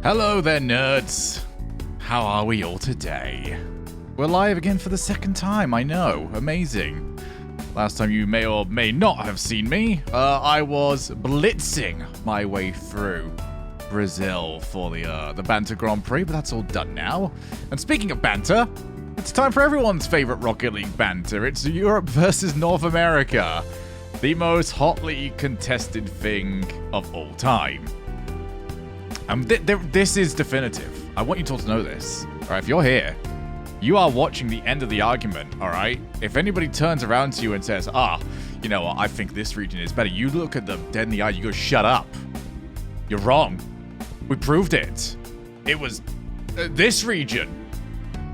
Hello there, nerds. How are we all today? We're live again for the second time, I know. Amazing. Last time you may or may not have seen me, I was blitzing my way through Brazil for the Banter Grand Prix, but that's all done now. And speaking of banter, it's time for everyone's favorite Rocket League banter. It's Europe versus North America, the most hotly contested thing of all time. This is definitive. I want you all to know this. All right, if you're here, you are watching the end of the argument, all right? If anybody turns around to you and says, you know what, I think this region is better, you look at them dead in the eye, you go, shut up. You're wrong. We proved it. It was this region.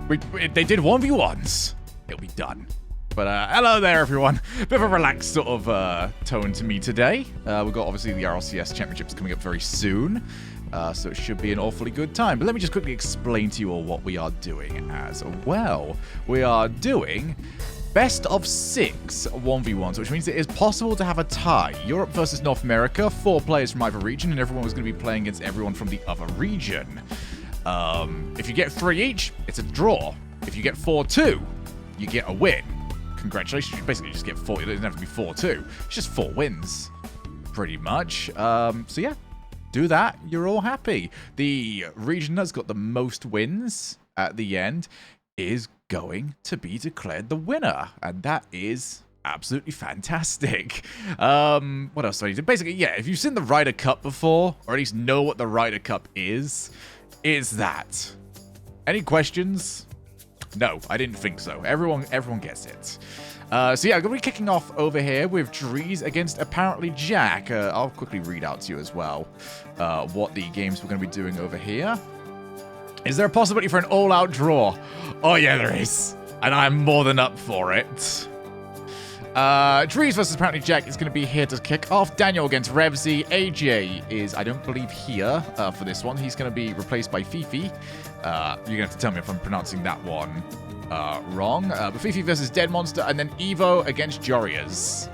They did 1v1s. It'll be done. But hello there, everyone. Bit of a relaxed sort of tone to me today. We've got, obviously, the RLCS Championships coming up very soon. So it should be an awfully good time. But let me just quickly explain to you all what we are doing as well. We are doing best of 6 1v1s, which means it is possible to have a tie. Europe versus North America, 4 players from either region, and everyone was going to be playing against everyone from the other region. If you get 3 each, it's a draw. If you get 4-2, you get a win. Congratulations, you basically just get 4. It doesn't have to be 4-2. It's just 4 wins, pretty much. So yeah. Do that, you're all happy. The region that's got the most wins at the end is going to be declared the winner. And that is absolutely fantastic. What else do I need to... Basically, yeah, if you've seen the Ryder Cup before, or at least know what the Ryder Cup is that. Any questions? No, I didn't think so. Everyone gets it. So yeah, I'm going to be kicking off over here with Drees against apparently Jack. I'll quickly read out to you as well what the games we're going to be doing over here. Is there a possibility for an all-out draw? Oh yeah, there is. And I'm more than up for it. Drees versus apparently Jack is going to be here to kick off. Daniel against Revsy. AJ is, I don't believe, here for this one. He's going to be replaced by Fifi. You're going to have to tell me if I'm pronouncing that one wrong. But Fifi versus Dead Monster, and then Evo against Jorias.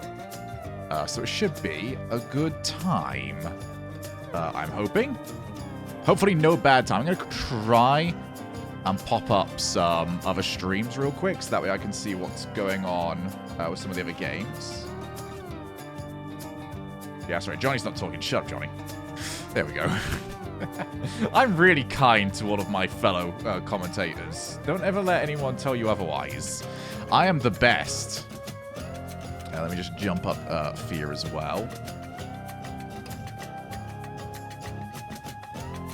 So it should be a good time. I'm hoping. Hopefully no bad time. I'm going to try and pop up some other streams real quick, so that way I can see what's going on with some of the other games. Yeah, sorry, Johnny's not talking. Shut up, Johnny. There we go. I'm really kind to all of my fellow commentators. Don't ever let anyone tell you otherwise. I am the best. Let me just jump up Fear as well.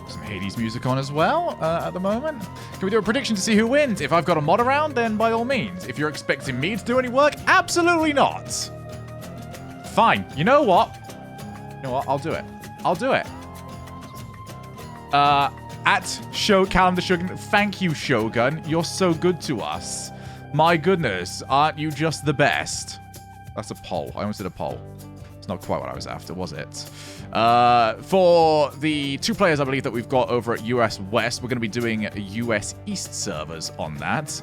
Some Hades music on as well at the moment. Can we do a prediction to see who wins? If I've got a mod around, then by all means. If you're expecting me to do any work, absolutely not. Fine. You know what? I'll do it. I'll do it. At Calendar Shogun, thank you, Shogun. You're so good to us. My goodness, aren't you just the best? That's a poll. I almost did a poll. It's not quite what I was after, was it? For the 2 players, I believe, that we've got over at US West, we're going to be doing US East servers on that.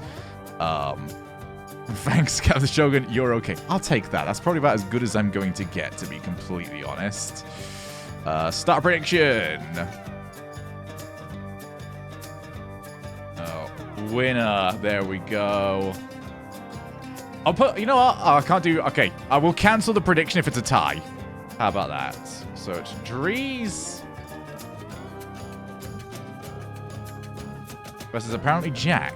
Thanks, Calendar Shogun. You're okay. I'll take that. That's probably about as good as I'm going to get, to be completely honest. Start prediction. Winner. There we go. I'll put... You know what? Oh, I can't do... Okay. I will cancel the prediction if it's a tie. How about that? So it's Drees versus apparently Jack.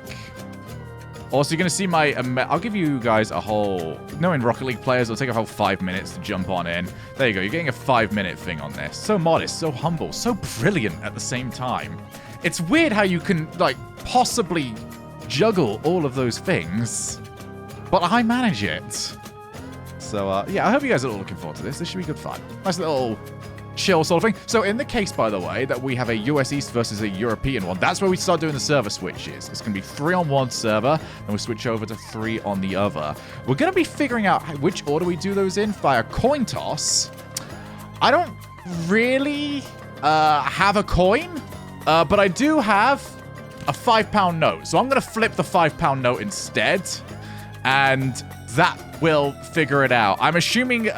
Also, you're going to see my... I'll give you guys a whole... Knowing Rocket League players, it'll take a whole 5 minutes to jump on in. There you go. You're getting a 5-minute thing on this. So modest, so humble, so brilliant at the same time. It's weird how you can, like, possibly juggle all of those things, but I manage it. So, yeah, I hope you guys are all looking forward to this. This should be good fun. Nice little chill sort of thing. So, in the case, by the way, that we have a US East versus a European one, that's where we start doing the server switches. It's going to be 3 on one server, and we'll switch over to 3 on the other. We're going to be figuring out which order we do those in via coin toss. I don't really have a coin. But I do have a £5 note. So I'm going to flip the £5 note instead. And that will figure it out. I'm assuming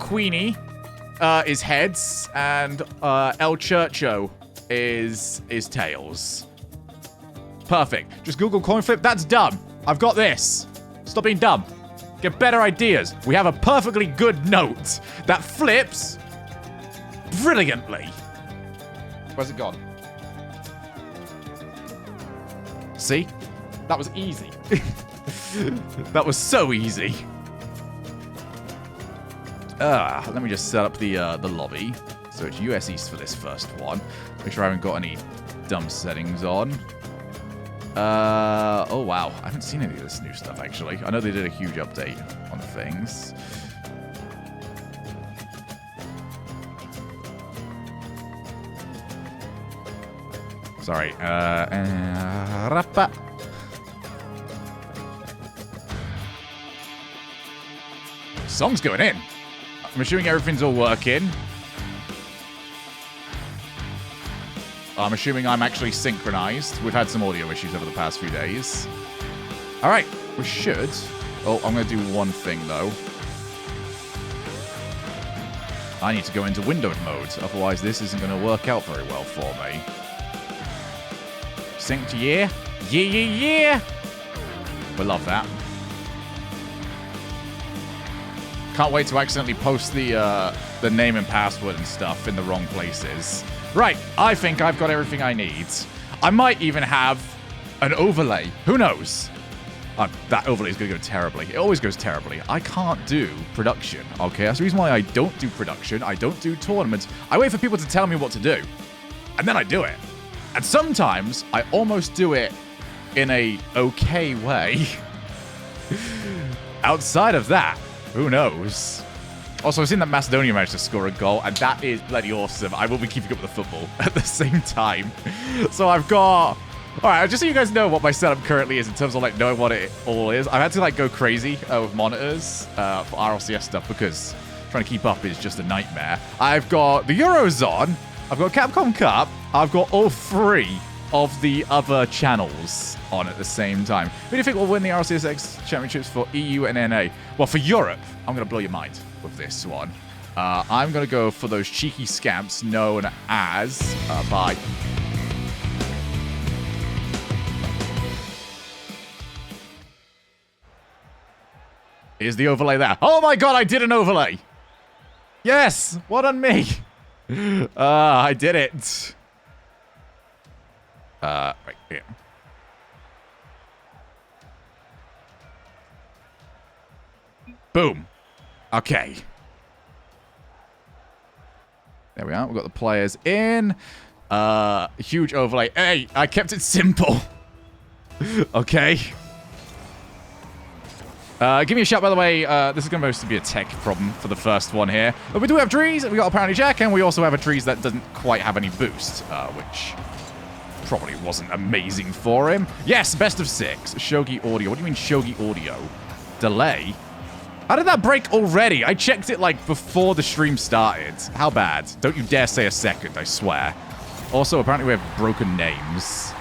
Queenie is heads and El Churcho is tails. Perfect. Just Google coin flip. That's dumb. I've got this. Stop being dumb. Get better ideas. We have a perfectly good note that flips brilliantly. Where's it gone? See? That was easy. That was so easy. Let me just set up the lobby. So it's US East for this first one. Make sure I haven't got any dumb settings on. Oh wow, I haven't seen any of this new stuff actually. I know they did a huge update on things. Sorry. Song's going in. I'm assuming everything's all working. I'm assuming I'm actually synchronized. We've had some audio issues over the past few days. All right, we should. Oh, I'm going to do one thing, though. I need to go into windowed mode. Otherwise, this isn't going to work out very well for me. Synced, yeah? Yeah. We love that. Can't wait to accidentally post the name and password and stuff in the wrong places. Right, I think I've got everything I need. I might even have an overlay. Who knows? That overlay is going to go terribly. It always goes terribly. I can't do production, okay? That's the reason why I don't do production. I don't do tournaments. I wait for people to tell me what to do. And then I do it. And sometimes I almost do it in a okay way. Outside of that, who knows? Also, I've seen that Macedonia managed to score a goal, and that is bloody awesome. I will be keeping up with the football at the same time. So I've got... All right, just so you guys know what my setup currently is in terms of, like, knowing what it all is. I've had to, like, go crazy with monitors for RLCS stuff because trying to keep up is just a nightmare. I've got the Euros on. I've got Capcom Cup. I've got all three of the other channels on at the same time. Who do you think will win the RLCS Championships for EU and NA? Well, for Europe, I'm going to blow your mind with this one. I'm going to go for those cheeky scamps known as... bye. Is the overlay there? Oh my god, I did an overlay! Yes! What on me? I did it. Right here. Boom. Okay. There we are. We've got the players in. Huge overlay. Hey, I kept it simple. Okay. Give me a shout, by the way. This is going to mostly be a tech problem for the first one here. But we do have trees. We got apparently Jack, and we also have a trees that doesn't quite have any boost, which probably wasn't amazing for him. Yes, best of 6. Shogi audio. What do you mean Shogi audio? Delay? How did that break already? I checked it, like, before the stream started. How bad? Don't you dare say a second, I swear. Also, apparently we have broken names.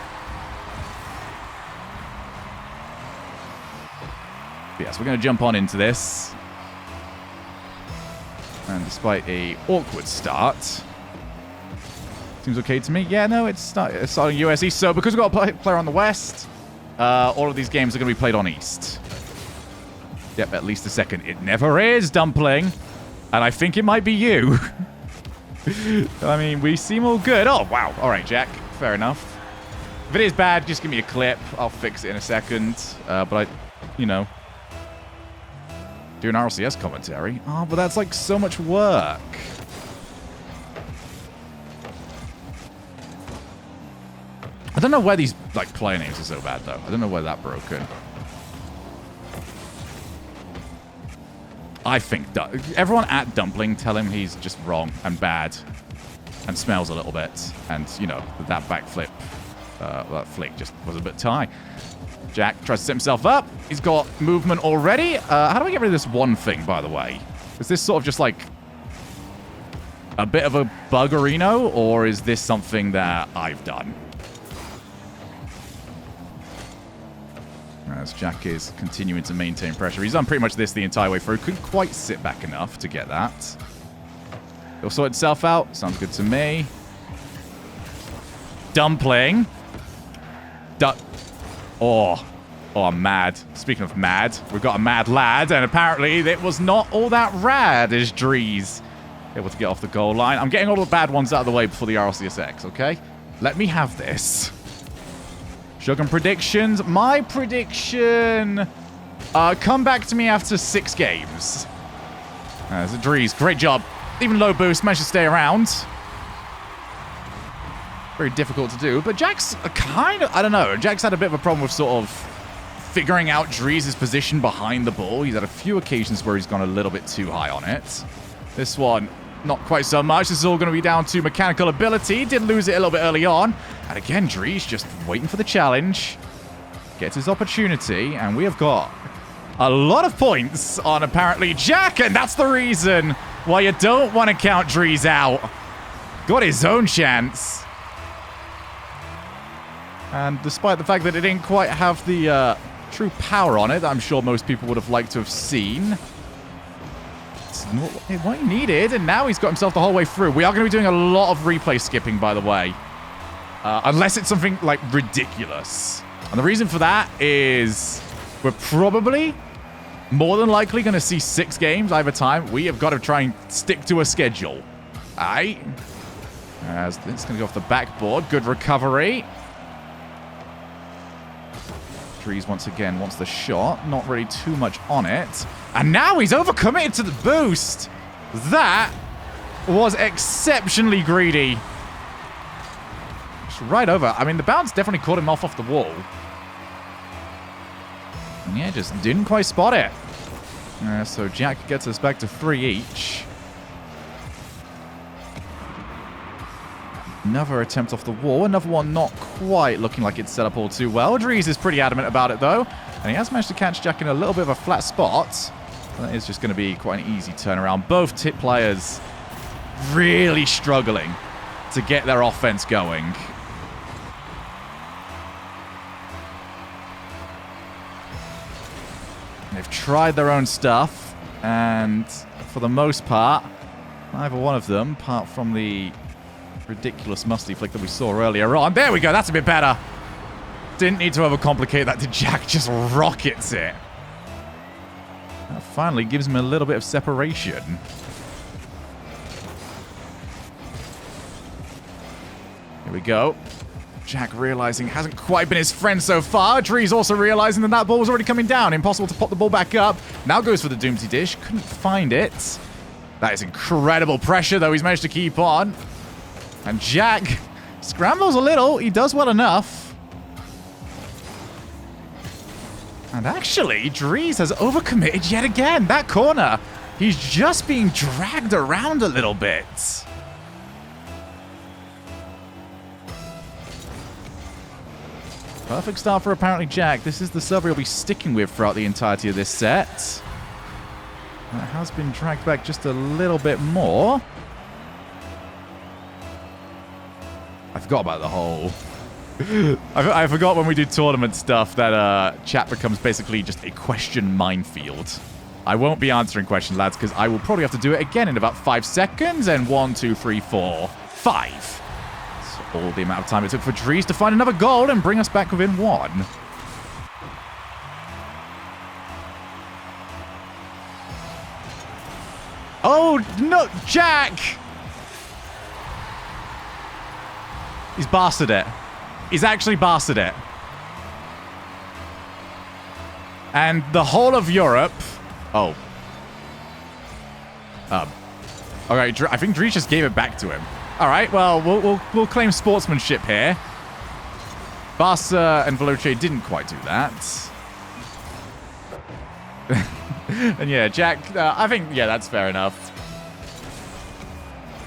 Yes, we're going to jump on into this. And despite a awkward start... Seems okay to me. Yeah, no, it's starting US East. So, because we've got a player on the West, all of these games are going to be played on East. Yep, at least a second. It never is, Dumpling. And I think it might be you. I mean, we seem all good. Oh, wow. All right, Jack. Fair enough. If it is bad, just give me a clip. I'll fix it in a second. But I, you know, do an RLCS commentary. Oh, but that's like so much work. I don't know where these, like, player names are so bad, though. I don't know where that broken. I think everyone at Dumpling tell him he's just wrong and bad and smells a little bit. And, you know, that backflip, that flick just was a bit tight. Jack tries to set himself up. He's got movement already. How do I get rid of this one thing, by the way? Is this sort of just like a bit of a buggerino, or is this something that I've done? As Jack is continuing to maintain pressure. He's done pretty much this the entire way through. Couldn't quite sit back enough to get that. It'll sort itself out. Sounds good to me. dumpling. Oh, I'm mad. Speaking of mad, we've got a mad lad, and apparently it was not all that rad as Drees able to get off the goal line. I'm getting all the bad ones out of the way before the RLCSX, okay? Let me have this. Shogun predictions. My prediction... come back to me after 6 games. There's a Drees. Great job. Even low boost, managed to stay around. Very difficult to do. But Jack's kind of... I don't know. Jack's had a bit of a problem with sort of figuring out Drees' position behind the ball. He's had a few occasions where he's gone a little bit too high on it. This one, not quite so much. This is all going to be down to mechanical ability. Did lose it a little bit early on. And again, Drees just waiting for the challenge. Gets his opportunity. And we have got a lot of points on apparently Jack. And that's the reason why you don't want to count Drees out. Got his own chance. And despite the fact that it didn't quite have the true power on it that I'm sure most people would have liked to have seen, it's not what he needed, and now he's got himself the whole way through. We are going to be doing a lot of replay skipping, by the way, unless it's something, like, ridiculous. And the reason for that is we're probably, more than likely, going to see 6 games either time. We have got to try and stick to a schedule. All right? As it's going to go off the backboard. Good recovery. Drees once again wants the shot. Not really too much on it. And now he's overcommitted to the boost. That was exceptionally greedy. Just right over. I mean, the bounce definitely caught him off the wall. And yeah, just didn't quite spot it. So Jack gets us back to 3 each. Another attempt off the wall. Another one not quite looking like it's set up all too well. Drees is pretty adamant about it, though. And he has managed to catch Jack in a little bit of a flat spot. That is just going to be quite an easy turnaround. Both tip players really struggling to get their offense going. They've tried their own stuff. And for the most part, neither one of them, apart from the ridiculous musty flick that we saw earlier on. There we go. That's a bit better. Didn't need to overcomplicate that. Jack just rockets it. That finally gives him a little bit of separation. Here we go. Jack realizing it hasn't quite been his friend so far. Drees also realizing that that ball was already coming down. Impossible to pop the ball back up. Now goes for the Doomsday Dish. Couldn't find it. That is incredible pressure, though. He's managed to keep on. And Jack scrambles a little. He does well enough. And actually, Drees has overcommitted yet again. That corner, he's just being dragged around a little bit. Perfect start for apparently Jack. This is the server he'll be sticking with throughout the entirety of this set. That has been dragged back just a little bit more. I forgot about the whole... I forgot when we do tournament stuff that chat becomes basically just a question minefield. I won't be answering questions, lads, because I will probably have to do it again in about 5 seconds. And 1, 2, 3, 4, 5. That's all the amount of time it took for Drees to find another goal and bring us back within 1. Oh, no, Jack! He's bastard it. He's actually bastard it. And the whole of Europe... Oh. Okay, I think Drees just gave it back to him. All right, well, we'll claim sportsmanship here. Barca and Veloce didn't quite do that. And yeah, Jack, I think, yeah, that's fair enough.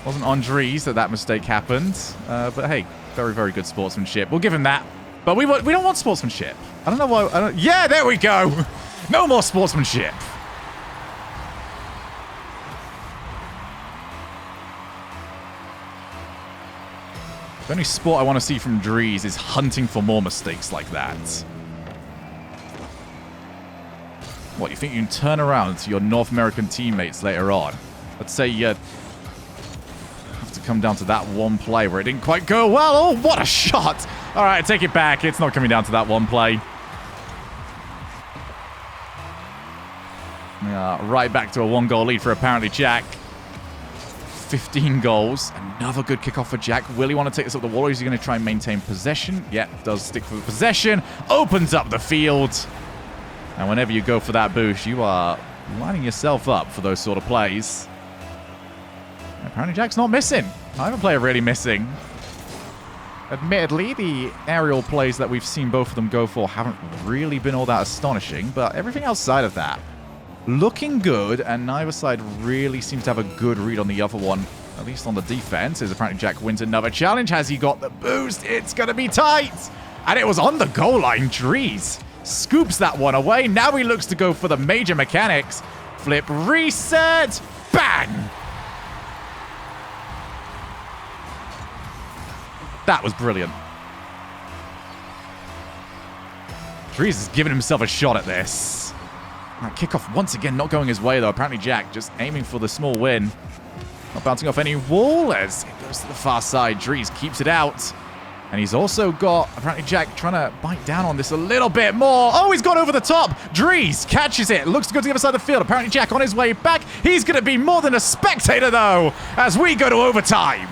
Wasn't on Drees that mistake happened. But hey, very, very good sportsmanship. We'll give him that. But we don't want sportsmanship. I don't know why. Yeah, there we go. No more sportsmanship. The only sport I want to see from Drees is hunting for more mistakes like that. What, you think you can turn around to your North American teammates later on? Let's say you have to come down to that one play where it didn't quite go well. Oh, what a shot. All right, take it back. It's not coming down to that one play. Right back to a 1-goal lead for apparently Jack. 15 goals. Another good kickoff for Jack. Will he want to take this up the wall, or is he going to try and maintain possession? Yeah, does stick for the possession. Opens up the field. And whenever you go for that boost, you are lining yourself up for those sort of plays. And apparently Jack's not missing. Neither player really missing. Admittedly, the aerial plays that we've seen both of them go for haven't really been all that astonishing, but everything outside of that, looking good, and neither side really seems to have a good read on the other one, at least on the defense, as apparently Jack wins another challenge. Has he got the boost? It's going to be tight. And it was on the goal line. Dries scoops that one away. Now he looks to go for the major mechanics. Flip, reset, bang. That was brilliant. Dries is giving himself a shot at this. Right, kickoff once again not going his way, though. Apparently Jack just aiming for the small win. Not bouncing off any wall as it goes to the far side. Dries keeps it out. And he's also got, apparently Jack trying to bite down on this a little bit more. Oh, he's gone over the top. Dries catches it. Looks to go to the other side of the field. Apparently Jack on his way back. He's going to be more than a spectator, though, as we go to overtime.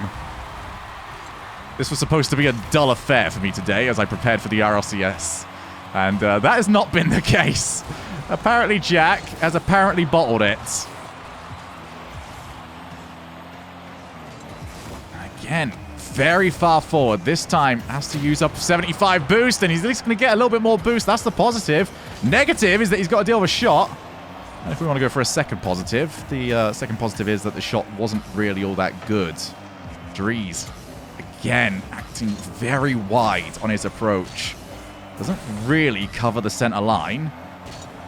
This was supposed to be a dull affair for me today as I prepared for the RLCS. And that has not been the case. Apparently Jack has apparently bottled it. Again, very far forward. This time has to use up 75 boost, and he's at least going to get a little bit more boost. That's the positive. Negative is that he's got to deal with a shot. And if we want to go for a second positive, the second positive is that the shot wasn't really all that good. Dries, again, acting very wide on his approach. Doesn't really cover the center line.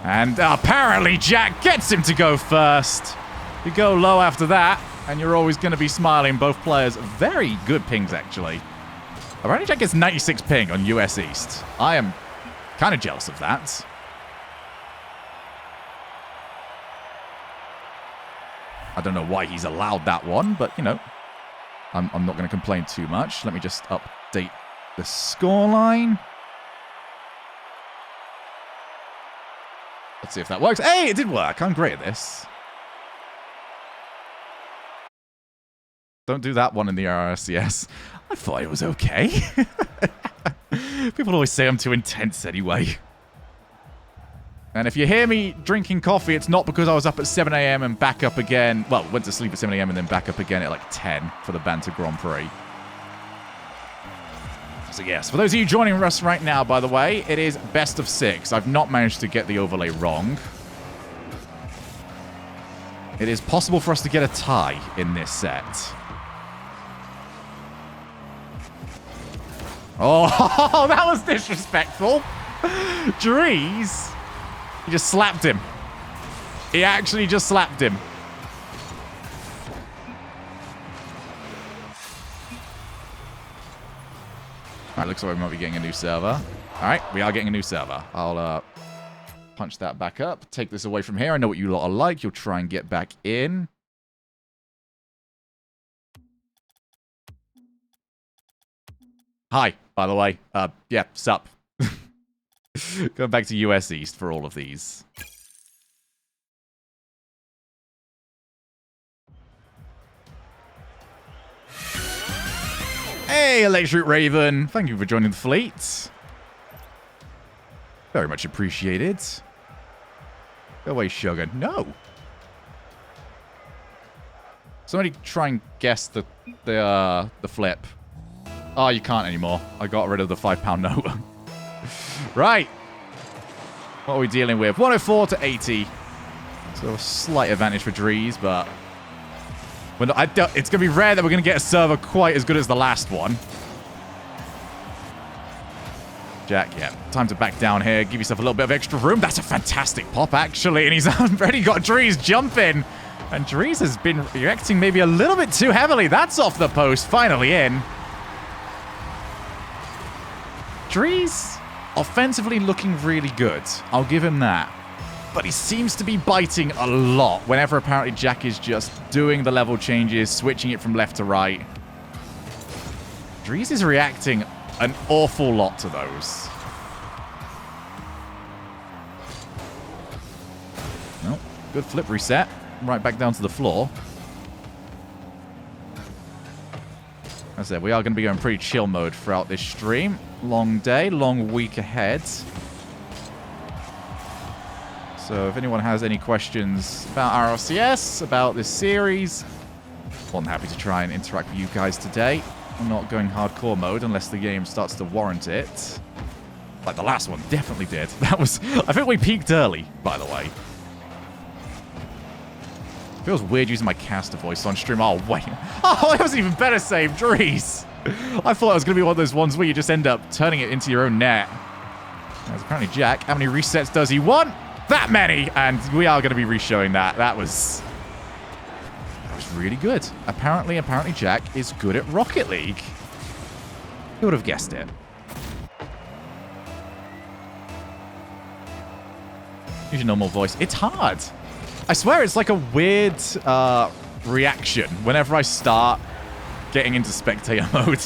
And apparently Jack gets him to go first. You go low after that, and you're always going to be smiling. Both players, very good pings, actually. Apparently Jack gets 96 ping on US East. I am kind of jealous of that. I don't know why he's allowed that one, but, you know, I'm not going to complain too much. Let me just update the scoreline. Let's see if that works. Hey, it did work. I'm great at this. Don't do that one in the RRCS. I thought it was okay. People always say I'm too intense anyway. And if you hear me drinking coffee, it's not because I was up at 7 a.m. and back up again. Well, went to sleep at 7 a.m. and then back up again at like 10 for the Banter Grand Prix. So yes, for those of you joining us right now, by the way, it is best of 6. I've not managed to get the overlay wrong. It is possible for us to get a tie in this set. Oh, that was disrespectful. Dries, he just slapped him. He actually just slapped him. Alright, looks like we might be getting a new server. Alright, we are getting a new server. I'll punch that back up. Take this away from here. I know what you lot are like. You'll try and get back in. Hi, by the way. Yeah, sup. Going back to US East for all of these. Hey, Electric Raven. Thank you for joining the fleet. Very much appreciated. Go away, Shogun. No. Somebody try and guess the flip. Oh, you can't anymore. I got rid of the £5 note. Right. What are we dealing with? 104 to 80. So a slight advantage for Dries, but it's going to be rare that we're going to get a server quite as good as the last one. Jack, yeah. Time to back down here. Give yourself a little bit of extra room. That's a fantastic pop, actually. And he's already got Dries jumping. And Dries has been reacting maybe a little bit too heavily. That's off the post. Finally in. Dries, offensively looking really good. I'll give him that. But he seems to be biting a lot whenever apparently Jack is just doing the level changes, switching it from left to right. Dries is reacting an awful lot to those. Nope. Good flip reset. Right back down to the floor. As I said, we are going to be going pretty chill mode throughout this stream. Long day, long week ahead. So if anyone has any questions about RLCS, about this series, well, I'm happy to try and interact with you guys today. I'm not going hardcore mode unless the game starts to warrant it. Like the last one definitely did. That was... I think we peaked early, by the way. Feels weird using my caster voice on stream. Oh, wait. Oh, that was an even better save. Dries. I thought it was going to be one of those ones where you just end up turning it into your own net. There's apparently Jack. How many resets does he want? That many! And we are going to be re-showing that. That was really good. Apparently Jack is good at Rocket League. Who would have guessed it? Use your normal voice. It's hard. I swear it's like a weird reaction whenever I start getting into spectator mode.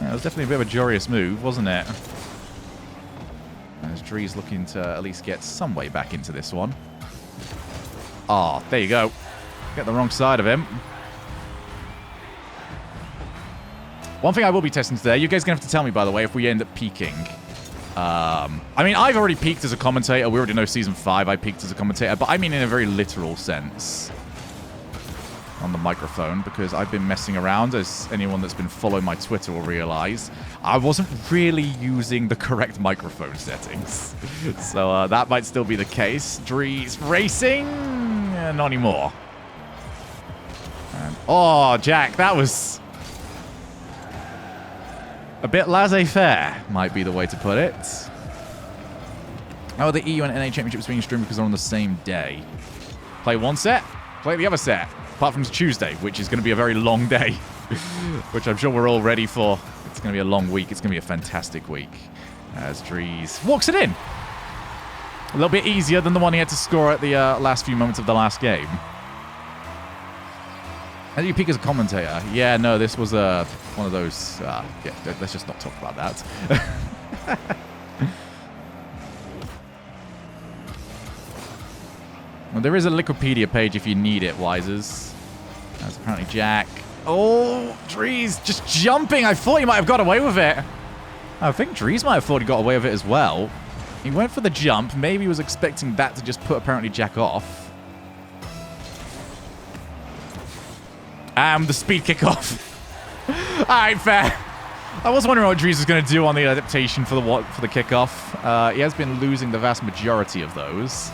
Yeah, it was definitely a bit of a joyous move, wasn't it? As Dries looking to at least get some way back into this one. Ah, there you go. Get the wrong side of him. One thing I will be testing today, you guys are going to have to tell me, by the way, if we end up peaking. I mean, I've already peaked as a commentator. We already know Season 5 I peaked as a commentator, but I mean in a very literal sense on the microphone, because I've been messing around, as anyone that's been following my Twitter will realize. I wasn't really using the correct microphone settings. So that might still be the case. Dries racing? Not anymore. And, oh, Jack, that was... a bit laissez-faire, might be the way to put it. Oh, the EU and NA Championships being streamed because they're on the same day. Play one set, play the other set. Apart from Tuesday, which is going to be a very long day. Which I'm sure we're all ready for. It's going to be a long week. It's going to be a fantastic week. As Dries walks it in. A little bit easier than the one he had to score at the last few moments of the last game. How do you peak as a commentator? Yeah, no, this was one of those... yeah, let's just not talk about that. Well, there is a Wikipedia page if you need it, Wisers. That's apparently Jack. Oh, Dries just jumping. I thought he might have got away with it. I think Dries might have thought he got away with it as well. He went for the jump. Maybe he was expecting that to just put apparently Jack off. The speed kickoff. All right, fair. I was wondering what Dries was going to do on the adaptation for the kickoff. He has been losing the vast majority of those.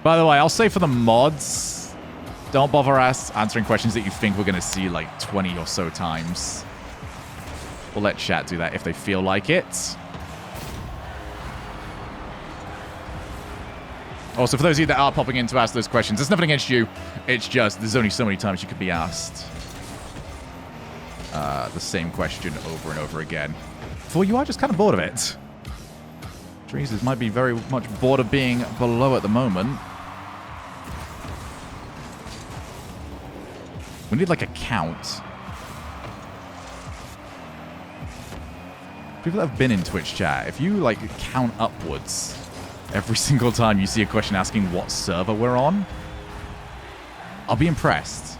By the way, I'll say for the mods, don't bother us answering questions that you think we're going to see like 20 or so times. We'll let chat do that if they feel like it. Also, for those of you that are popping in to ask those questions, there's nothing against you. It's just there's only so many times you could be asked the same question over and over again. For you are just kind of bored of it. Dries might be very much bored of being below at the moment. We need like a count. People that have been in Twitch chat, if you like count upwards every single time you see a question asking what server we're on, I'll be impressed.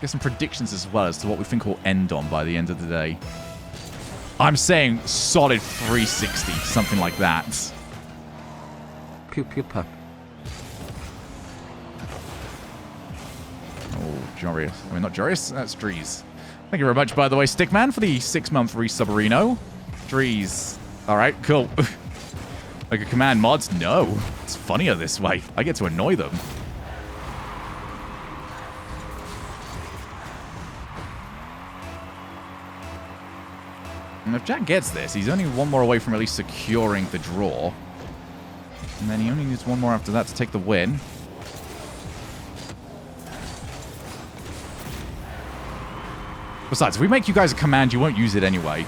Get some predictions as well as to what we think we'll end on by the end of the day. I'm saying solid 360, something like that. Pew pew puck. Oh, Jorius. I mean, not Jorius, that's Dries. Thank you very much, by the way, Stickman, for the 6-month resubberino. Dries. All right, cool. Like a command mods? No. It's funnier this way. I get to annoy them. And if Jack gets this, he's only one more away from at least securing the draw. And then he only needs one more after that to take the win. Besides, if we make you guys a command, you won't use it anyway.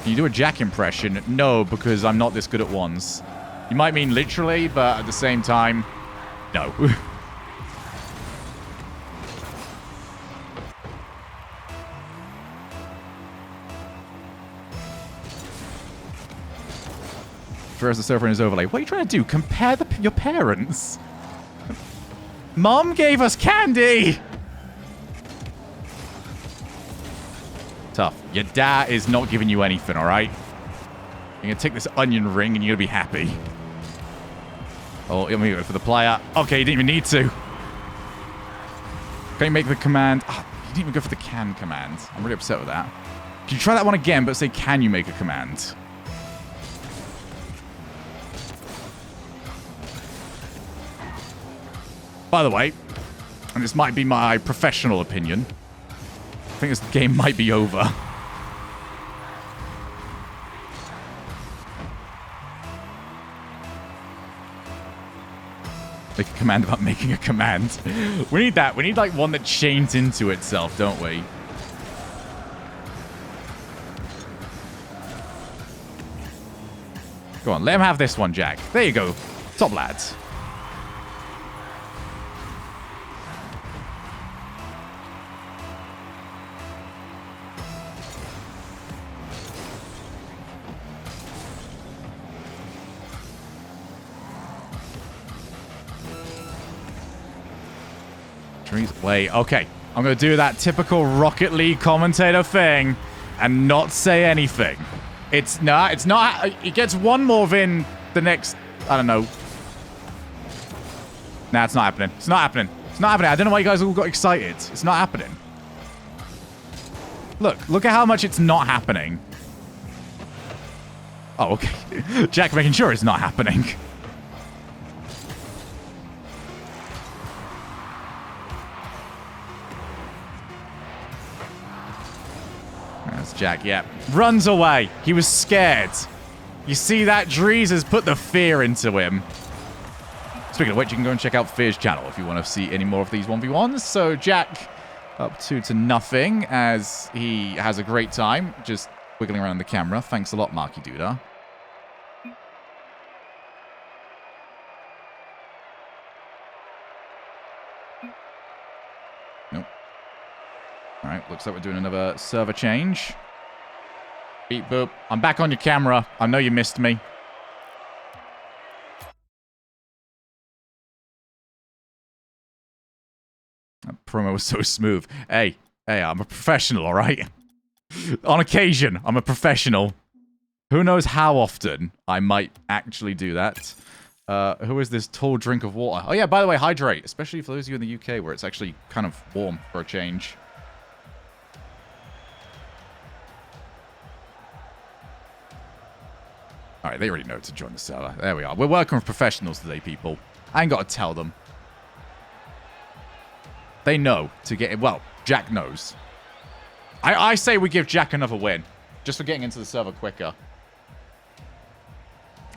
Can you do a Jack impression? No, because I'm not this good at ones. You might mean literally, but at the same time, no. Throws the server in his overlay. What are you trying to do? Compare your parents? Mom gave us candy! Tough. Your dad is not giving you anything, alright? You're gonna take this onion ring and you're gonna be happy. Oh, let me go for the player. Okay, you didn't even need to. Can you make the command? Oh, you didn't even go for the can command. I'm really upset with that. Can you try that one again, but say, can you make a command? By the way, and this might be my professional opinion, I think this game might be over. Make a command about making a command. We need that. We need, like, one that chains into itself, don't we? Go on, let him have this one, Jack. There you go. Top lads. Wait, okay. I'm going to do that typical Rocket League commentator thing and not say anything. It's not. It gets one more in the next, I don't know. Nah, it's not happening. It's not happening. It's not happening. I don't know why you guys all got excited. It's not happening. Look at how much it's not happening. Oh, okay. Jack making sure it's not happening. That's Jack, yeah. Runs away. He was scared. You see that? Drees has put the fear into him. Speaking of which, you can go and check out Fear's channel if you want to see any more of these 1v1s. So Jack up 2-0 as he has a great time just wiggling around the camera. Thanks a lot, Marky Duda. Nope. All right, looks like we're doing another server change. Beep boop. I'm back on your camera. I know you missed me. That promo was so smooth. Hey, I'm a professional, all right? On occasion, I'm a professional. Who knows how often I might actually do that. Who is this tall drink of water? Oh yeah, by the way, hydrate. Especially for those of you in the UK where it's actually kind of warm for a change. Alright, they already know to join the server. There we are. We're working with professionals today, people. I ain't got to tell them. They know to get in. Well, Jack knows. I say we give Jack another win. Just for getting into the server quicker.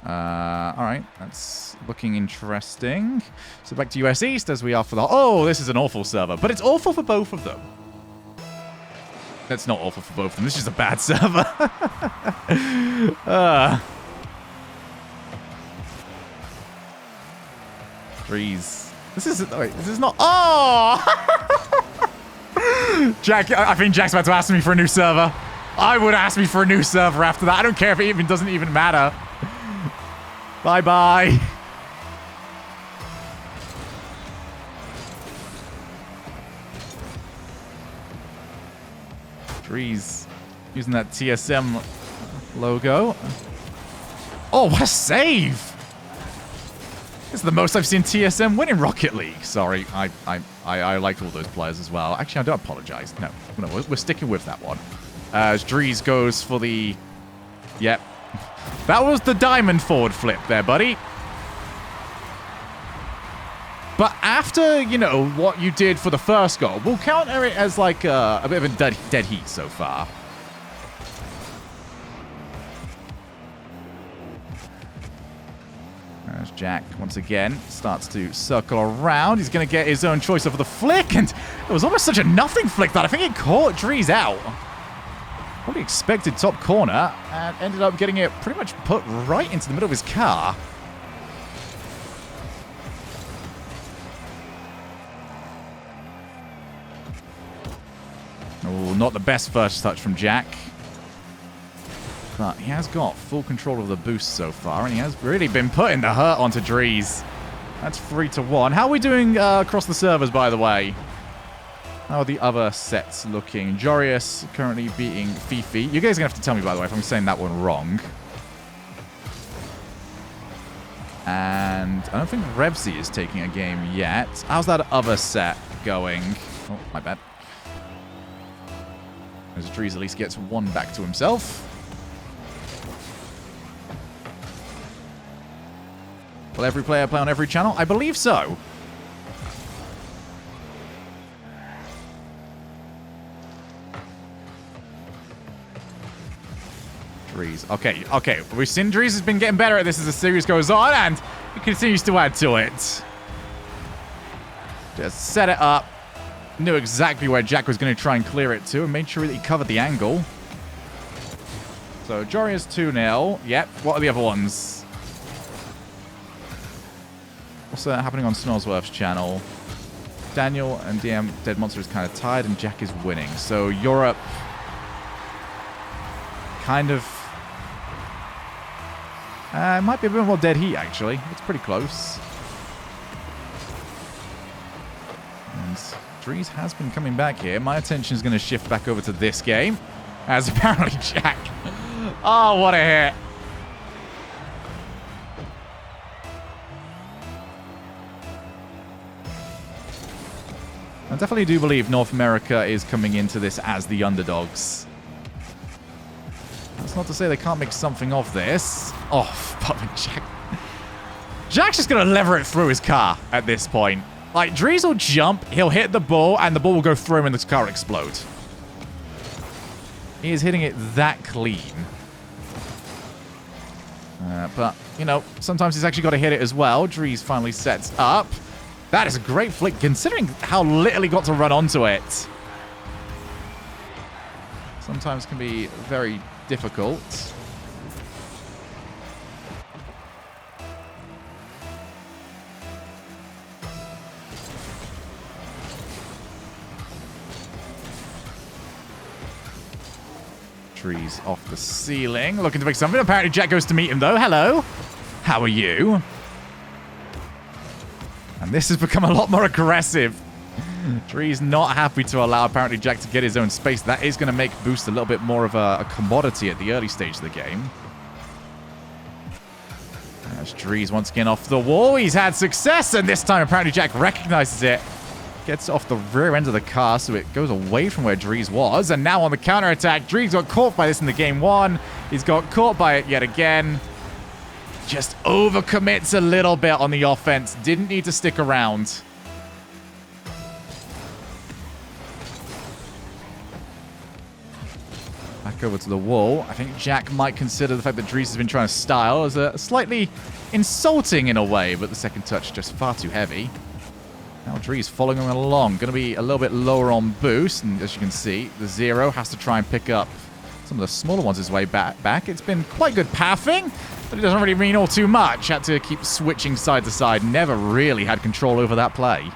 Alright, that's looking interesting. So back to US East as we are for the... Oh, this is an awful server. But it's awful for both of them. That's not awful for both of them. This is just a bad server. Trees. This is not... Oh! Jack, I think Jack's about to ask me for a new server. I would ask me for a new server after that. I don't care if it doesn't even matter. Bye-bye. Trees. Using that TSM logo. Oh, what a save! This is the most I've seen TSM win in Rocket League. Sorry, I like all those players as well. Actually, I don't apologize. No, we're sticking with that one. As Drees goes for the... Yep. That was the diamond forward flip there, buddy. But after, you know, what you did for the first goal, we'll counter it as like a bit of a dead heat so far. As Jack, once again, starts to circle around. He's going to get his own choice of the flick, and it was almost such a nothing flick that I think it caught Dries out. Probably expected top corner, and ended up getting it pretty much put right into the middle of his car. Oh, not the best first touch from Jack. But he has got full control of the boost so far, and he has really been putting the hurt onto Dries. That's 3-1. How are we doing across the servers, by the way? How are the other sets looking? Jorius currently beating Fifi. You guys are going to have to tell me, by the way, if I'm saying that one wrong. And I don't think Revsy is taking a game yet. How's that other set going? Oh, my bad. As Dries at least gets one back to himself. Will every player play on every channel? I believe so. Dries. Okay. We've seen Dries has been getting better at this as the series goes on, and he continues to add to it. Just set it up. Knew exactly where Jack was going to try and clear it to, and made sure that he covered the angle. So, Jorius 2-0. Yep. What are the other ones? What's happening on Smellsworth's channel? Daniel and DM Dead Monster is kind of tied, and Jack is winning. So, Europe kind of... it might be a bit more dead heat, actually. It's pretty close. And Dries has been coming back here. My attention is going to shift back over to this game, as apparently Jack... Oh, what a hit. I definitely do believe North America is coming into this as the underdogs. That's not to say they can't make something of this. Oh, but Jack... Jack's just going to lever it through his car at this point. Like, Dries will jump, he'll hit the ball, and the ball will go through him and the car will explode. He is hitting it that clean. But, you know, sometimes he's actually got to hit it as well. Dries finally sets up. That is a great flick, considering how little he got to run onto it. Sometimes can be very difficult. Trees off the ceiling, looking to make something. Apparently Jack goes to meet him, though. Hello. How are you? And this has become a lot more aggressive. Tree's not happy to allow, apparently, Jack to get his own space. That is going to make Boost a little bit more of a commodity at the early stage of the game. As Tree's once again off the wall. He's had success, and this time, apparently, Jack recognizes it. Gets off the rear end of the car, so it goes away from where Dries was. And now on the counterattack, Dries got caught by this in the game one. He's got caught by it yet again. Just overcommits a little bit on the offense. Didn't need to stick around. Back over to the wall. I think Jack might consider the fact that Dries has been trying to style as a slightly insulting in a way, but the second touch just far too heavy. Now Dries following him along. Going to be a little bit lower on boost, and as you can see, the Zero has to try and pick up some of the smaller ones his way back. It's been quite good pathing, but it doesn't really mean all too much. Had to keep switching side to side. Never really had control over that play.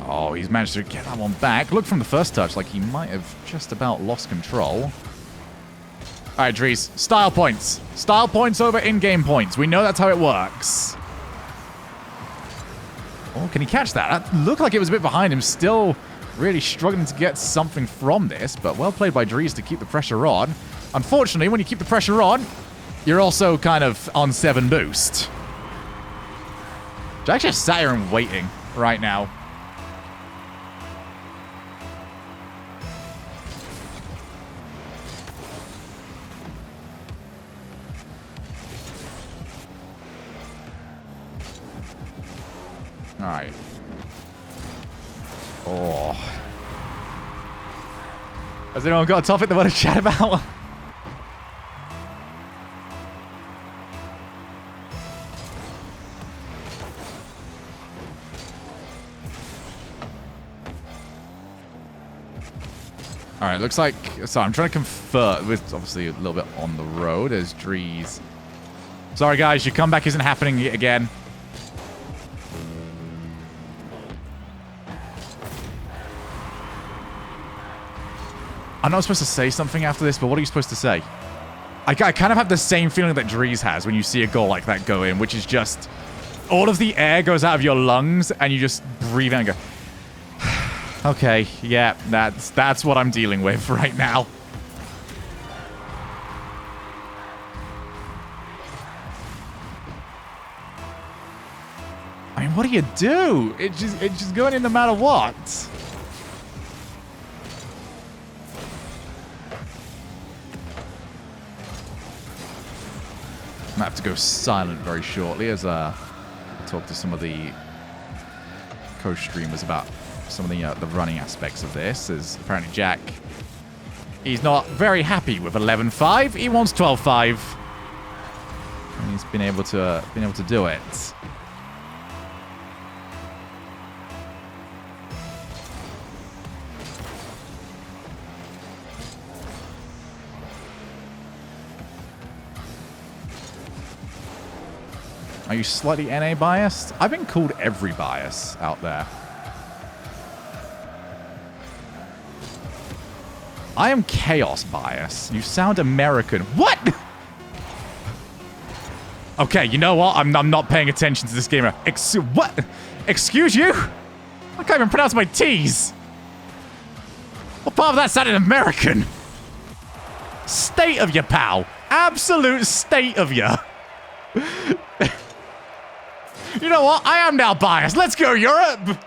Oh, he's managed to get that one back. Look from the first touch like he might have just about lost control. All right, Dries. Style points. Style points over in-game points. We know that's how it works. Oh, can he catch that? That looked like it was a bit behind him. Still really struggling to get something from this, but well played by Dries to keep the pressure on. Unfortunately, when you keep the pressure on, you're also kind of on 7 boost. Jack's just sat here and waiting right now. All right. Oh. Has anyone got a topic they want to chat about? All right, looks like... So I'm trying to convert with obviously a little bit on the road as Drees. Sorry, guys, your comeback isn't happening yet again. I'm not supposed to say something after this, but what are you supposed to say? I kind of have the same feeling that Drees has when you see a goal like that go in, which is just... all of the air goes out of your lungs, and you just breathe in and go... Okay, yeah, that's what I'm dealing with right now. I mean, what do? It's just going in no matter what. I'm gonna have to go silent very shortly as I talk to some of the co-streamers about some of the running aspects of this, as apparently Jack, he's not very happy with 11.5. He wants 12.5. And he's been able to do it. Are you slightly NA biased? I've been called every bias out there. I am chaos bias. You sound American. What? Okay, you know what? I'm not paying attention to this game. What? Excuse you? I can't even pronounce my T's. What part of that sounded American? State of ya, pal. Absolute state of ya. You know what? I am now biased. Let's go, Europe.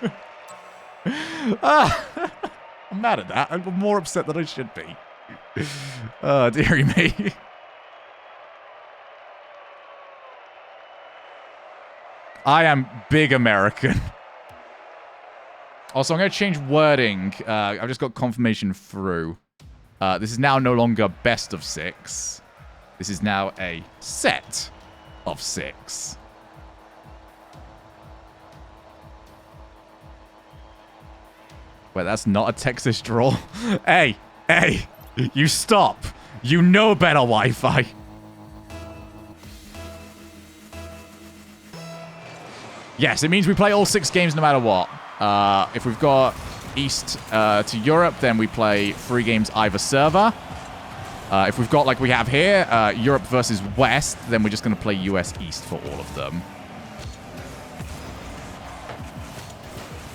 I'm mad at that. I'm more upset than I should be. Oh, dearie me. I am big American. Also, I'm going to change wording. I've just got confirmation through. This is now no longer best of 6. This is now a set of 6. Wait, that's not a Texas draw. Hey, you stop. You know better, Wi-Fi. Yes, it means we play all 6 games no matter what. If we've got East to Europe, then we play 3 games either server. If we've got, like we have here, Europe versus West, then we're just going to play US East for all of them.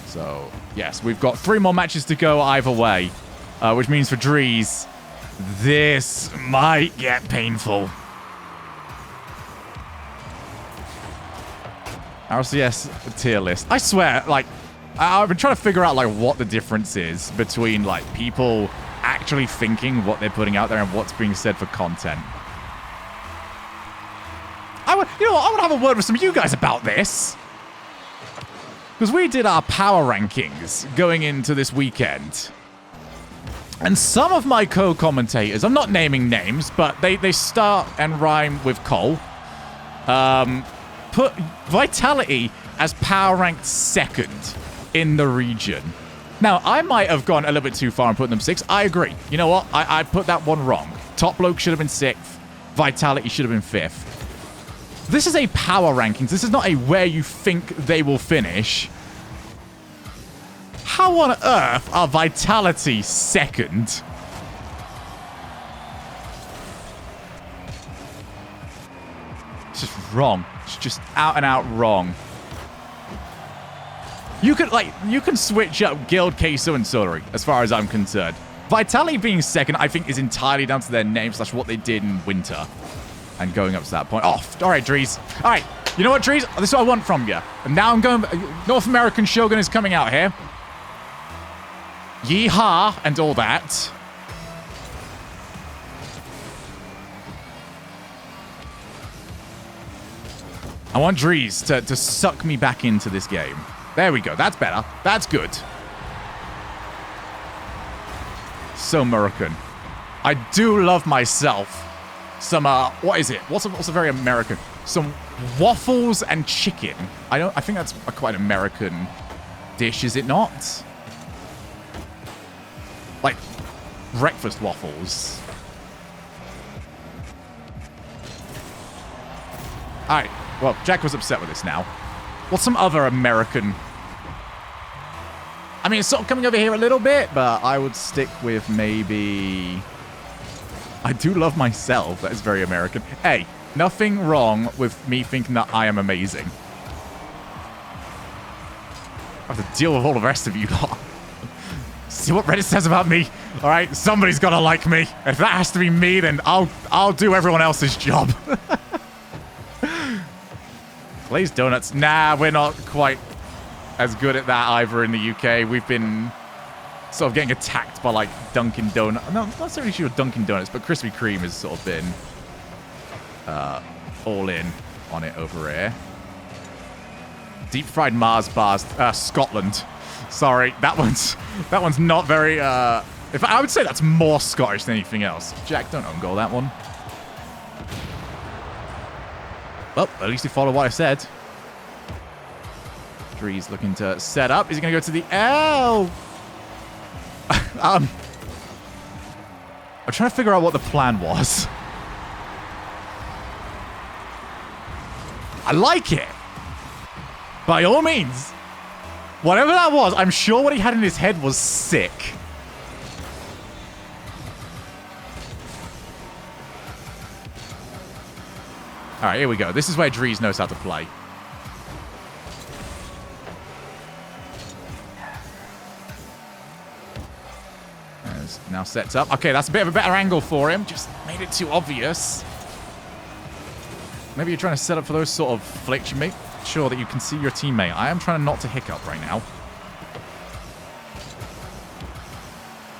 So, yes, we've got 3 more matches to go either way, which means for Drees, this might get painful. RCS tier list. I swear, like, I've been trying to figure out, like, what the difference is between, like, people actually thinking what they're putting out there and what's being said for content. I would have a word with some of you guys about this. Because we did our power rankings going into this weekend. And some of my co-commentators, I'm not naming names, but they start and rhyme with Cole, put Vitality as power ranked 2nd in the region. Now, I might have gone a little bit too far and put them 6th. I agree. You know what? I put that one wrong. Top Bloke should have been 6th. Vitality should have been 5th. This is a power rankings. This is not a where you think they will finish. How on earth are Vitality 2nd? It's just wrong. It's just out and out wrong. You can switch up Guild, Queso, and Solery, as far as I'm concerned. Vitality being 2nd, I think, is entirely down to their name / what they did in winter. And going up to that point. Oh, all right, Drees. All right, you know what, Drees? This is what I want from you. And now I'm going... North American Shogun is coming out here. Yeehaw and all that. I want Drees to suck me back into this game. There we go. That's better. That's good. So American. I do love myself some, what is it? What's a very American? Some waffles and chicken. I think that's a quite American dish, is it not? Like, breakfast waffles. Alright, well, Jack was upset with this now. What's some other American? I mean, it's sort of coming over here a little bit, but I would stick with maybe... I do love myself. That is very American. Hey, nothing wrong with me thinking that I am amazing. I have to deal with all the rest of you lot. See what Reddit says about me. All right, somebody's got to like me. If that has to be me, then I'll do everyone else's job. Glazed donuts. Nah, we're not quite as good at that either in the UK. We've been sort of getting attacked by, like, Dunkin' Donuts. No, not necessarily sure Dunkin' Donuts, but Krispy Kreme has sort of been all in on it over here. Deep fried Mars bars, Scotland. Sorry, that one's not very. If I would say that's more Scottish than anything else. Jack, don't own goal that one. Well, at least he followed what I said. Dree's looking to set up. Is he going to go to the L? I'm trying to figure out what the plan was. I like it. By all means. Whatever that was, I'm sure what he had in his head was sick. All right, here we go. This is where Drees knows how to play. Now sets up. Okay, that's a bit of a better angle for him. Just made it too obvious. Maybe you're trying to set up for those sort of flicks. You make sure that you can see your teammate. I am trying not to hiccup right now.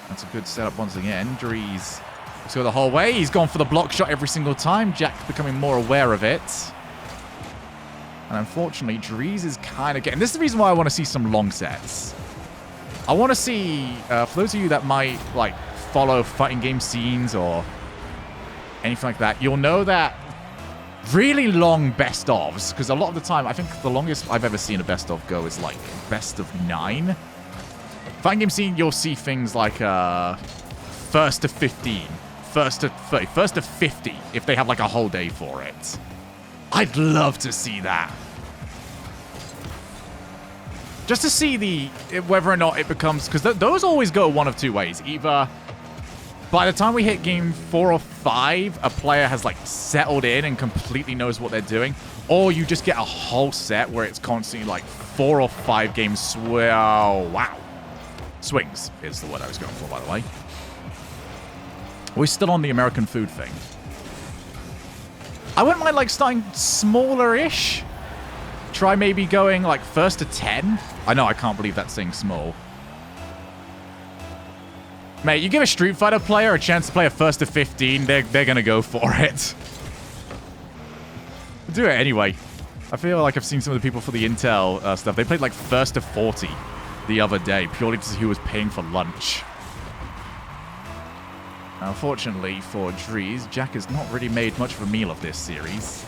That's a good setup once again. Drees let's go the whole way. He's gone for the block shot every single time. Jack becoming more aware of it. And unfortunately, Drees is kind of getting... This is the reason why I want to see some long sets. I want to see, for those of you that might, like, follow fighting game scenes or anything like that, you'll know that really long best-ofs, because a lot of the time, I think the longest I've ever seen a best-of go is, like, best of 9. Fighting game scene, you'll see things like first to 15, first to 30, first to 50, if they have, like, a whole day for it. I'd love to see that. Just to see whether or not it becomes... Because those always go one of two ways. Either by the time we hit game 4 or 5, a player has, like, settled in and completely knows what they're doing. Or you just get a whole set where it's constantly, like, 4 or 5 games... Wow. Swings is the word I was going for, by the way. We're still on the American food thing. I wouldn't mind, like, starting smaller-ish. Try maybe going, like, first to 10. I know, I can't believe that's saying small. Mate, you give a Street Fighter player a chance to play a first to 15, they're going to go for it. Do it anyway. I feel like I've seen some of the people for the Intel stuff. They played, like, first to 40 the other day, purely to see who was paying for lunch. Unfortunately for Drees, Jack has not really made much of a meal of this series.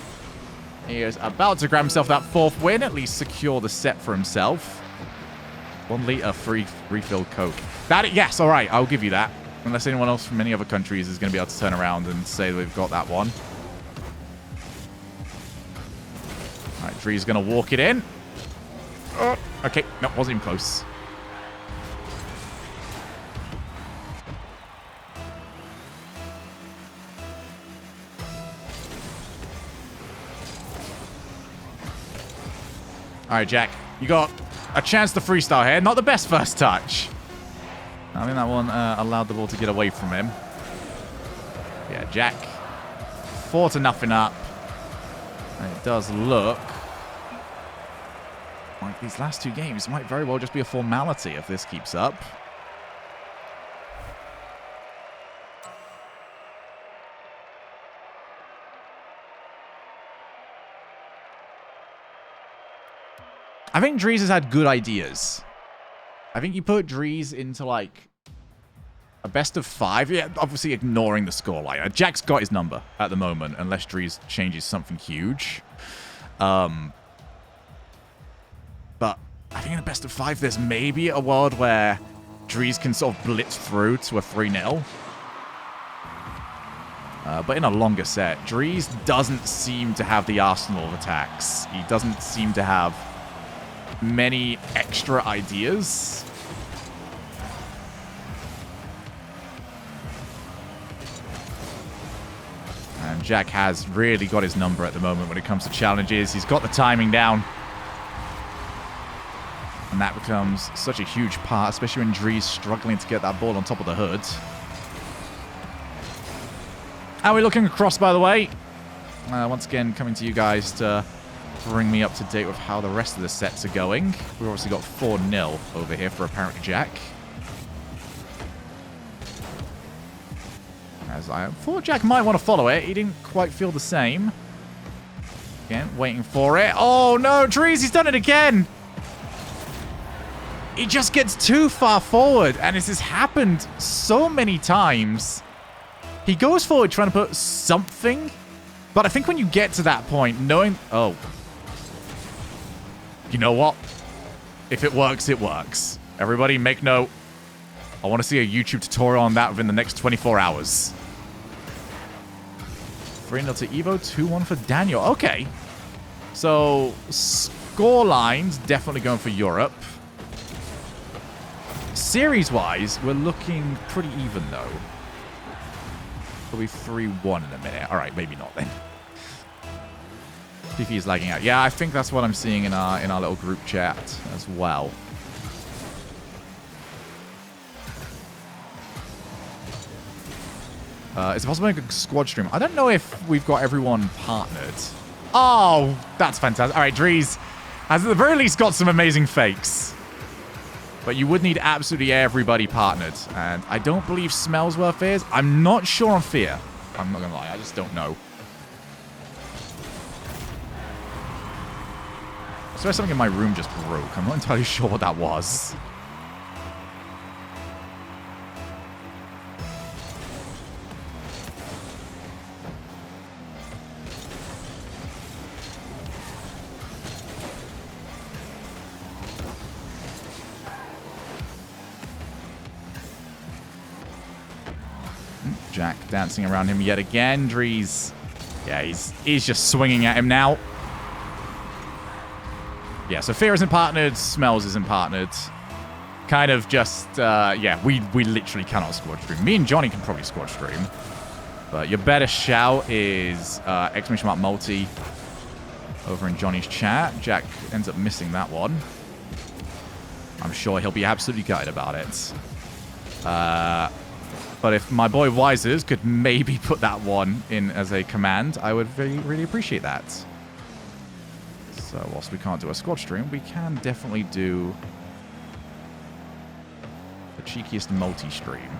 He is about to grab himself that 4th win, at least secure the set for himself. 1 liter free refill Coke. Yes, all right, I'll give you that. Unless anyone else from any other countries is going to be able to turn around and say they've got that one. All right, Dree's going to walk it in. Oh, okay, no, wasn't even close. All right, Jack, you got a chance to freestyle here. Not the best first touch. I think that one allowed the ball to get away from him. Yeah, Jack, 4-0 up. And it does look like these last 2 games might very well just be a formality if this keeps up. I think Dries has had good ideas. I think you put Dries into, like, a best of 5. Yeah, obviously ignoring the scoreline. Jack's got his number at the moment, unless Dries changes something huge. But I think in a best of 5, there's maybe a world where Dries can sort of blitz through to a 3-0. But in a longer set, Dries doesn't seem to have the arsenal of attacks. He doesn't seem to have many extra ideas. And Jack has really got his number at the moment when it comes to challenges. He's got the timing down. And that becomes such a huge part, especially when Dries struggling to get that ball on top of the hood. How are we looking across, by the way? Once again, coming to you guys to bring me up to date with how the rest of the sets are going. We've obviously got 4-0 over here for apparently Jack. As I thought Jack might want to follow it. He didn't quite feel the same. Again, waiting for it. Oh, no, Dries, he's done it again. He just gets too far forward, and this has happened so many times. He goes forward trying to put something, but I think when you get to that point, knowing... Oh. You know what? If it works, it works. Everybody make note. I want to see a YouTube tutorial on that within the next 24 hours. 3-0 to Evo, 2-1 for Daniel. Okay. So, score lines definitely going for Europe. Series-wise, we're looking pretty even, though. It'll be 3-1 in a minute. All right, maybe not then. PP is lagging out. Yeah, I think that's what I'm seeing in our little group chat as well. Is it possible to make a squad stream? I don't know if we've got everyone partnered. Oh, that's fantastic. All right, Dries has at the very least got some amazing fakes. But you would need absolutely everybody partnered. And I don't believe Smellsworth is. I'm not sure on Fear. I'm not going to lie. I just don't know. I swear something in my room just broke. I'm not entirely sure what that was. Jack dancing around him yet again. Dries. Yeah, he's just swinging at him now. Yeah, so Fear isn't partnered. Smells isn't partnered. Kind of just, yeah, we literally cannot squad stream. Me and Johnny can probably squad stream. But your better shout is !multi over in Johnny's chat. Jack ends up missing that one. I'm sure he'll be absolutely gutted about it. But if my boy Wisers could maybe put that one in as a command, I would really appreciate that. So whilst we can't do a squad stream, we can definitely do the cheekiest multi-stream.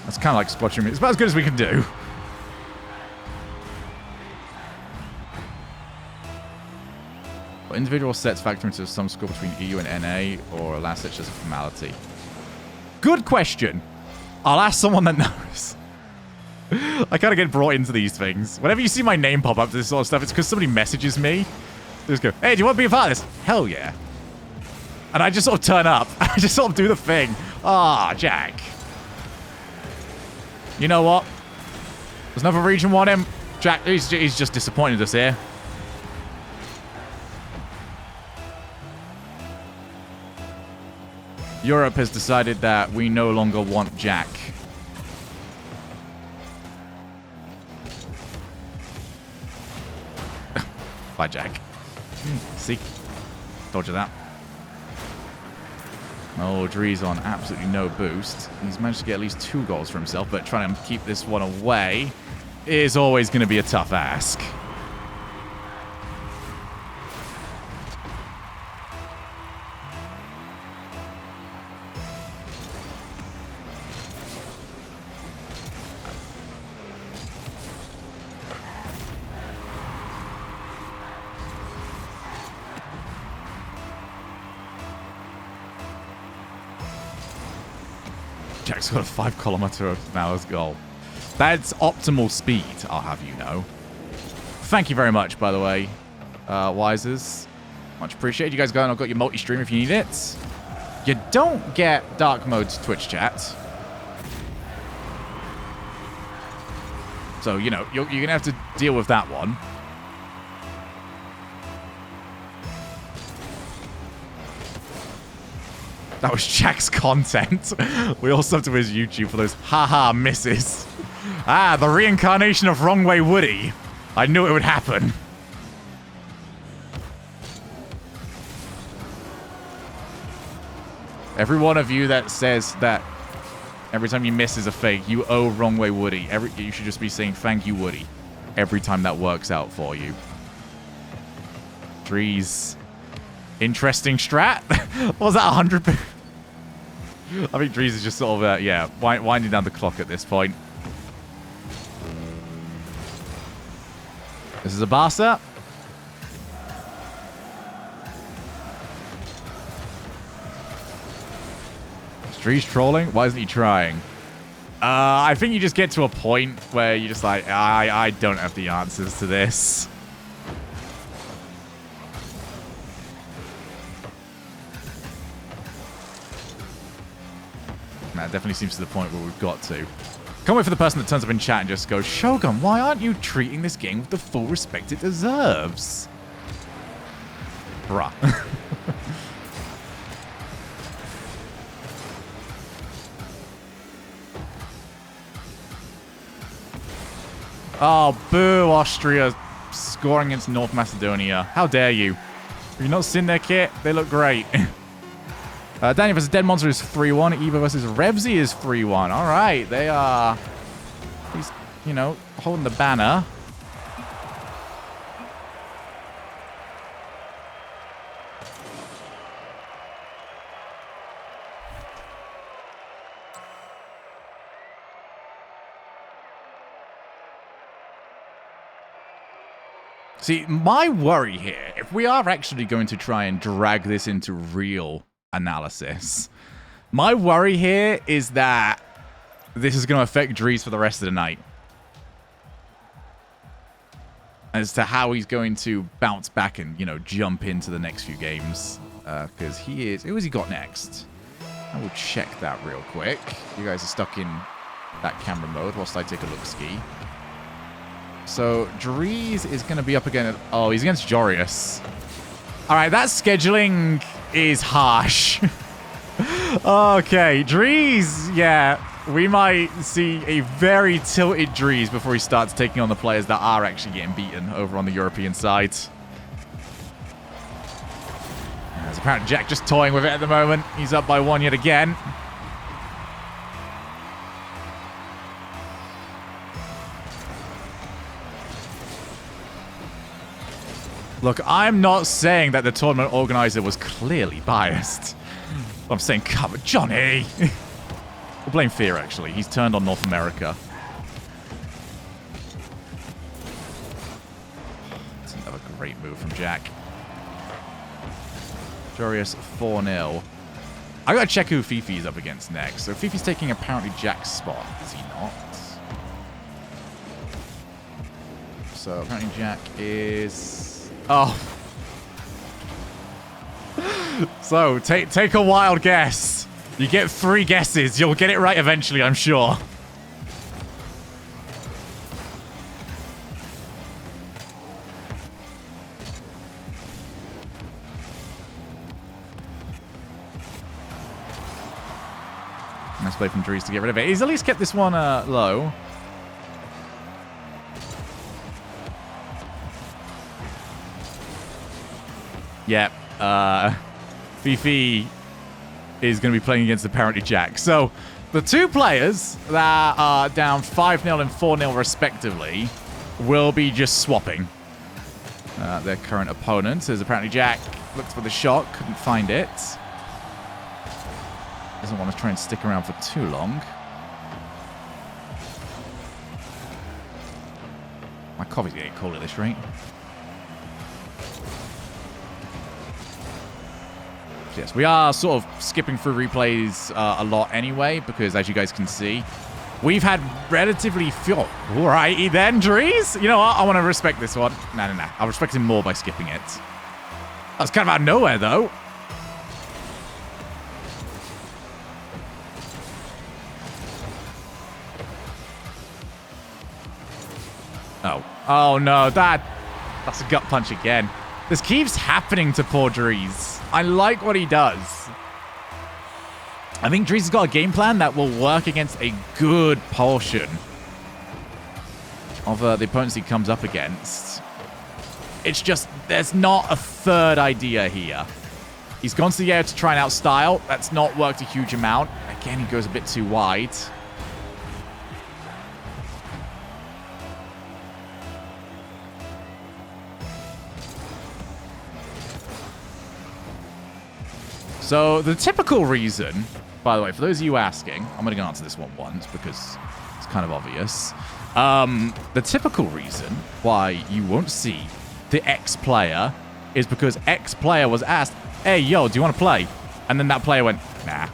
That's kind of like squad stream. It's about as good as we can do. But individual sets factor into some score between EU and NA, or last set's just a formality. Good question. I'll ask someone that knows. I kind of get brought into these things. Whenever you see my name pop up to this sort of stuff, it's because somebody messages me. They just go, hey, do you want to be a part of this? Hell yeah. And I just sort of turn up. I just sort of do the thing. Ah, Jack. You know what? There's another region want him. Jack, he's just disappointed us here. Europe has decided that we no longer want Jack. Bye, Jack. See? Told you that. Oh, Dries on absolutely no boost. He's managed to get at least 2 goals for himself, but trying to keep this one away is always going to be a tough ask. Jack's got a 5-kilometer-an-hour goal. That's optimal speed, I'll have you know. Thank you very much, by the way, Wisers. Much appreciated. You guys go and I've got your multi-stream if you need it. You don't get dark mode Twitch chat. So, you know, you're going to have to deal with that one. That was Jack's content. We all subbed to his YouTube for those haha misses. Ah, the reincarnation of Wrong Way Woody. I knew it would happen. Every one of you that says that every time you miss is a fake, you owe Wrong Way Woody. You should just be saying thank you, Woody, every time that works out for you. Drees. Interesting strat. What was that, 100? I think Drees is just sort of, yeah, winding down the clock at this point. This is a Barca. Is Drees trolling? Why isn't he trying? I think you just get to a point where you're just like, I don't have the answers to this. That definitely seems to the point where we've got to. Can't wait for the person that turns up in chat and just goes, Shogun, why aren't you treating this game with the full respect it deserves? Bruh. Oh, boo, Austria scoring against North Macedonia. How dare you? Have you not seen their kit? They look great. Daniel vs. Dead Monster is 3-1. Eva vs. Revsy is 3-1. All right. They are, he's, you know, holding the banner. See, my worry here, if we are actually going to try and drag this into real analysis, my worry here is that this is going to affect Drees for the rest of the night. As to how he's going to bounce back and, you know, jump into the next few games. Because he is... Who has he got next? I will check that real quick. You guys are stuck in that camera mode whilst I take a look-ski. So, Drees is going to be up again. Oh, he's against Jorius. All right, that scheduling is harsh. Okay, Drees, yeah. We might see a very tilted Drees before he starts taking on the players that are actually getting beaten over on the European side. There's apparently Jack just toying with it at the moment. He's up by 1 yet again. Look, I'm not saying that the tournament organizer was clearly biased. I'm saying, come on, Johnny. We'll blame Fear, actually. He's turned on North America. That's another great move from Jack. Jorius 4-0. I gotta check who Fifi's up against next. So Fifi's taking apparently Jack's spot. Is he not? So apparently Jack is... Oh. So, take a wild guess. You get 3 guesses. You'll get it right eventually, I'm sure. Nice play from Drees to get rid of it. He's at least kept this one low. Yep. Fifi is going to be playing against apparently Jack. So, the 2 players that are down 5-0 and 4-0 respectively will be just swapping their current opponents. As apparently Jack looked for the shot, couldn't find it. Doesn't want to try and stick around for too long. My coffee's getting cold at this rate. Yes, we are sort of skipping through replays a lot anyway, because as you guys can see, we've had relatively few. Alrighty then, Drees. You know what? I want to respect this one. No. I'll respect him more by skipping it. That was kind of out of nowhere, though. Oh. Oh, no. That's a gut punch again. This keeps happening to poor Drees. I like what he does. I think Drees has got a game plan that will work against a good portion of the opponents he comes up against. It's just, there's not a third idea here. He's gone to the air to try and outstyle. That's not worked a huge amount. Again, he goes a bit too wide. So the typical reason, by the way, for those of you asking, I'm going to answer this one once because it's kind of obvious. The typical reason why you won't see the X player is because X player was asked, hey, yo, do you want to play? And then that player went, nah.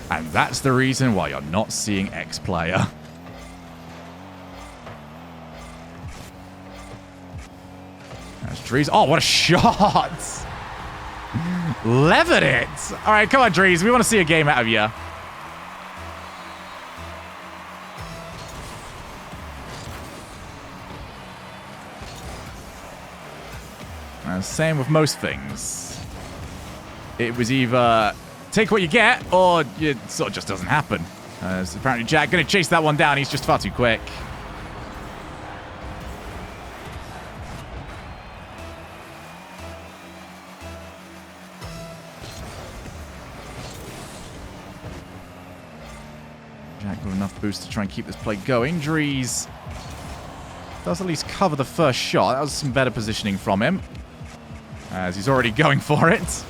And that's the reason why you're not seeing X player. That's Drees. Oh, what a shot! Levered it! All right, come on, Drees. We want to see a game out of you. Same with most things. It was either take what you get, or it sort of just doesn't happen. So apparently Jack going to chase that one down. He's just far too quick. Jack with enough boost to try and keep this play going. Drees does at least cover the first shot. That was some better positioning from him, as he's already going for it.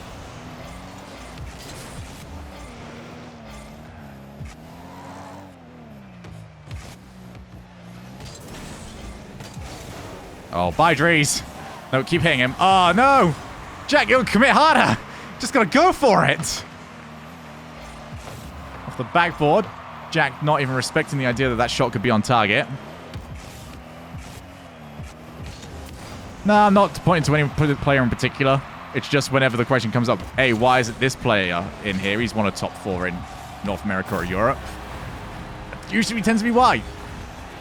Oh, bye, Drees. No, keep hitting him. Oh, no. Jack, you'll commit harder. Just got to go for it. Off the backboard. Jack not even respecting the idea that that shot could be on target. No, I'm not pointing to any player in particular. It's just whenever the question comes up, hey, why is it this player in here? He's one of the top 4 in North America or Europe. It usually tends to be why.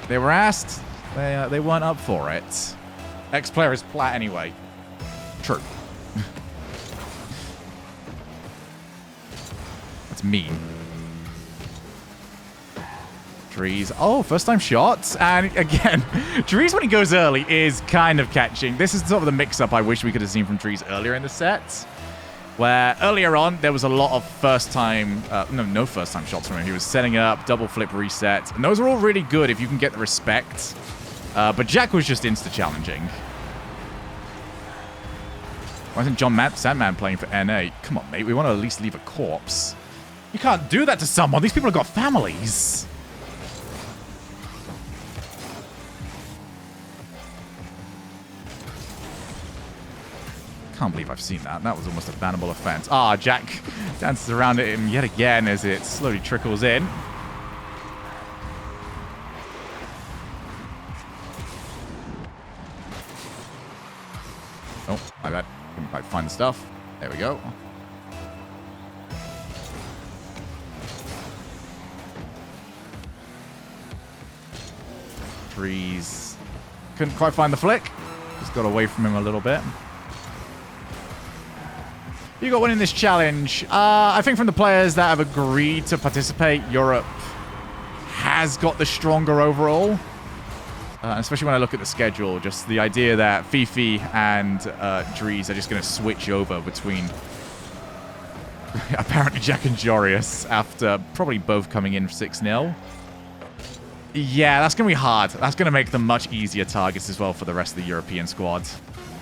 They were asked. They weren't up for it. X player is plat anyway. True. That's mean. Drees. Oh, first time shots. And again, Drees, when he goes early, is kind of catching. This is sort of the mix-up I wish we could have seen from Drees earlier in the set. Where earlier on, there was a lot of first-time... no first-time shots from him. He was setting it up, double flip reset. And those are all really good if you can get the respect. But Jack was just insta-challenging. Why isn't Sandman playing for NA? Come on, mate. We want to at least leave a corpse. You can't do that to someone. These people have got families. Can't believe I've seen that. That was almost a bannable offense. Ah, Jack dances around at him yet again as it slowly trickles in. Oh, my bad. Couldn't quite find the stuff. There we go. Drees couldn't quite find the flick. Just got away from him a little bit. You got winning this challenge. I think from the players that have agreed to participate, Europe has got the stronger overall. Especially when I look at the schedule, just the idea that Fifi and Drees are just going to switch over between apparently Jack and Jorius after probably both coming in 6-0. Yeah, that's going to be hard. That's going to make them much easier targets as well for the rest of the European squad.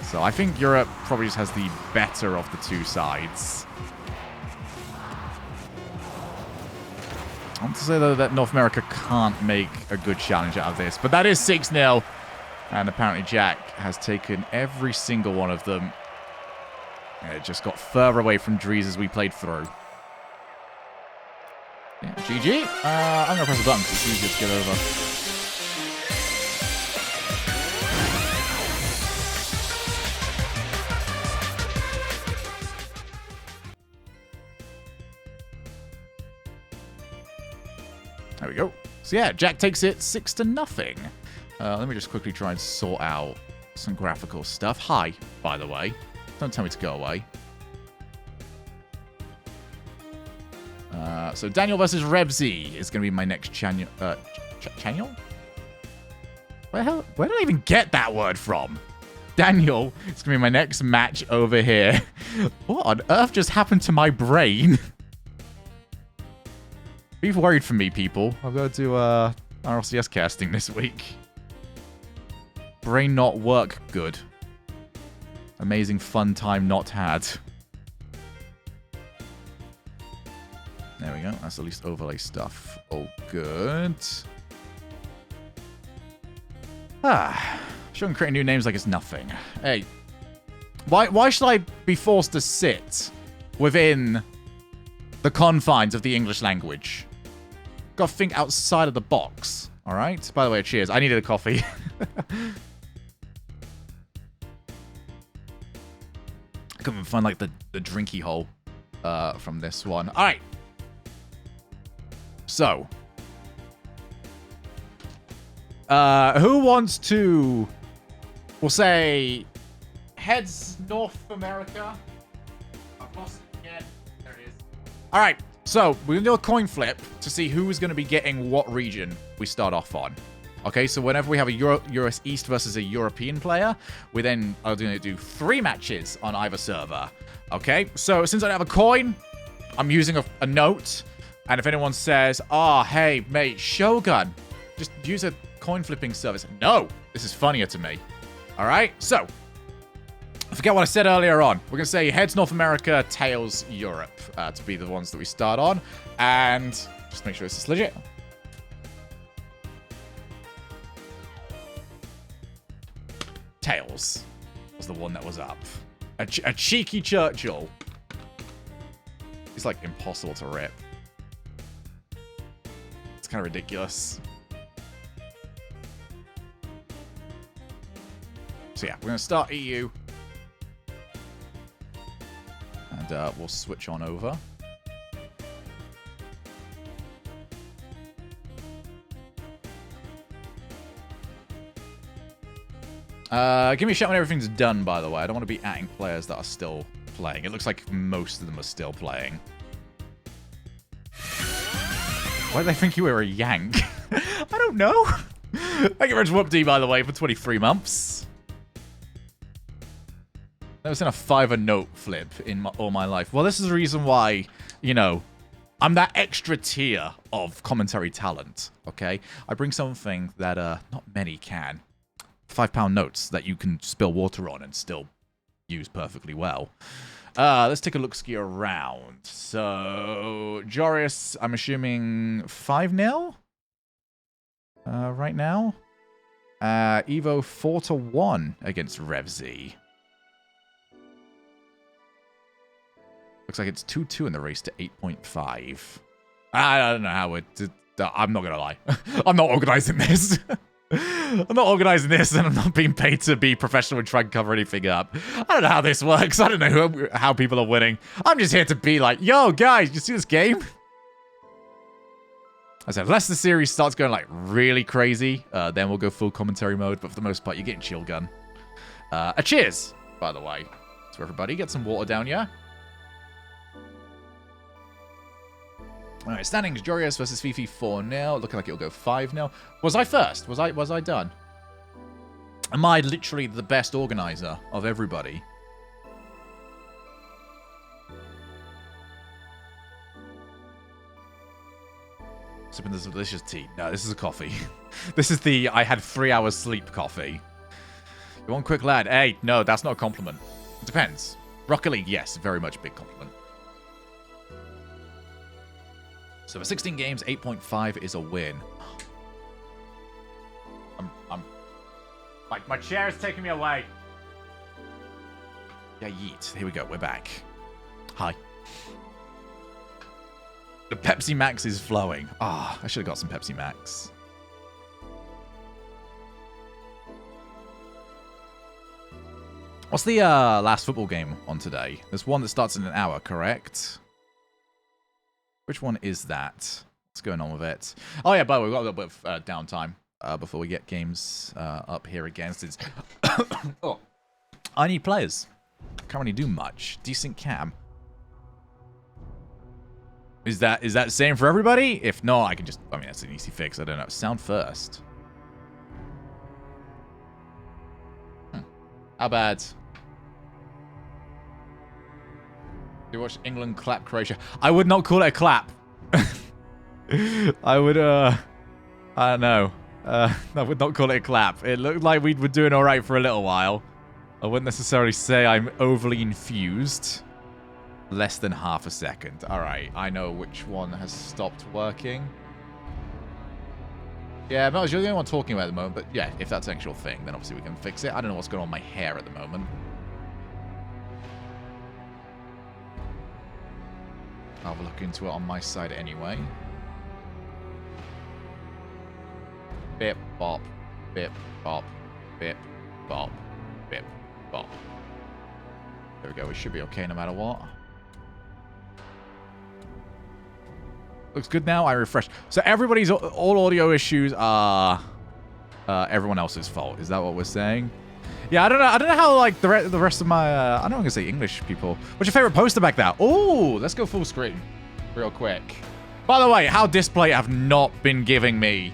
So I think Europe probably just has the better of the two sides. I want to say, though, that North America can't make a good challenge out of this. But that is 6-0. And apparently Jack has taken every single one of them. And it just got further away from Drees as we played through. Yeah, GG. I'm going to press a button because it's easier to get over. There we go. So yeah, Jack takes it 6-0. Let me just quickly try and sort out some graphical stuff. Hi, by the way. Don't tell me to go away. So Daniel versus Rebsy is going to be my next channel. Channel? Where did I even get that word from? Daniel is going to be my next match over here. What on earth just happened to my brain? Be worried for me, people. I've got to do RLCS casting this week. Brain not work good. Amazing fun time not had. There we go. That's at least overlay stuff. Oh, good. Shouldn't create new names like it's nothing. Hey, why should I be forced to sit within the confines of the English language? Got to think outside of the box. All right. By the way, cheers. I needed a coffee. I couldn't find like the drinky hole from this one. All right. So, who wants to, we'll say, heads North America? I've lost it again. There it is. All right, so we're going to do a coin flip to see who is going to be getting what region we start off on. Okay, so whenever we have a US East versus a European player, we then are going to do 3 matches on either server. Okay, so since I don't have a coin, I'm using a note. And if anyone says, oh, hey, mate, Shogun, just use a coin flipping service. No, this is funnier to me. All right, so I forget what I said earlier on. We're going to say heads North America, tails Europe to be the ones that we start on. And just make sure this is legit. Tails was the one that was up. A cheeky Churchill. It's like impossible to rip. It's kind of ridiculous. So yeah, we're going to start EU. And we'll switch on over. Give me a shout when everything's done, by the way. I don't want to be atting players that are still playing. It looks like most of them are still playing. Why do they think you were a Yank? I don't know. Thank you very much, Whoop-D, by the way, for 23 months. Never seen a 5 note flip in all my life. Well, this is the reason why, you know, I'm that extra tier of commentary talent, okay? I bring something that not many can. £5 notes that you can spill water on and still use perfectly well. Let's take a look-ski around. So, Joris, I'm assuming 5-0 right now. Evo 4-1 against Revsy. Looks like it's 2-2 in the race to 8.5. I don't know how it... I'm not going to lie. I'm not organizing this. I'm not organizing this, and I'm not being paid to be professional and try and cover anything up. I don't know how this works. I don't know how people are winning. I'm just here to be like, yo, guys, you see this game? I said, unless the series starts going, like, really crazy, then we'll go full commentary mode. But for the most part, you're getting chill gun. A cheers, by the way, to everybody. Get some water down, yeah? All right, standings, Jorius versus Fifi 4-0. Looking like it'll go 5-0. Was I first? Was I done? Am I literally the best organizer of everybody? Sipping this delicious tea. No, this is a coffee. This is the I had 3 hours sleep coffee. You want quick lad? Hey, no, that's not a compliment. It depends. Rocket League, yes, very much a big compliment. So for 16 games, 8.5 is a win. My chair is taking me away. Yeah, yeet. Here we go. We're back. Hi. The Pepsi Max is flowing. Ah, I should have got some Pepsi Max. What's the last football game on today? There's one that starts in an hour, correct? Which one is that? What's going on with it? Oh yeah, by the way, we've got a little bit of downtime before we get games up here again. Since oh, I need players. Can't really do much. Decent cam. Is that the same for everybody? If not, I can just... I mean, that's an easy fix. I don't know. Sound first. How bad? You watch England clap Croatia. I would not call it a clap. I would, I don't know. I would not call it a clap. It looked like we were doing alright for a little while. I wouldn't necessarily say I'm overly infused. Less than half a second. Alright, I know which one has stopped working. Yeah, Mel, you're the only one talking about it at the moment, but yeah, if that's an actual thing, then obviously we can fix it. I don't know what's going on with my hair at the moment. I'll have a look into it on my side anyway. Bip, bop, bip, bop, bip, bop, bip, bop. There we go, we should be okay no matter what. Looks good now. I refreshed. So everybody's all audio issues are everyone else's fault. Is that what we're saying? Yeah, I don't know. I don't know how like the rest of my I don't know. I'm gonna say English people. What's your favorite poster back there? Oh, let's go full screen, real quick. By the way, how Display have not been giving me.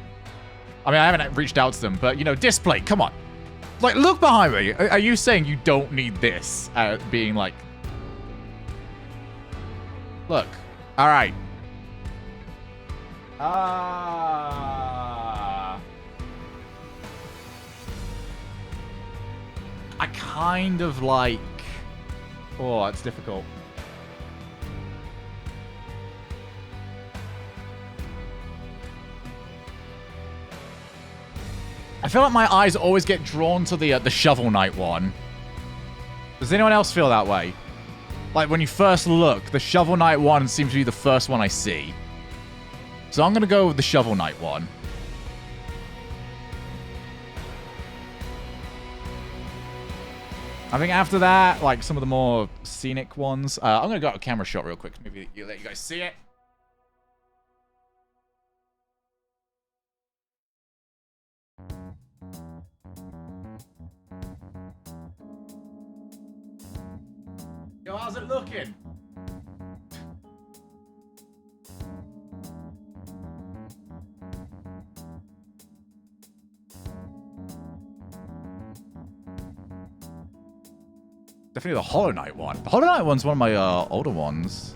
I mean, I haven't reached out to them, but you know, Display, come on. Like, look behind me. Are you saying you don't need this? Being like, look. All right. I kind of like... Oh, it's difficult. I feel like my eyes always get drawn to the Shovel Knight one. Does anyone else feel that way? Like, when you first look, the Shovel Knight one seems to be the first one I see. So I'm going to go with the Shovel Knight one. I think after that, like some of the more scenic ones. I'm going to go out a camera shot real quick. Maybe let you guys see it. Yo, how's it looking? Definitely the Hollow Knight one. The Hollow Knight one's one of my older ones.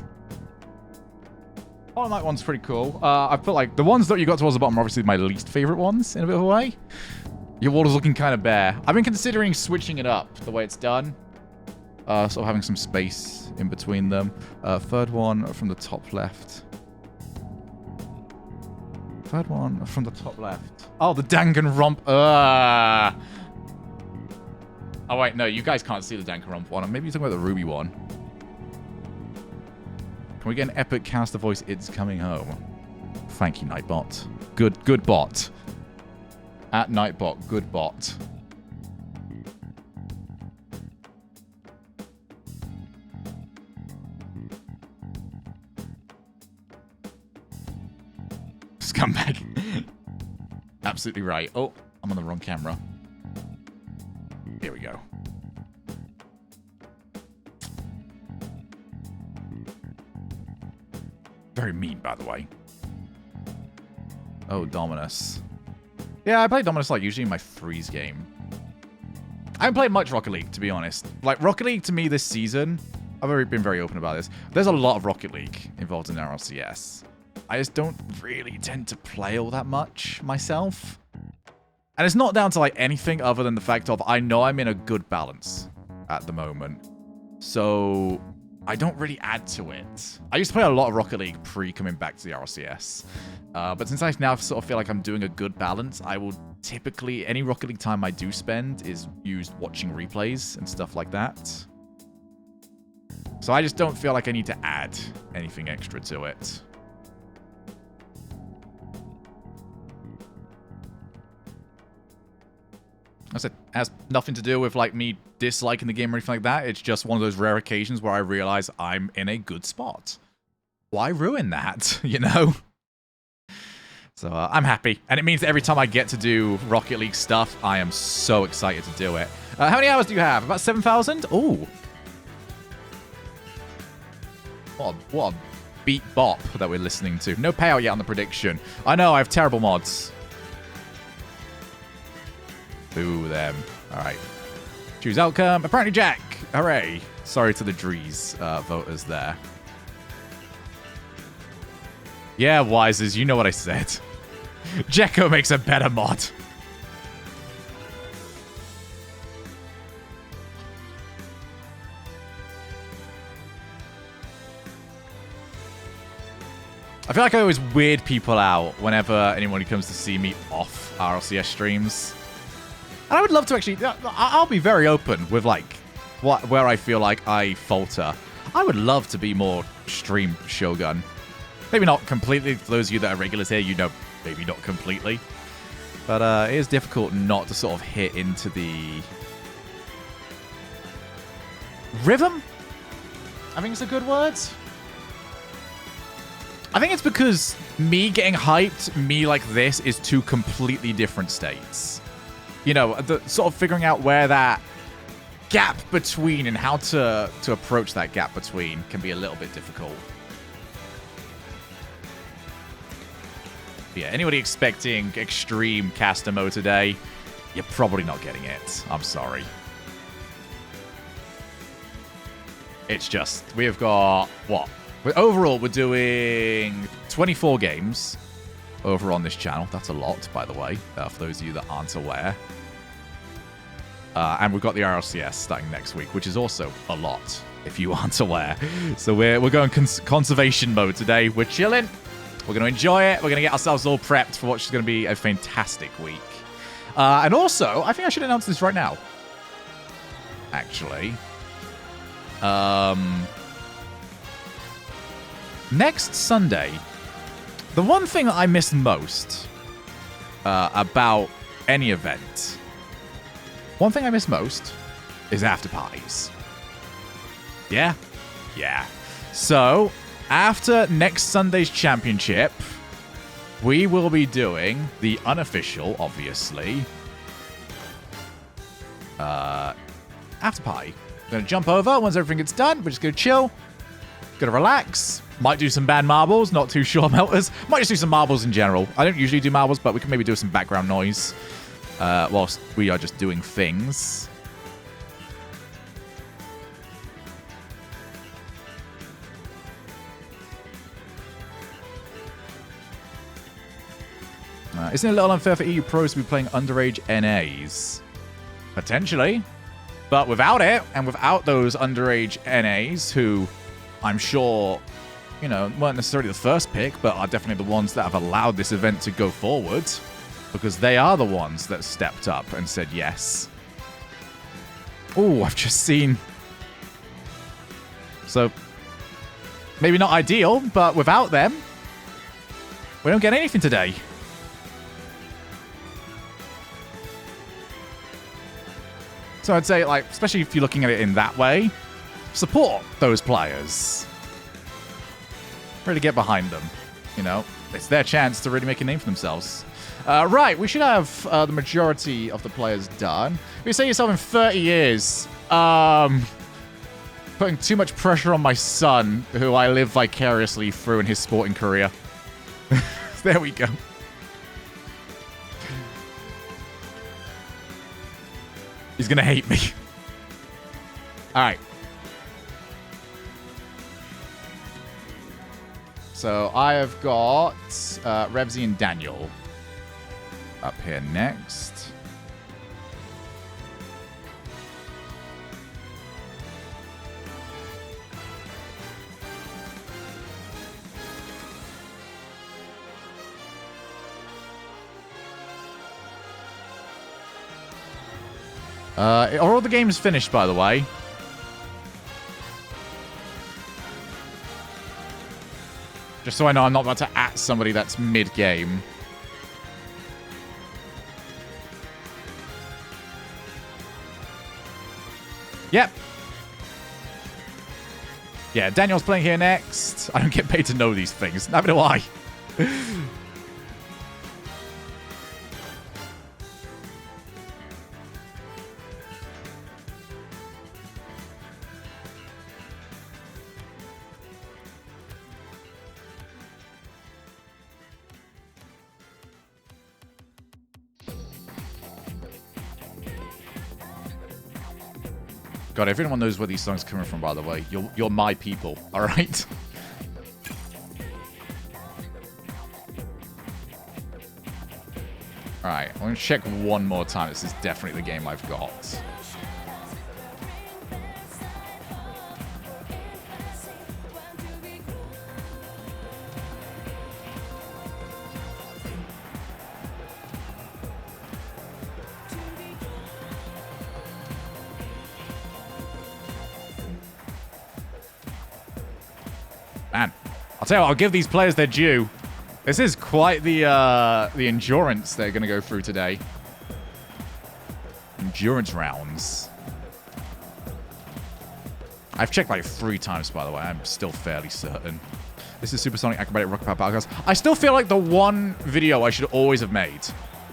Hollow Knight one's pretty cool. I put like the ones that you got towards the bottom are obviously my least favorite ones in a bit of a way. Your wall is looking kind of bare. I've been considering switching it up the way it's done. Sort of having some space in between them. Third one from the top left. Third one from the top left. Oh, the Danganronpa. Oh, wait, no, you guys can't see the Danganronpa one. Maybe you're talking about the Ruby one. Can we get an epic caster voice? It's coming home. Thank you, Nightbot. Good bot. At Nightbot, good bot. Scumbag. Absolutely right. Oh, I'm on the wrong camera. Here we go. Very mean, by the way. Oh, Dominus. Yeah, I play Dominus like usually in my freeze game. I haven't played much Rocket League, to be honest. Like, Rocket League to me this season, I've already been very open about this. There's a lot of Rocket League involved in RLCS. I just don't really tend to play all that much myself. And it's not down to like anything other than the fact of I know I'm in a good balance at the moment. So I don't really add to it. I used to play a lot of Rocket League pre-coming back to the RLCS. But since I now sort of feel like I'm doing a good balance, I will typically, any Rocket League time I do spend is used watching replays and stuff like that. So I just don't feel like I need to add anything extra to it. I said, it has nothing to do with like me disliking the game or anything like that. It's just one of those rare occasions where I realize I'm in a good spot. Why ruin that, you know? So I'm happy. And it means that every time I get to do Rocket League stuff, I am so excited to do it. How many hours do you have? About 7,000? Ooh. What a beat bop that we're listening to. No payout yet on the prediction. I know, I have terrible mods. Boo them. Alright. Choose outcome. Apparently Jack. Hooray. Sorry to the Drees voters there. Yeah, Wisers, you know what I said. Jekko makes a better mod. I feel like I always weird people out whenever anyone comes to see me off RLCS streams. And I would love to actually... I'll be very open with, like, where I feel like I falter. I would love to be more stream Shogun. Maybe not completely. For those of you that are regulars here, you know maybe not completely. But it is difficult not to sort of hit into the... rhythm? I think it's a good word. I think it's because me getting hyped, me like this, is two completely different states. You know, the sort of figuring out where that gap between and how to approach that gap between can be a little bit difficult. But yeah, anybody expecting extreme caster mode today, you're probably not getting it. I'm sorry. It's just, we've got, what? Overall, we're doing 24 games over on this channel. That's a lot, by the way, for those of you that aren't aware. And we've got the RLCS starting next week, which is also a lot, if you aren't aware. So we're going conservation mode today. We're chilling. We're going to enjoy it. We're going to get ourselves all prepped for what's going to be a fantastic week. And also, I think I should announce this right now. Actually. Next Sunday, the one thing that I miss most about any event, one thing I miss most is after parties. Yeah? Yeah. So, after next Sunday's championship, we will be doing the unofficial, obviously, after party. We're going to jump over once everything gets done. We're just going to chill. Going to relax. Might do some band marbles. Not too sure, Melters. Might just do some marbles in general. I don't usually do marbles, but we can maybe do some background noise whilst we are just doing things. Isn't it a little unfair for EU pros to be playing underage NAs? Potentially. But without it, and without those underage NAs who I'm sure, you know, weren't necessarily the first pick, but are definitely the ones that have allowed this event to go forward, because they are the ones that stepped up and said yes. Oh, I've just seen... So, maybe not ideal, but without them, we don't get anything today. So I'd say, like, especially if you're looking at it in that way, support those players. Really get behind them. You know, it's their chance to really make a name for themselves. Right, we should have the majority of the players done. You say yourself in 30 years, putting too much pressure on my son, who I live vicariously through in his sporting career. There we go. He's gonna hate me. Alright. So I have got Revsy and Daniel up here next. Are all the games finished, by the way? Just so I know I'm not about to at somebody that's mid-game. Yep. Yeah, Daniel's playing here next. I don't get paid to know these things. Neither do I. God, everyone knows where these songs are coming from, by the way. You're my people, all right? All right, I'm going to check one more time. This is definitely the game I've got. Man, I'll tell you what, I'll give these players their due. This is quite the endurance they're going to go through today. Endurance rounds. I've checked like 3 times, by the way. I'm still fairly certain. This is Supersonic Acrobatic Rocket Power Battlecast. I still feel like the one video I should always have made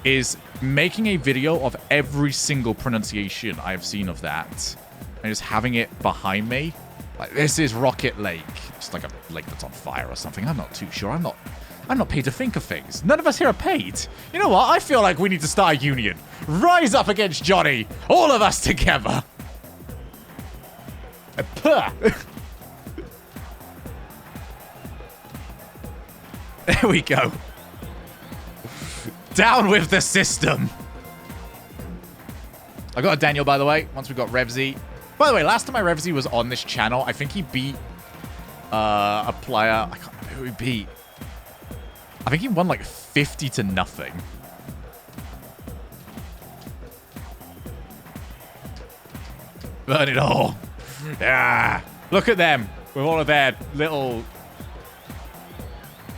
is making a video of every single pronunciation I've seen of that. And just having it behind me. Like, this is Rocket Lake. It's like a lake that's on fire or something. I'm not too sure. I'm not paid to think of things. None of us here are paid. You know what? I feel like we need to start a union. Rise up against Johnny. All of us together. There we go. Down with the system. I got a Daniel, by the way, once we got Revzy. By the way, last time Revzy was on this channel, I think he beat a player. I can't remember who he beat. I think he won like 50-0. Burn it all. Yeah. Look at them with all of their little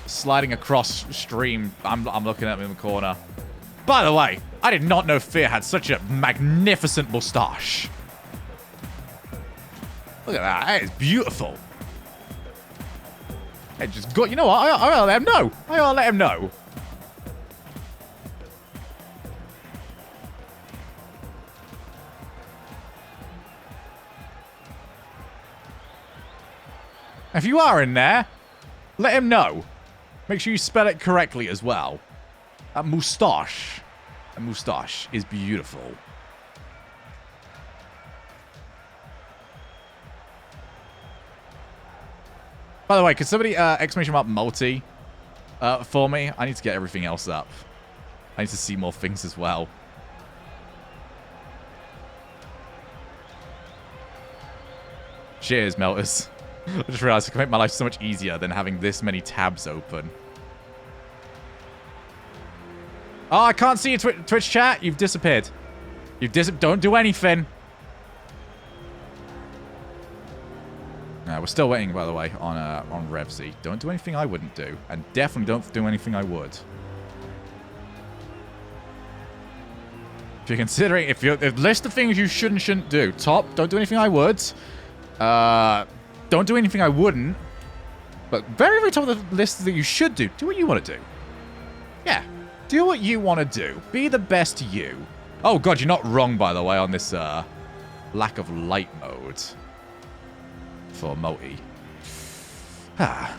sliding across stream. I'm looking at them in the corner. By the way, I did not know Fear had such a magnificent mustache. Look at that. That is beautiful. It just got... You know what? I gotta let him know. I gotta let him know. If you are in there, let him know. Make sure you spell it correctly as well. That moustache. That moustache is beautiful. By the way, could somebody exclamation mark multi for me? I need to get everything else up. I need to see more things as well. Cheers, melters. I just realized it can make my life so much easier than having this many tabs open. Oh, I can't see your Twitch chat. You've disappeared. Don't do anything. We're still waiting, by the way, on Revzy. Don't do anything I wouldn't do, and definitely don't do anything I would. If you're considering, if list of things you shouldn't do. Top, don't do anything I would. Don't do anything I wouldn't. But very, very top of the list that you should do. Do what you want to do. Yeah, do what you want to do. Be the best you. Oh god, you're not wrong, by the way, on this lack of light mode. For multi. Ah.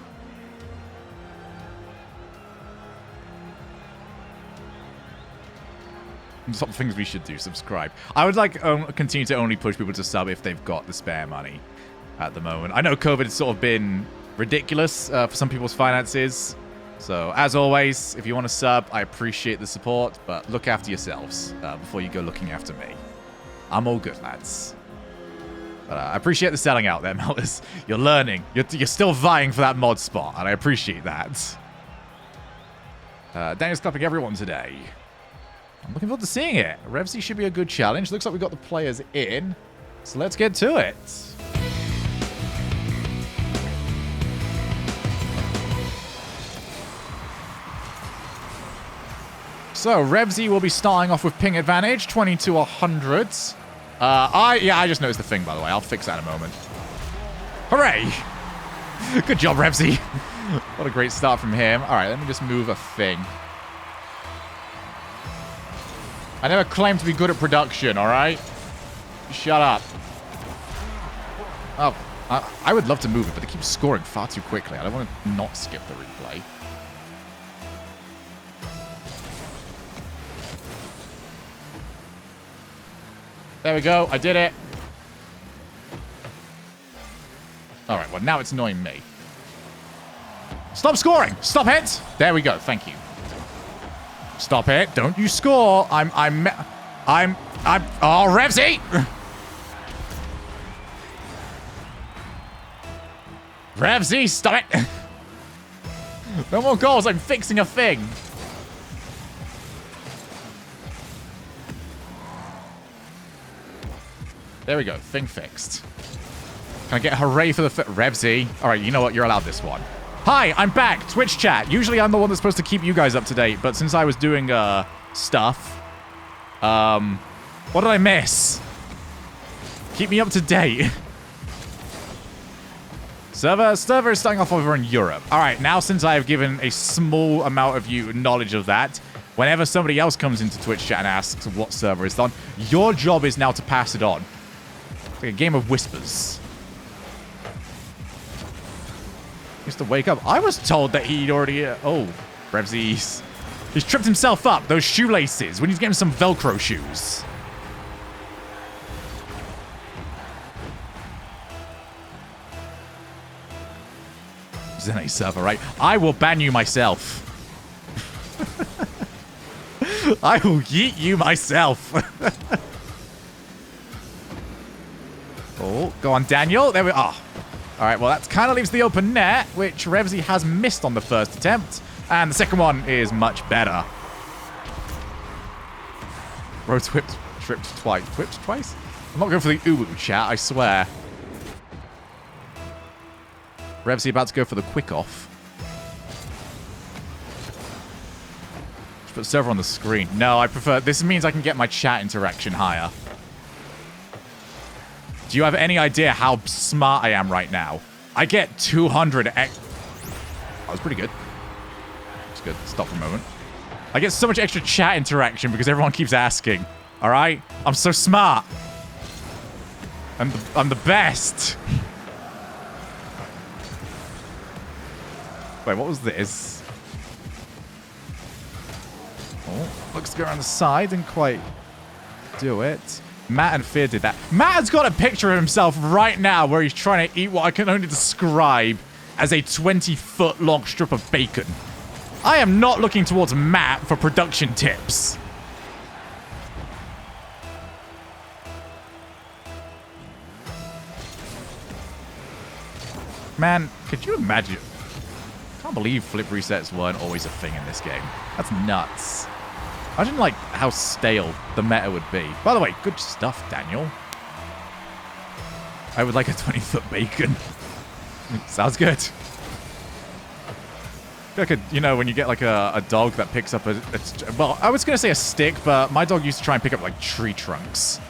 Some things we should do. Subscribe. I would like continue to only push people to sub if they've got the spare money at the moment. I know COVID has sort of been ridiculous for some people's finances. So, as always, if you want to sub, I appreciate the support, but look after yourselves before you go looking after me. I'm all good, lads. But I appreciate the selling out there, Melters. You're learning. You're still vying for that mod spot, and I appreciate that. Daniel's clapping everyone today. I'm looking forward to seeing it. Revzy should be a good challenge. Looks like we've got the players in. So let's get to it. So, Revsy will be starting off with ping advantage, 20 to 100. I just noticed the thing, by the way. I'll fix that in a moment. Hooray! Good job, Revsy. What a great start from him. All right, let me just move a thing. I never claimed to be good at production, all right? Shut up. Oh, I would love to move it, but they keep scoring far too quickly. I don't want to not skip the replay. There we go. I did it. All right, well, now it's annoying me. Stop scoring. Stop it. There we go. Thank you. Stop it. Don't you score. Oh, Revsy. Revsy, stop it. No more goals. I'm fixing a thing. There we go. Thing fixed. Can I get a hooray for the Revsy? All right, you know what? You're allowed this one. Hi, I'm back. Twitch chat. Usually I'm the one that's supposed to keep you guys up to date, but since I was doing stuff, what did I miss? Keep me up to date. Server is starting off over in Europe. All right, now since I have given a small amount of you knowledge of that, whenever somebody else comes into Twitch chat and asks what server it's on, your job is now to pass it on. It's like a game of whispers. Used to wake up. I was told that he'd already... oh, Revsy's... he's tripped himself up. Those shoelaces. We need to get him some Velcro shoes. Zenny server, right? I will ban you myself. I will yeet you myself. Oh, go on, Daniel. There we are. All right, well, that kind of leaves the open net, which Revsy has missed on the first attempt. And the second one is much better. Rose whipped, tripped twice. Whipped twice? I'm not going for the uwu chat, I swear. Revsy about to go for the quick off. Just put server on the screen. No, I prefer... this means I can get my chat interaction higher. Do you have any idea how smart I am right now? I get 200 That was pretty good. It's good. Stop for a moment. I get so much extra chat interaction because everyone keeps asking. All right? I'm so smart. I'm the best. Wait, what was this? Oh, looks to go around the side. Didn't quite do it. Matt and Fear did that. Matt has got a picture of himself right now where he's trying to eat what I can only describe as a 20-foot long strip of bacon. I am not looking towards Matt for production tips. Man, could you imagine? I can't believe flip resets weren't always a thing in this game. That's nuts. Imagine, like, how stale the meta would be. By the way, good stuff, Daniel. I would like a 20-foot bacon. Sounds good. Like a, you know, when you get, like, a dog that picks up a... well, I was going to say a stick, but my dog used to try and pick up, like, tree trunks.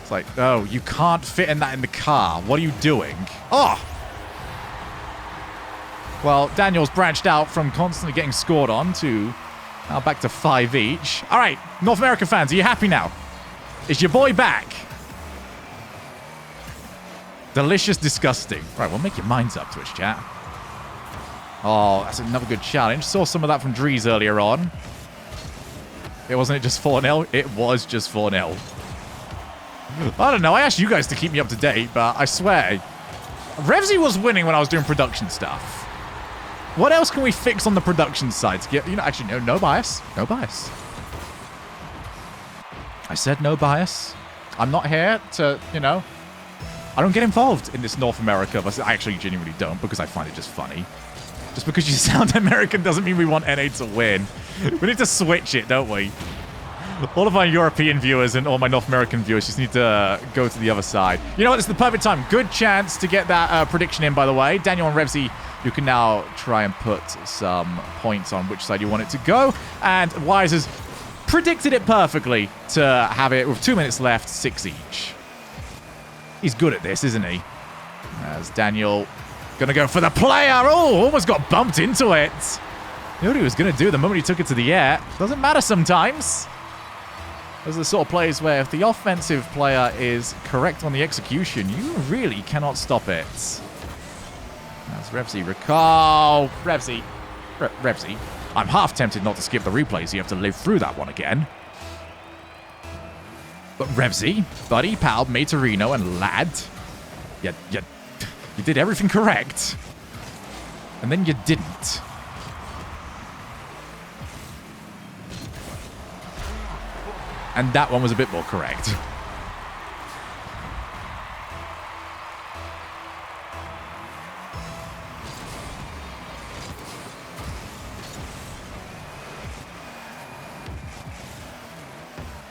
It's like, oh, you can't fit in that in the car. What are you doing? Oh! Well, Daniel's branched out from constantly getting scored on to... now back to 5 each. All right, North American fans, are you happy now? Is your boy back? Delicious, disgusting. Right, well, make your minds up, Twitch chat. Oh, that's another good challenge. Saw some of that from Drees earlier on. Wasn't it just 4-0? It was just 4-0. I don't know. I asked you guys to keep me up to date, but I swear, Revsy was winning when I was doing production stuff. What else can we fix on the production side to get, you know, actually, no bias. No bias. I said no bias. I'm not here to, you know, I don't get involved in this North America. But I actually genuinely don't because I find it just funny. Just because you sound American doesn't mean we want NA to win. We need to switch it, don't we? All of my European viewers and all my North American viewers just need to go to the other side. You know what? This is the perfect time. Good chance to get that prediction in, by the way. Daniel and Revsy, you can now try and put some points on which side you want it to go. And Wise has predicted it perfectly to have it with 2 minutes left, 6 each. He's good at this, isn't he? As Daniel going to go for the player. Oh, almost got bumped into it. Knew what he was going to do the moment he took it to the air. Doesn't matter sometimes. Those are the sort of plays where if the offensive player is correct on the execution, you really cannot stop it. That's Revsy. Recall. Revsy. Revsy. I'm half tempted not to skip the replay, so you have to live through that one again. But Revsy, buddy, pal, Materino, and lad, you did everything correct. And then you didn't. And that one was a bit more correct.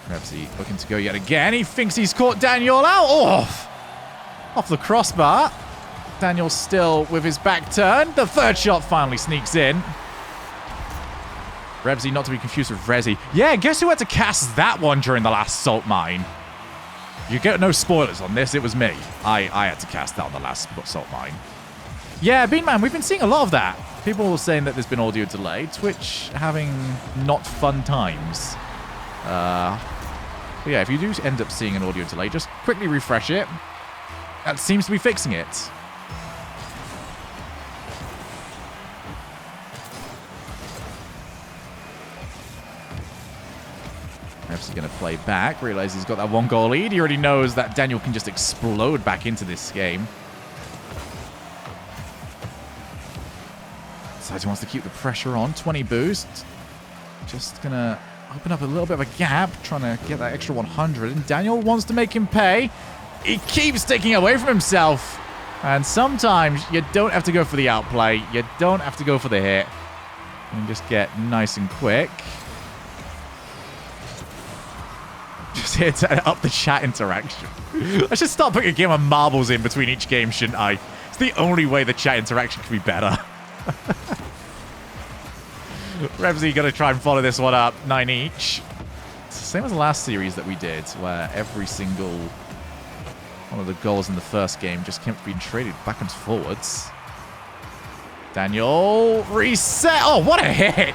Revsy looking to go yet again. He thinks he's caught Daniel out. Oh! Off the crossbar. Daniel still with his back turned. The third shot finally sneaks in. Revsy, not to be confused with Rezi. Yeah, guess who had to cast that one during the last salt mine? You get no spoilers on this. It was me. I had to cast that on the last salt mine. Yeah, Beanman, we've been seeing a lot of that. People saying that there's been audio delay. Twitch having not fun times. But yeah, if you do end up seeing an audio delay, just quickly refresh it. That seems to be fixing it. Revsy going to play back. Realize he's got that 1-goal lead. He already knows that Daniel can just explode back into this game. Decides he wants to keep the pressure on. 20 boost. Just going to open up a little bit of a gap. Trying to get that extra 100. And Daniel wants to make him pay. He keeps taking away from himself. And sometimes you don't have to go for the outplay. You don't have to go for the hit. You can just get nice and quick. Just here to up the chat interaction. I should start putting a game of marbles in between each game, shouldn't I? It's the only way the chat interaction can be better. Revsy going to try and follow this one up. 9 each. It's the same as the last series that we did, where every single one of the goals in the first game just kept being traded back and forwards. Daniel, reset. Oh, what a hit!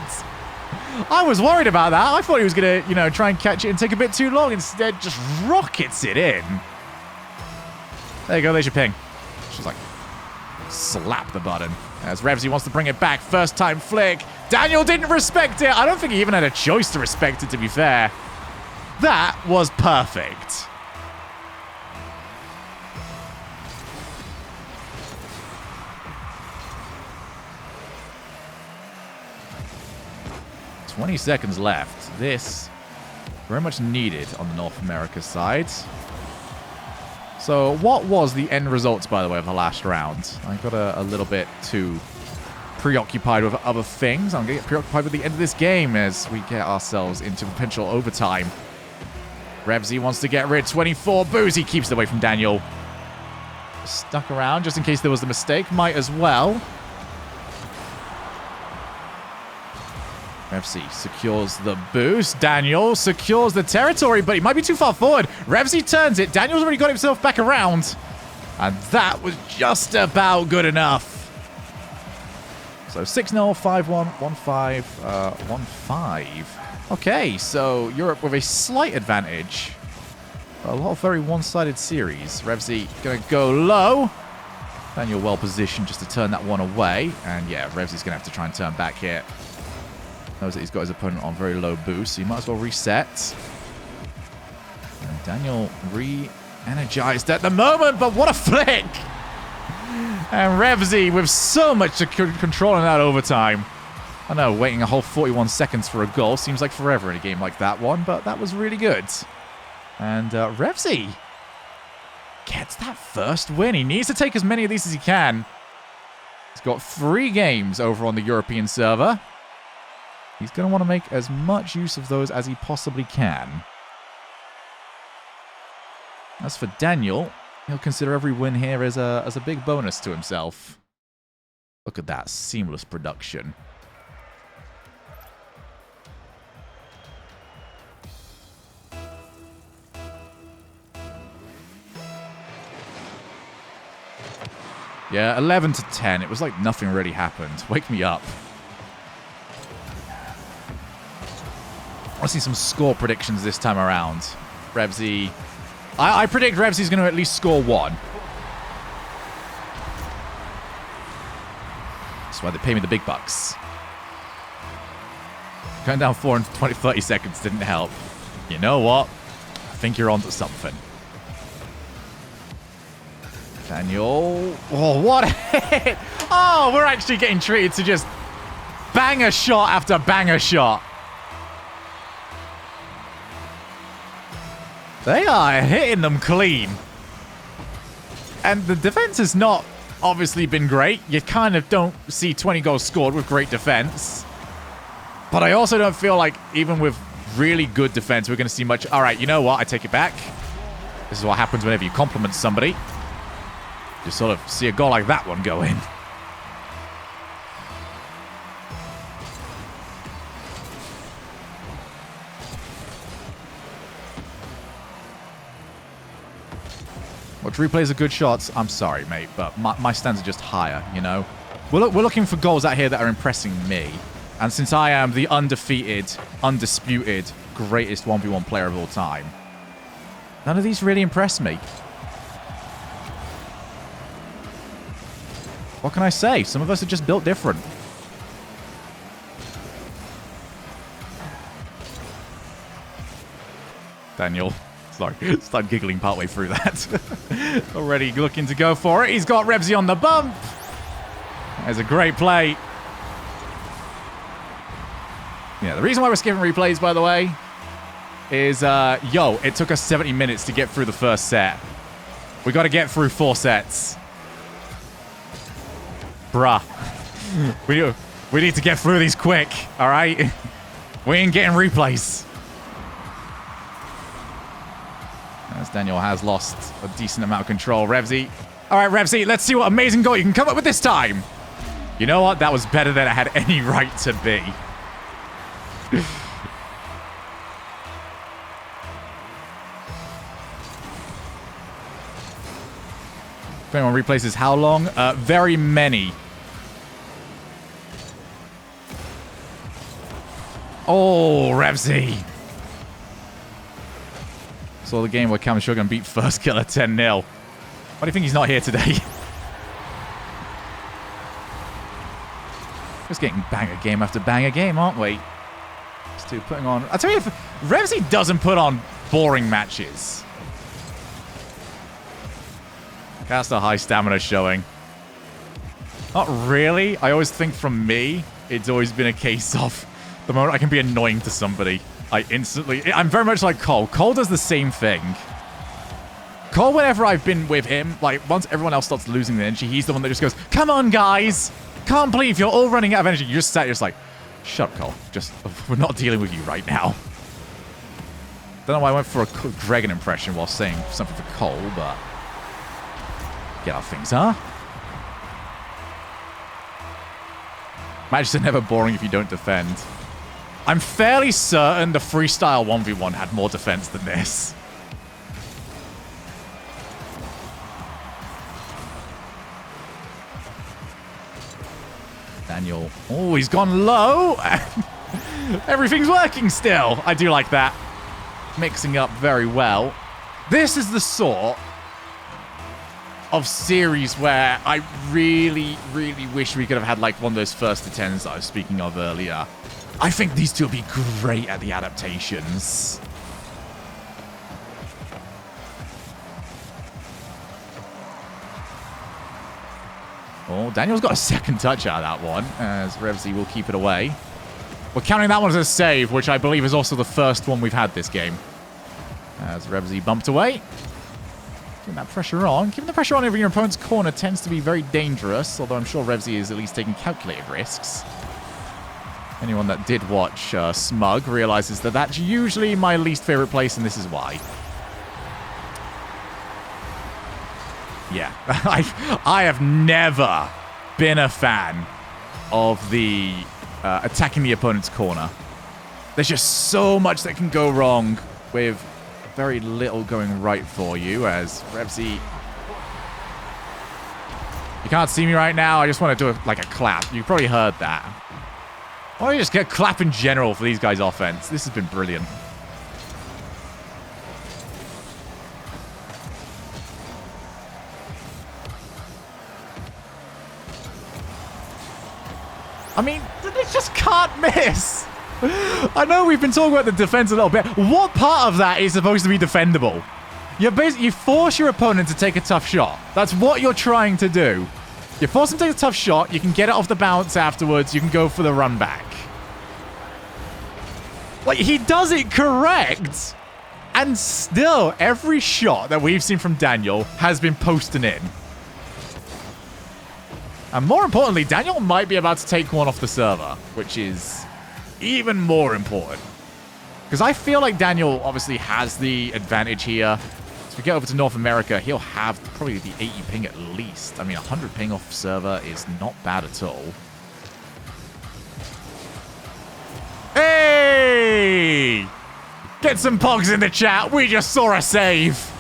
I was worried about that. I thought he was going to, try and catch it and take a bit too long. Instead, just rockets it in. There you go. There's your ping. Just like slap the button. As Revsy wants to bring it back. First time flick. Daniel didn't respect it. I don't think he even had a choice to respect it, to be fair. That was perfect. $20 seconds left. This very much needed on the North America side. So what was the end results, by the way, of the last round? I got a little bit too preoccupied with other things. I'm going to get preoccupied with the end of this game as we get ourselves into potential overtime. Revsy wants to get rid. 24 booze. He keeps it away from Daniel. Stuck around just in case there was a mistake. Might as well. Revsy secures the boost. Daniel secures the territory, but he might be too far forward. Revsy turns it. Daniel's already got himself back around. And that was just about good enough. So 6-0, 5-1, 1-5, 1-5. Okay, so Europe with a slight advantage. A lot of very one-sided series. Revsy going to go low. Daniel well positioned just to turn that one away. And yeah, Revsy's going to have to try and turn back here. Knows that he's got his opponent on very low boost, so he might as well reset. And Daniel re-energized at the moment, but what a flick! And Revsy with so much to control in that overtime. I know, waiting a whole 41 seconds for a goal seems like forever in a game like that one, but that was really good. And Revsy gets that first win. He needs to take as many of these as he can. He's got 3 games over on the European server. He he's going to want to make as much use of those as he possibly can. As for Daniel, he'll consider every win here as a big bonus to himself. Look at that seamless production. Yeah, 11-10. It was like nothing really happened. Wake me up. I want to see some score predictions this time around. Revsy. I predict Revsy's going to at least score 1. That's why they pay me the big bucks. Going down 4 in 30 seconds didn't help. You know what? I think you're onto something. Daniel. Oh, what a hit! Oh, we're actually getting treated to just banger shot after banger shot. They are hitting them clean. And the defense has not obviously been great. You kind of don't see 20 goals scored with great defense. But I also don't feel like even with really good defense, we're going to see much. All right, you know what? I take it back. This is what happens whenever you compliment somebody. You sort of see a goal like that one go in. Well, Drew plays a good shots. I'm sorry, mate, but my stands are just higher, you know? We're looking for goals out here that are impressing me. And since I am the undefeated, undisputed, greatest 1v1 player of all time, none of these really impress me. What can I say? Some of us are just built different. Daniel. Sorry, start giggling partway through that. Already looking to go for it. He's got Revsy on the bump. There's a great play. Yeah, the reason why we're skipping replays, by the way, is, it took us 70 minutes to get through the first set. We got to get through 4 sets. Bruh. We need to get through these quick, all right? We ain't getting replays. As Daniel has lost a decent amount of control. Revsy. All right, Revsy, let's see what amazing goal you can come up with this time. You know what? That was better than it had any right to be. If anyone replaces how long? Very many. Oh, Revsy. Saw the game where Cam Shogun beat First Killer 10-0. Why do you think he's not here today? Just getting banger game after banger game, aren't we? Still putting on... I'll tell you, if Revsy doesn't put on boring matches. Cast a high stamina showing. Not really. I always think from me, it's always been a case of the moment I can be annoying to somebody, I'm very much like Cole. Cole does the same thing. Cole, whenever I've been with him, like, once everyone else starts losing their energy, he's the one that just goes, come on, guys. Can't believe you're all running out of energy. You just sat here just like, shut up, Cole. We're not dealing with you right now. Don't know why I went for a Dragon impression while saying something for Cole, but... Get how things are. Matches are never boring if you don't defend. I'm fairly certain the freestyle 1v1 had more defense than this. Daniel. Oh, he's gone low. Everything's working still. I do like that. Mixing up very well. This is the sort of series where I really, really wish we could have had like one of those first to 10s that I was speaking of earlier. I think these two will be great at the adaptations. Oh, Daniel's got a second touch out of that one, as Revsy will keep it away. We're counting that one as a save, which I believe is also the first one we've had this game. As Revsy bumped away. Keeping that pressure on. Keeping the pressure on over your opponent's corner tends to be very dangerous, although I'm sure Revsy is at least taking calculated risks. Anyone that did watch Smug realizes that that's usually my least favorite place, and this is why. Yeah, I have never been a fan of the attacking the opponent's corner. There's just so much that can go wrong with very little going right for you, as Revsy... You can't see me right now. I just want to do like a clap. You probably heard that. Why don't you just get a clap in general for these guys' offense? This has been brilliant. I mean, they just can't miss. I know we've been talking about the defense a little bit. What part of that is supposed to be defendable? You force your opponent to take a tough shot. That's what you're trying to do. You force him to take a tough shot. You can get it off the bounce afterwards. You can go for the run back. Like, he does it correct. And still, every shot that we've seen from Daniel has been posting in. And more importantly, Daniel might be about to take one off the server, which is even more important. Because I feel like Daniel obviously has the advantage here. As we get over to North America, he'll have probably the 80 ping at least. I mean, 100 ping off server is not bad at all. Hey! Get some pogs in the chat. We just saw a save.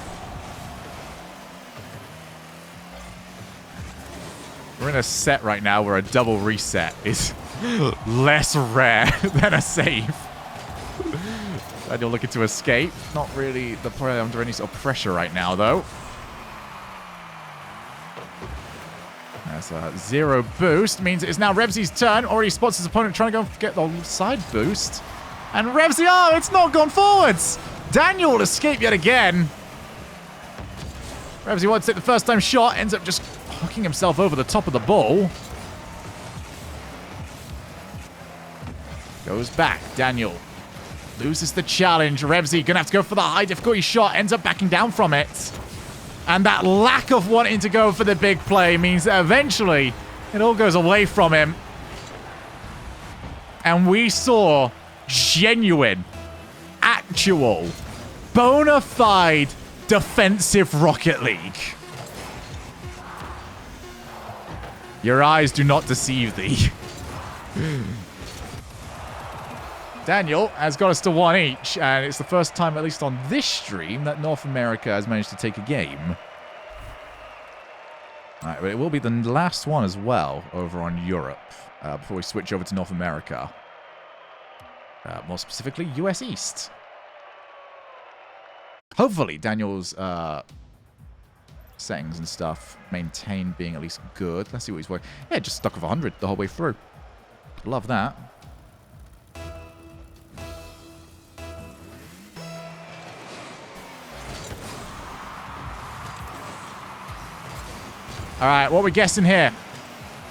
We're in a set right now where a double reset is less rare than a save. Daniel looking to escape. Not really under any sort of pressure right now, though. That's a 0 boost. Means it's now Revsy's turn. Already spots his opponent trying to go get the side boost. And Revsy, oh, it's not gone forwards. Daniel will escape yet again. Revsy wants to take the first time shot. Ends up just hooking himself over the top of the ball. Goes back. Daniel loses the challenge. Revsy gonna have to go for the high difficulty shot. Ends up backing down from it. And that lack of wanting to go for the big play means that eventually it all goes away from him. And we saw genuine, actual, bona fide defensive Rocket League. Your eyes do not deceive thee. Daniel has got us to 1 each, and it's the first time, at least on this stream, that North America has managed to take a game. All right, but it will be the last one as well over on Europe before we switch over to North America. More specifically, US East. Hopefully, Daniel's settings and stuff maintain being at least good. Let's see what he's working. Yeah, just stuck with 100 the whole way through. Love that. All right, what are we guessing here?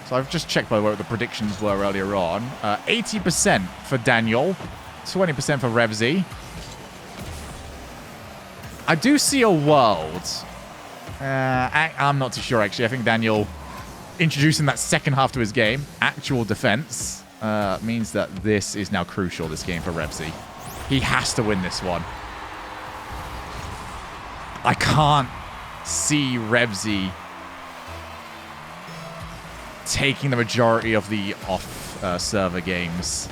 So I've just checked, by the way, what the predictions were earlier on. 80% for Daniel, 20% for Revsy. I do see a world. I'm not too sure, actually. I think Daniel introducing that second half to his game, actual defense, means that this is now crucial, this game for Revsy. He has to win this one. I can't see Revsy taking the majority of the off-server games.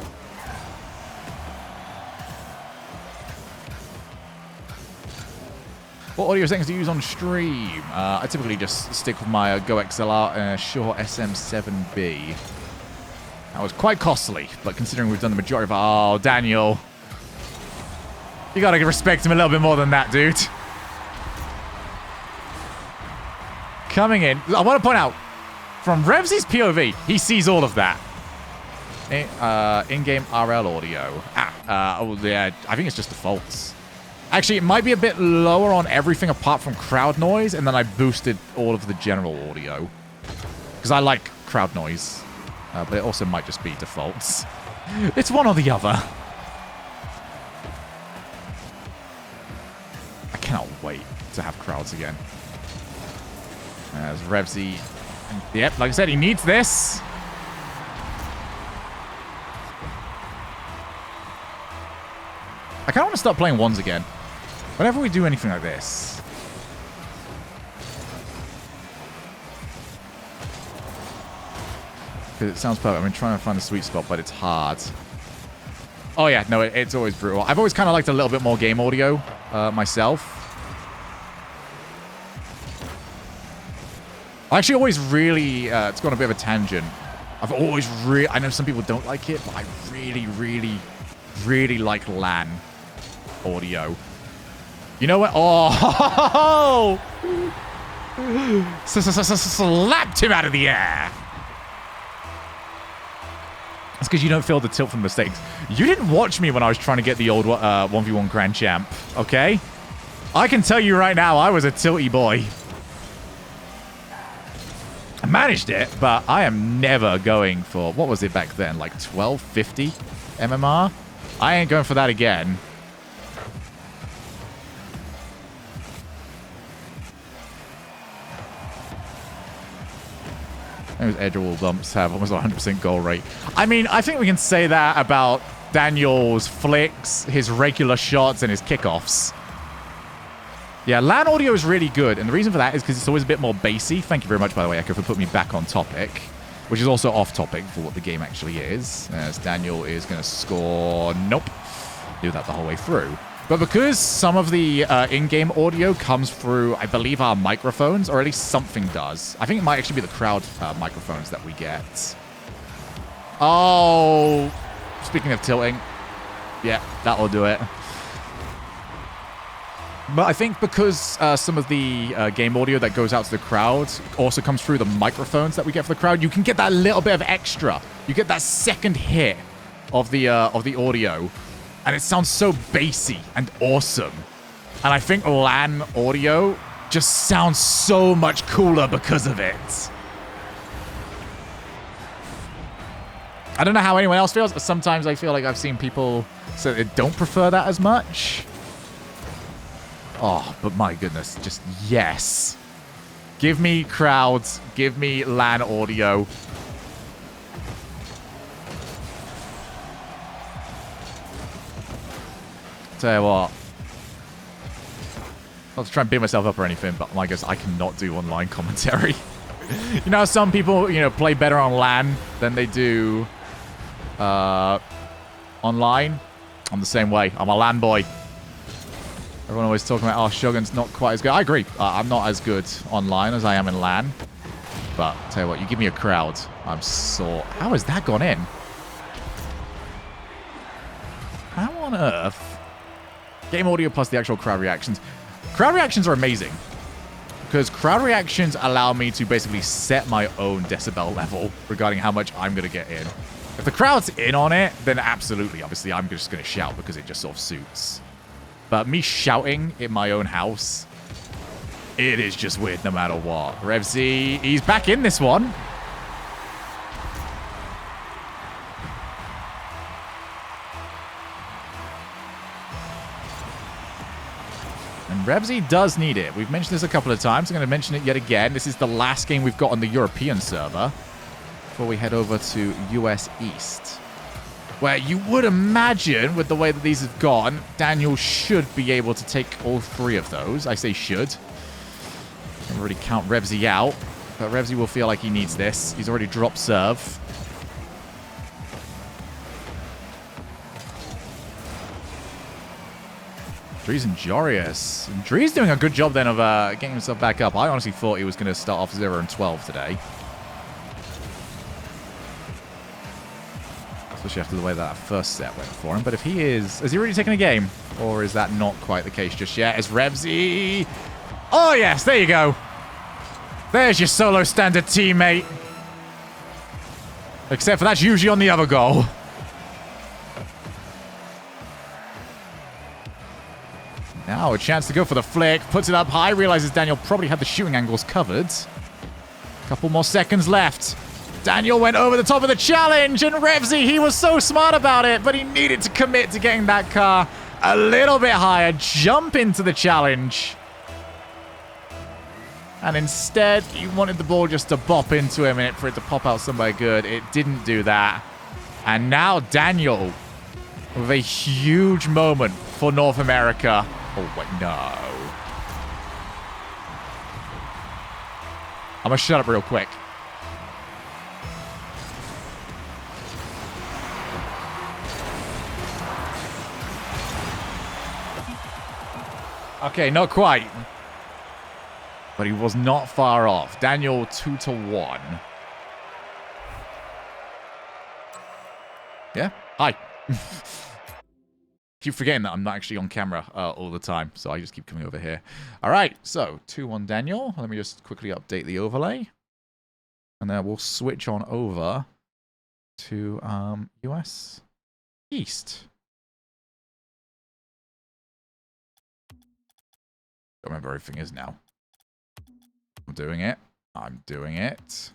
What audio settings do you use on stream? I typically just stick with my Go XLR Shure SM7B. That was quite costly, but considering we've done the majority of... Oh, Daniel. You gotta respect him a little bit more than that, dude. Coming in. I want to point out, from Revsy's POV, he sees all of that. In-game RL audio. Oh, yeah, I think it's just defaults. Actually, it might be a bit lower on everything apart from crowd noise, and then I boosted all of the general audio. Because I like crowd noise. But it also might just be defaults. It's one or the other. I cannot wait to have crowds again. As Revsy... Yep, like I said, he needs this. I kind of want to start playing ones again. Whenever we do anything like this. Because it sounds perfect. I've been trying to find the sweet spot, but it's hard. Oh, yeah. No, it's always brutal. I've always kind of liked a little bit more game audio myself. I actually always really... it's gone a bit of a tangent. I've always really... I know some people don't like it, but I really, really, really like LAN audio. You know what? Oh! Slapped him out of the air! That's because you don't feel the tilt from mistakes. You didn't watch me when I was trying to get the old 1v1 Grand Champ, okay? I can tell you right now, I was a tilty boy. I managed it, but I am never going for... What was it back then? Like 1250 MMR? I ain't going for that again. Those edge wall bumps have almost 100% goal rate. I mean, I think we can say that about Daniel's flicks, his regular shots, and his kickoffs. Yeah, LAN audio is really good, and the reason for that is because it's always a bit more bassy. Thank you very much, by the way, Echo, for putting me back on topic, which is also off topic for what the game actually is, as Daniel is going to score. Nope. Do that the whole way through. But because some of the in-game audio comes through, I believe, our microphones, or at least something does. I think it might actually be the crowd microphones that we get. Oh, speaking of tilting. Yeah, that'll do it. But I think because some of the game audio that goes out to the crowd also comes through the microphones that we get for the crowd, you can get that little bit of extra. You get that second hit of the audio. And it sounds so bassy and awesome. And I think LAN audio just sounds so much cooler because of it. I don't know how anyone else feels. Sometimes I feel like I've seen people say they don't prefer that as much. Oh, but my goodness, just yes. Give me crowds. Give me LAN audio. Tell you what, not to try and beat myself up or anything, but my goodness, I cannot do online commentary. You know how some people, play better on LAN than they do online? I'm the same way. I'm a LAN boy. Everyone always talking about, oh, Shogun's not quite as good. I agree. I'm not as good online as I am in LAN. But tell you what, you give me a crowd, I'm so... How has that gone in? How on earth? Game audio plus the actual crowd reactions. Crowd reactions are amazing. Because crowd reactions allow me to basically set my own decibel level regarding how much I'm going to get in. If the crowd's in on it, then absolutely. Obviously, I'm just going to shout because it just sort of suits. But me shouting in my own house, it is just weird no matter what. Revzy, he's back in this one. And Revzy does need it. We've mentioned this a couple of times. I'm going to mention it yet again. This is the last game we've got on the European server before we head over to US East, where you would imagine, with the way that these have gone, Daniel should be able to take all three of those. I say should. Can't really count Revzy out, but Revzy will feel like he needs this. He's already dropped serve. Drees and Jorius. Drees doing a good job then of getting himself back up. I honestly thought he was going to start off 0-12 today. Especially after the way that first set went for him. But if he is... Has he really taken a game? Or is that not quite the case just yet? As Revzy... Oh, yes. There you go. There's your solo standard teammate. Except for that's usually on the other goal. Now a chance to go for the flick. Puts it up high. Realizes Daniel probably had the shooting angles covered. Couple more seconds left. Daniel went over the top of the challenge, and Revzy, he was so smart about it, but he needed to commit to getting that car a little bit higher, jump into the challenge. And instead, he wanted the ball just to bop into him and for it to pop out somewhere good. It didn't do that. And now Daniel, with a huge moment for North America. Oh, wait, no. I'm going to shut up real quick. Okay, not quite. But he was not far off. Daniel 2-1. Yeah. Hi. Keep forgetting that I'm not actually on camera all the time, so I just keep coming over here. All right, so 2-1 Daniel. Let me just quickly update the overlay. And then we'll switch on over to US East. Don't remember where everything is now. I'm doing it. I'm doing it.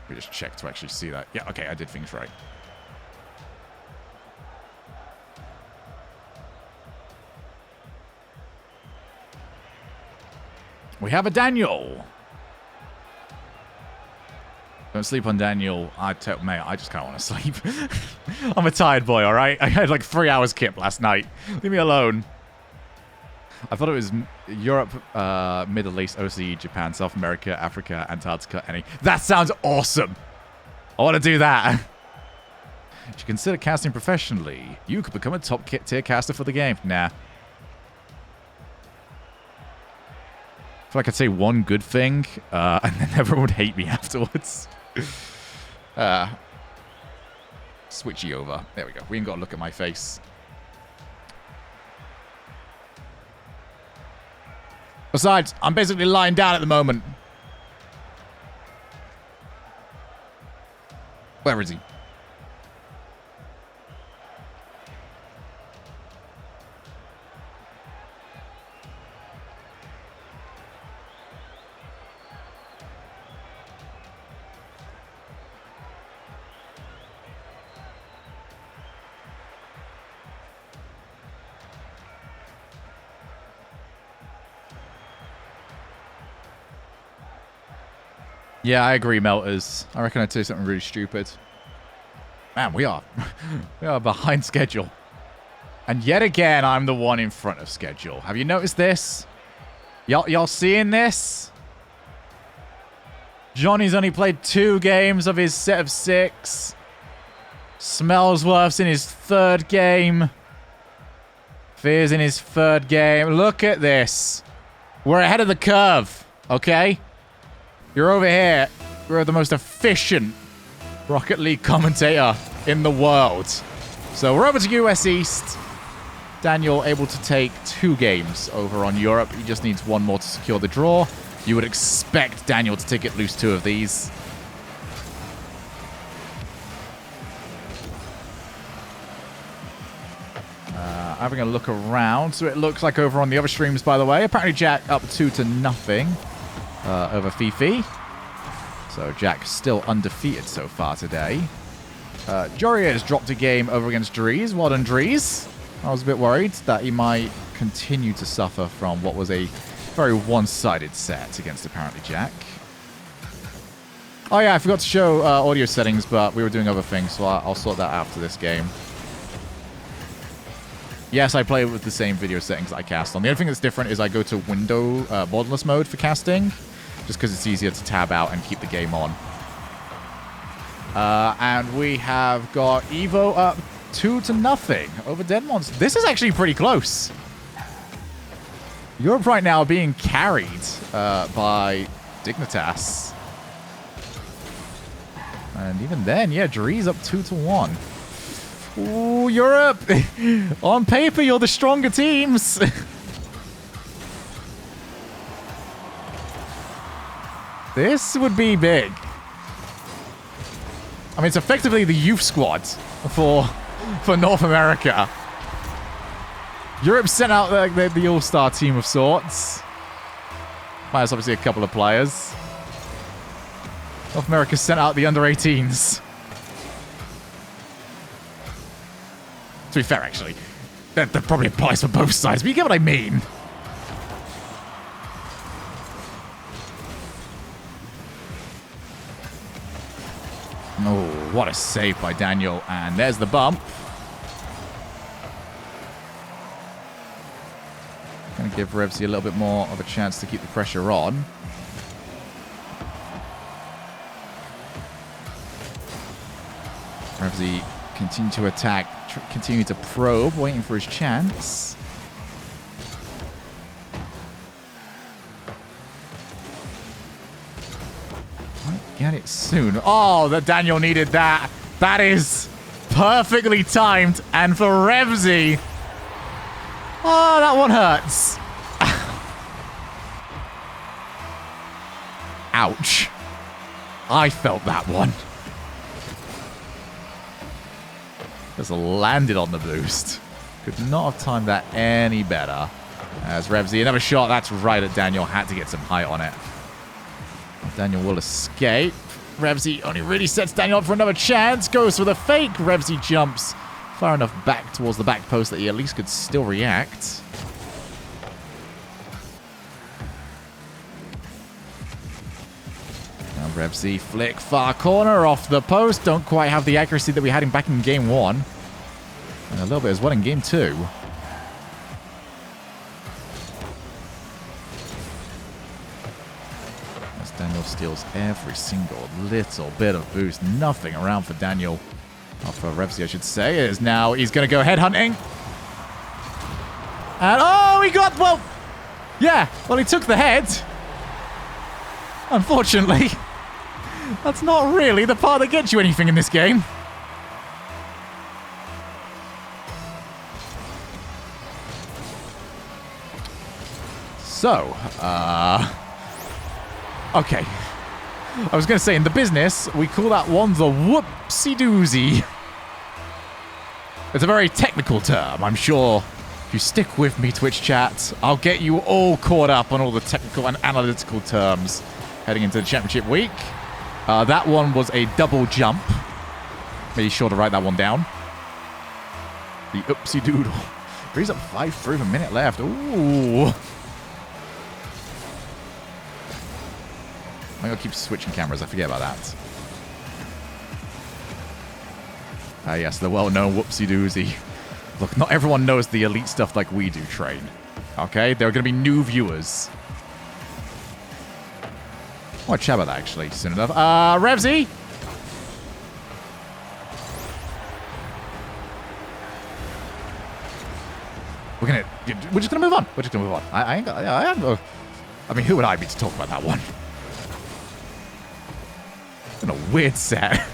We just check to actually see that. Yeah, okay, I did things right. We have a Daniel. Don't sleep on Daniel. Mate, I just kind of want to sleep. I'm a tired boy, all right? I had like 3 hours kip last night. Leave me alone. I thought it was Europe, Middle East, OCE, Japan, South America, Africa, Antarctica, any. That sounds awesome. I want to do that. You should consider casting professionally. You could become a top tier caster for the game. Nah. I feel like I'd say one good thing, and then everyone would hate me afterwards. Switchy over. There we go. We ain't got to look at my face. Besides, I'm basically lying down at the moment. Where is he? Yeah, I agree, Melters. I reckon I'd say something really stupid. Man, we are behind schedule. And yet again, I'm the one in front of schedule. Have you noticed this? Y'all seeing this? Johnny's only played 2 games of his set of 6. Smellsworth's in his 3rd game. Fear's in his 3rd game. Look at this. We're ahead of the curve, okay? You're over here. You're the most efficient Rocket League commentator in the world. So we're over to US East. Daniel able to take 2 games over on Europe. He just needs 1 more to secure the draw. You would expect Daniel to take at least 2 of these. Having a look around. So it looks like over on the other streams, by the way. Apparently Jack up 2-0 over Fifi. So Jack still undefeated so far today. Joria has dropped a game over against Dries. Well done, Dries. I was a bit worried that he might continue to suffer from what was a very one-sided set against apparently Jack. Oh yeah, I forgot to show audio settings, but we were doing other things, so I'll sort that out after this game. Yes, I play with the same video settings I cast on. The only thing that's different is I go to window borderless mode for casting, just because it's easier to tab out and keep the game on. And we have got Evo up 2-0 over Deadmons. This is actually pretty close. Europe right now being carried by Dignitas. And even then, yeah, Dries up 2-1. Ooh, Europe! On paper, you're the stronger teams. This would be big. I mean, it's effectively the youth squad for North America. Europe sent out the all-star team of sorts. Minus obviously a couple of players. North America sent out the under-18s. To be fair, actually, that probably applies for both sides, but you get what I mean. Oh, what a save by Daniel. And there's the bump. Going to give Revsy a little bit more of a chance to keep the pressure on. Revsy continue to attack, continue to probe, waiting for his chance. Might get it soon. Oh, that Daniel needed that. That is perfectly timed. And for Revsy, oh, that one hurts. Ouch. I felt that one. Just landed on the boost. Could not have timed that any better. As Revsy, another shot. That's right at Daniel. Had to get some height on it. Daniel will escape. Revsy only really sets Daniel up for another chance. Goes for the fake. Revsy jumps far enough back towards the back post that he at least could still react. Now Revsy flick far corner off the post. Don't quite have the accuracy that we had him back in game 1. And a little bit as well in game 2. As Daniel steals every single little bit of boost. Nothing around for Daniel. Or for Revsy, I should say. It is now he's going to go headhunting. And oh, he got, well, yeah. Well, he took the head. Unfortunately. That's not really the part that gets you anything in this game. So, okay. I was going to say, in the business, we call that one the whoopsie-doozy. It's a very technical term. I'm sure if you stick with me, Twitch chat, I'll get you all caught up on all the technical and analytical terms heading into the championship week. That one was a double jump. Be sure to write that one down. The oopsie-doodle. Breeze up 5-3 with a minute left. Ooh. I'm going to keep switching cameras. I forget about that. Yes, the well-known whoopsie-doozy. Look, not everyone knows the elite stuff like we do, Train. Okay? There are going to be new viewers. I want to chat about that, actually, soon enough. Revsy! We're just going to move on. We're just going to move on. I mean, who would I be to talk about that one? It's been a weird set.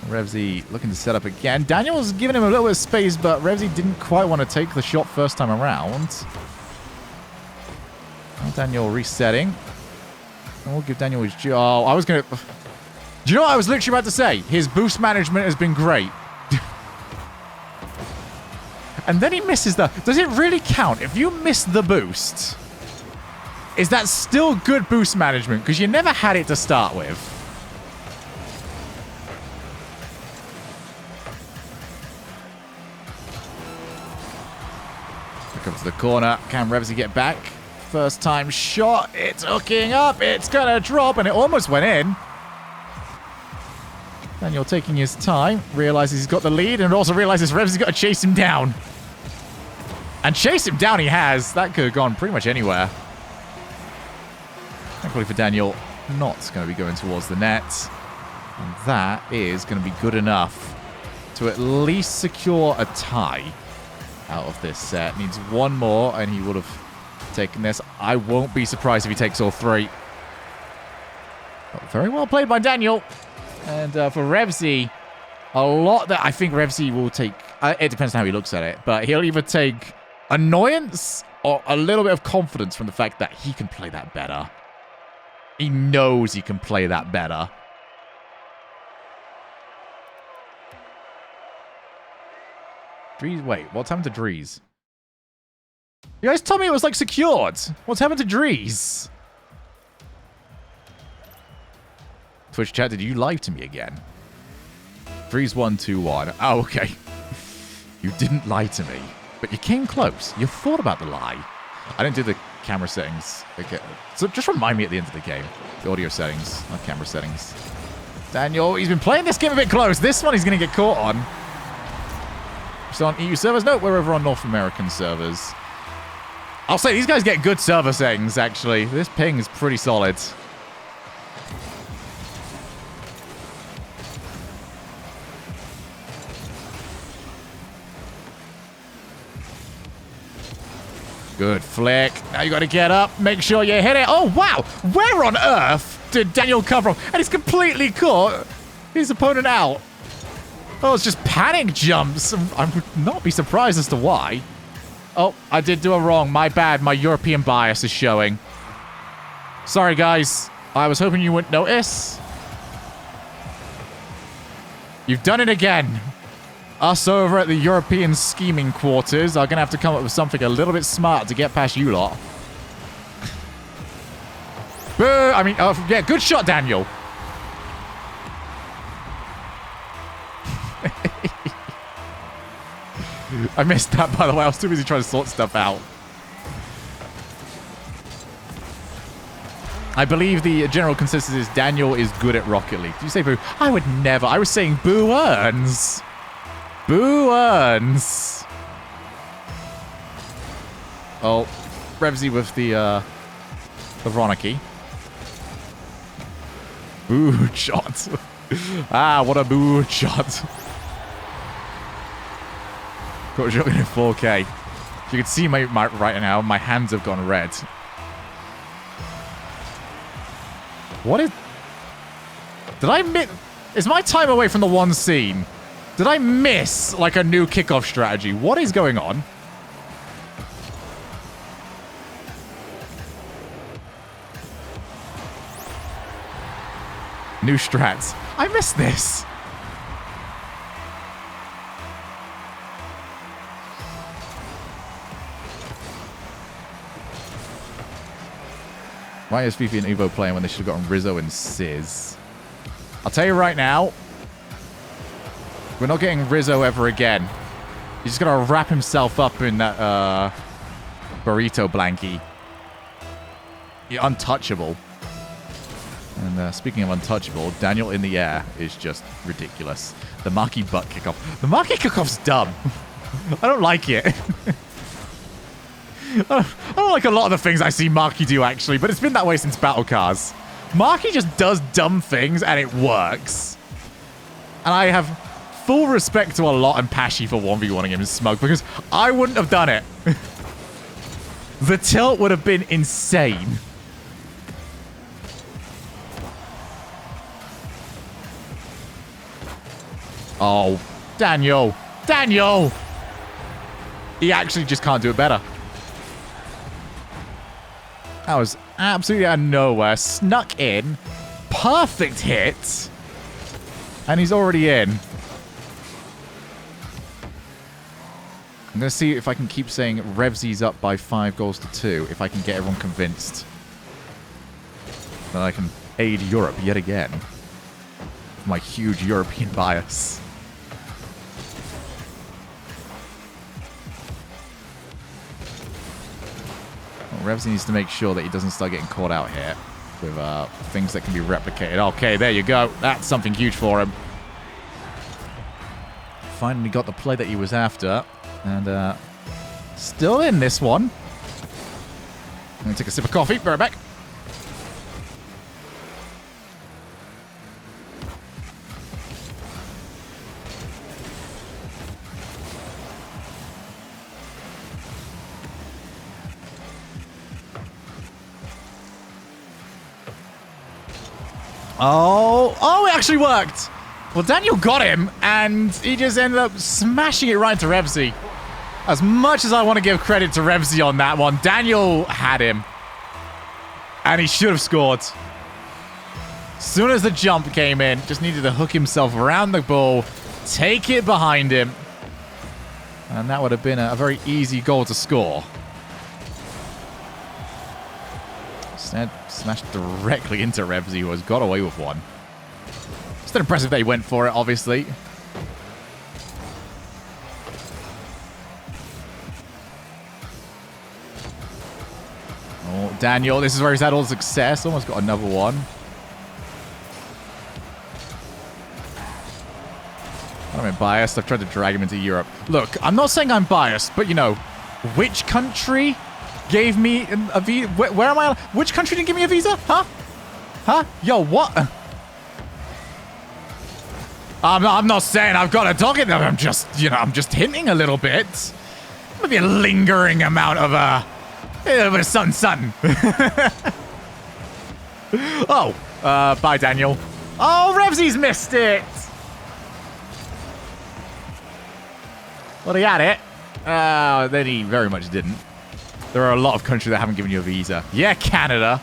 Revsy looking to set up again. Daniel's giving him a little bit of space, but Revsy didn't quite want to take the shot first time around. Now Daniel resetting. And we'll give Daniel his... Oh, I was going to... Do you know what I was literally about to say? His boost management has been great. And then he misses the... Does it really count? If you miss the boost, is that still good boost management? Because you never had it to start with. Here comes the corner. Can Revsy get back? First time shot. It's hooking up. It's going to drop. And it almost went in. Daniel taking his time. Realizes he's got the lead. And also realizes Revsy's got to chase him down. And chase him down he has. That could have gone pretty much anywhere. Thankfully for Daniel, not going to be going towards the net. And that is going to be good enough to at least secure a tie out of this set. Needs one more, and he would have taken this. I won't be surprised if he takes all 3. Oh, very well played by Daniel. And for Revsy, a lot that I think Revsy will take... it depends on how he looks at it, but he'll either take annoyance or a little bit of confidence from the fact that he can play that better. He knows he can play that better. Drees, wait, what's happened to Drees? You guys told me it was like secured. What's happened to Drees? Twitch chat, did you lie to me again? Drees 121. Oh, okay. You didn't lie to me, but you came close. You thought about the lie. I didn't do the camera settings. Okay. So just remind me at the end of the game. The audio settings, not camera settings. Daniel, he's been playing this game a bit close. This one he's going to get caught on. Still on EU servers? No, we're over on North American servers. I'll say these guys get good server settings, actually. This ping is pretty solid. Good flick. Now you got to get up. Make sure you hit it. Oh, wow. Where on earth did Daniel come from? And he's completely caught his opponent out. Oh, it's just panic jumps. I would not be surprised as to why. Oh, I did do it wrong. My bad. My European bias is showing. Sorry, guys. I was hoping you wouldn't notice. You've done it again. Us over at the European scheming quarters are going to have to come up with something a little bit smart to get past you lot. Boo! I mean, yeah, good shot, Daniel. I missed that, by the way. I was too busy trying to sort stuff out. I believe the general consensus is Daniel is good at Rocket League. Did you say boo? I would never. I was saying boo earns. Boo earns. Oh, Revsy with the Veronica. Boo shot. Ah, what a boo shot. Got shot in 4K. You can see my right now, my hands have gone red. What is... Did I miss... Is my time away from the one scene? Did I miss, like, a new kickoff strategy? What is going on? New strats. I missed this. Why is Fifi and Evo playing when they should have gotten Rizzo and Sizz? I'll tell you right now, we're not getting Rizzo ever again. He's just going to wrap himself up in that burrito blankie. You're untouchable. And speaking of untouchable, Daniel in the air is just ridiculous. The Marky butt kickoff. The Marky kickoff's dumb. I don't like it. I don't like a lot of the things I see Marky do, actually, but it's been that way since Battle Cars. Marky just does dumb things, and it works. And I have full respect to a lot and Pashy for 1v1ing him in Smoke, because I wouldn't have done it. The tilt would have been insane. Oh, Daniel. Daniel! He actually just can't do it better. That was absolutely out of nowhere. Snuck in. Perfect hit. And he's already in. I'm going to see if I can keep saying Revsy's up by 5-2 if I can get everyone convinced that I can aid Europe yet again. My huge European bias. Well, Revsy needs to make sure that he doesn't start getting caught out here with things that can be replicated. Okay, there you go. That's something huge for him. Finally got the play that he was after. And still in this one. I'm going to take a sip of coffee. Be right back. Oh, it actually worked. Well, Daniel got him, and he just ended up smashing it right into Revsy. As much as I want to give credit to Revsy on that one, Daniel had him. And he should have scored. As soon as the jump came in, just needed to hook himself around the ball, take it behind him. And that would have been a very easy goal to score. Instead, smashed directly into Revsy, who has got away with one. Still impressive that he went for it, obviously. Daniel, this is where he's had all the success. Almost got another one. I'm biased. I've tried to drag him into Europe. Look, I'm not saying I'm biased, but, you know, which country gave me a visa? Where am I? Which country didn't give me a visa? Huh? Huh? Yo, what? I'm not saying I've got a dog in them. I'm just, you know, I'm just hinting a little bit. Maybe a lingering amount of, sun. Oh, bye, Daniel. Oh, Revsy's missed it. Well, he had it. Then he very much didn't. There are a lot of countries that haven't given you a visa. Yeah, Canada.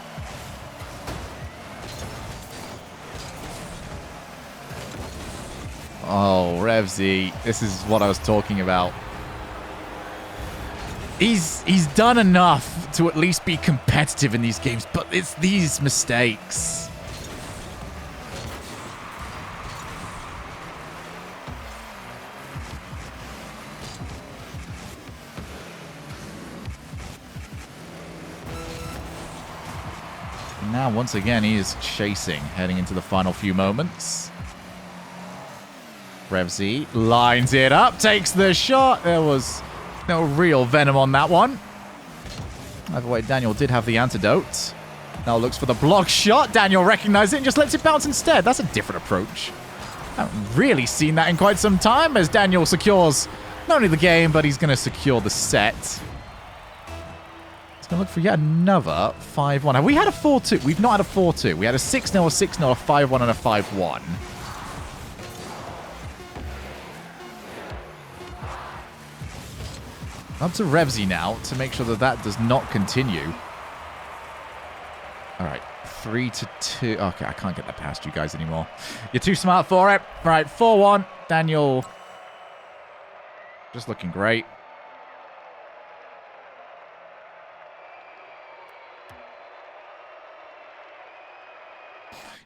Oh, Revsy. This is what I was talking about. He's done enough to at least be competitive in these games, but it's these mistakes. Now, once again, he is chasing, heading into the final few moments. Revsy lines it up, takes the shot. There was no real venom on that one. Either way, Daniel did have the antidote. Now looks for the block shot. Daniel recognizes it and just lets it bounce instead. That's a different approach. I haven't really seen that in quite some time as Daniel secures not only the game, but he's going to secure the set. He's going to look for yet another 5-1. Have we had a 4-2? We've not had a 4-2. We had a 6-0, a 6-0, a 5-1, and a 5-1. Up to Revsy now to make sure that that does not continue. All right, 3-2. Okay, I can't get that past you guys anymore. You're too smart for it. All right, 4-1. Daniel just looking great.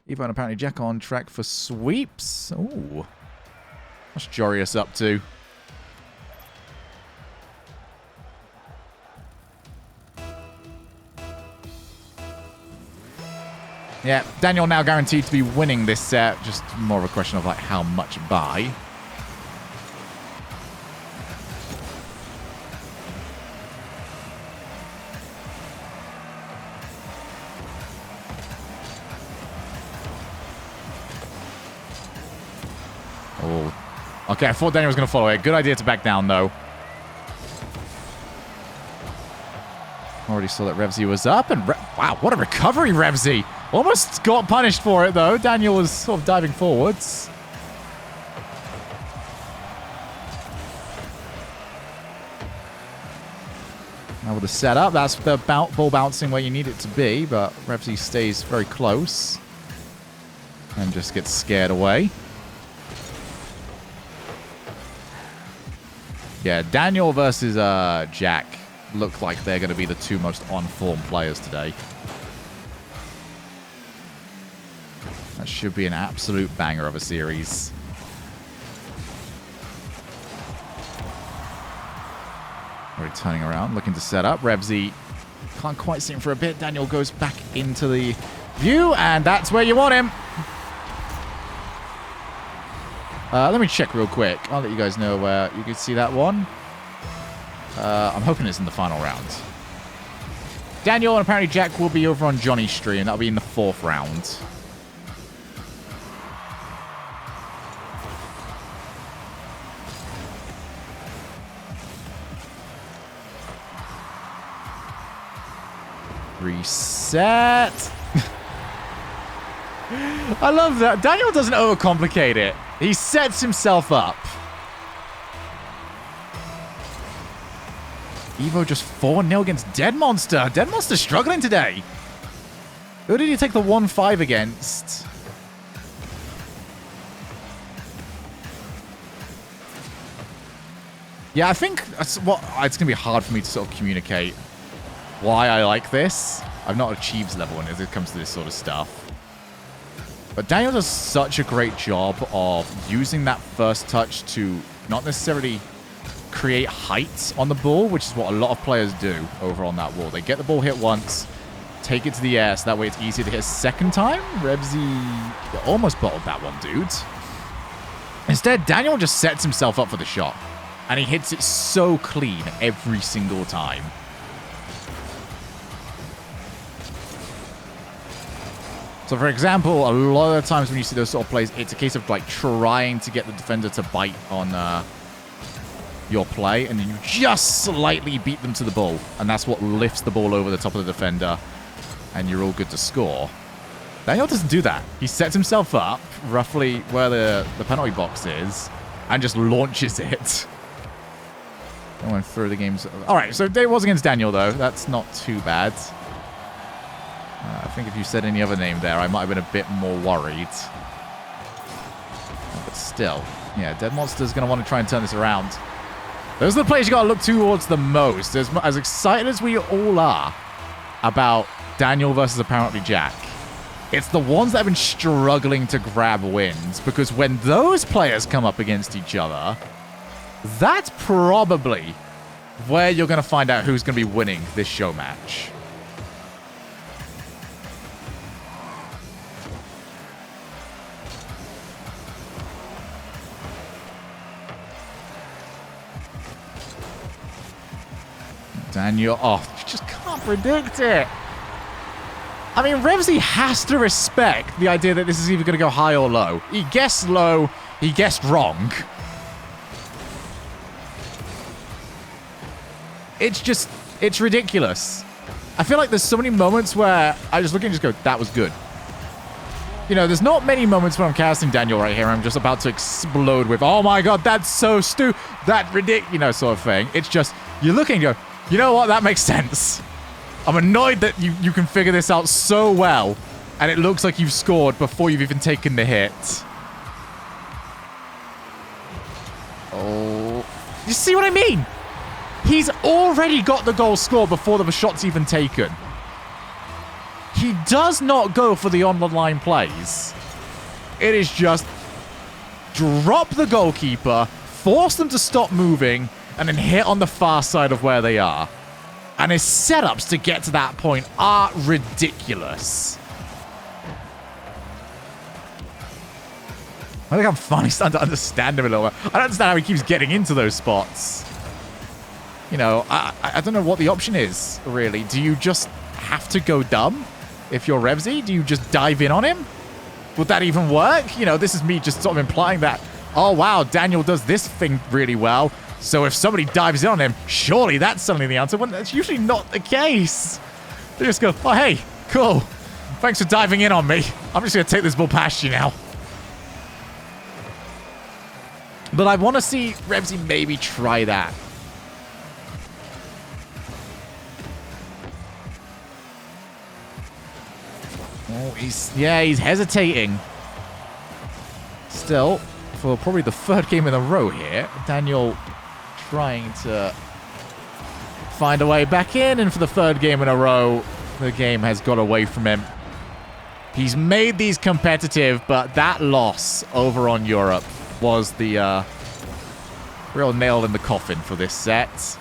Evo and apparently Jack on track for sweeps. Ooh. What's Jorius up to? Yeah, Daniel now guaranteed to be winning this set. Just more of a question of like how much by. Oh. Okay, I thought Daniel was going to follow it. Good idea to back down, though. Already saw that Revsy was up. And wow, what a recovery, Revsy. Almost got punished for it, though. Daniel was sort of diving forwards. Now with the setup, that's the ball bouncing where you need it to be, but Revsy stays very close. And just gets scared away. Yeah, Daniel versus Jack look like they're going to be the two most on-form players today. That should be an absolute banger of a series. Already turning around, looking to set up. Revsy can't quite see him for a bit. Daniel goes back into the view, and that's where you want him. Let me check real quick. I'll let you guys know where you can see that one. I'm hoping it's in the final round. Daniel and apparently Jack will be over on Johnny's stream. That'll be in the 4th round. Reset. I love that. Daniel doesn't overcomplicate it. He sets himself up. Evo just 4-0 against Dead Monster. Dead Monster's struggling today. Who did he take the 1-5 against? Yeah, I think it's going to be hard for me to sort of communicate why I like this. I've not achieved level when it comes to this sort of stuff. But Daniel does such a great job of using that first touch to not necessarily create height on the ball, which is what a lot of players do over on that wall. They get the ball hit once, take it to the air so that way it's easier to hit a second time. Rebsy almost bottled that one, dude. Instead, Daniel just sets himself up for the shot. And he hits it so clean every single time. So, for example, a lot of the times when you see those sort of plays, it's a case of, like, trying to get the defender to bite on your play, and then you just slightly beat them to the ball. And that's what lifts the ball over the top of the defender, and you're all good to score. Daniel doesn't do that. He sets himself up roughly where the penalty box is and just launches it. I went through the games. All right, so it was against Daniel, though. That's not too bad. I think if you said any other name there, I might have been a bit more worried. But still, yeah, Dead Monster's going to want to try and turn this around. Those are the players you got to look towards the most. As excited as we all are about Daniel versus apparently Jack, it's the ones that have been struggling to grab wins, because when those players come up against each other, that's probably where you're going to find out who's going to be winning this show match. Daniel, oh, you just can't predict it. I mean, Revsy has to respect the idea that this is either going to go high or low. He guessed low, he guessed wrong. It's ridiculous. I feel like there's so many moments where I just look and just go, that was good. You know, there's not many moments when I'm casting Daniel right here. I'm just about to explode with, oh my god, that's so that ridiculous, you know, sort of thing. It's just, you look and you go, you know what, that makes sense. I'm annoyed that you can figure this out so well, and it looks like you've scored before you've even taken the hit. Oh, you see what I mean? He's already got the goal scored before the shot's even taken. He does not go for the on-the-line plays. It is just drop the goalkeeper, force them to stop moving, and then hit on the far side of where they are. And his setups to get to that point are ridiculous. I think I'm finally starting to understand him a little bit. I don't understand how he keeps getting into those spots. You know, I don't know what the option is, really. Do you just have to go dumb if you're Revsy? Do you just dive in on him? Would that even work? You know, this is me just sort of implying that, oh, wow, Daniel does this thing really well. So if somebody dives in on him, surely that's suddenly the answer, when that's usually not the case. They just go, oh, hey, cool. Thanks for diving in on me. I'm just going to take this ball past you now. But I want to see Revsy maybe try that. Oh, he's hesitating. Still, for probably the third game in a row here, Daniel trying to find a way back in, and for the third game in a row, the game has got away from him. He's made these competitive, but that loss over on Europe was the real nail in the coffin for this set.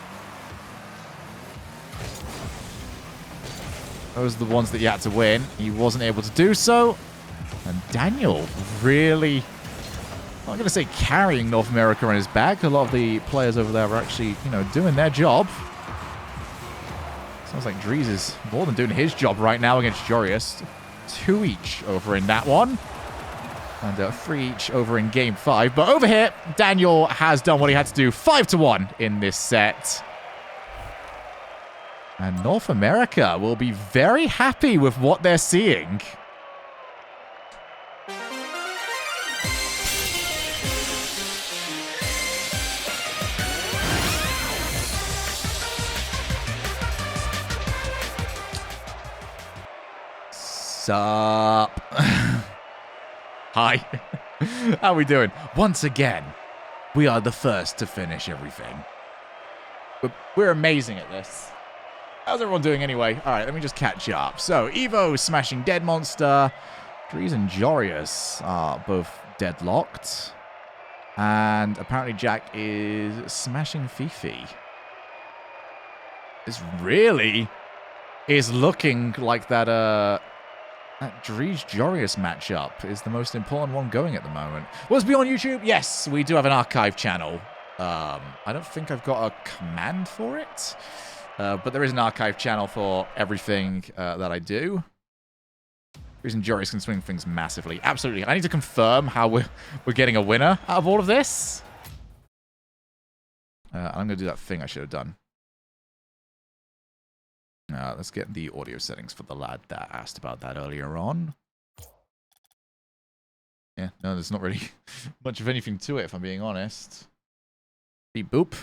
Those are the ones that you had to win. He wasn't able to do so. And Daniel really, I'm not going to say carrying North America on his back. A lot of the players over there are actually, you know, doing their job. Sounds like Dries is more than doing his job right now against Jorius. 2 each over in that one. And 3 each over in game 5. But over here, Daniel has done what he had to do. 5-1 in this set. And North America will be very happy with what they're seeing. Sup? Hi. How are we doing? Once again, we are the first to finish everything. We're amazing at this. How's everyone doing anyway? All right, let me just catch up. So, Evo smashing Dead Monster. Dries and Jorius are both deadlocked. And apparently Jack is smashing Fifi. It's really is looking like that Dries Jorius matchup is the most important one going at the moment. Was be on YouTube? Yes, we do have an archive channel. I don't think I've got a command for it, but there is an archive channel for everything that I do. Reason Jorius can swing things massively. Absolutely. I need to confirm how we're getting a winner out of all of this. I'm going to do that thing I should have done. Let's get the audio settings for the lad that asked about that earlier on. Yeah, no, there's not really much of anything to it, if I'm being honest. Beep boop.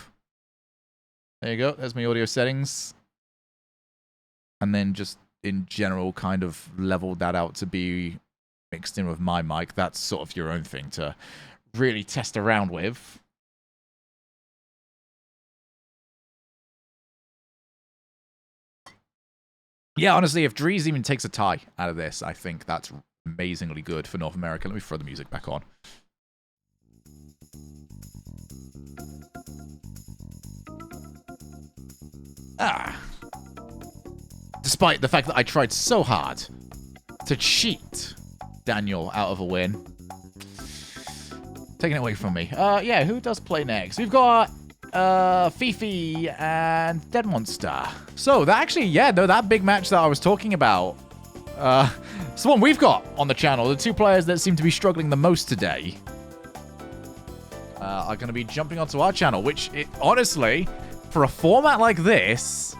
There you go. There's my audio settings. And then just in general kind of leveled that out to be mixed in with my mic. That's sort of your own thing to really test around with. Yeah, honestly, if Dries even takes a tie out of this, I think that's amazingly good for North America. Let me throw the music back on. Despite the fact that I tried so hard to cheat Daniel out of a win. Taking it away from me. Yeah, who does play next? We've got Fifi and Dead Monster. So, that actually, yeah, no, that big match that I was talking about. It's the one we've got on the channel. The two players that seem to be struggling the most today are going to be jumping onto our channel, which, honestly, for a format like this,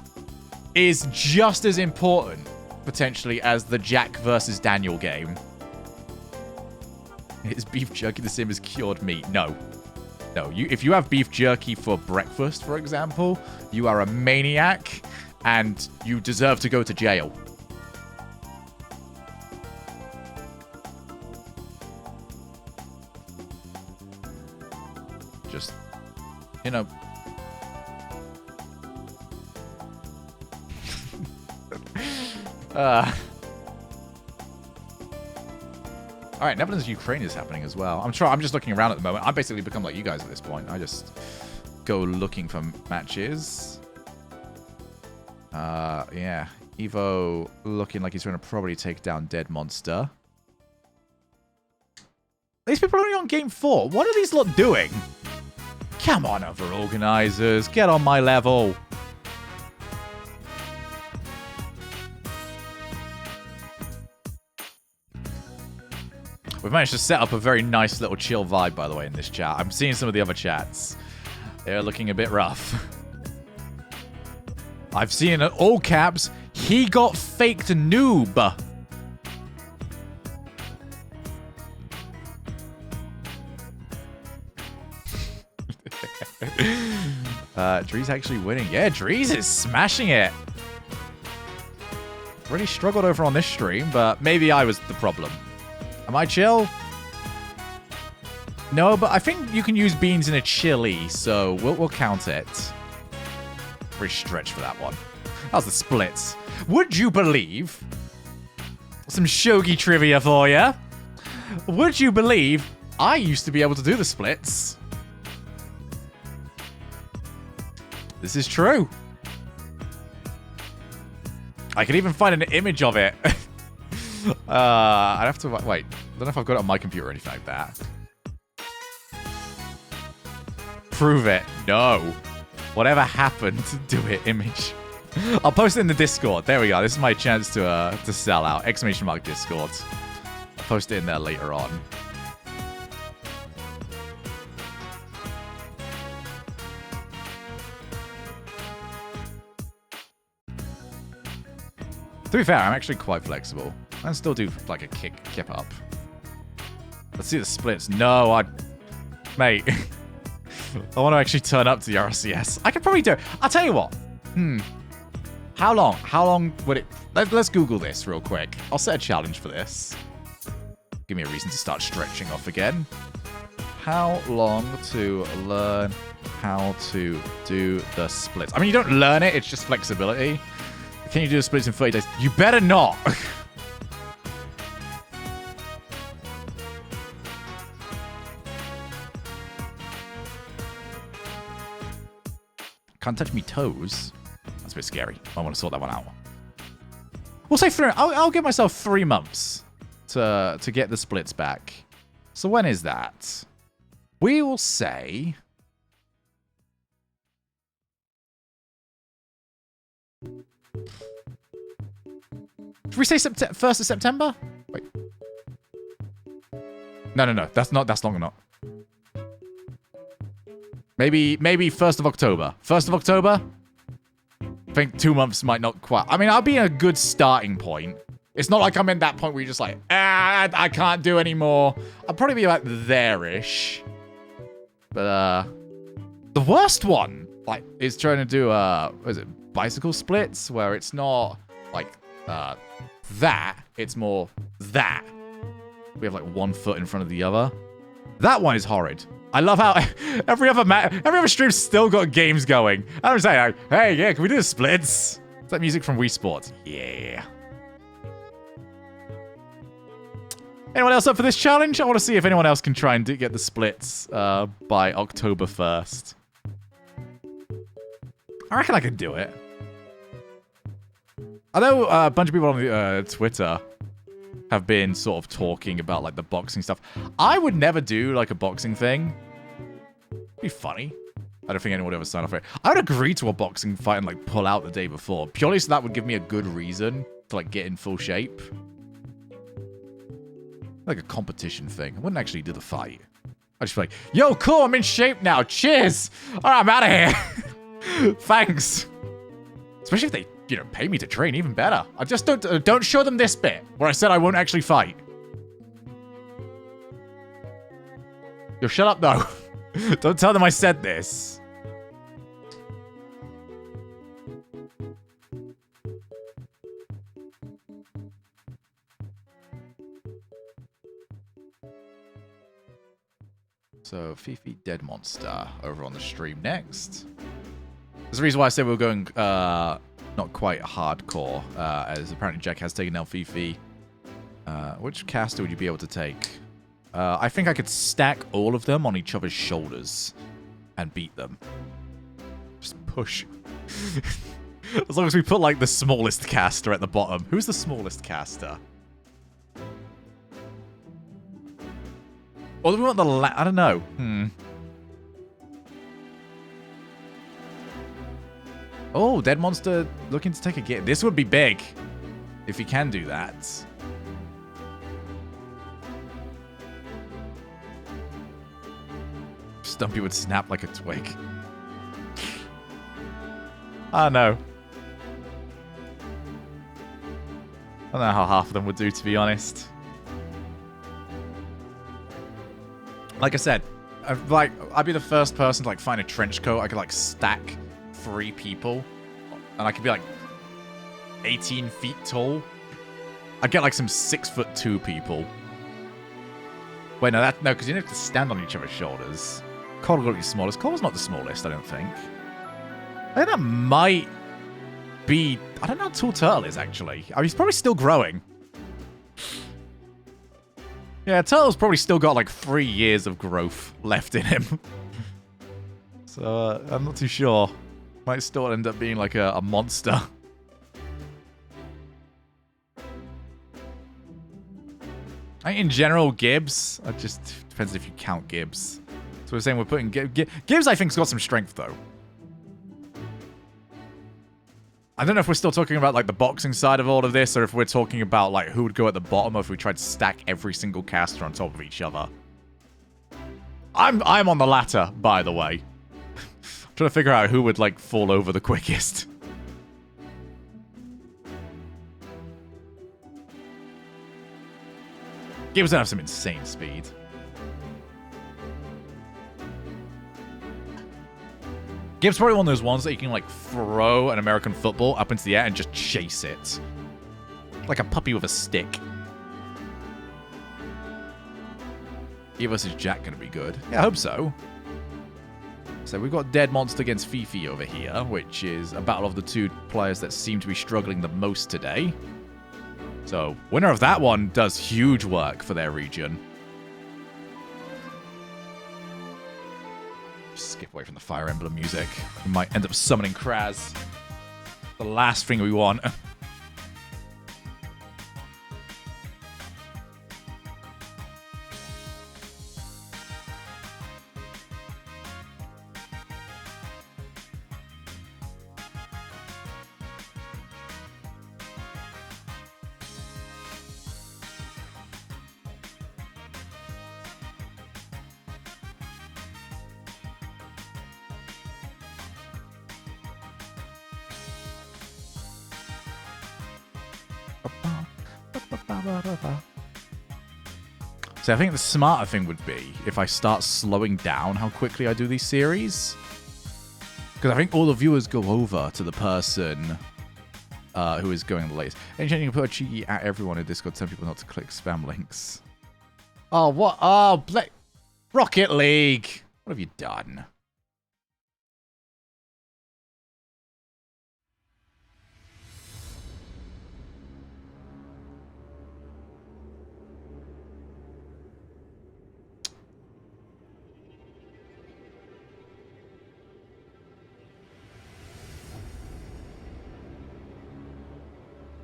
is just as important, potentially, as the Jack versus Daniel game. Is beef jerky the same as cured meat? No. No. If you have beef jerky for breakfast, for example, you are a maniac, and you deserve to go to jail. Just, you know... Alright, Netherlands-Ukraine is happening as well. I'm just looking around at the moment. I've basically become like you guys at this point. I just go looking for matches. Yeah. Evo looking like he's going to probably take down Dead Monster. These people are only on game 4. What are these lot doing? Come on, other organizers. Get on my level. We've managed to set up a very nice little chill vibe, by the way, in this chat. I'm seeing some of the other chats. They're looking a bit rough. I've seen in all caps, he got faked noob. Dries actually winning. Yeah, Dries is smashing it. Really struggled over on this stream, but maybe I was the problem. Am I chill? No, but I think you can use beans in a chili, so we'll count it. Pretty stretch for that one. How's the splits? Would you believe? Some shogi trivia for you. Would you believe I used to be able to do the splits? This is true. I can even find an image of it. I'd have to... Wait. I don't know if I've got it on my computer or anything like that. Prove it. No. Whatever happened, do it, image. I'll post it in the Discord. There we go. This is my chance to sell out. Exclamation mark Discord. I'll post it in there later on. To be fair, I'm actually quite flexible. I can still do like a kip up. Let's see the splits. No, mate. I want to actually turn up to the RCS. I could probably do it. I'll tell you what. How long would it... Let's Google this real quick. I'll set a challenge for this. Give me a reason to start stretching off again. How long to learn how to do the splits? I mean, you don't learn it. It's just flexibility. Can you do the splits in 30 days? You better not. Can't touch me toes. That's a bit scary. I want to sort that one out. We'll say 3. I'll give myself 3 months to get the splits back. So when is that? We will say... Should we say 1st of September? Wait. No. That's long enough. Maybe 1st of October. 1st of October? I think 2 months might not quite... I mean, I'll be in a good starting point. It's not like I'm in that point where you're just like, I can't do anymore. I'll probably be about there-ish. But, the worst one, like, is trying to do, what is it, bicycle splits? Where it's not, like, that. It's more that. We have, like, one foot in front of the other. That one is horrid. I love how every other stream's still got games going. I'm saying, like, hey, yeah, can we do the splits? Is that music from Wii Sports? Yeah. Anyone else up for this challenge? I want to see if anyone else can try and get the splits by October 1st. I reckon I can do it. I know a bunch of people on Twitter have been sort of talking about, like, the boxing stuff. I would never do, like, a boxing thing. It'd be funny. I don't think anyone would ever sign up for it. I would agree to a boxing fight and, like, pull out the day before. Purely so that would give me a good reason to, like, get in full shape. Like a competition thing. I wouldn't actually do the fight. I'd just be like, yo, cool, I'm in shape now. Cheers. All right, I'm out of here. Thanks. Especially if they, you know, pay me to train, even better. I just don't show them this bit where I said I won't actually fight. Yo, shut up, though. Don't tell them I said this. So, Fifi Dead Monster over on the stream next. There's a reason why I said we were going not quite hardcore, as apparently Jack has taken down Fifi. Which caster would you be able to take? I think I could stack all of them on each other's shoulders and beat them. Just push. As long as we put, like, the smallest caster at the bottom. Who's the smallest caster? Or do we want the I don't know. Oh, Dead Monster looking to take a game. This would be big. If he can do that. Stumpy would snap like a twig. I don't know. I don't know how half of them would do, to be honest. Like I said, I'd be the first person to, like, find a trench coat. I could, like, stack 3 people. And I could be, like, 18 feet tall. I'd get, like, some 6'2" people. Wait, no, because you have to stand on each other's shoulders. Cole will be the smallest. Cole's not the smallest, I don't think. I think that might be... I don't know how tall Turtle is, actually. I mean, he's probably still growing. Yeah, Turtle's probably still got, like, 3 years of growth left in him. So, I'm not too sure. Might still end up being, like, a monster. I think in general, Gibbs... It just depends if you count Gibbs. So we're saying we're putting... Gibbs, I think, has got some strength, though. I don't know if we're still talking about, like, the boxing side of all of this, or if we're talking about, like, who would go at the bottom, or if we tried to stack every single caster on top of each other. I'm on the latter, by the way. Trying to figure out who would, like, fall over the quickest. Gibbs don't have some insane speed. Gibbs probably one of those ones that you can, like, throw an American football up into the air and just chase it. Like a puppy with a stick. He versus Jack gonna be good. Yeah, I hope so. So we've got Dead Monster against Fifi over here, which is a battle of the 2 players that seem to be struggling the most today. So, winner of that one does huge work for their region. Skip away from the Fire Emblem music. We might end up summoning Kraz. The last thing we want. So I think the smarter thing would be if I start slowing down how quickly I do these series. Because I think all the viewers go over to the person who is going the latest. And you can put a cheeky at everyone in Discord, tell people not to click spam links. Oh, what? Oh, Rocket League. What have you done?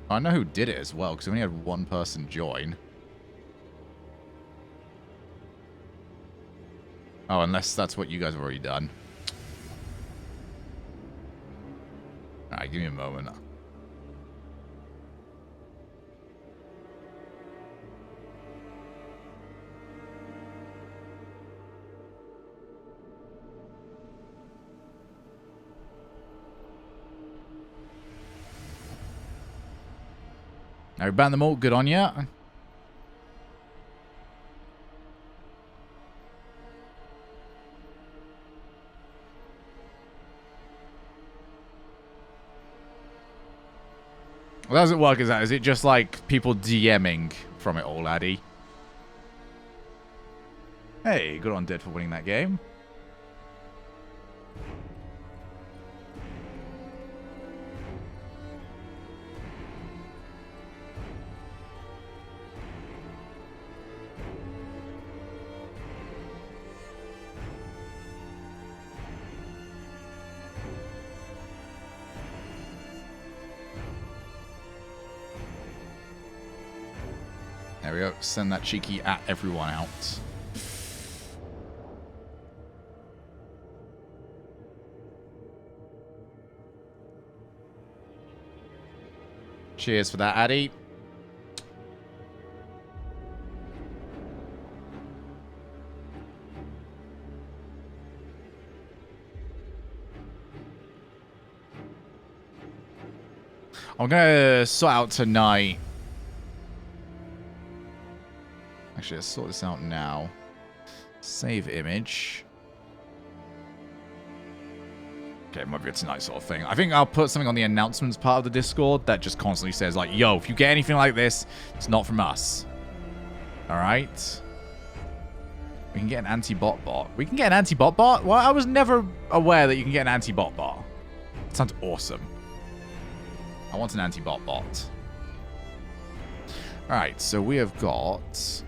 I know who did it as well, because we only had one person join. Oh, unless that's what you guys have already done. Alright, give me a moment. Now we banned them all. Good on ya. Well, how does it work as that? Is it just like people DMing from it all, Addy? Hey, good on Dead for winning that game. There we go. Send that cheeky at everyone out. Cheers for that, Addy. I'm gonna sort out tonight. Actually, let's sort this out now. Save image. Okay, it might be a tonight sort of thing. I think I'll put something on the announcements part of the Discord that just constantly says, like, yo, if you get anything like this, it's not from us. Alright? We can get an anti-bot bot. We can get an anti-bot bot? Well, I was never aware that you can get an anti-bot bot. That sounds awesome. I want an anti-bot bot. Alright, so we have got...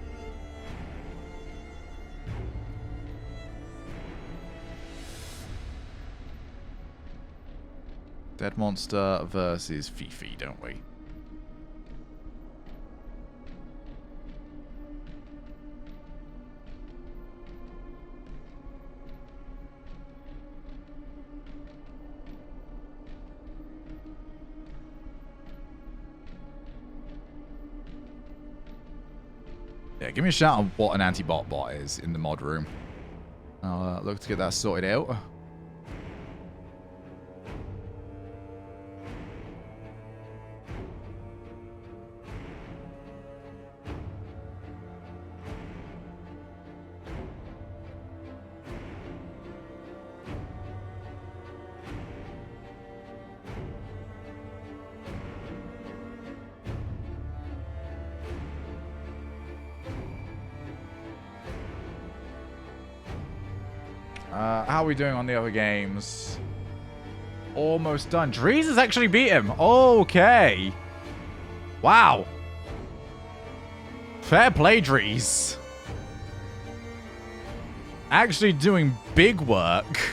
Dead Monster versus Fifi, don't we? Yeah, give me a shout on what an anti-bot bot is in the mod room. I'll look to get that sorted out. How are we doing on the other games? Almost done. Drees has actually beat him. Okay. Wow. Fair play, Drees. Actually doing big work.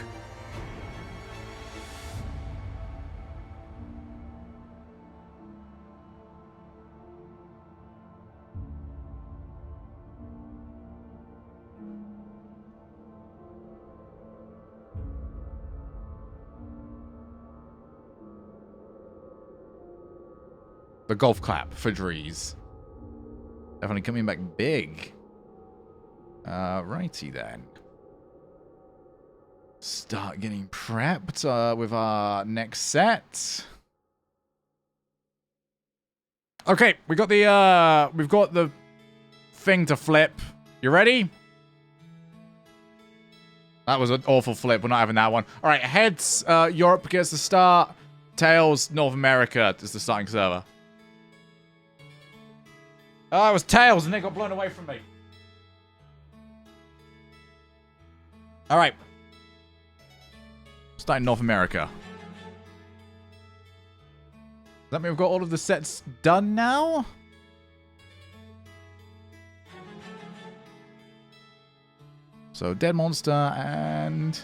The golf clap for Drees. Definitely coming back big. Righty then. Start getting prepped with our next set. Okay, we've got the thing to flip. You ready? That was an awful flip. We're not having that one. All right, heads, Europe gets the start. Tails, North America is the starting server. Oh, it was tails, and they got blown away from me. All right. Starting North America. Does that mean we've got all of the sets done now? So, Dead Monster and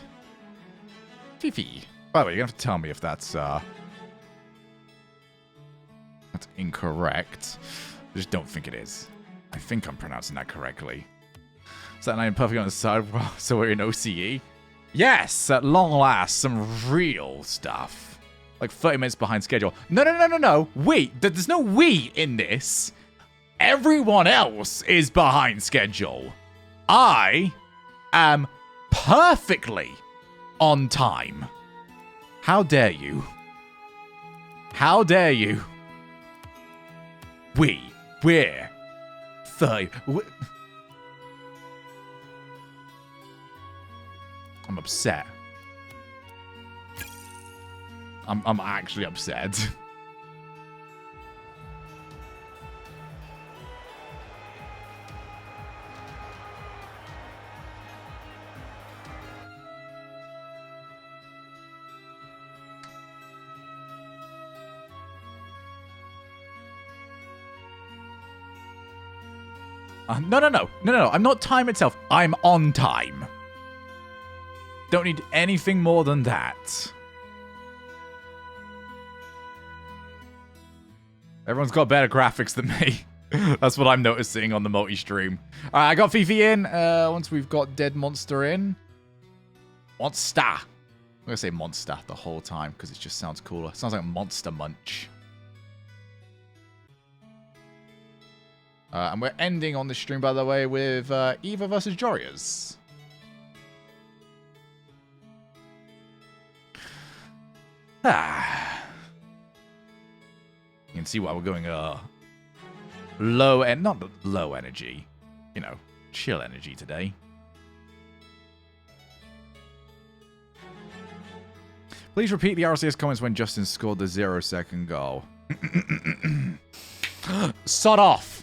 Fifi. By the way, you're going to have to tell me if that's incorrect. I just don't think it is. I think I'm pronouncing that correctly. Is that name perfectly on the side? So we're in OCE? Yes, at long last, some real stuff. Like 30 minutes behind schedule. No. Wait, there's no we in this. Everyone else is behind schedule. I am perfectly on time. How dare you? How dare you? We're 30. I'm upset. I'm actually upset. No. I'm not time itself. I'm on time. Don't need anything more than that. Everyone's got better graphics than me. That's what I'm noticing on the multi-stream. Alright, I got Fifi in. Once we've got Dead Monster in. Monster. I'm going to say Monster the whole time because it just sounds cooler. It sounds like Monster Munch. And we're ending on this stream, by the way, with Eva versus Jorias. You can see why we're going low and not low energy, you know, chill energy today. Please repeat the RCS comments when Justin scored the 0-second goal. Sod off.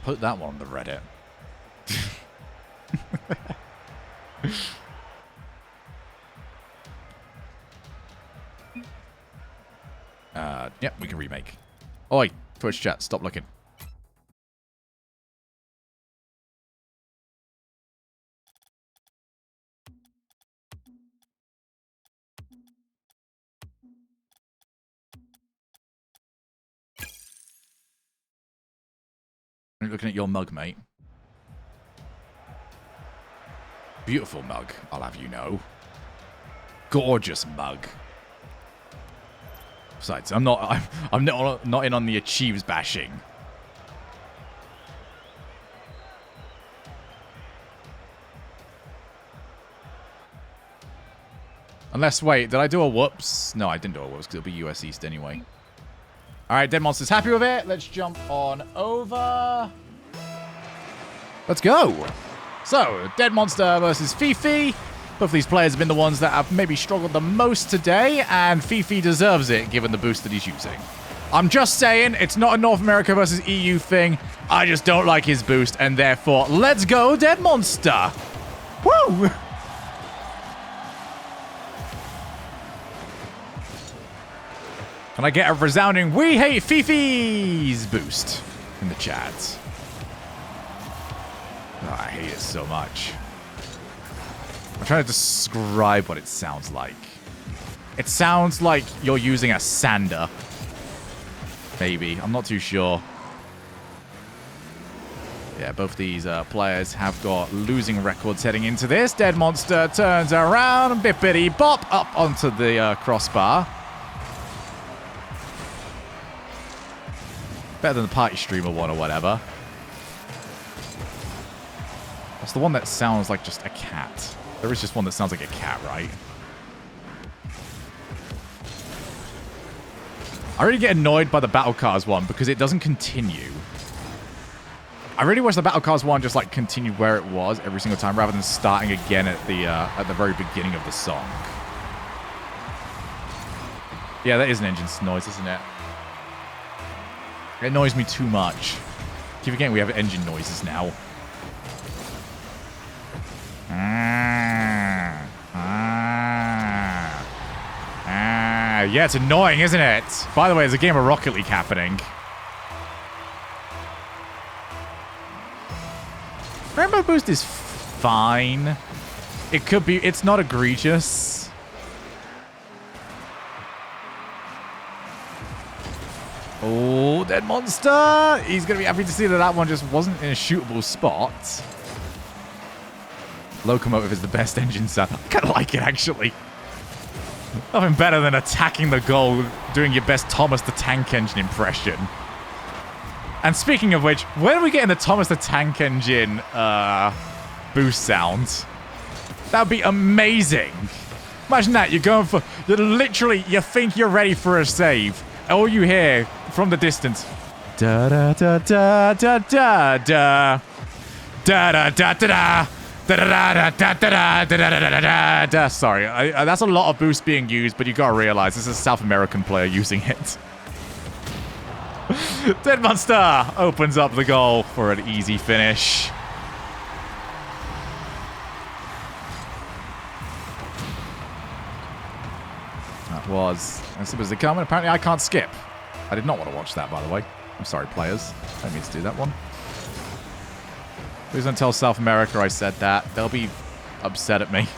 Put that one on the Reddit. Yep, we can remake. Oi, Twitch chat, stop looking. I'm looking at your mug, mate. Beautiful mug, I'll have you know. Gorgeous mug. Besides, I'm not in on the achieves bashing. Unless, wait, did I do a whoops? No, I didn't do a whoops because it'll be US East anyway. All right, Dead Monster's happy with it. Let's jump on over. Let's go. So, Dead Monster versus Fifi. Both of these players have been the ones that have maybe struggled the most today, and Fifi deserves it given the boost that he's using. I'm just saying, it's not a North America versus EU thing. I just don't like his boost, and therefore, let's go, Dead Monster. Woo! Can I get a resounding "We hate Fifi's" boost in the chat? Oh, I hate it so much. I'm trying to describe what it sounds like. It sounds like you're using a sander. Maybe. I'm not too sure. Yeah, both these players have got losing records heading into this. Dead Monster turns around, bippity bop, up onto the crossbar. Better than the Party Streamer one or whatever. That's the one that sounds like just a cat. There is just one that sounds like a cat, right? I really get annoyed by the Battle Cars one because it doesn't continue. I really wish the Battle Cars one just like continued where it was every single time rather than starting again at the very beginning of the song. Yeah, that is an engine noise, isn't it? It annoys me too much. Keep forgetting we have engine noises now. Yeah, it's annoying, isn't it? By the way, there's a game of Rocket League happening. Rainbow Boost is fine. It could be... It's not egregious. Oh, Dead Monster! He's going to be happy to see that that one just wasn't in a shootable spot. Locomotive is the best engine sound. I kind of like it, actually. Nothing better than attacking the goal, doing your best Thomas the Tank Engine impression. And speaking of which, when are we getting the Thomas the Tank Engine boost sound? That would be amazing. Imagine that. You're going for... Literally, you think you're ready for a save. All you hear from the distance... Da-da-da-da-da-da-da. Da-da-da-da-da. Sorry, that's a lot of boost being used, but you gotta realize this is a South American player using it. Dead Monster opens up the goal for an easy finish. That was as simple as they come, and apparently I can't skip. I did not want to watch that, by the way. I'm sorry, players. I didn't mean to do that one. Please don't tell South America I said that. They'll be upset at me.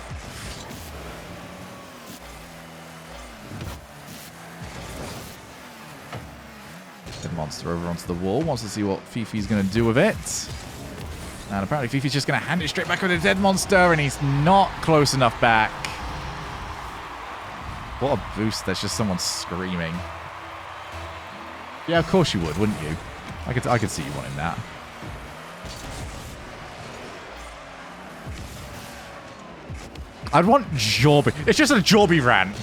Dead Monster over onto the wall. Wants to see what Fifi's going to do with it. And apparently Fifi's just going to hand it straight back with the Dead Monster, and he's not close enough back. What a boost. There's just someone screaming. Yeah, of course you would, wouldn't you? I could see you wanting that. I'd want Jorby. It's just a Jorby rant.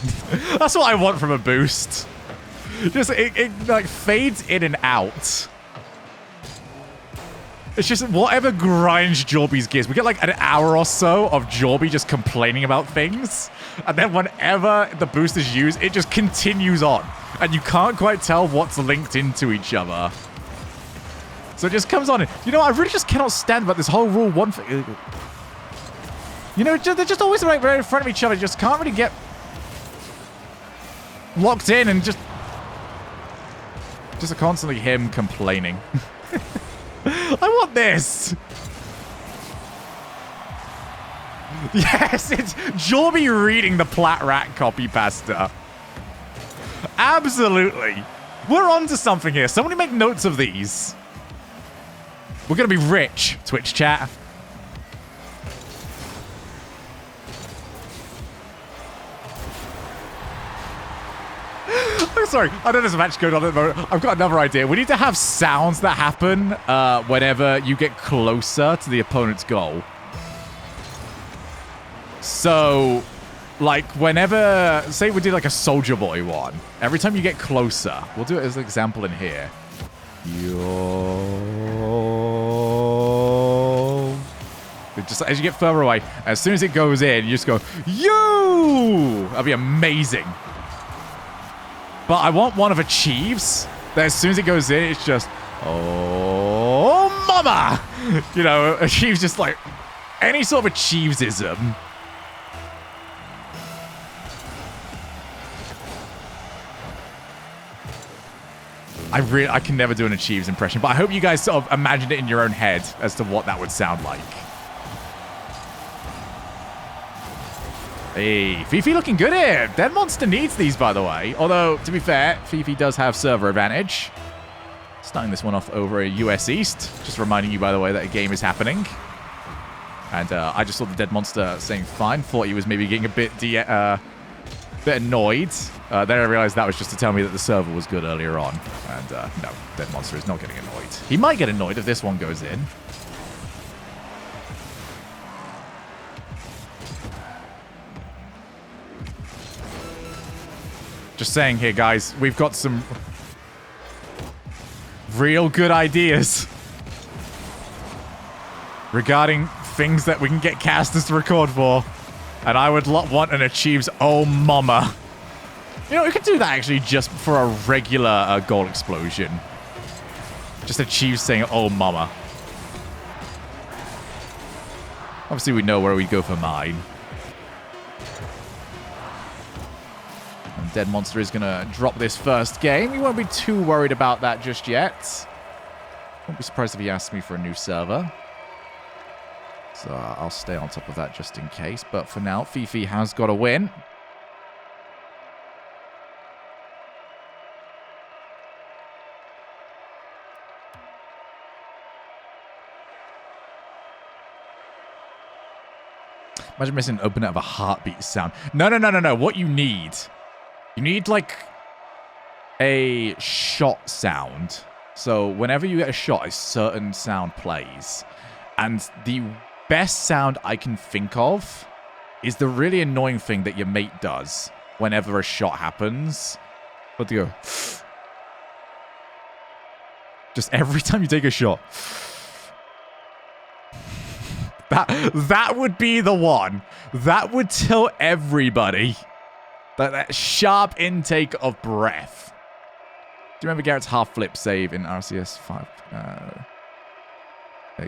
That's what I want from a boost. Just it like fades in and out. It's just whatever grinds Jorby's gears. We get like an hour or so of Jorby just complaining about things. And then whenever the boost is used, it just continues on. And you can't quite tell what's linked into each other. So it just comes on. You know, I really just cannot stand about this whole rule one thing. You know, they're just always right in front of each other. You just can't really get locked in and just constantly him complaining. I want this. Yes, it's Jorby reading the Plat Rat copy pasta. Absolutely. We're onto something here. Somebody make notes of these. We're going to be rich, Twitch chat. Sorry, I know there's a match going on at the moment. I've got another idea. We need to have sounds that happen whenever you get closer to the opponent's goal. So, like, whenever... Say we did, like, a Soldier Boy one. Every time you get closer... We'll do it as an example in here. Yo... Just as you get further away, as soon as it goes in, you just go, yo! That'd be amazing. But I want one of Achieves that as soon as it goes in, it's just, oh, mama! You know, Achieves just like, any sort of Achievesism. I can never do an Achieves impression, but I hope you guys sort of imagined it in your own head as to what that would sound like. Hey, Fifi looking good here. Dead Monster needs these, by the way. Although, to be fair, Fifi does have server advantage. Starting this one off over a US East. Just reminding you, by the way, that a game is happening. And I just saw the Dead Monster saying fine. Thought he was maybe getting a bit Bit annoyed. Then I realized that was just to tell me that the server was good earlier on. And no, Dead Monster is not getting annoyed. He might get annoyed if this one goes in. Just saying here, guys, we've got some real good ideas regarding things that we can get casters to record for. And I would want an Achieves Oh Mama. You know, we could do that actually just for a regular goal explosion. Just Achieves saying Oh Mama. Obviously, we know where we go for mine. And Dead Monster is going to drop this first game. We won't be too worried about that just yet. Won't be surprised if he asks me for a new server. So I'll stay on top of that just in case. But for now, Fifi has got a win. Imagine missing an open out of a heartbeat sound. No. What you need like a shot sound. So whenever you get a shot, a certain sound plays. And the best sound I can think of is the really annoying thing that your mate does whenever a shot happens. But they go, just every time you take a shot. That would be the one. That would tell everybody that sharp intake of breath. Do you remember Garrett's half flip save in RCS 5?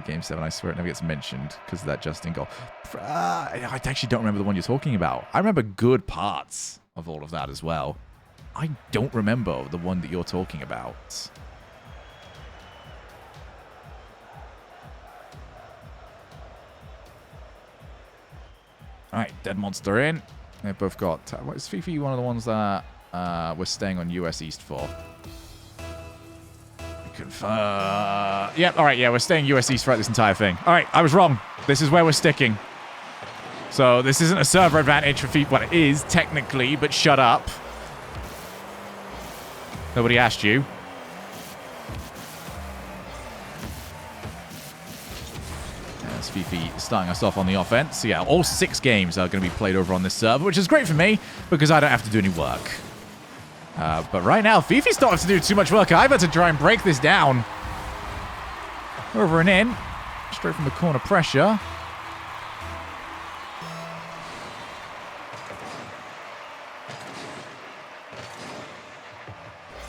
Game 7, I swear it never gets mentioned because of that Justin goal. I actually don't remember the one you're talking about. I remember good parts of all of that as well. I don't remember the one that you're talking about. Alright, Dead Monster in. They've both got... What is Fifi one of the ones that we're staying on US East for? Confirm. Yep, alright, yeah, we're staying US East throughout this entire thing. Alright, I was wrong. This is where we're sticking. So this isn't a server advantage for Fifi. Well, it is, technically, but shut up. Nobody asked you. That's Fifi starting us off on the offense. So yeah, all 6 games are going to be played over on this server, which is great for me because I don't have to do any work. But right now, Fifi's not have to do too much work. I've had to try and break this down. Over and in. Straight from the corner pressure.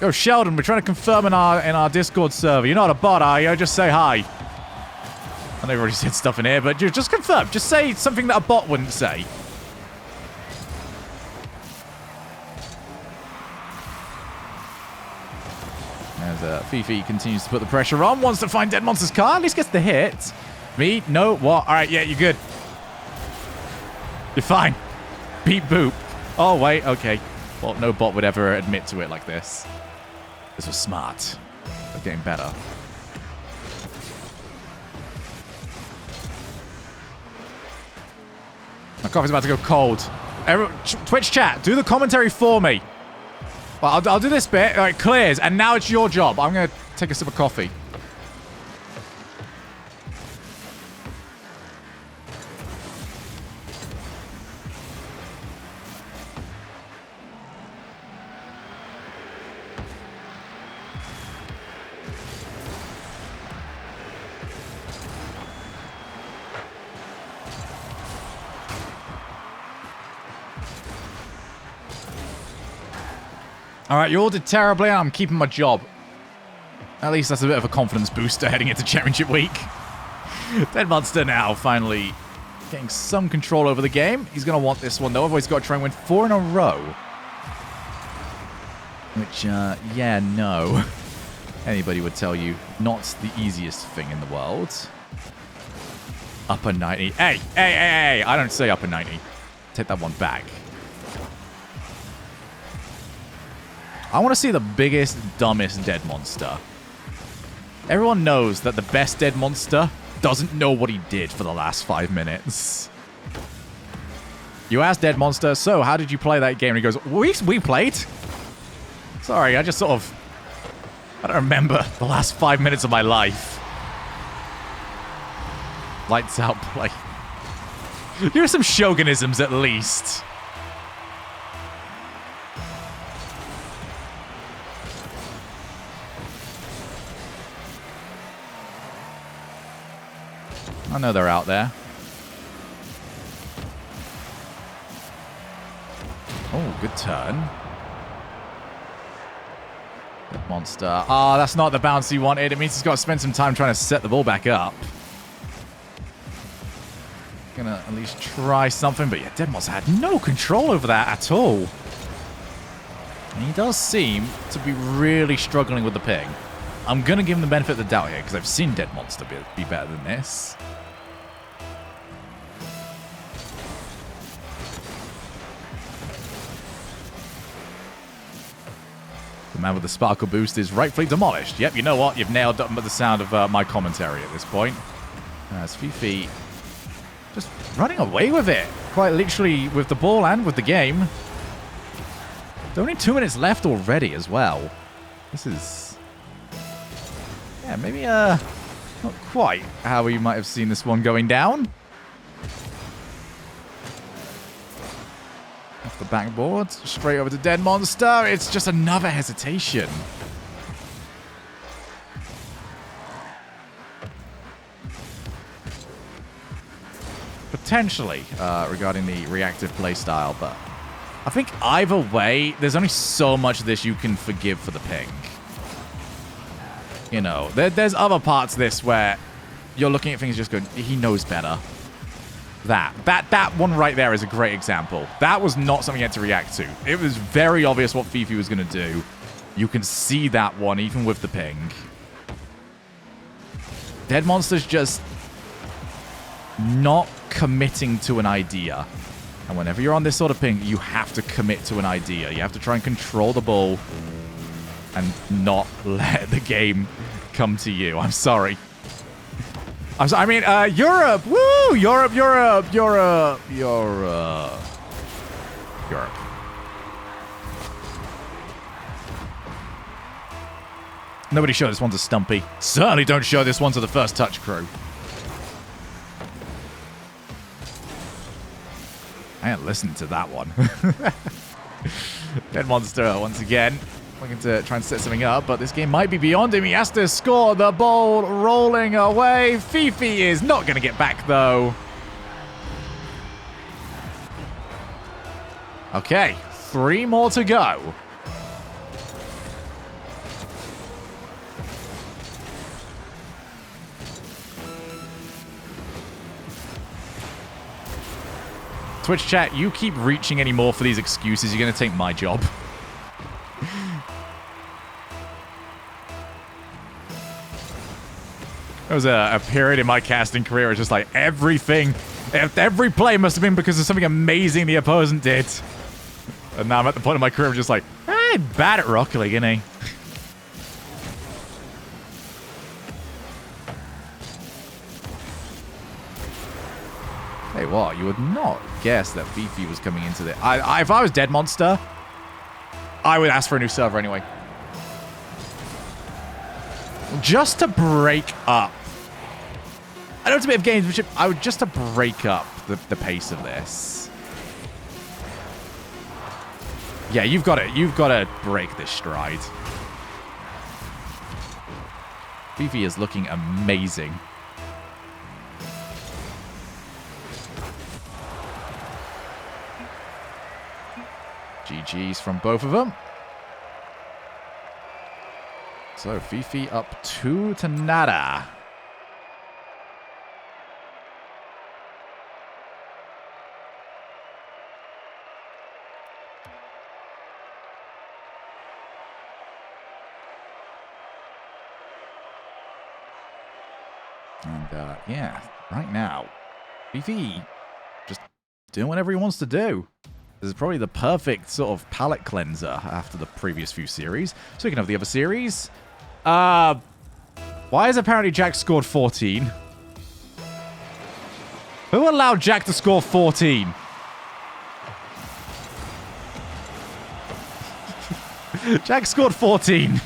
Yo, Sheldon, we're trying to confirm in our Discord server. You're not a bot, are you? Just say hi. I know you've already said stuff in here, but just confirm. Just say something that a bot wouldn't say. As Fifi continues to put the pressure on, wants to find Dead Monster's car, at least gets the hit. Me? No? What? Alright, yeah, you're good. You're fine. Beep boop. Oh, wait, okay. Well, no bot would ever admit to it like this. This was smart. They're getting better. My coffee's about to go cold. Twitch chat, do the commentary for me. Well, I'll do this bit. All right, clears. And now it's your job. I'm going to take a sip of coffee. All right, you all did terribly. I'm keeping my job. At least that's a bit of a confidence booster heading into Championship Week. Dead Monster now finally getting some control over the game. He's going to want this one, though. Otherwise, he's got to try and win 4 in a row. Which, yeah, no. Anybody would tell you not the easiest thing in the world. Upper 90. Hey. I don't say upper 90. Take that one back. I want to see the biggest, dumbest Dead Monster. Everyone knows that the best Dead Monster doesn't know what he did for the last 5 minutes. You asked Dead Monster, so how did you play that game? And he goes, we played? Sorry, I just sort of... I don't remember the last 5 minutes of my life. Lights out play. Here are some shogunisms at least. I know they're out there. Oh, good turn. Good monster. Oh, that's not the bounce he wanted. It means he's got to spend some time trying to set the ball back up. Gonna at least try something, but yeah, Dead Monster had no control over that at all. And he does seem to be really struggling with the ping. I'm gonna give him the benefit of the doubt here, because I've seen Dead Monster be better than this. The man with the sparkle boost is rightfully demolished. Yep, you know what? You've nailed up the sound of my commentary at this point. As Fifi just running away with it. Quite literally with the ball and with the game. There's only 2 minutes left already as well. This is... yeah, maybe not quite how you might have seen this one going down. Off the backboard, straight over to Dead Monster. It's just another hesitation. Potentially, regarding the reactive playstyle, but I think either way, there's only so much of this you can forgive for the ping. You know, there's other parts of this where you're looking at things just going, he knows better. That one right there is a great example. That was not something you had to react to. It was very obvious what Fifi was going to do. You can see that one even with the ping. Dead Monster's just not committing to an idea. And whenever you're on this sort of ping, you have to commit to an idea. You have to try and control the ball and not let the game come to you. I'm sorry. I mean, Europe! Woo! Europe. Nobody show this one to Stumpy. Certainly don't show this one to the First Touch crew. I ain't listening to that one. Dead Monster, once again, looking to try and set something up, but this game might be beyond him. He has to score. The ball rolling away. Fifi is not going to get back, though. Okay, 3 more to go. Twitch chat, you keep reaching any more for these excuses, you're going to take my job. There was a period in my casting career where it's just like every play must have been because of something amazing the opponent did. And now I'm at the point of my career where I'm just like, hey, bad at Rocket League, isn't he? Hey, what? You would not guess that Fifi was coming into this. If I was Dead Monster, I would ask for a new server anyway. Just to break up. I know it's a bit of gamesmanship. I would just to break up the pace of this. Yeah, you've got to break this stride. Fifi is looking amazing. GG's from both of them. So Fifi up 2 to nada. And yeah, right now, Fifi just doing whatever he wants to do. This is probably the perfect sort of palate cleanser after the previous few series. Speaking of the other series, why has apparently Jack scored 14? Who allowed Jack to score 14? Jack scored 14. We've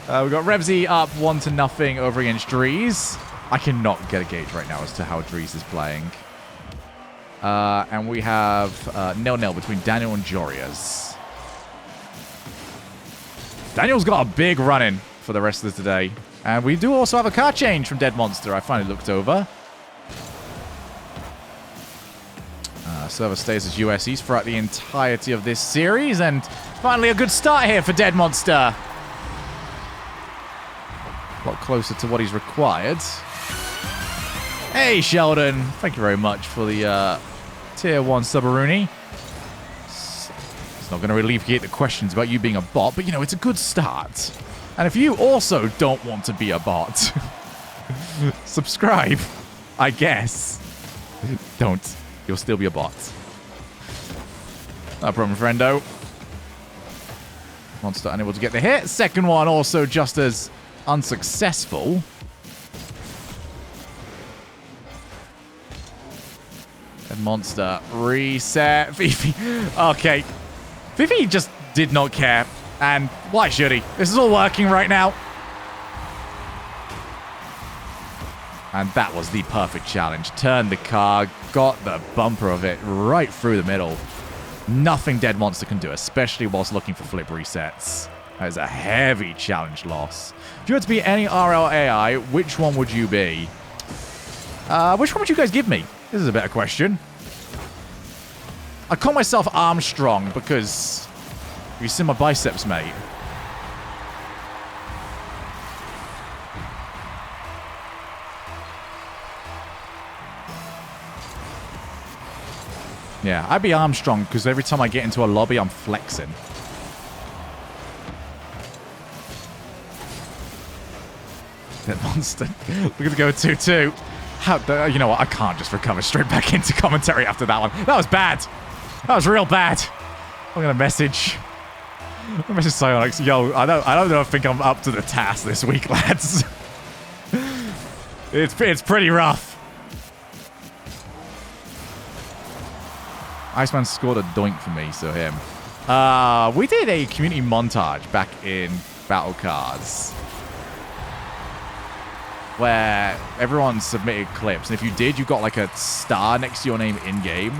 got Rebsy up 1-0 over against Dries. I cannot get a gauge right now as to how Dries is playing. And we have 0-0 between Daniel and Jorias. Daniel's got a big run-in for the rest of today. And we do also have a car change from Dead Monster. I finally looked over. Server stays as USEs throughout the entirety of this series. And finally a good start here for Dead Monster. A lot closer to what he's required. Hey, Sheldon. Thank you very much for the Tier 1 Subaruni. It's not going to alleviate the questions about you being a bot, but, you know, it's a good start. And if you also don't want to be a bot, subscribe, I guess. Don't. You'll still be a bot. No problem, friendo. Monster unable to get the hit. Second one also just as unsuccessful. And Monster reset. Fifi. Okay. Fifi just did not care. And why should he? This is all working right now. And that was the perfect challenge. Turned the car, got the bumper of it right through the middle. Nothing Dead Monster can do, especially whilst looking for flip resets. That is a heavy challenge loss. If you were to be any RLAI, which one would you be? Which one would you guys give me? This is a better question. I call myself Armstrong because you see my biceps, mate. Yeah, I'd be Armstrong because every time I get into a lobby, I'm flexing. Dead Monster. We're going to go 2-2. You know what? I can't just recover straight back into commentary after that one. That was bad. That was real bad. I'm going to message Psyonix. Yo, I don't think I'm up to the task this week, lads. It's pretty rough. Iceman scored a doink for me, so him. We did a community montage back in Battle Cards where everyone submitted clips, and if you did, you got like a star next to your name in-game,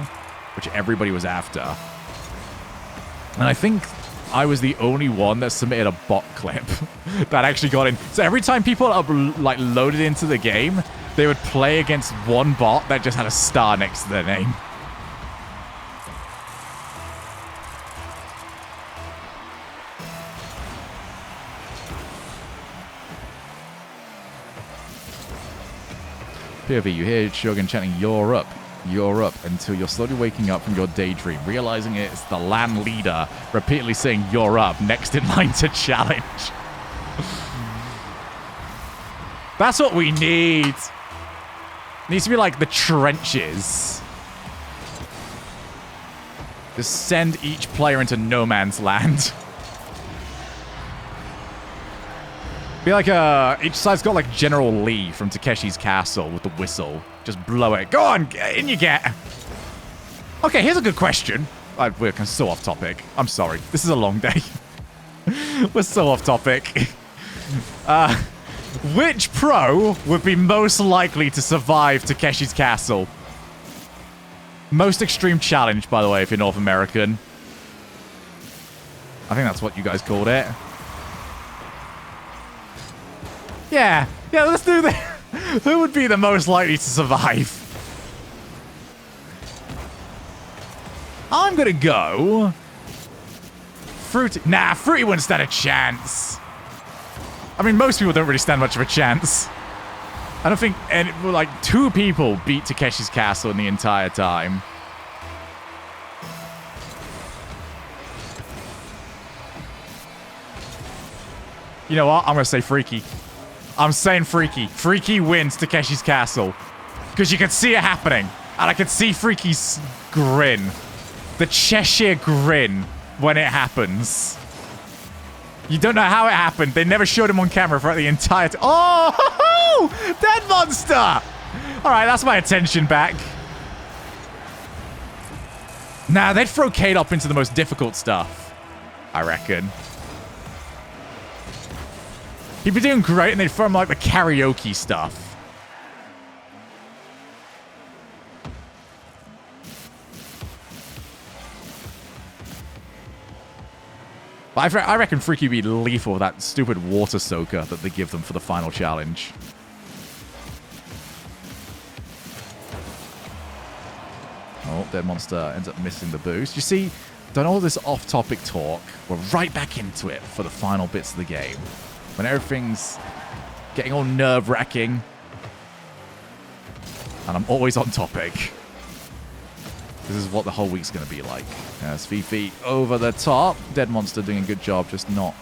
which everybody was after. And I think I was the only one that submitted a bot clip that actually got in. So every time people like loaded into the game, they would play against one bot that just had a star next to their name. POV, you hear Shogun chanting, you're up, until you're slowly waking up from your daydream, realizing it's the LAN leader repeatedly saying, you're up, next in line to challenge. That's what we need. It needs to be like the trenches. Just send each player into no man's land. Be like each side's got like General Lee from Takeshi's Castle with the whistle. Just blow it. Go on, in you get. Okay, here's a good question. We're so off topic. I'm sorry. This is a long day. We're so off topic. Which pro would be most likely to survive Takeshi's Castle? Most extreme challenge, by the way, if you're North American. I think that's what you guys called it. Yeah, let's do that. Who would be the most likely to survive? I'm gonna go... Fruity. Nah, Fruity wouldn't stand a chance. I mean, most people don't really stand much of a chance. I don't think... like, 2 people beat Takeshi's Castle in the entire time. You know what? I'm gonna say Freaky. I'm saying Freaky. Freaky wins Takeshi's Castle. Because you can see it happening. And I can see Freaky's grin. The Cheshire grin when it happens. You don't know how it happened. They never showed him on camera for the entire time. Oh! Dead Monster! Alright, that's my attention back. Nah, they'd throw Kate up into the most difficult stuff. I reckon. He'd be doing great, and they'd throw him like the karaoke stuff. But I reckon Freaky would be lethal with that stupid water soaker that they give them for the final challenge. Oh, Dead Monster ends up missing the boost. You see, done all this off-topic talk. We're right back into it for the final bits of the game. When everything's getting all nerve-wracking. And I'm always on topic. This is what the whole week's going to be like. As Fifi over the top. Dead Monster doing a good job, just not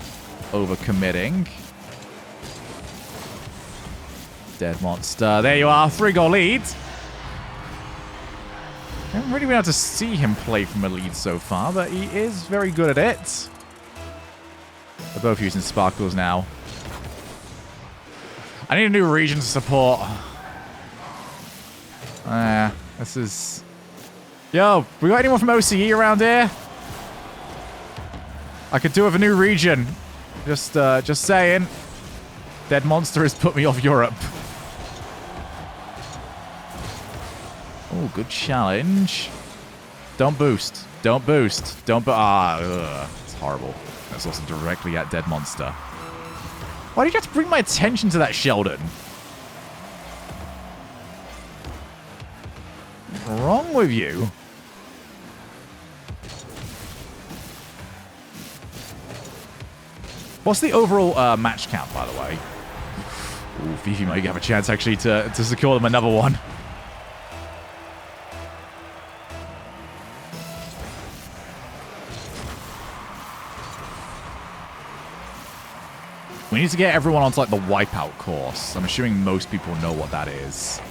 over-committing. Dead Monster. There you are. 3-goal lead. I haven't really been able to see him play from a lead so far, but he is very good at it. They're both using sparkles now. I need a new region to support. This is... Yo, we got anyone from OCE around here? I could do with a new region. Just saying. Dead Monster has put me off Europe. Oh, good challenge. Don't boost. Don't boost. Don't it's horrible. That's also directly at Dead Monster. Why did you have to bring my attention to that, Sheldon? What's wrong with you? What's the overall match count, by the way? Ooh, Fifi might have a chance, actually, to secure them another one. We need to get everyone onto, like, the Wipeout course. I'm assuming most people know what that is.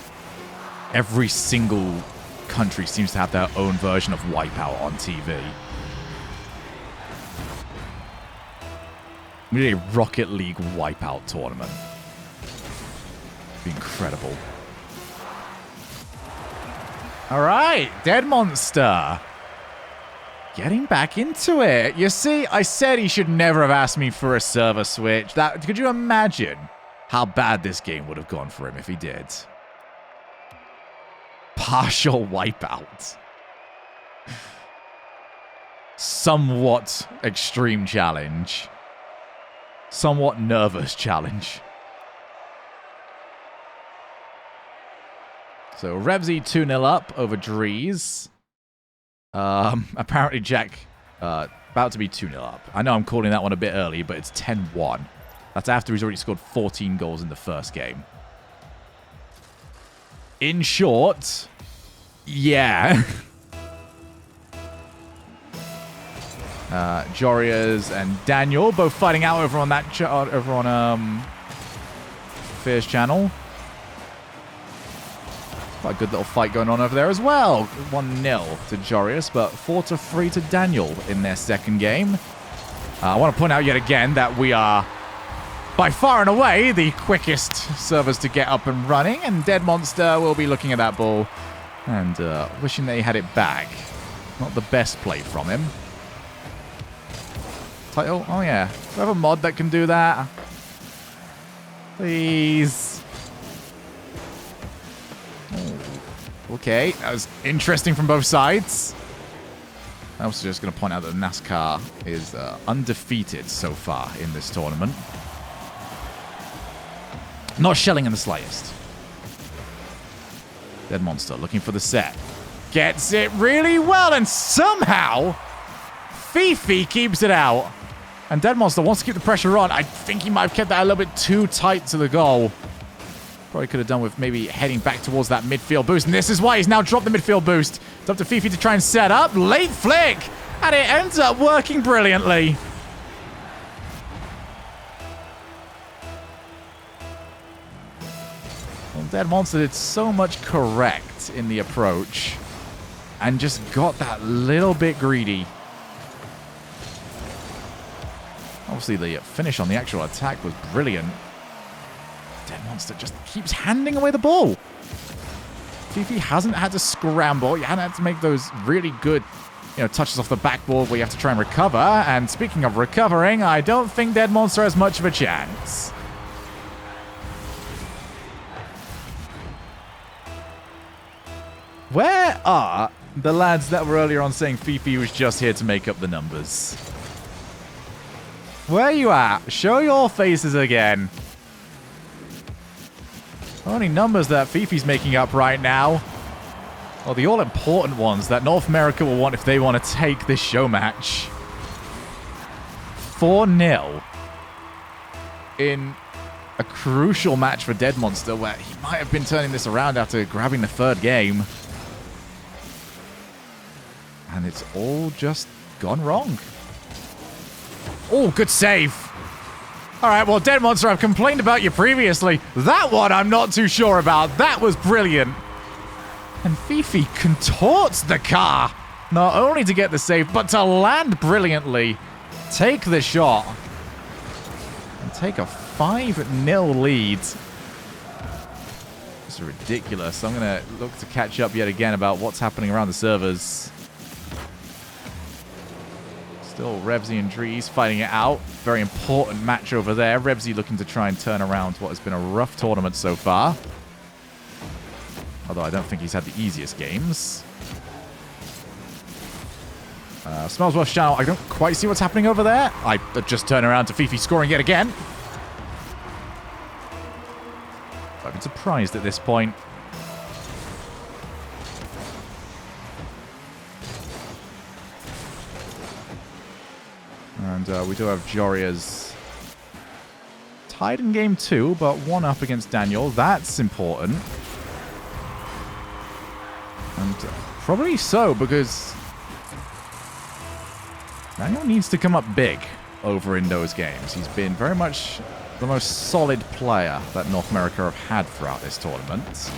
Every single country seems to have their own version of Wipeout on TV. We need a Rocket League Wipeout tournament. It'd be incredible. All right, Dead Monster. Getting back into it. You see, I said he should never have asked me for a server switch. Could you imagine how bad this game would have gone for him if he did? Partial Wipeout. Somewhat extreme challenge. Somewhat nervous challenge. So Revsy 2-0 up over Drees. Apparently Jack about to be 2-0 up. I know I'm calling that one a bit early, but it's 10-1. That's after he's already scored 14 goals in the first game. In short, yeah. Jorias and Daniel both fighting out over on that over on Fear's channel. Quite a good little fight going on over there as well. 1-0 to Jorius, but 4-3 to Daniel in their second game. I want to point out yet again that we are by far and away the quickest servers to get up and running, and Dead Monster will be looking at that ball and wishing that he had it back. Not the best play from him. Title? Oh yeah. Do I have a mod that can do that? Please. Okay, that was interesting from both sides. I'm also just going to point out that NASCAR is undefeated so far in this tournament. Not shelling in the slightest. Dead Monster looking for the set. Gets it really well, and somehow Fifi keeps it out. And Dead Monster wants to keep the pressure on. I think he might have kept that a little bit too tight to the goal. Probably could have done with maybe heading back towards that midfield boost. And this is why he's now dropped the midfield boost. It's up to Fifi to try and set up. Late flick. And it ends up working brilliantly. Well, Dead Monster did so much correct in the approach. And just got that little bit greedy. Obviously, the finish on the actual attack was brilliant. Dead Monster just keeps handing away the ball. Fifi hasn't had to scramble. He hasn't had to make those really good touches off the backboard where you have to try and recover. And speaking of recovering, I don't think Dead Monster has much of a chance. Where are the lads that were earlier on saying Fifi was just here to make up the numbers? Where are you at? Show your faces again. Only numbers that Fifi's making up right now are the all-important ones that North America will want if they want to take this show match. 4-0 in a crucial match for Dead Monster where he might have been turning this around after grabbing the third game. And it's all just gone wrong. Oh, good save. All right, well, Dead Monster, I've complained about you previously. That one I'm not too sure about. That was brilliant. And Fifi contorts the car, not only to get the save, but to land brilliantly, take the shot, and take a 5-0 lead. This is ridiculous. I'm going to look to catch up yet again about what's happening around the servers. Still Revsy and Drees fighting it out. Very important match over there. Revsy looking to try and turn around what has been a rough tournament so far. Although I don't think he's had the easiest games. Smells Worth Channel. I don't quite see what's happening over there. I just turn around to Fifi scoring yet again. I've been surprised at this point. And we do have Joria's tied in game 2, but 1 up against Daniel. That's important. And probably so, because Daniel needs to come up big over in those games. He's been very much the most solid player that North America have had throughout this tournament.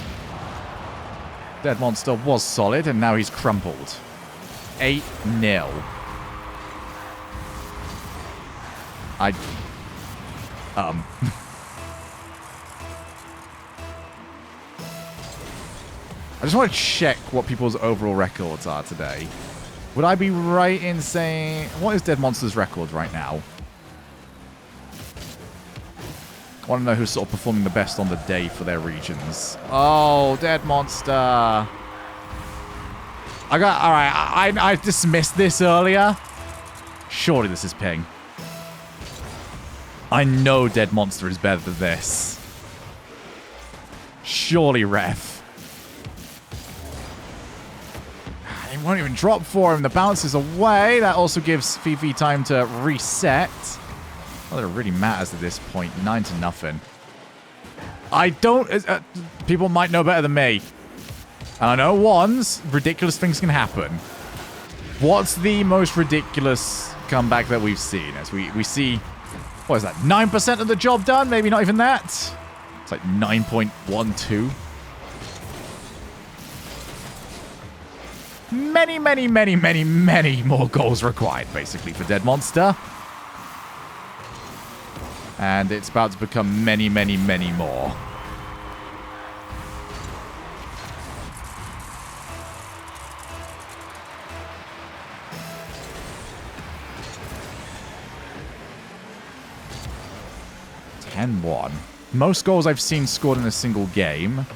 Dead Monster was solid, and now he's crumpled. 8-0. I just want to check what people's overall records are today. Would I be right in saying... What is Dead Monster's record right now? I want to know who's sort of performing the best on the day for their regions. Oh, Dead Monster. Alright, I dismissed this earlier. Surely this is ping. I know Dead Monster is better than this. Surely, ref. It won't even drop for him. The bounce is away. That also gives Fifi time to reset. Well, it really matters at this point. 9-0. I don't... people might know better than me. And I know once, ridiculous things can happen. What's the most ridiculous comeback that we've seen? As we see... What is that? 9% of the job done? Maybe not even that. It's like 9.12. Many, many, many, many, many more goals required, basically, for Dead Monster. And it's about to become many, many, many more. Most goals I've seen scored in a single game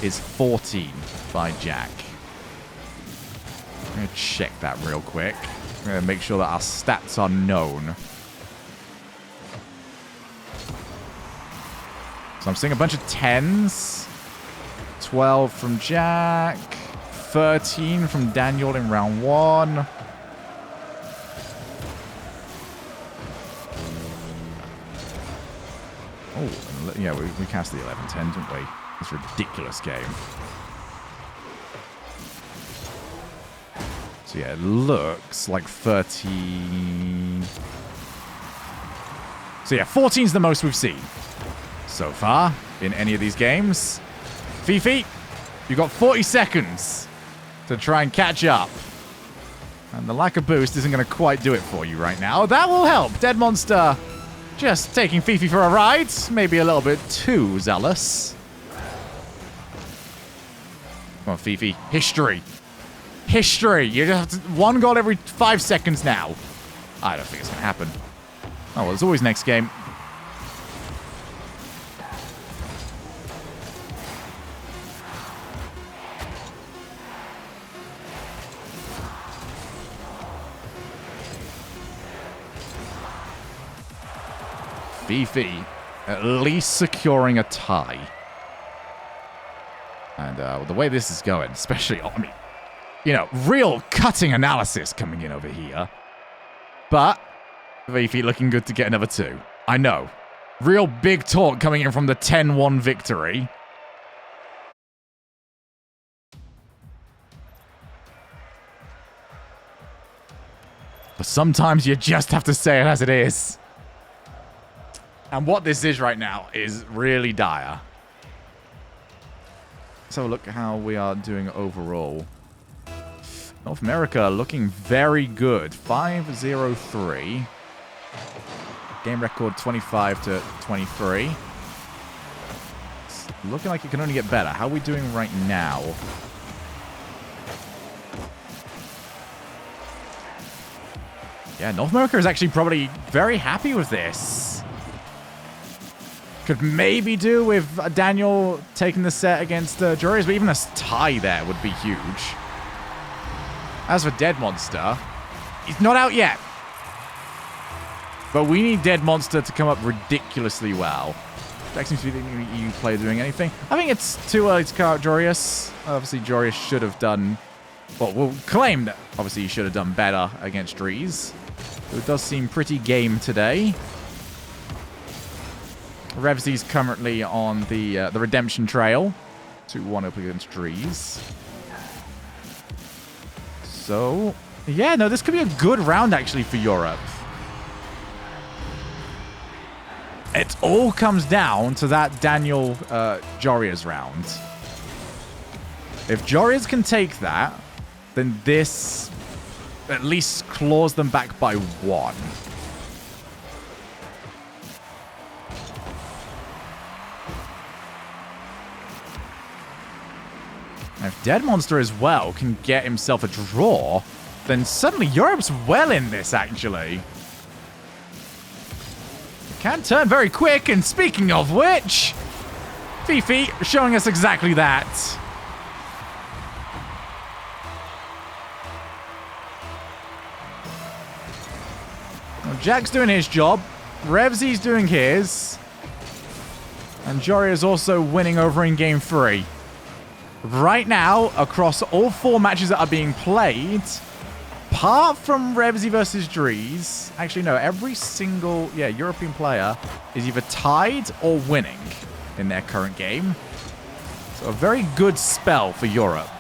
is 14 by Jack. I'm going to check that real quick. I'm going to make sure that our stats are known. So I'm seeing a bunch of 10s. 12 from Jack. 13 from Daniel in round 1. Oh, yeah, we cast the 11-10, didn't we? This ridiculous game. So yeah, it looks like 13... So yeah, 14's the most we've seen so far in any of these games. Fifi, you've got 40 seconds to try and catch up. And the lack of boost isn't going to quite do it for you right now. That will help. Dead Monster just taking Fifi for a ride. Maybe a little bit too zealous. Come on, Fifi. History. history. You just have to, one goal every 5 seconds now. I don't think it's going to happen. Oh, well, there's always next game. Fifi at least securing a tie. And the way this is going, especially, I mean, you know, real cutting analysis coming in over here. But Fifi looking good to get another 2. I know. Real big talk coming in from the 10-1 victory. But sometimes you just have to say it as it is. And what this is right now is really dire. Let's have a look at how we are doing overall. North America looking very good. 5-0-3. Game record 25-23. It's looking like it can only get better. How are we doing right now? Yeah, North America is actually probably very happy with this. Could maybe do with Daniel taking the set against Juries, but even a tie there would be huge. As for Dead Monster, he's not out yet. But we need Dead Monster to come up ridiculously well. Jack seems to be the only EU player doing anything. I think it's too early to call out Jorius. Obviously, Jorius should have done... Well, we'll claim that obviously he should have done better against Dries. It does seem pretty game today. Revsy's currently on the redemption trail. 2-1 up against Dries. So, yeah, no, this could be a good round, actually, for Europe. It all comes down to that Daniel Jorias round. If Jorias can take that, then this at least claws them back by 1. If Dead Monster as well can get himself a draw, then suddenly Europe's well in this, actually. It can turn very quick, and speaking of which, Fifi showing us exactly that. Well, Jack's doing his job, Revsy's doing his, and Jory is also winning over in Game 3. Right now, across all 4 matches that are being played, apart from Revsy versus Dries, actually no, every single European player is either tied or winning in their current game. So a very good spell for Europe.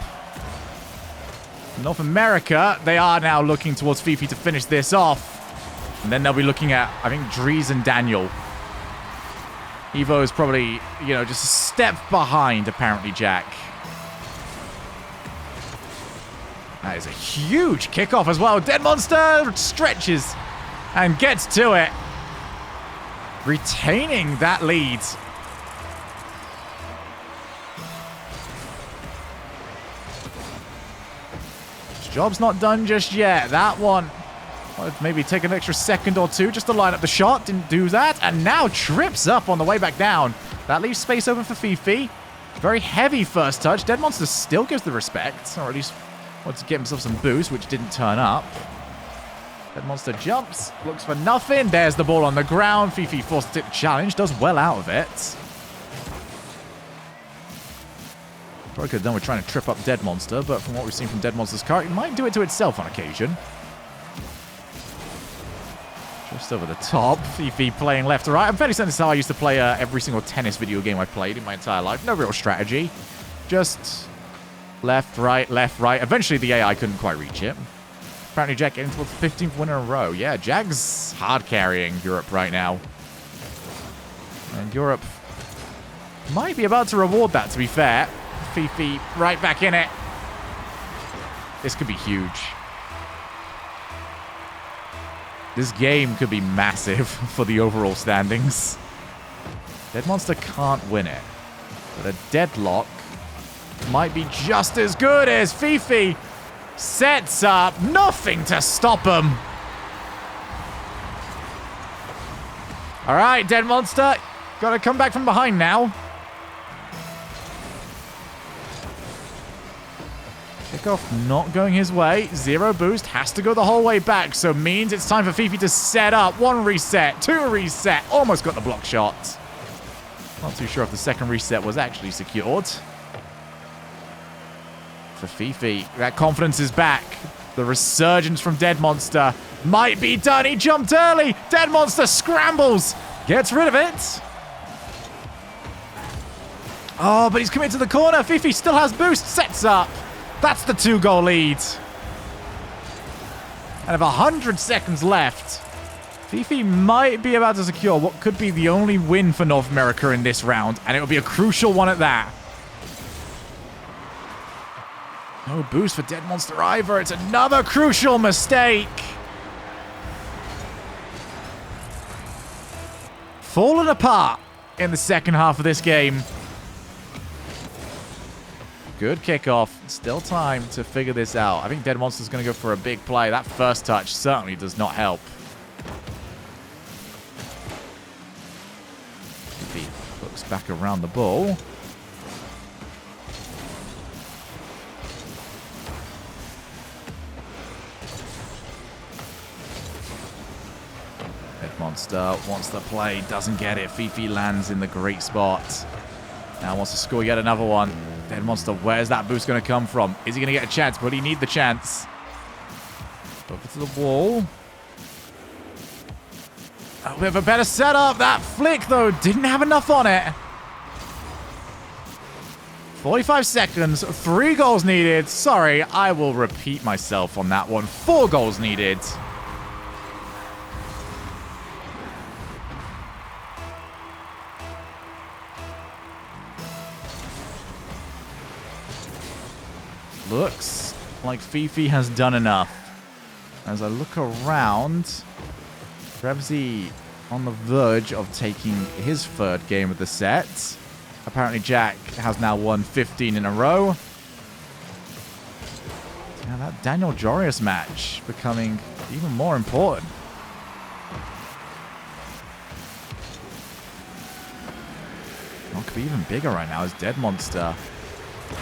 North America, they are now looking towards Fifi to finish this off. And then they'll be looking at, I think, Dries and Daniel. Evo is probably, you know, just a step behind, apparently, Jack. That is a huge kickoff as well. Dead Monster stretches and gets to it. Retaining that lead. This job's not done just yet. That one, maybe take an extra second or 2 just to line up the shot. Didn't do that. And now trips up on the way back down. That leaves space open for Fifi. Very heavy first touch. Dead Monster still gives the respect, or at least wants to get himself some boost, which didn't turn up. Dead Monster jumps, looks for nothing. There's the ball on the ground. Fifi forced it to challenge, does well out of it. Probably could have done with trying to trip up Dead Monster, but from what we've seen from Dead Monster's car, it might do it to itself on occasion. Just over the top. Fifi playing left to right. I'm fairly certain this is how I used to play every single tennis video game I played in my entire life. No real strategy. Just left, right, left, right. Eventually, the AI couldn't quite reach it. Apparently, Jack getting towards the 15th win in a row. Yeah, Jag's hard carrying Europe right now. And Europe might be about to reward that, to be fair. Fifi right back in it. This could be huge. This game could be massive for the overall standings. Dead Monster can't win it. But a deadlock might be just as good as Fifi Sets up. Nothing to stop him. All right, Dead Monster. Got to come back from behind now. Kickoff not going his way. Zero boost. Has to go the whole way back. So means it's time for Fifi to set up. One reset. Two reset. Almost got the block shot. Not too sure if the second reset was actually secured. For Fifi, that confidence is back. The resurgence from Dead Monster might be done. He jumped early. Dead Monster scrambles. Gets rid of it. Oh, but he's committed to the corner. Fifi still has boost. Sets up. That's the 2-goal lead. And of 100 seconds left, Fifi might be about to secure what could be the only win for North America in this round, and it will be a crucial one at that. No boost for Dead Monster either. It's another crucial mistake. Fallen apart in the second half of this game. Good kickoff. Still time to figure this out. I think Dead Monster's going to go for a big play. That first touch certainly does not help. He looks back around the ball. Dead Monster wants the play. Doesn't get it. Fifi lands in the great spot. Now wants to score yet another one. Dead Monster, where's that boost going to come from? Is he going to get a chance? Will he need the chance? Over to the wall. Oh, we have a better setup. That flick, though, didn't have enough on it. 45 seconds. 3 goals needed. Sorry, I will repeat myself on that one. 4 goals needed. Looks like Fifi has done enough. As I look around, Revsy on the verge of taking his third game of the set. Apparently Jack has now won 15 in a row. Now that Daniel Jorius match becoming even more important. What could be even bigger right now is Dead Monster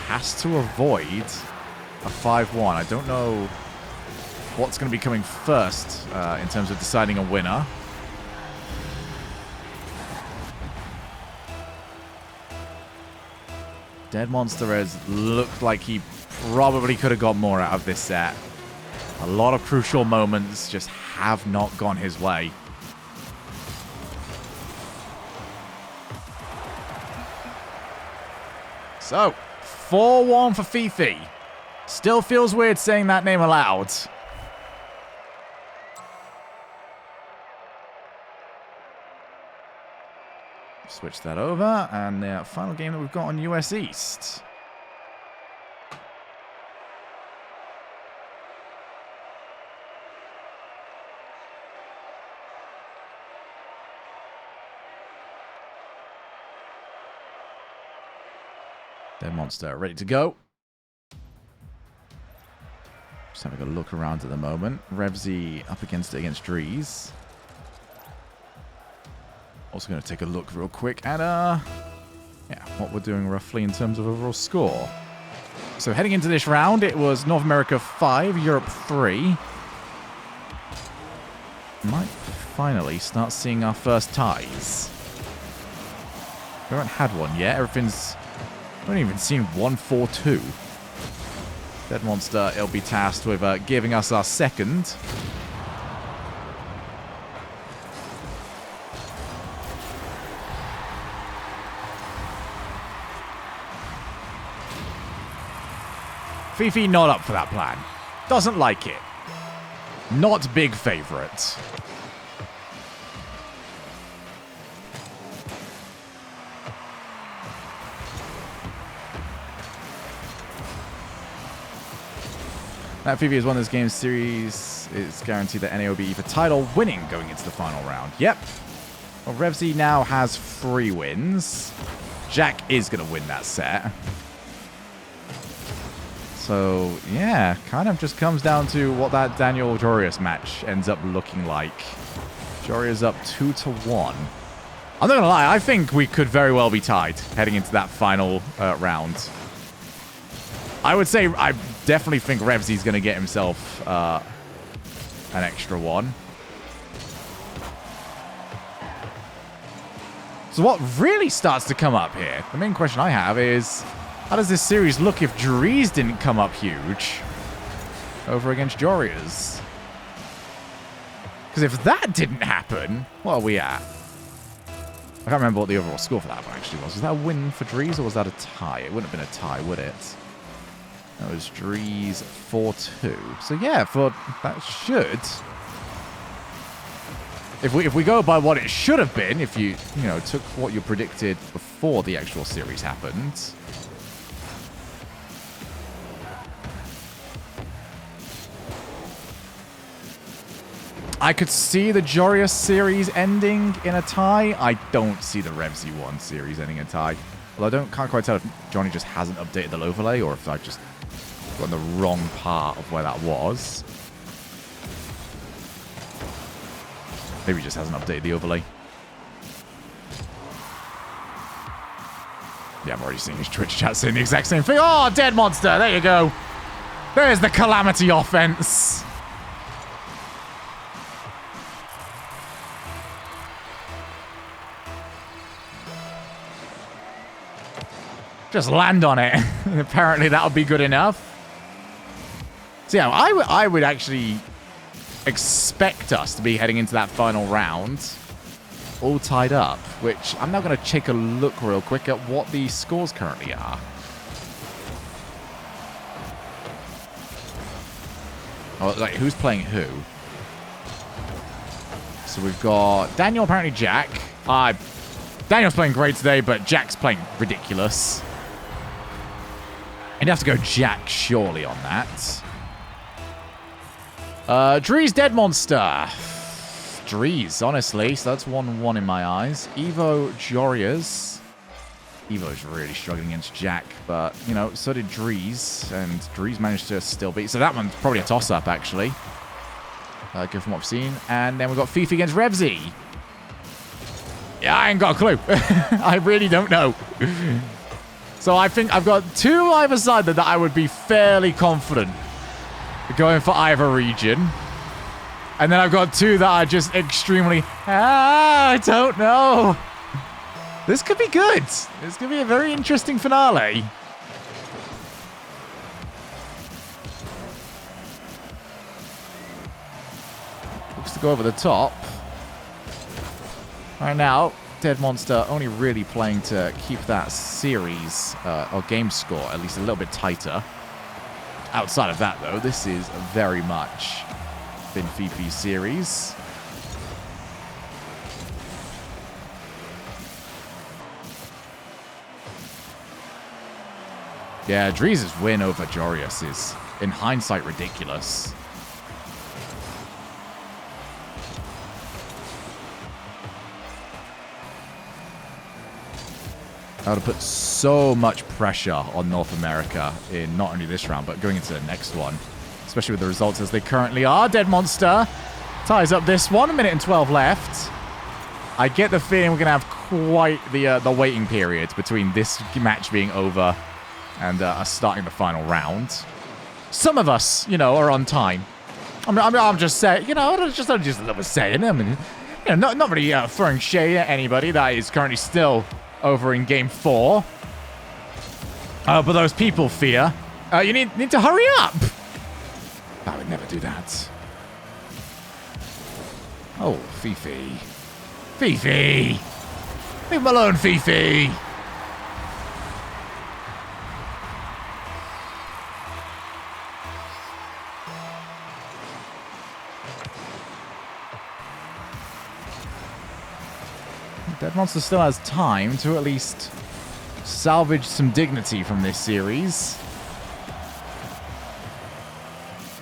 has to avoid a 5-1. I don't know what's going to be coming first in terms of deciding a winner. Dead Monster has looked like he probably could have got more out of this set. A lot of crucial moments just have not gone his way. So, 4-1 for Fifi. Still feels weird saying that name aloud. Switch that over, and the final game that we've got on US East. Dead Monster ready to go. Just having a look around at the moment. Revsy up against it against Drees. Also going to take a look real quick at what we're doing roughly in terms of overall score. So heading into this round, it was North America 5, Europe 3. Might finally start seeing our first ties. We haven't had one yet. Everything's... I haven't even seen 1-4-2. Dead Monster, it'll be tasked with giving us our second. Fifi not up for that plan. Doesn't like it. Not big favorite. That Fifi has won this game series. It's guaranteed that NA will be either tied or winning going into the final round. Yep. Well, Revsy now has 3 wins. Jack is going to win that set. So, yeah, kind of just comes down to what that Daniel Jorius match ends up looking like. Jorius up 2-1. I'm not going to lie, I think we could very well be tied heading into that final round. I would say I definitely think Revsy's going to get himself an extra one. So what really starts to come up here, the main question I have is, how does this series look if Dries didn't come up huge over against Jorius? Because if that didn't happen, what are we at? I can't remember what the overall score for that one actually was. Was that a win for Dries or was that a tie? It wouldn't have been a tie, would it? That was Dries 4-2. So yeah, for that should... If we go by what it should have been, if you took what you predicted before the actual series happened... I could see the Jorius series ending in a tie. I don't see the Revsy 1 series ending in a tie. Well, I can't quite tell if Johnny just hasn't updated the overlay or if I just got in the wrong part of where that was. Maybe he just hasn't updated the overlay. Yeah, I'm already seeing his Twitch chat saying the exact same thing. Oh, dead monster. There you go. There's the Calamity offense. Just land on it. Apparently that'll be good enough. So yeah, I would actually expect us to be heading into that final round all tied up, which I'm now going to take a look real quick at what the scores currently are. Oh, like who's playing who? So we've got Daniel, apparently Jack. Daniel's playing great today, but Jack's playing ridiculous. You'd have to go Jack, surely, on that. Dries Dead Monster. Dries, honestly. So that's 1-1 in my eyes. Evo Jorius. Evo's really struggling against Jack, but, so did Dries. And Dries managed to still beat. So that one's probably a toss-up, actually. Good from what I've seen. And then we've got Fifi against Revsy. Yeah, I ain't got a clue. I really don't know. So I think I've got two either side that I would be fairly confident going for either region. And then I've got two that are just extremely, I don't know. This could be good. This could be a very interesting finale. Looks to go over the top. Right now, Dead Monster only really playing to keep that series or game score at least a little bit tighter. Outside of that, though, this is very much been Fifi's series. Yeah, Dries' win over Jorius is, in hindsight, ridiculous. That would put so much pressure on North America in not only this round, but going into the next one. Especially with the results as they currently are. Dead Monster ties up this one. 1 minute and 12 left. I get the feeling we're going to have quite the waiting period between this match being over and us starting the final round. Some of us, are on time. I'm just saying, just a little saying. I mean, not really throwing shade at anybody that is currently still over in game 4. But those people fear. You need to hurry up. I would never do that. Oh, Fifi. Fifi! Leave him alone, Fifi! Dead Monster still has time to at least salvage some dignity from this series.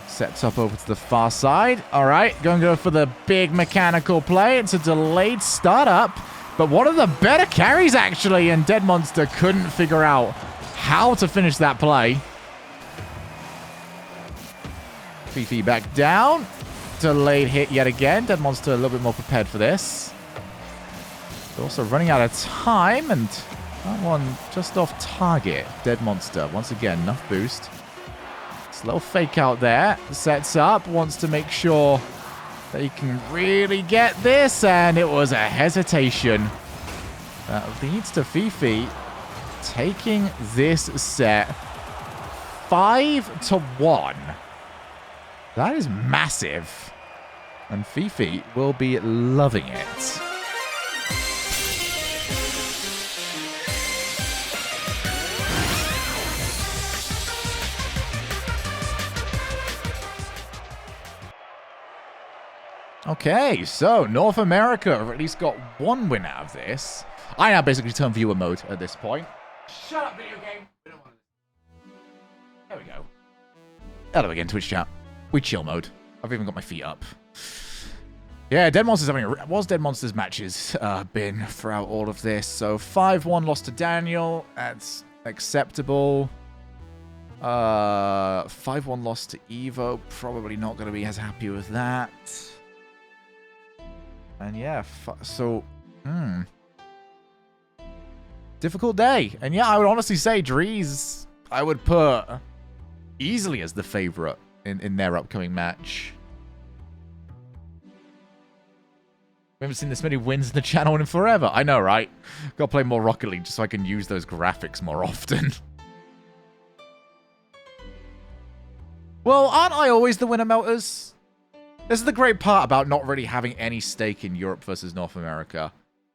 Sets up over to the far side. All right, going to go for the big mechanical play. It's a delayed startup, but one of the better carries, actually, and Dead Monster couldn't figure out how to finish that play. Fifi back down. Delayed hit yet again. Dead Monster a little bit more prepared for this. They're also running out of time, and that one just off target. Dead Monster. Once again, enough boost. It's a little fake out there. Sets up. Wants to make sure that he can really get this, and it was a hesitation. That leads to Fifi taking this set 5-1. That is massive. And Fifi will be loving it. Okay, so North America have at least got one win out of this. I now basically turn viewer mode at this point. Shut up, video game. We don't want to... There we go. Hello again, Twitch chat. We chill mode. I've even got my feet up. Yeah, Dead Monsters having was Dead Monsters matches been throughout all of this. So 5-1 loss to Daniel. That's acceptable. 5-1 loss to Evo. Probably not going to be as happy with that. And yeah, difficult day. And yeah, I would honestly say Drees, I would put easily as the favorite in their upcoming match. We haven't seen this many wins in the channel in forever. I know, right? Gotta play more Rocket League just so I can use those graphics more often. Well, aren't I always the winner, Melters? This is the great part about not really having any stake in Europe versus North America.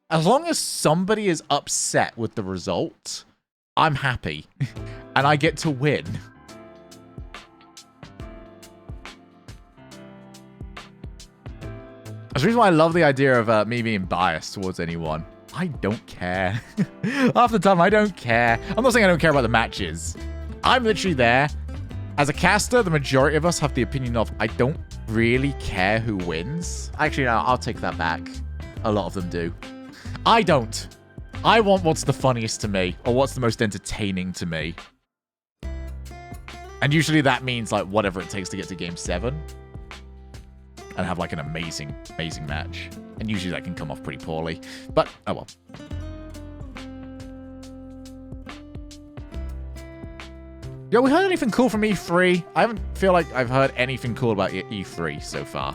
As long as somebody is upset with the result, I'm happy. And I get to win. That's the reason why I love the idea of me being biased towards anyone. I don't care. Half the time, I don't care. I'm not saying I don't care about the matches. I'm literally there. As a caster, the majority of us have the opinion of, I don't really care who wins. Actually, no, I'll take that back. A lot of them do. I don't. I want what's the funniest to me, or what's the most entertaining to me. And usually that means, like, whatever it takes to get to Game 7. And have, like, an amazing, amazing match. And usually that can come off pretty poorly. But, oh well. Yo, we heard anything cool from E3? I haven't feel like I've heard anything cool about E3 so far.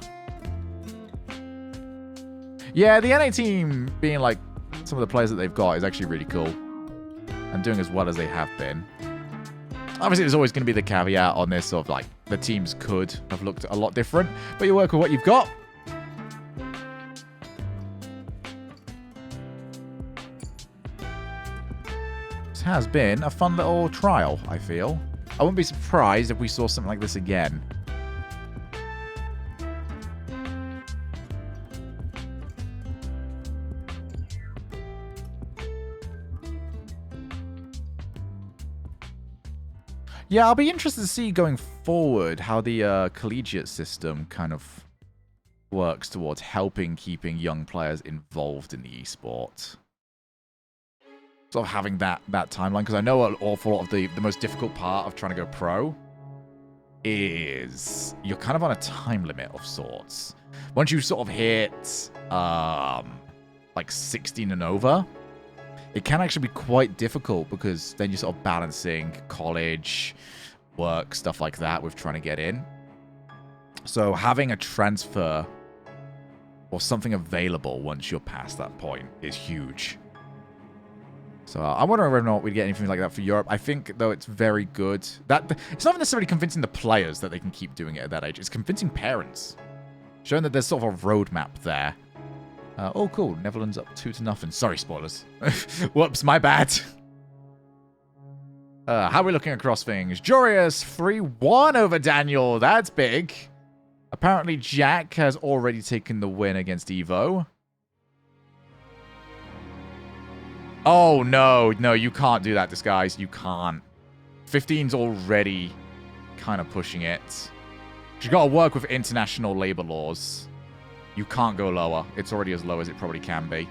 Yeah, the NA team being like some of the players that they've got is actually really cool. And doing as well as they have been. Obviously, there's always going to be the caveat on this of like, the teams could have looked a lot different. But you work with what you've got. Has been a fun little trial, I feel. I wouldn't be surprised if we saw something like this again. Yeah, I'll be interested to see going forward how the collegiate system kind of works towards keeping young players involved in the esport. Sort of having that timeline, because I know an awful lot of the most difficult part of trying to go pro is you're kind of on a time limit of sorts. Once you sort of hit like 16 and over, it can actually be quite difficult because then you're sort of balancing college, work, stuff like that with trying to get in. So having a transfer or something available once you're past that point is huge. So I'm wondering whether or not we'd get anything like that for Europe. I think, though, it's very good. That it's not necessarily convincing the players that they can keep doing it at that age. It's convincing parents. Showing that there's sort of a roadmap there. Oh, cool. Netherlands up 2-0. Sorry, spoilers. Whoops, my bad. How are we looking across things? Jorius 3-1 over Daniel. That's big. Apparently, Jack has already taken the win against Evo. Oh, no. No, you can't do that, Disguise. You can't. 15's already kind of pushing it. You've got to work with international labor laws. You can't go lower. It's already as low as it probably can be.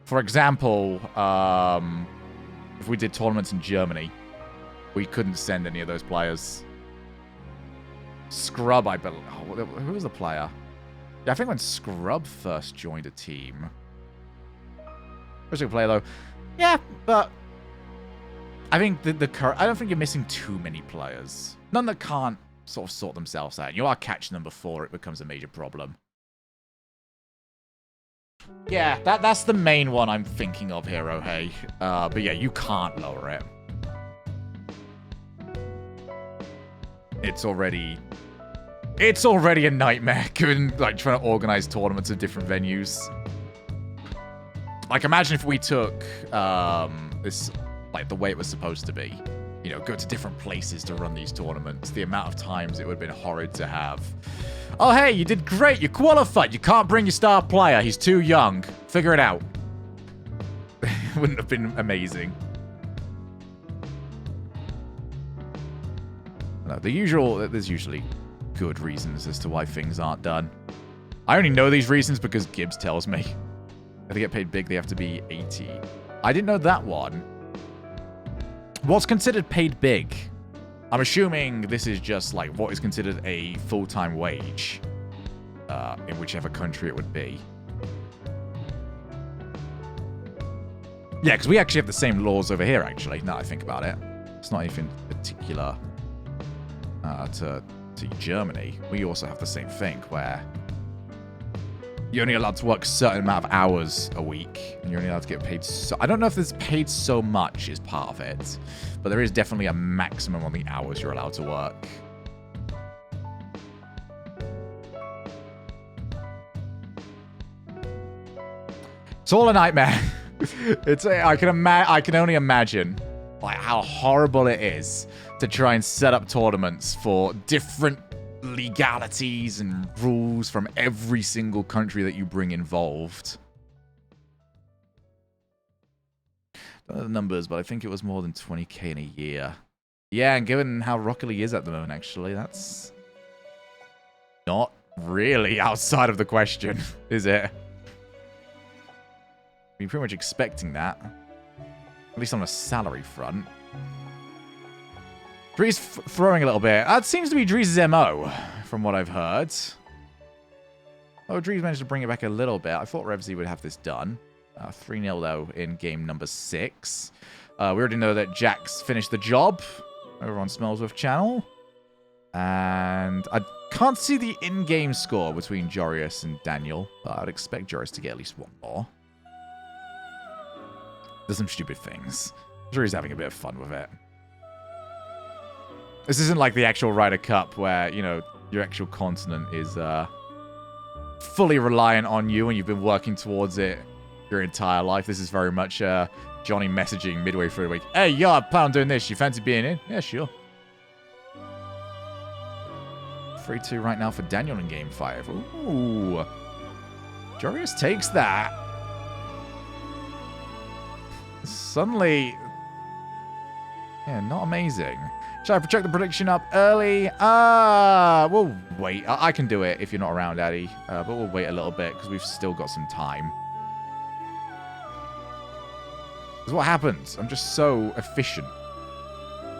For example, if we did tournaments in Germany, we couldn't send any of those players. Scrub, I believe. Oh, who was the player? Yeah, I think when Scrub first joined a team. First player, though. Yeah, but I think I don't think you're missing too many players. None that can't sort of sort themselves out. You are catching them before it becomes a major problem. Yeah, that's the main one I'm thinking of here, oh hey. But yeah, you can't lower it. It's already a nightmare, given like trying to organize tournaments at different venues. Like, imagine if we took this like the way it was supposed to be. You know, go to different places to run these tournaments. The amount of times it would have been horrid to have. Oh, hey, you did great. You qualified. You can't bring your star player. He's too young. Figure it out. Wouldn't have been amazing. No, there's usually good reasons as to why things aren't done. I only know these reasons because Gibbs tells me. If they get paid big, they have to be 80. I didn't know that one. What's considered paid big? I'm assuming this is just like what is considered a full-time wage in whichever country it would be. Yeah, because we actually have the same laws over here, actually, now that I think about it. It's not anything particular to Germany. We also have the same thing, where you're only allowed to work a certain amount of hours a week, and you're only allowed to get paid so... I don't know if this paid so much is part of it, but there is definitely a maximum on the hours you're allowed to work. It's all a nightmare. I can only imagine like how horrible it is to try and set up tournaments for different legalities and rules from every single country that you bring involved. Don't know the numbers, but I think it was more than 20k in a year. Yeah, and given how Rocket League is at the moment, actually, that's not really outside of the question, is it? You're pretty much expecting that. At least on a salary front. Dree's throwing a little bit. That seems to be Dree's MO, from what I've heard. Oh, Dree's managed to bring it back a little bit. I thought Revsy would have this done. 3-0, though, in game number 6. We already know that Jax finished the job over on Smellsworth channel. And I can't see the in-game score between Jorius and Daniel. But I'd expect Jorius to get at least one more. Does some stupid things. I'm sure he's having a bit of fun with it. This isn't like the actual Ryder Cup where, you know, your actual continent is fully reliant on you and you've been working towards it your entire life. This is very much Johnny messaging midway through the week. Hey, yo, I plan on doing this. You fancy being in? Yeah, sure. 3-2 right now for Daniel in game 5. Ooh. Jorius takes that. Suddenly, yeah, not amazing. Should I check the prediction up early? We'll wait. I can do it if you're not around, Addy. But we'll wait a little bit because we've still got some time. That's what happens. I'm just so efficient.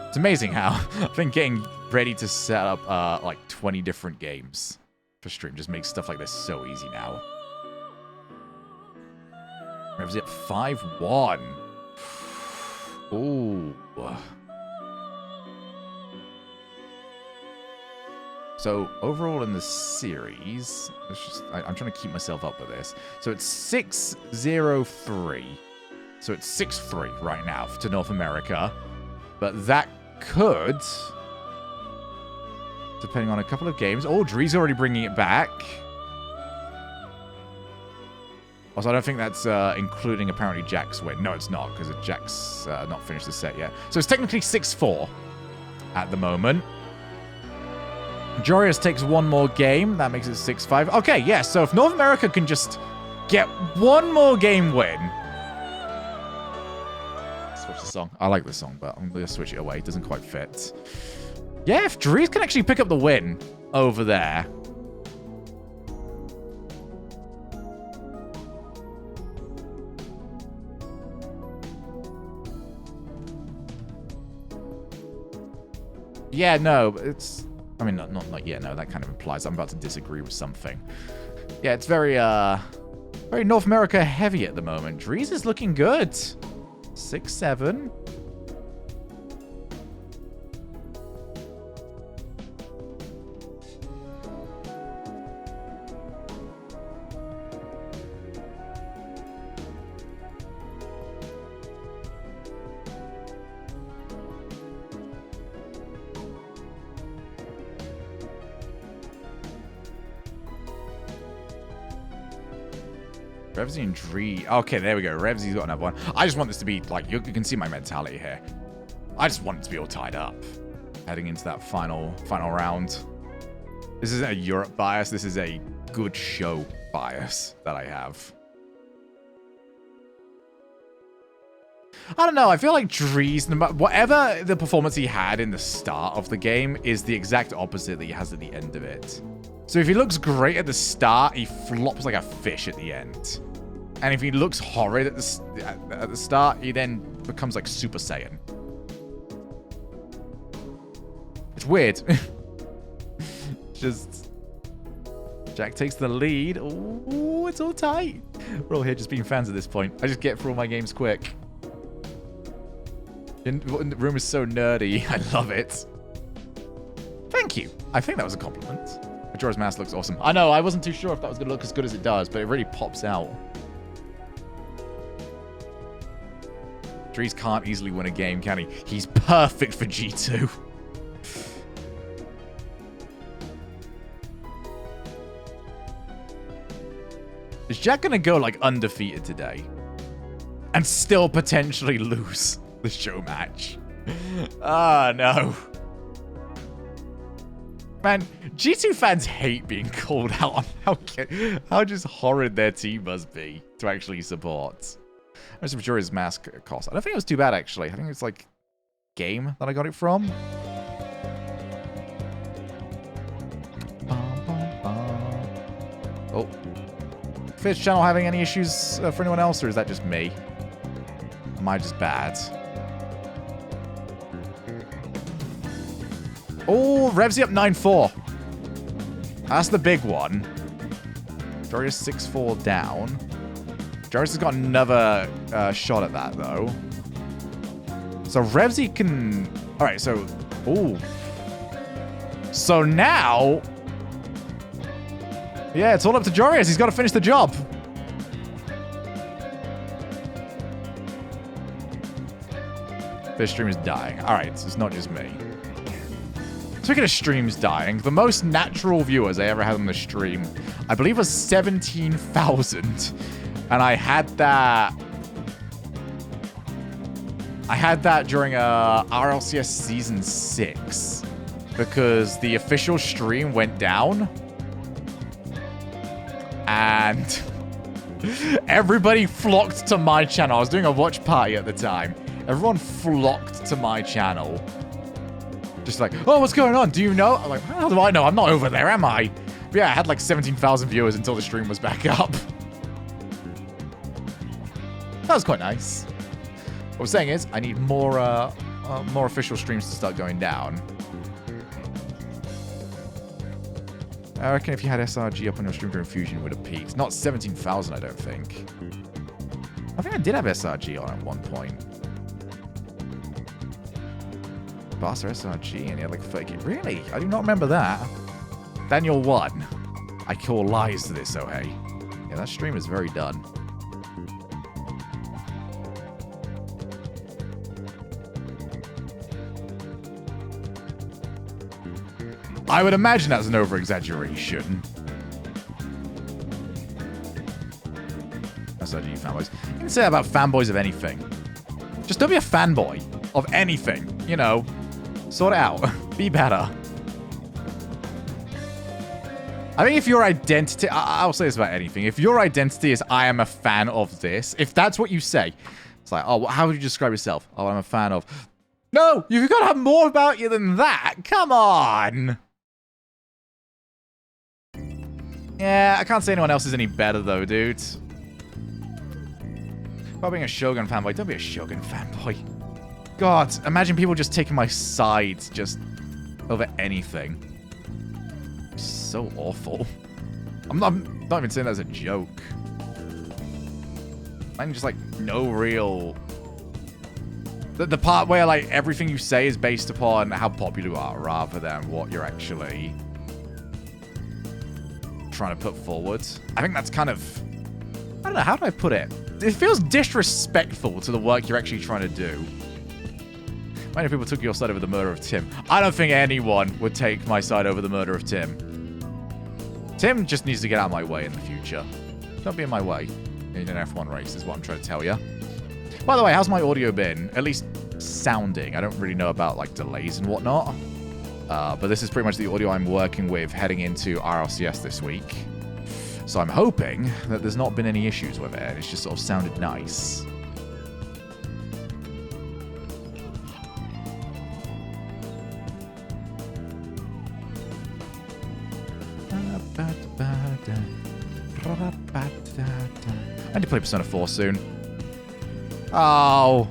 It's amazing how I've been getting ready to set up like 20 different games for stream. Just makes stuff like this so easy now. Revs at 5-1. Ooh. So, overall in the series, I'm trying to keep myself up with this. So, it's 6-0-3. So, it's 6-3 right now to North America. But that could, depending on a couple of games. Oh, Dree's already bringing it back. Also, I don't think that's including apparently Jack's win. No, it's not, because Jack's not finished the set yet. So it's technically 6-4 at the moment. Jorius takes one more game. That makes it 6-5. Okay, yeah, so if North America can just get one more game win. Switch the song. I like the song, but I'm going to switch it away. It doesn't quite fit. Yeah, if Dries can actually pick up the win over there. Yeah, no, it's I mean, not yet. No, that kind of implies I'm about to disagree with something. Yeah, it's very North America heavy at the moment. Drees is looking good. 6-7. Revsy and Dree. Okay, there we go. Revsy's got another one. I just want this to be, like, you can see my mentality here. I just want it to be all tied up. Heading into that final round. This isn't a Europe bias. This is a good show bias that I have. I don't know. I feel like Drees, whatever the performance he had in the start of the game is the exact opposite that he has at the end of it. So if he looks great at the start, he flops like a fish at the end. And if he looks horrid at the start, he then becomes like Super Saiyan. It's weird. Just Jack takes the lead. Oh, it's all tight. We're all here just being fans at this point. I just get through all my games quick. The room is so nerdy. I love it. Thank you. I think that was a compliment. Majora's Mask looks awesome. I know, I wasn't too sure if that was going to look as good as it does, but it really pops out. Drees can't easily win a game, can he? He's perfect for G2. Is Jack going to go, like, undefeated today? And still potentially lose the show match? Ah, no. Man, G2 fans hate being called out on how just horrid their team must be to actually support. How much Majora's Mask cost? I don't think it was too bad, actually. I think it's like game that I got it from. Oh. Fish channel having any issues for anyone else, or is that just me? Am I just bad? Oh, Revsy up 9-4. That's the big one. Darius 6-4 down. Darius has got another shot at that, though. So Revsy can... All right, so... Ooh. So now... Yeah, it's all up to Darius. He's got to finish the job. This stream is dying. All right, so it's not just me. Speaking of streams dying, the most natural viewers I ever had on the stream, I believe, was 17,000. And I had that during RLCS Season 6. Because the official stream went down. And everybody flocked to my channel. I was doing a watch party at the time. Everyone flocked to my channel. Just like, oh, what's going on? Do you know? I'm like, how do I know? I'm not over there, am I? But yeah, I had like 17,000 viewers until the stream was back up. That was quite nice. What I'm saying is, I need more official streams to start going down. I reckon if you had SRG up on your stream during Fusion, it would have peaked. Not 17,000, I don't think. I think I did have SRG on at one point. Boss SRG, and he had like 30. Really? I do not remember that. Daniel 1. I call lies to this, oh hey. Yeah, that stream is very done. I would imagine that's an over-exaggeration. SRG fanboys. You can say that about fanboys of anything. Just don't be a fanboy of anything, you know. Sort it out. Be better. I think if your identity... I'll say this about anything. If your identity is, I am a fan of this, if that's what you say, it's like, oh, how would you describe yourself? Oh, I'm a fan of... No! You've got to have more about you than that! Come on! Yeah, I can't say anyone else is any better, though, dude. About being a Shogun fanboy, don't be a Shogun fanboy. God, imagine people just taking my side just over anything. so awful. I'm not even saying that as a joke. I'm just like no real... The part where like everything you say is based upon how popular you are rather than what you're actually trying to put forward. I think that's kind of... I don't know, how do I put it? It feels disrespectful to the work you're actually trying to do. Many people took your side over the murder of Tim. I don't think anyone would take my side over the murder of Tim. Tim just needs to get out of my way in the future. Don't be in my way in an F1 race is what I'm trying to tell you. By the way, how's my audio been? At least sounding. I don't really know about like delays and whatnot. But this is pretty much the audio I'm working with heading into RLCS this week. So I'm hoping that there's not been any issues with it. It's just sort of sounded nice. I need to play Persona 4 soon. Oh.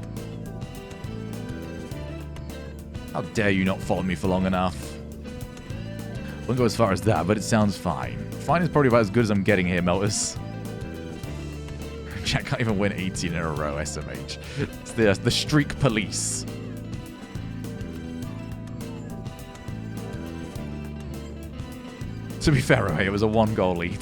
How dare you not follow me for long enough? Wouldn't go as far as that, but it sounds fine. Fine is probably about as good as I'm getting here, Melters. Jack can't even win 18 in a row, SMH. It's the streak police. To be fair, it was a 1-goal lead.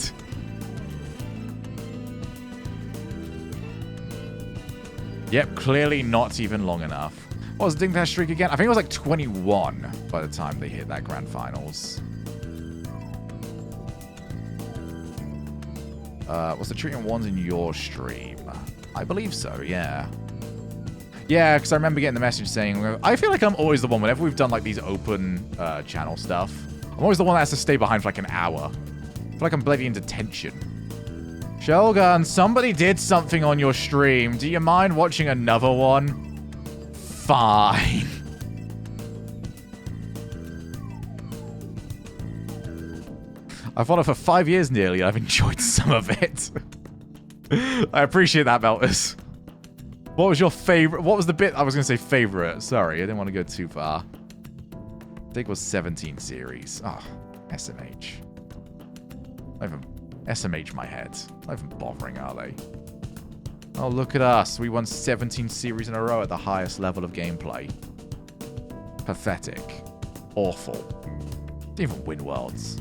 Yep, clearly not even long enough. What was the Dingdash streak again? I think it was like 21 by the time they hit that grand finals. Was the treating ones in your stream? I believe so, yeah. Yeah, because I remember getting the message saying, I feel like I'm always the one, whenever we've done like these open channel stuff, I'm always the one that has to stay behind for like an hour. I feel like I'm bloody in detention. Shogun, somebody did something on your stream. Do you mind watching another one? Fine. I've followed for 5 years nearly. I've enjoyed some of it. I appreciate that, Melters. What was your favorite? What was the bit? I was going to say favorite. Sorry, I didn't want to go too far. I think it was 17 series. Oh, SMH. Not even SMH my head. Not even bothering, are they? Oh, look at us. We won 17 series in a row at the highest level of gameplay. Pathetic. Awful. Didn't even win worlds.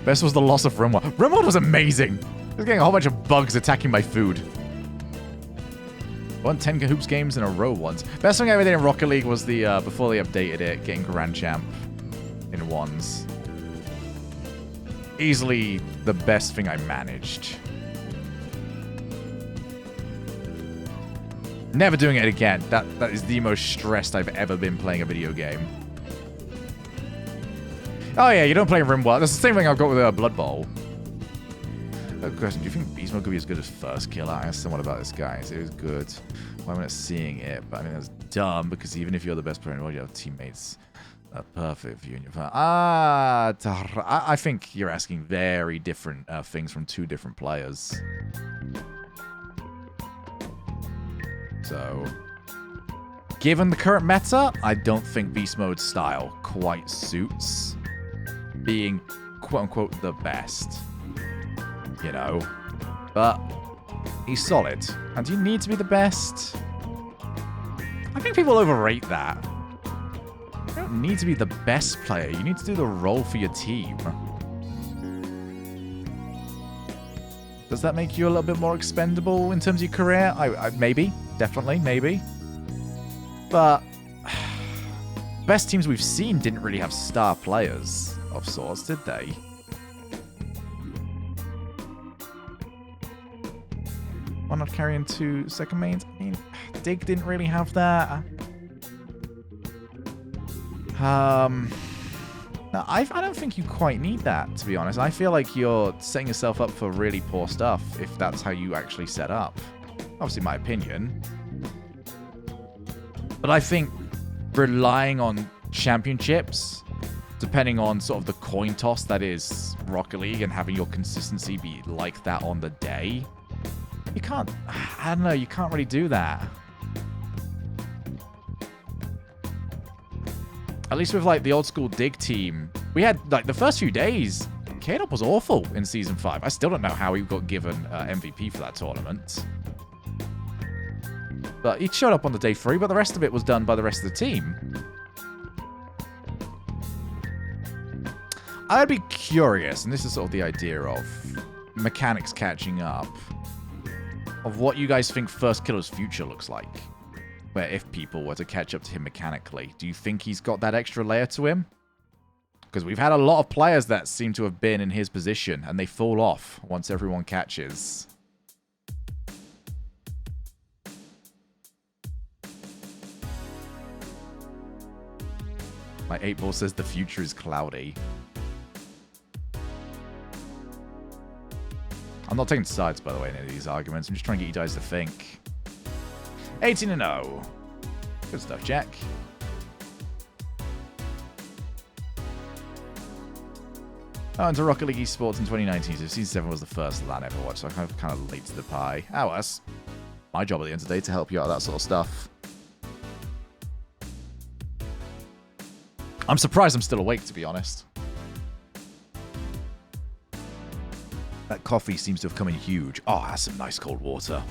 Best was the loss of Rimworld. Rimworld was amazing. I was getting a whole bunch of bugs attacking my food. Won 10 Hoops games in a row once. Best thing I ever did in Rocket League was the, before they updated it, getting Grand Champ in ones. Easily the best thing I managed. Never doing it again. That is the most stressed I've ever been playing a video game. Oh yeah, you don't play Rimworld. That's the same thing I've got with Blood Bowl. Question, do you think Beast Mode could be as good as First Kill? I asked someone about this guy. It was good. Why am I not seeing it? But I mean, that's dumb, because even if you're the best player in the world, you have teammates perfect for you and your fan. I think you're asking very different things from two different players. So, given the current meta, I don't think Beast Mode's style quite suits being quote-unquote the best. You know? But he's solid. And do you need to be the best? I think people overrate that. You don't need to be the best player. You need to do the role for your team. Does that make you a little bit more expendable in terms of your career? Maybe. Definitely. Maybe. But best teams we've seen didn't really have star players of sorts, did they? Why not carry into second mains? I mean, Dig didn't really have that. No, I don't think you quite need that, to be honest. I feel like you're setting yourself up for really poor stuff if that's how you actually set up. Obviously, my opinion. But I think relying on championships depending on sort of the coin toss that is Rocket League and having your consistency be like that on the day, you can't, I don't know, you can't really do that. At least with like the old school Dig team, we had like the first few days, K-Dop was awful in Season 5. I still don't know how he got given MVP for that tournament. But he showed up on the day 3, but the rest of it was done by the rest of the team. I'd be curious, and this is sort of the idea of mechanics catching up, of what you guys think First Killer's future looks like. Where if people were to catch up to him mechanically, do you think he's got that extra layer to him? Because we've had a lot of players that seem to have been in his position, and they fall off once everyone catches. My 8-ball says the future is cloudy. I'm not taking sides, by the way, in any of these arguments. I'm just trying to get you guys to think. 18-0. Good stuff, Jack. Oh, into Rocket League Esports in 2019. So Season 7 was the first LAN I ever watched, so I'm kind of late to the pie. Oh, well, that's my job at the end of the day, to help you out with that sort of stuff. I'm surprised I'm still awake, to be honest. That coffee seems to have come in huge. Oh, that's some nice cold water.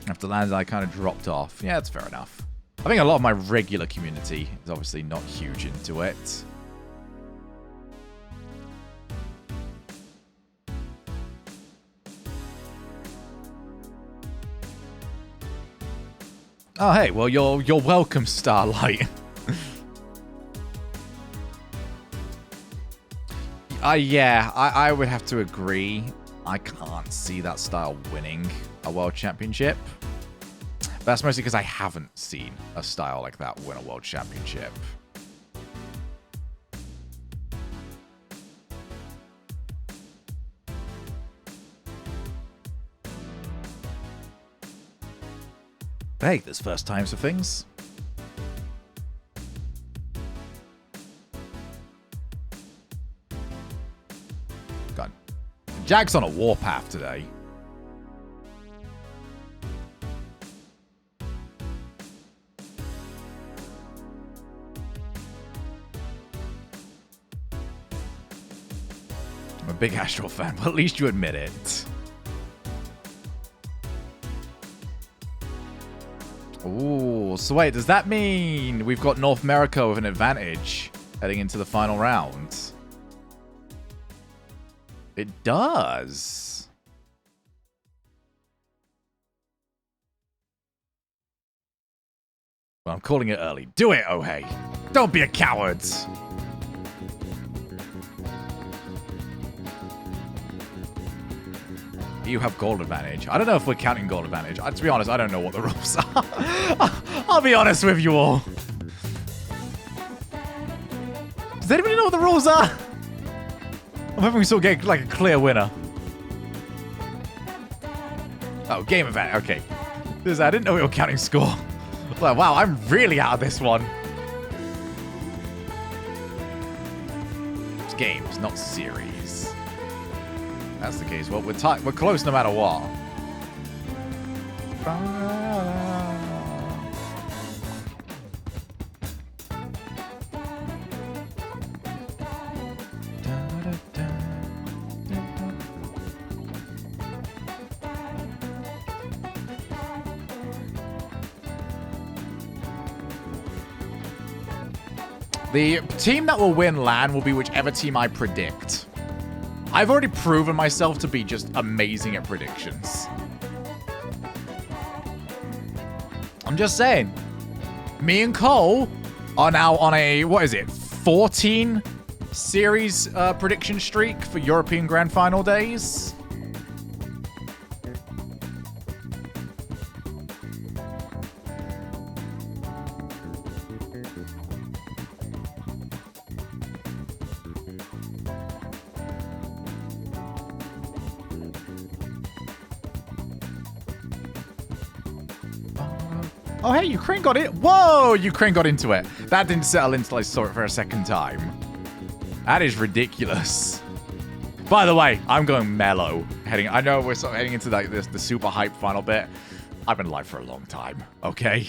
After LAN, I kind of dropped off. Yeah, that's fair enough. I think a lot of my regular community is obviously not huge into it. Oh, hey, well, you're welcome, Starlight. Yeah, I would have to agree. I can't see that style winning a world championship. But that's mostly because I haven't seen a style like that win a world championship. Hey, there's first times for things. God. Jack's on a warpath today. I'm a big Astral fan, but at least you admit it. Ooh, so wait, does that mean we've got North America with an advantage heading into the final round? It does. Well, I'm calling it early. Do it, oh hey. Don't be a coward. You have gold advantage. I don't know if we're counting gold advantage. To be honest, I don't know what the rules are. I'll be honest with you all. Does anybody know what the rules are? I'm hoping we still get like a clear winner. Oh, game event. Okay. I didn't know we were counting score. Like, wow, I'm really out of this one. It's games, not series. That's the case. Well, we're close no matter what. The team that will win LAN will be whichever team I predict. I've already proven myself to be just amazing at predictions. I'm just saying. Me and Cole are now on a, what is it, 14 series prediction streak for European Grand Final days. Oh, hey, Ukraine got it. Whoa, Ukraine got into it. That didn't settle until I saw it for a second time. That is ridiculous. By the way, I'm going mellow. I know we're sort of heading into like the super hype final bit. I've been live for a long time, okay?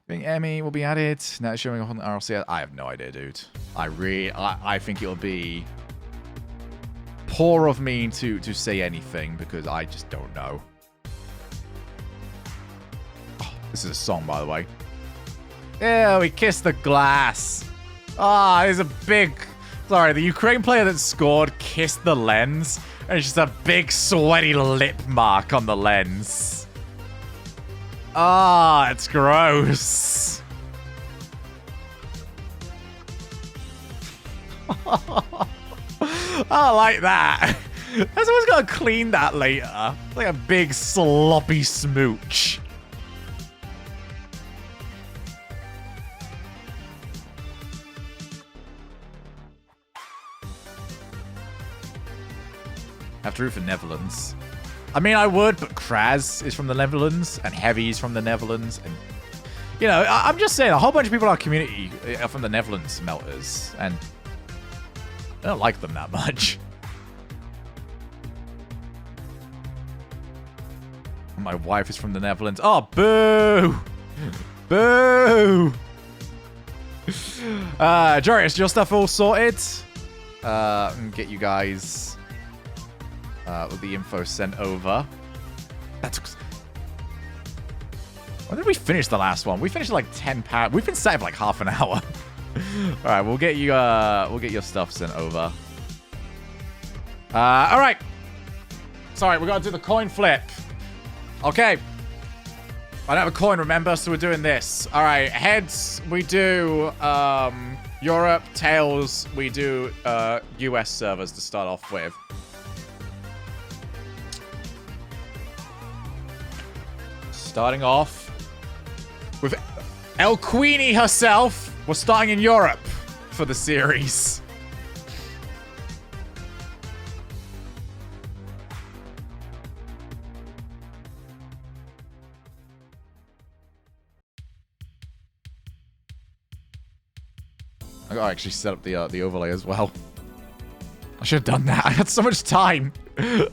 Think Emmy will be added. Now showing up on the RLC. I have no idea, dude. I think it'll be poor of me to say anything because I just don't know. Oh, this is a song, by the way. Yeah, we kissed the glass. Ah, there's a big... Sorry, the Ukraine player that scored kissed the lens. And it's just a big sweaty lip mark on the lens. Ah, it's gross. I like that. Someone's got to clean that later. Like a big sloppy smooch. Have to root for Netherlands. I mean, I would, but Kraz is from the Netherlands, and Heavy's from the Netherlands, and you know, I'm just saying, a whole bunch of people in our community are from the Netherlands melters, and I don't like them that much. My wife is from the Netherlands. Oh, boo! Boo! Jorius, your stuff all sorted? Get you guys with the info sent over. When did we finish the last one? We finished like 10 pounds. We've been set for like half an hour. All right, we'll get you. We'll get your stuff sent over. All right. Sorry, we gotta do the coin flip. Okay. I don't have a coin, remember? So we're doing this. All right, heads. We do Europe. Tails. We do US servers to start off with. Starting off with El Queenie herself. We're starting in Europe for the series. I gotta actually set up the overlay as well. I should have done that. I had so much time.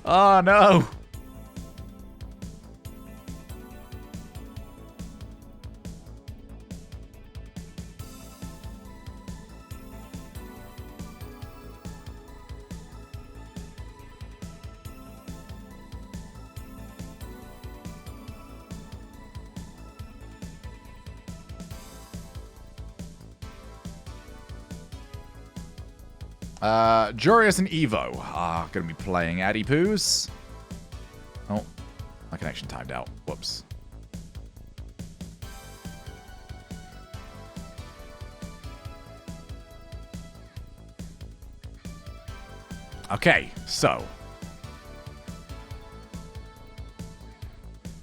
Oh no. Jorius and Evo are going to be playing Addipoos. Oh, my connection timed out. Whoops. Okay, so.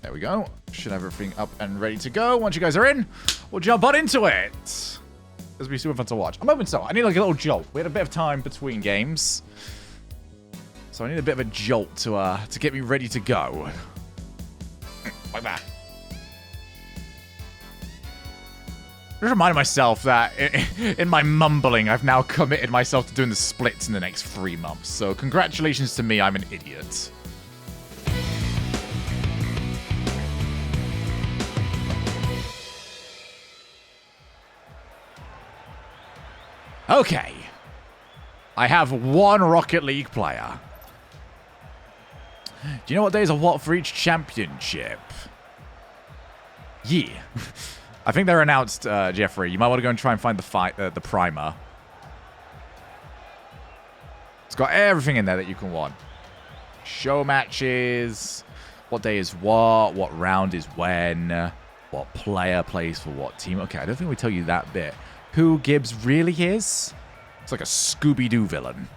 There we go. Should have everything up and ready to go. Once you guys are in, we'll jump on into it. This will be super fun to watch. I'm hoping so. I need like a little jolt. We had a bit of time between games. So I need a bit of a jolt to get me ready to go. Like that. Just reminding myself that in my mumbling, I've now committed myself to doing the splits in the next 3 months. So congratulations to me, I'm an idiot. Okay. I have 1 Rocket League player. Do you know what days are what for each championship? Yeah. I think they're announced, Jeffrey. You might want to go and try and find the primer. It's got everything in there that you can want. Show matches. What day is what round is when, what player plays for what team. Okay, I don't think we tell you that bit. Who Gibbs really is? It's like a Scooby-Doo villain.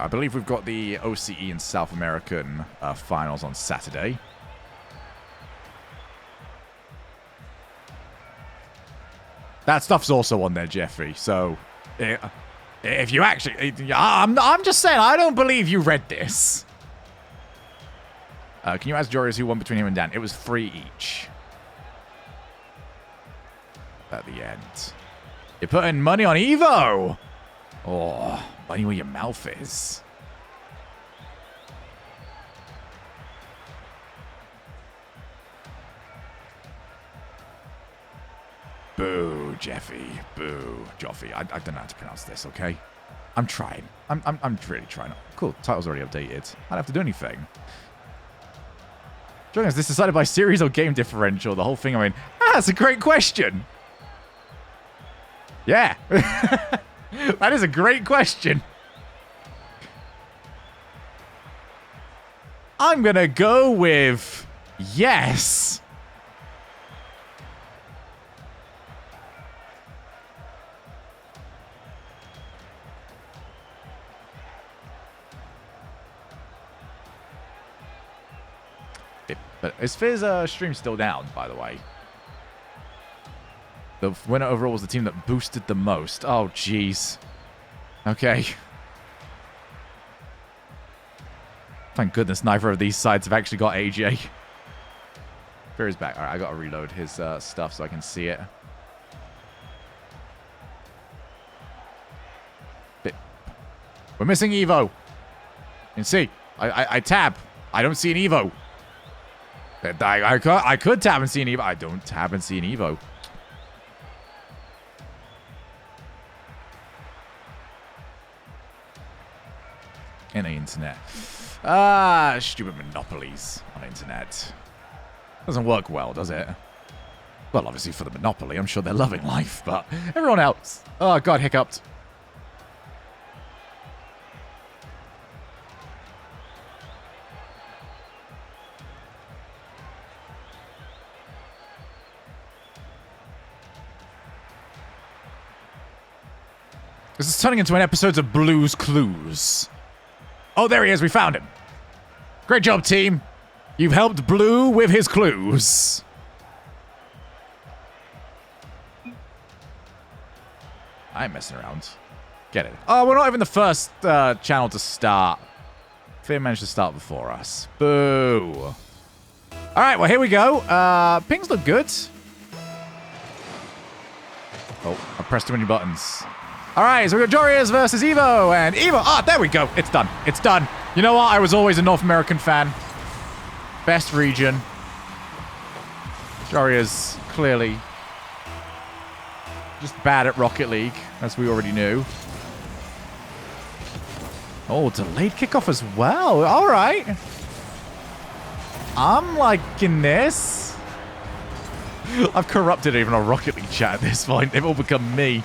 I believe we've got the OCE and South American finals on Saturday. That stuff's also on there, Jeffrey. So, if you actually... I'm just saying, I don't believe you read this. Can you ask Joris who won between him and Dan? It was 3 each. At the end. You're putting money on Evo! Oh, money where your mouth is. Boo, Jeffy. Boo, Joffy. I don't know how to pronounce this, okay? I'm trying. I'm really trying. Cool, title's already updated. I don't have to do anything. Is this decided by series or game differential? The whole thing, I mean, that's a great question. Yeah. That is a great question. I'm going to go with yes. But is Fizz stream still down, by the way? The winner overall was the team that boosted the most. Oh, jeez. Okay. Thank goodness neither of these sides have actually got AJ. Fear is back. All right, I got to reload his stuff so I can see it. We're missing Evo. And see, I tab. I don't see an Evo. I could tab and see an Evo. I don't tab and see an Evo. In the internet. Stupid monopolies on the internet. Doesn't work well, does it? Well, obviously for the monopoly, I'm sure they're loving life, but everyone else. Oh, God, hiccuped. This is turning into an episode of Blue's Clues. Oh, there he is. We found him. Great job, team. You've helped Blue with his clues. I ain't messing around. Get it. Oh, we're not even the first channel to start. Fear managed to start before us. Boo. All right, well, here we go. Pings look good. Oh, I pressed too many buttons. All right, so we got Jorius versus Evo, and Evo. Ah, there we go. It's done. It's done. You know what? I was always a North American fan. Best region. Jorius clearly just bad at Rocket League, as we already knew. Oh, delayed kickoff as well. All right. I'm liking this. I've corrupted even a Rocket League chat at this point. They've all become me.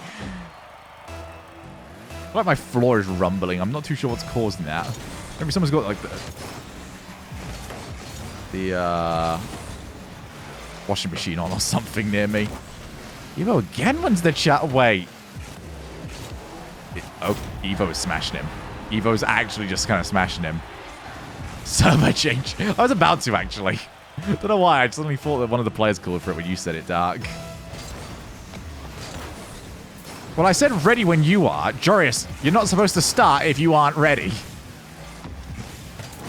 I feel like my floor is rumbling. I'm not too sure what's causing that. Maybe someone's got like the washing machine on or something near me. Evo again wins the chat. Wait. Oh, Evo is smashing him. Evo's actually just kind of smashing him. Server change. I was about to, actually. Don't know why. I suddenly thought that one of the players called for it when you said it, Dark. Well, I said ready when you are. Jorius, you're not supposed to start if you aren't ready.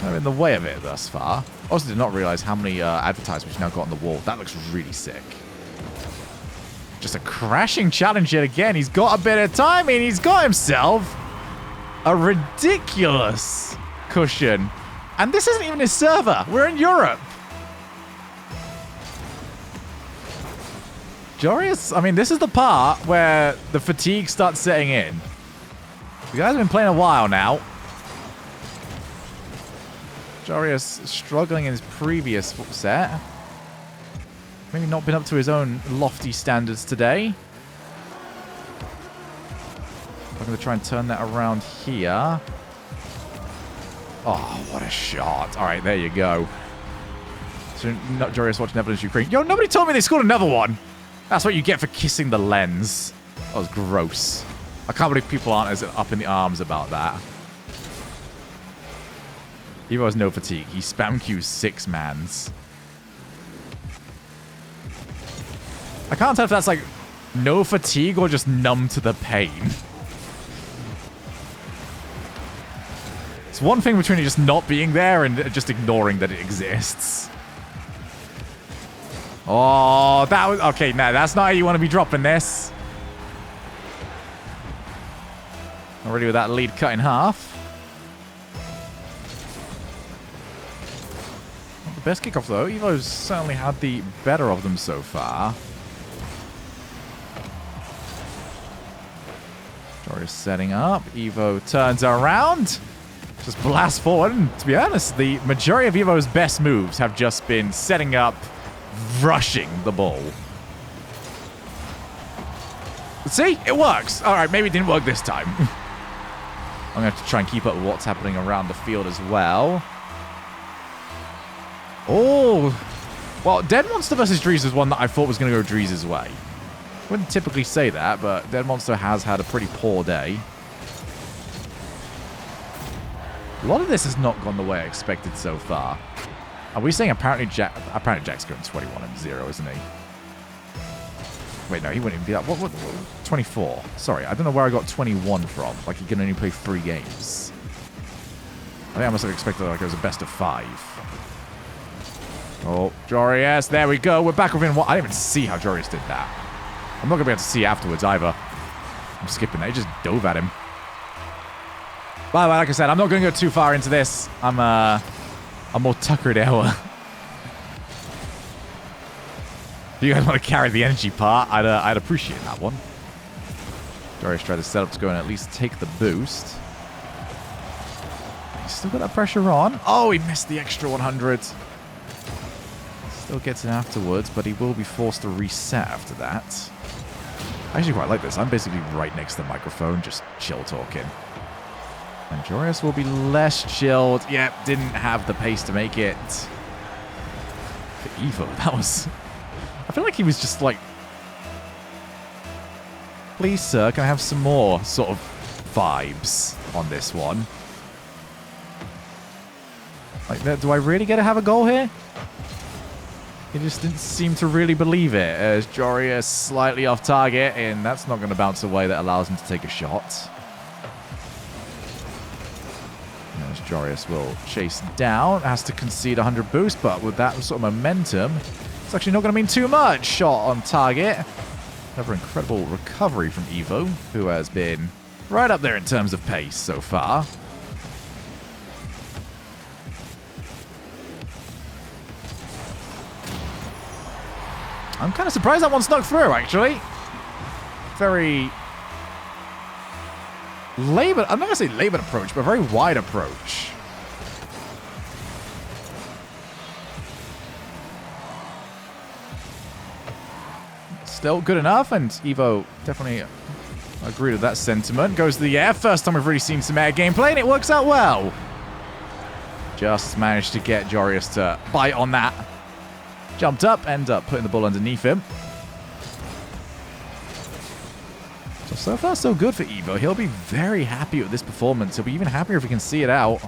I'm in the way of it thus far. Also did not realize how many advertisements now got on the wall. That looks really sick. Just a crashing challenge yet again. He's got a bit of timing. He's got himself a ridiculous cushion. And this isn't even his server. We're in Europe. Jorius, I mean, this is the part where the fatigue starts setting in. You guys have been playing a while now. Jorius struggling in his previous set. Maybe not been up to his own lofty standards today. I'm going to try and turn that around here. Oh, what a shot. All right, there you go. So, not Jorius watching Netherlands, Ukraine. Yo, nobody told me they scored another one. That's what you get for kissing the lens. That was gross. I can't believe people aren't as up in the arms about that. Evo has no fatigue. He spam Qs 6-mans. I can't tell if that's like no fatigue or just numb to the pain. It's one thing between it just not being there and just ignoring that it exists. Oh, that was... Okay, no, that's not how you want to be dropping this. Already with that lead cut in half. Not the best kickoff, though. Evo's certainly had the better of them so far. Jory is setting up. Evo turns around. Just blast forward. And to be honest, the majority of Evo's best moves have just been setting up, rushing the ball. See? It works. All right, maybe it didn't work this time. I'm going to have to try and keep up with what's happening around the field as well. Oh. Well, Dead Monster versus Drees is one that I thought was going to go Drees' way. Wouldn't typically say that, but Dead Monster has had a pretty poor day. A lot of this has not gone the way I expected so far. Are we saying apparently Jack's going 21-0, isn't he? Wait, no, he wouldn't even be that. What 24? Sorry, I don't know where I got 21 from. Like, he can only play 3 games. I think I must have expected like it was a best of 5. Oh, Jorius, there we go. We're back within one. I didn't even see how Jorius did that. I'm not going to be able to see afterwards either. I'm skipping that. He just dove at him. By the way, like I said, I'm not going to go too far into this. I'm more tuckered hour. If you guys want to carry the energy part, I'd appreciate that one. Darius tried to set up to go and at least take the boost. He's still got that pressure on. Oh, he missed the extra 100. Still gets it afterwards, but he will be forced to reset after that. I actually quite like this. I'm basically right next to the microphone, just chill talking. And Jorius will be less chilled. Yep, didn't have the pace to make it. For Evo, that was... I feel like he was just like... Please, sir, can I have some more sort of vibes on this one? Like, do I really get to have a goal here? He just didn't seem to really believe it. As Jorius slightly off target, and that's not going to bounce away. That allows him to take a shot. As Jorius will chase down, has to concede 100 boost, but with that sort of momentum, it's actually not going to mean too much. Shot on target. Another incredible recovery from Evo, who has been right up there in terms of pace so far. I'm kind of surprised that one snuck through, actually. Very labored, I'm not going to say labored approach, but very wide approach. Still good enough, and Evo definitely agreed with that sentiment. Goes to the air. First time we've really seen some air gameplay, and it works out well. Just managed to get Jorius to bite on that. Jumped up, end up putting the ball underneath him. So far, so good for Evo. He'll be very happy with this performance. He'll be even happier if he can see it out.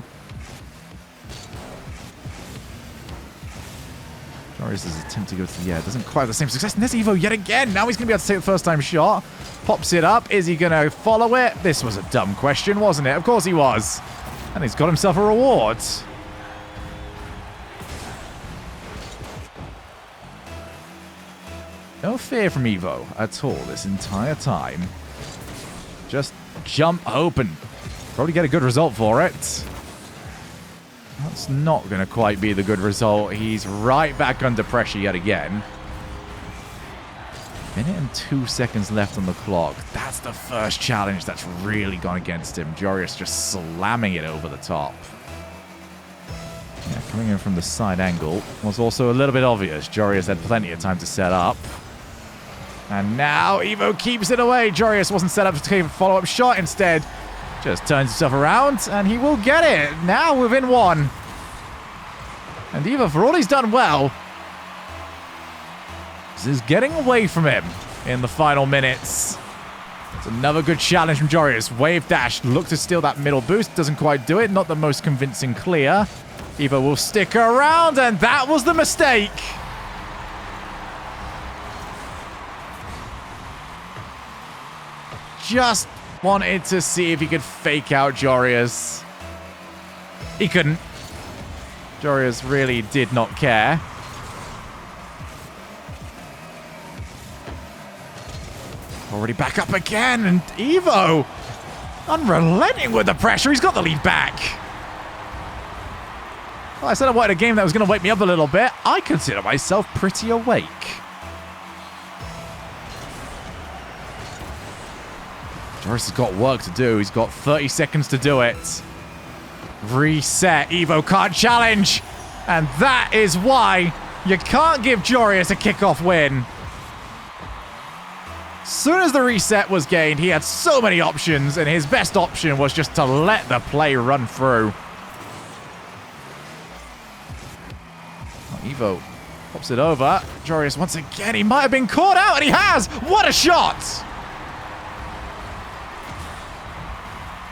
Jorius' attempt to go to the air doesn't quite have the same success. And there's Evo yet again. Now he's going to be able to take the first time shot. Pops it up. Is he going to follow it? This was a dumb question, wasn't it? Of course he was. And he's got himself a reward. No fear from Evo at all this entire time. Just jump open. Probably get a good result for it. That's not going to quite be the good result. He's right back under pressure yet again. Minute and 2 seconds left on the clock. That's the first challenge that's really gone against him. Jorius just slamming it over the top. Yeah, coming in from the side angle was also a little bit obvious. Jorius had plenty of time to set up. And now Evo keeps it away. Jorius wasn't set up to take a follow-up shot. Instead, just turns himself around, and he will get it. Now within 1. And Evo, for all he's done well, is getting away from him in the final minutes. It's another good challenge from Jorius. Wave dash, look to steal that middle boost. Doesn't quite do it. Not the most convincing clear. Evo will stick around, and that was the mistake. Just wanted to see if he could fake out Jorius. He couldn't. Jorius really did not care. Already back up again, and Evo unrelenting with the pressure. He's got the lead back. Well, I said I wanted a game that was going to wake me up a little bit. I consider myself pretty awake. Joris has got work to do. He's got 30 seconds to do it. Reset. Evo can't challenge. And that is why you can't give Jorius a kickoff win. Soon as the reset was gained, he had so many options, and his best option was just to let the play run through. Oh, Evo pops it over. Jorius once again, he might have been caught out, and he has! What a shot!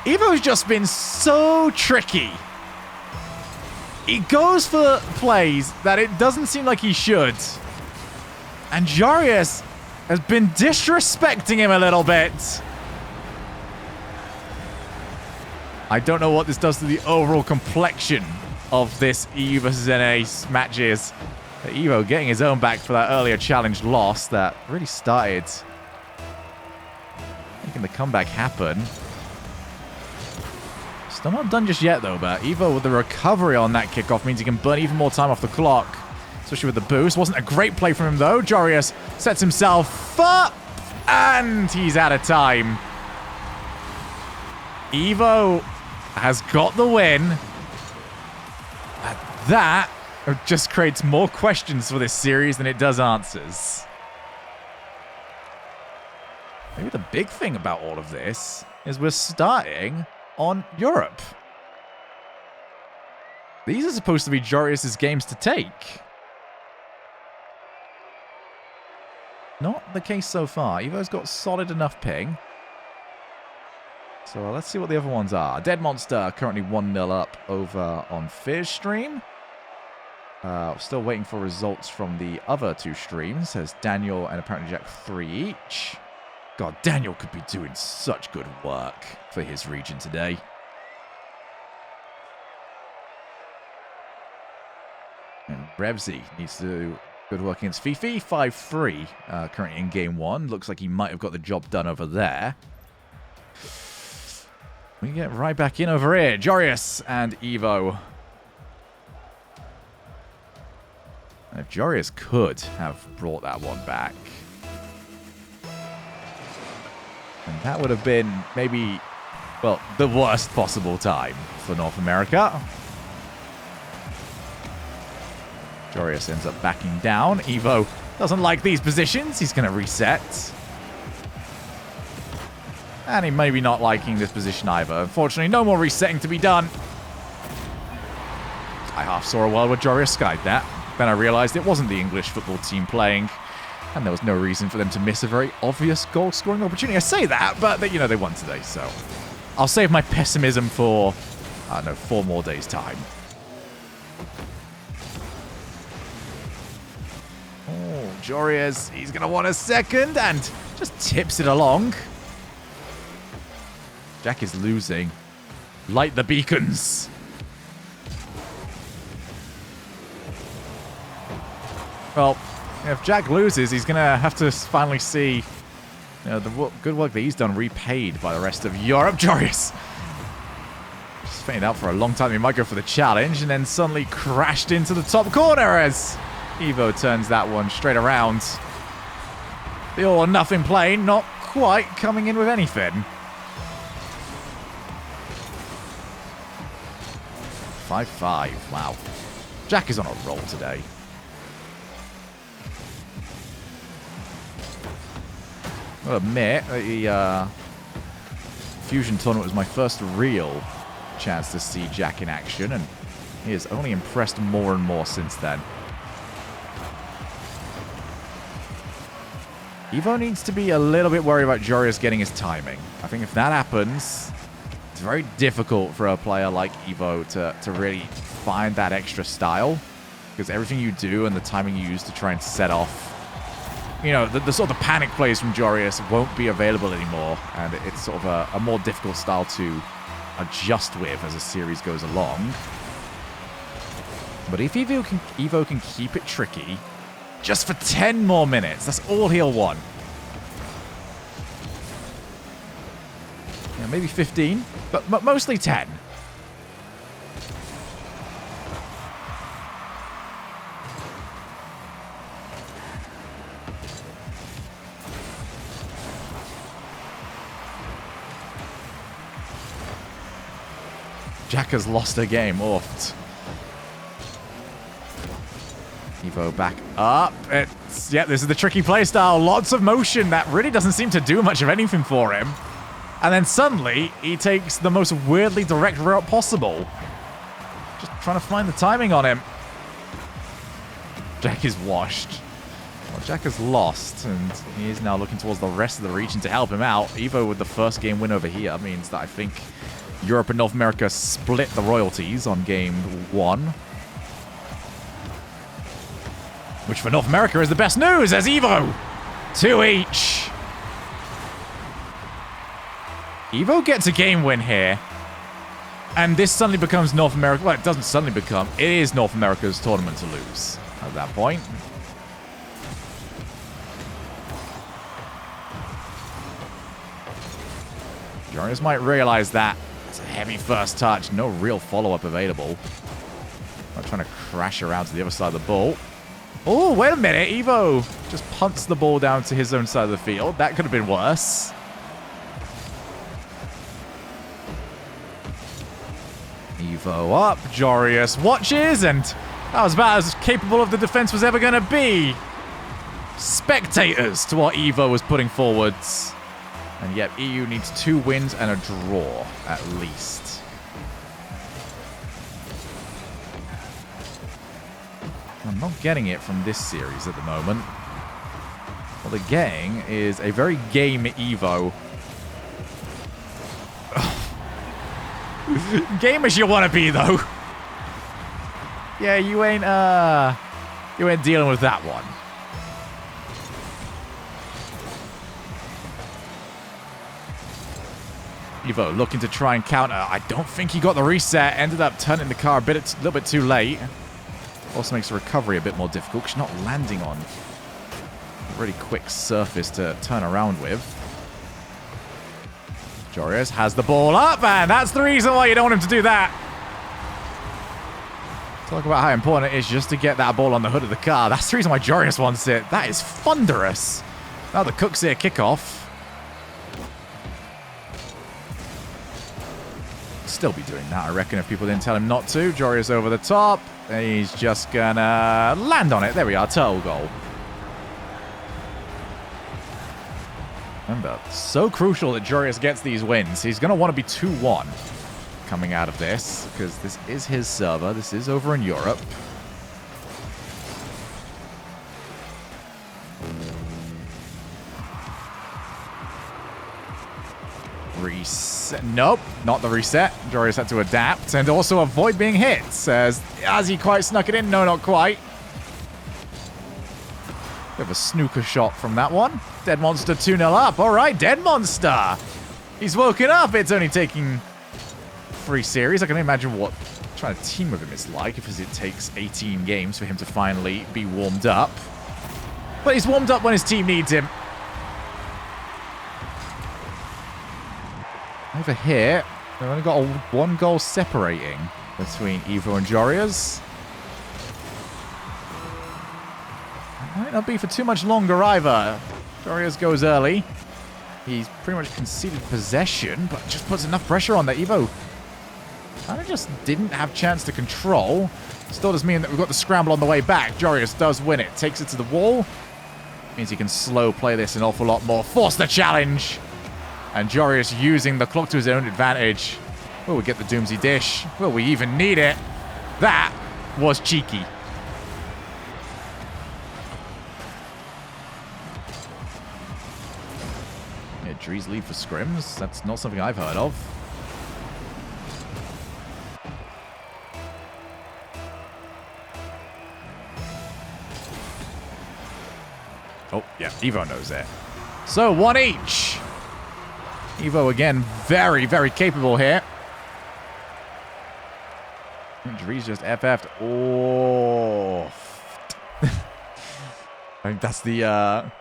Evo's just been so tricky. He goes for plays that it doesn't seem like he should. And Jorius has been disrespecting him a little bit. I don't know what this does to the overall complexion of this EU versus NA matches. But Evo getting his own back for that earlier challenge loss that really started making the comeback happen. Still not done just yet, though, but Evo with the recovery on that kickoff means he can burn even more time off the clock, especially with the boost. Wasn't a great play from him, though. Jorius sets himself up, and he's out of time. Evo has got the win. And that just creates more questions for this series than it does answers. Maybe the big thing about all of this is we're starting on Europe. These are supposed to be Jorius's games to take. Not the case so far. Evo's got solid enough ping. So let's see what the other ones are. Dead Monster currently 1-0 up over on Fear's stream. Still waiting for results from the other two streams. Says Daniel and apparently Jack 3 each. God, Daniel could be doing such good work for his region today. And Revsy needs to do good work against Fifi. 5-3 currently in game one. Looks like he might have got the job done over there. We get right back in over here. Jorius and Evo. And if Jorius could have brought that one back, and that would have been maybe, well, the worst possible time for North America. Jorius ends up backing down. Evo doesn't like these positions. He's going to reset. And he may be not liking this position either. Unfortunately, no more resetting to be done. I half saw a world where Jorius skied that. Then I realized it wasn't the English football team playing. And there was no reason for them to miss a very obvious goal-scoring opportunity. I say that, but they, they won today, so I'll save my pessimism for, I don't know, 4 more days' time. Oh, Jorius, he's going to want a second and just tips it along. Jack is losing. Light the beacons. Well, if Jack loses, he's going to have to finally see the good work that he's done repaid by the rest of Europe. Jorius just faded out for a long time. He might go for the challenge and then suddenly crashed into the top corner as Evo turns that one straight around. The all or nothing play, not quite coming in with anything. 5-5. Wow. Jack is on a roll today. I'll admit, the Fusion tournament was my first real chance to see Jack in action, and he has only impressed more and more since then. Evo needs to be a little bit worried about Jorius getting his timing. I think if that happens, It's very difficult for a player like Evo to really find that extra style, because everything you do and the timing you use to try and set off, you know, the sort of the panic plays from Jorius won't be available anymore, and it's sort of a more difficult style to adjust with as the series goes along. But if Evo can keep it tricky just for 10 more minutes, that's all he'll want. Yeah, maybe 15, but mostly 10. Jack has lost a game. Oofed. Evo back up. Yeah, this is the tricky playstyle. Lots of motion that really doesn't seem to do much of anything for him. And then suddenly, he takes the most weirdly direct route possible. Just trying to find the timing on him. Jack is washed. Well, Jack has lost, and he is now looking towards the rest of the region to help him out. Evo with the first game win over here means that I think Europe and North America split the royalties on game 1. Which for North America is the best news, as Evo! 2 each. Evo gets a game win here. And this suddenly becomes North America. Well, it doesn't suddenly become. It is North America's tournament to lose at that point. Jorius might realize that. It's a heavy first touch. No real follow-up available. Not trying to crash around to the other side of the ball. Oh, wait a minute. Evo just punts the ball down to his own side of the field. That could have been worse. Evo up. Jorius watches, and that was about as capable of the defense was ever going to be. Spectators to what Evo was putting forwards. And yet EU needs 2 wins and a draw, at least. I'm not getting it from this series at the moment. What they're getting is a very game Evo. Game as you want to be, though. Yeah, you ain't dealing with that one. Evo looking to try and counter. I don't think he got the reset. Ended up turning the car a little bit too late. Also makes the recovery a bit more difficult because you're not landing on a really quick surface to turn around with. Jorius has the ball up, and that's the reason why you don't want him to do that. Talk about how important it is just to get that ball on the hood of the car. That's the reason why Jorius wants it. That is thunderous. Now the Cook's here kickoff. Still be doing that, I reckon, if people didn't tell him not to. Jorius over the top. And he's just gonna land on it. There we are, turtle goal. Remember, so crucial that Jorius gets these wins. He's gonna want to be 2-1 coming out of this, because this is his server. This is over in Europe. Reset. Nope, not the reset. Jorius had to adapt and also avoid being hit. Has he quite snuck it in? No, not quite. Bit of a snooker shot from that one. Dead Monster 2-0 up. All right, Dead Monster. He's woken up. It's only taking 3 series. I can imagine what trying to team with him is like, because it takes 18 games for him to finally be warmed up. But he's warmed up when his team needs him. Over here, we've only got 1 goal separating between Evo and Jorius. It might not be for too much longer either. Jorius goes early. He's pretty much conceded possession, but just puts enough pressure on that Evo kind of just didn't have chance to control. Still does mean that we've got the scramble on the way back. Jorius does win it. Takes it to the wall. Means he can slow play this an awful lot more. Force the challenge. And Jorius using the clock to his own advantage. Will we get the Doomsy Dish? Will we even need it? That was cheeky. Yeah, Drees lead for scrims. That's not something I've heard of. Oh, yeah, Evo knows it. So, one each. Evo, again, very, very capable here. Drees just FF'd. Oh. I think that's the,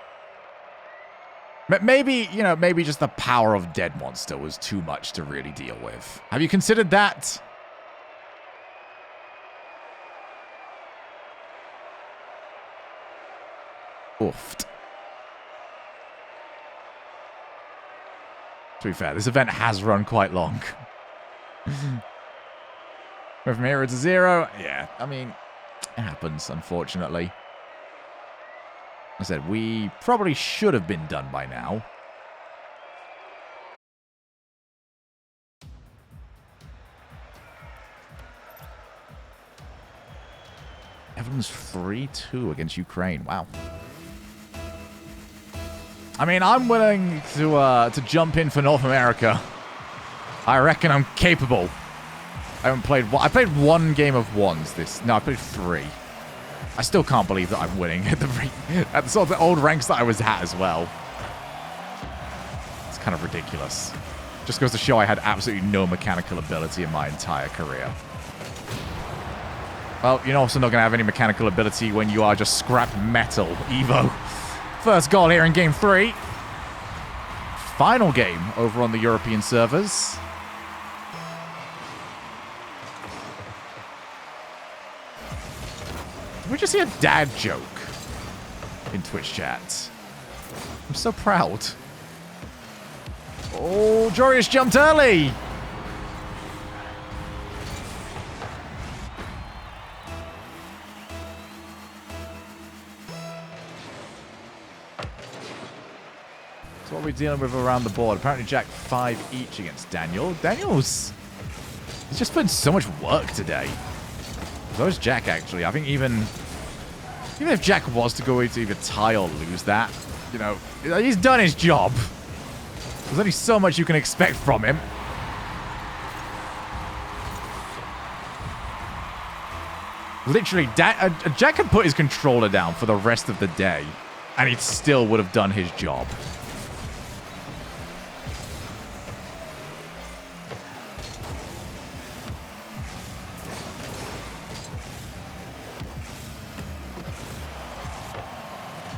maybe, you know, maybe just the power of Dead Monster was too much to really deal with. Have you considered that? Oofed. To be fair, this event has run quite long. But from here to 0, yeah, I mean, it happens, unfortunately. I said, we probably should have been done by now. Everyone's 3-2 against Ukraine. Wow. I mean, I'm willing to jump in for North America. I reckon I'm capable. I haven't played... I played 1 game of ones this... No, I played 3. I still can't believe that I'm winning at the sort of the old ranks that I was at as well. It's kind of ridiculous. Just goes to show I had absolutely no mechanical ability in my entire career. Well, you're also not going to have any mechanical ability when you are just scrap metal, Evo. First goal here in Game 3. Final game over on the European servers. Did we just see a dad joke in Twitch chat? I'm so proud. Oh, Jorius jumped early. So what are we dealing with around the board? Apparently Jack 5 each against Daniel. He's just put in so much work today. So is Jack, actually. I think even if Jack was to go into either tie or lose that, you know, he's done his job. There's only so much you can expect from him. Literally, Jack could put his controller down for the rest of the day, and he still would have done his job.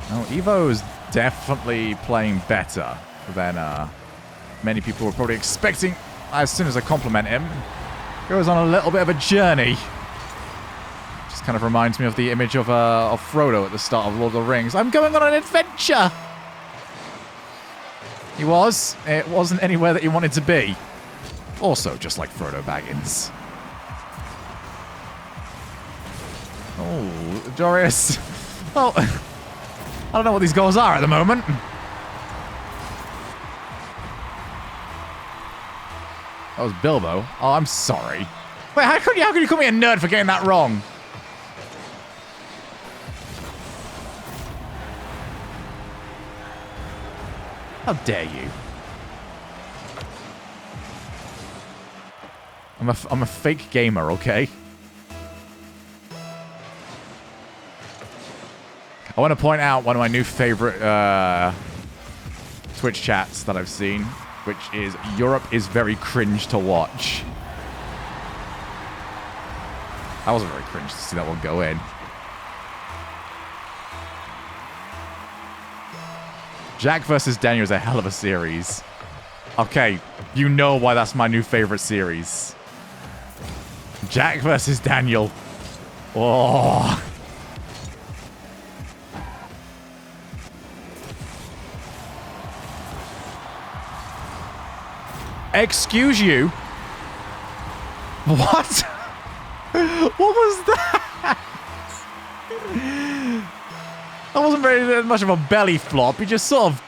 Oh, Evo is definitely playing better than many people were probably expecting. As soon as I compliment him, goes on a little bit of a journey. Just kind of reminds me of the image of Frodo at the start of Lord of the Rings. I'm going on an adventure! He was. It wasn't anywhere that he wanted to be. Also, just like Frodo Baggins. Oh, Dorius. Well... I don't know what these goals are at the moment. That was Bilbo. Oh, I'm sorry. Wait, how could you call me a nerd for getting that wrong? How dare you? I'm a fake gamer, okay? I want to point out one of my new favorite Twitch chats that I've seen, which is Europe is very cringe to watch. That wasn't very cringe to see that one go in. Jack versus Daniel is a hell of a series. Okay, you know why that's my new favorite series. Jack versus Daniel. Oh... Excuse you? What? What was that? That wasn't very much of a belly flop. He just sort of...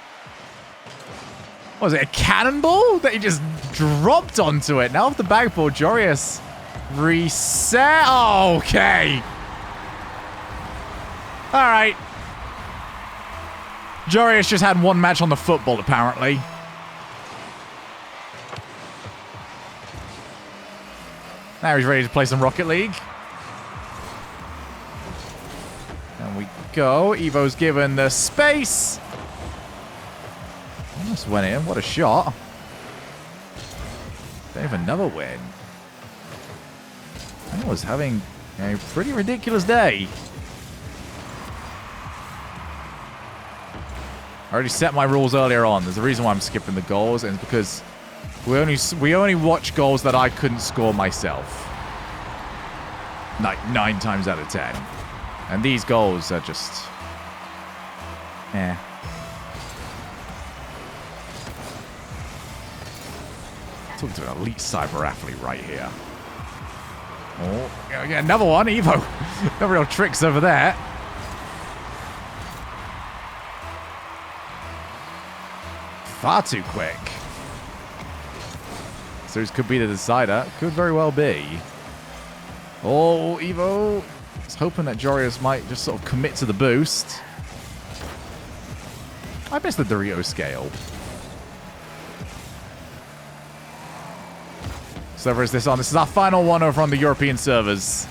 What was it, a cannonball? That he just dropped onto it. Now off the backboard, Jorius reset. Oh, okay. Alright. Jorius just had one match on the football, apparently. Now he's ready to play some Rocket League. And we go. Evo's given the space. Almost went in. What a shot. They have another win. I was having a pretty ridiculous day. I already set my rules earlier on. There's a reason why I'm skipping the goals, and it's because we only watch goals that I couldn't score myself. Like 9 times out of 10. And these goals are just... Talking to an elite cyber athlete right here. Oh, yeah, another one, Evo. No real tricks over there. Far too quick. So this could be the decider. Could very well be. Oh, Evo. I was hoping that Jorius might just sort of commit to the boost. I missed the Dorito scale. Server is this on? This is our final one over on the European servers.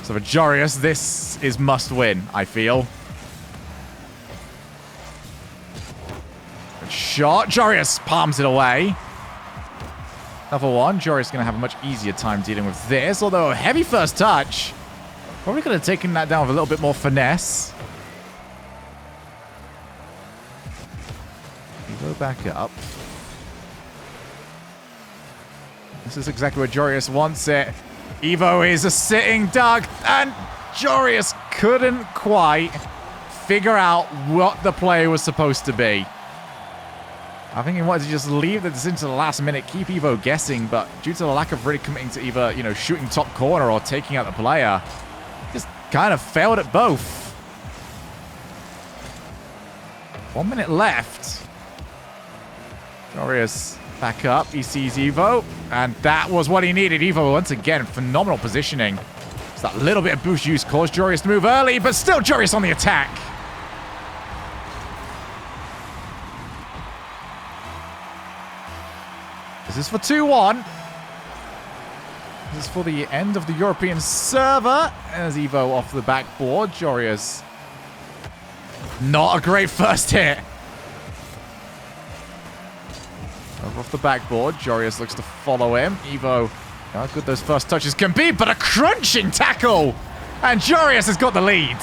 So for Jorius, this is must win, I feel. Good shot. Jorius palms it away. Another one. Jorius going to have a much easier time dealing with this, although a heavy first touch. Probably could have taken that down with a little bit more finesse. You go back up. This is exactly where Jorius wants it. Evo is a sitting duck, and Jorius couldn't quite figure out what the play was supposed to be. I think he wanted to just leave this into the last minute, keep Evo guessing, but due to the lack of really committing to either, you know, shooting top corner or taking out the player, just kind of failed at both. 1 minute left. Jorius back up. He sees Evo, and that was what he needed. Evo, once again, phenomenal positioning. It's that little bit of boost use caused Jorius to move early, but still Jorius on the attack. This is for 2-1. This is for the end of the European server. As Evo off the backboard, Jorius. Not a great first hit. Over off the backboard, Jorius looks to follow him. Evo, how good those first touches can be, but a crunching tackle! And Jorius has got the lead.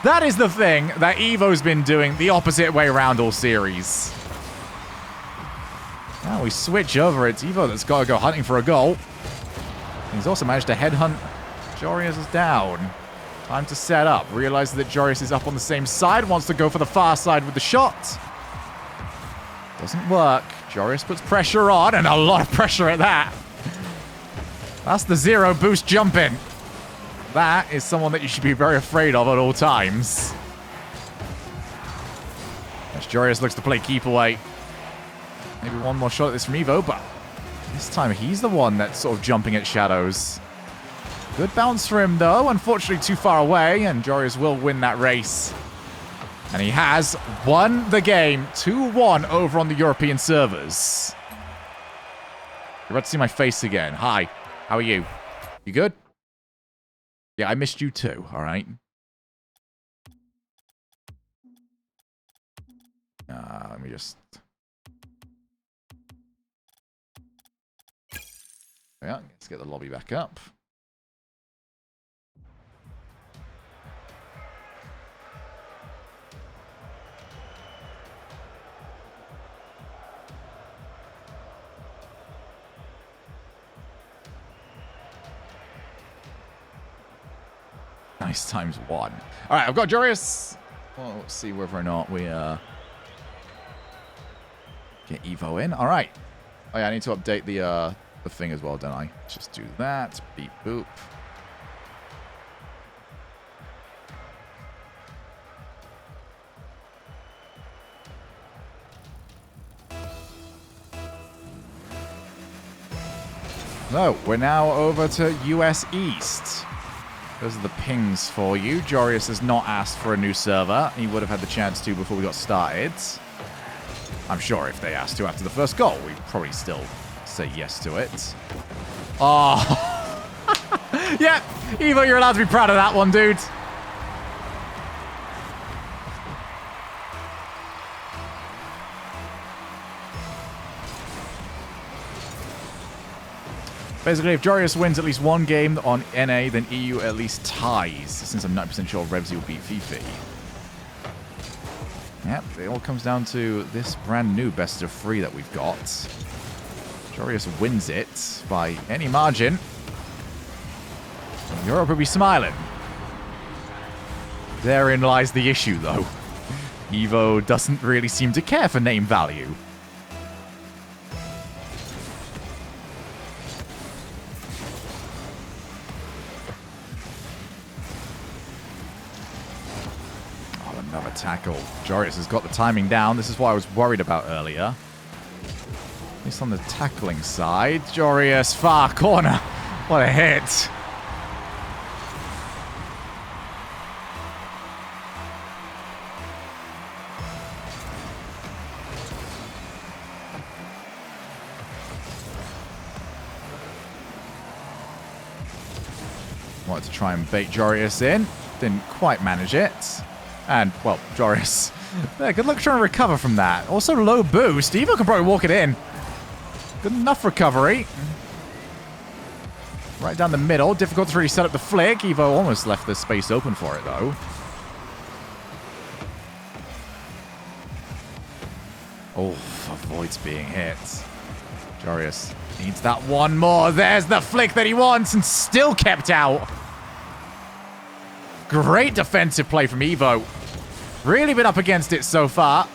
That is the thing that Evo's been doing the opposite way around all series. Now we switch over. It's Evo that's got to go hunting for a goal. He's also managed to headhunt. Jorius is down. Time to set up. Realizes that Jorius is up on the same side. Wants to go for the far side with the shot. Doesn't work. Jorius puts pressure on, and a lot of pressure at that. That's the zero boost jumping. That is someone that you should be very afraid of at all times. As Jorius looks to play keep away. Maybe one more shot at this from Evo, but this time he's the one that's sort of jumping at shadows. Good bounce for him, though. Unfortunately, too far away, and Jorius will win that race. And he has won the game 2-1 over on the European servers. You're about to see my face again. Hi. How are you? You good? Yeah, I missed you too, all right? Let me just... Yeah, let's get the lobby back up. Nice ×1. All right, I've got Jorius. Well, let's see whether or not we get Evo in. All right. Oh yeah, I need to update the thing as well, don't I? Let's just do that. Beep boop. So, we're now over to US East. Those are the pings for you. Jorius has not asked for a new server. He would have had the chance to before we got started. I'm sure if they asked to after the first goal, we'd probably still say yes to it. Oh. Yeah, Evo, you're allowed to be proud of that one, dude. Basically, if Jorius wins at least one game on NA, then EU at least ties, since I'm 90% sure Revsy will beat Fifi. Yep, it all comes down to this brand new best of 3 that we've got. Jorius wins it by any margin. Europe will be smiling. Therein lies the issue, though. Evo doesn't really seem to care for name value. Another tackle. Jorius has got the timing down. This is what I was worried about earlier. At least on the tackling side. Jorius, far corner. What a hit. Wanted to try and bait Jorius in. Didn't quite manage it. And, well, Jorius. Yeah, good luck trying to recover from that. Also, low boost. Evo can probably walk it in. Good enough recovery. Right down the middle. Difficult to really set up the flick. Evo almost left the space open for it, though. Oh, avoids being hit. Jorius needs that one more. There's the flick that he wants and still kept out. Great defensive play from Evo. Really been up against it so far.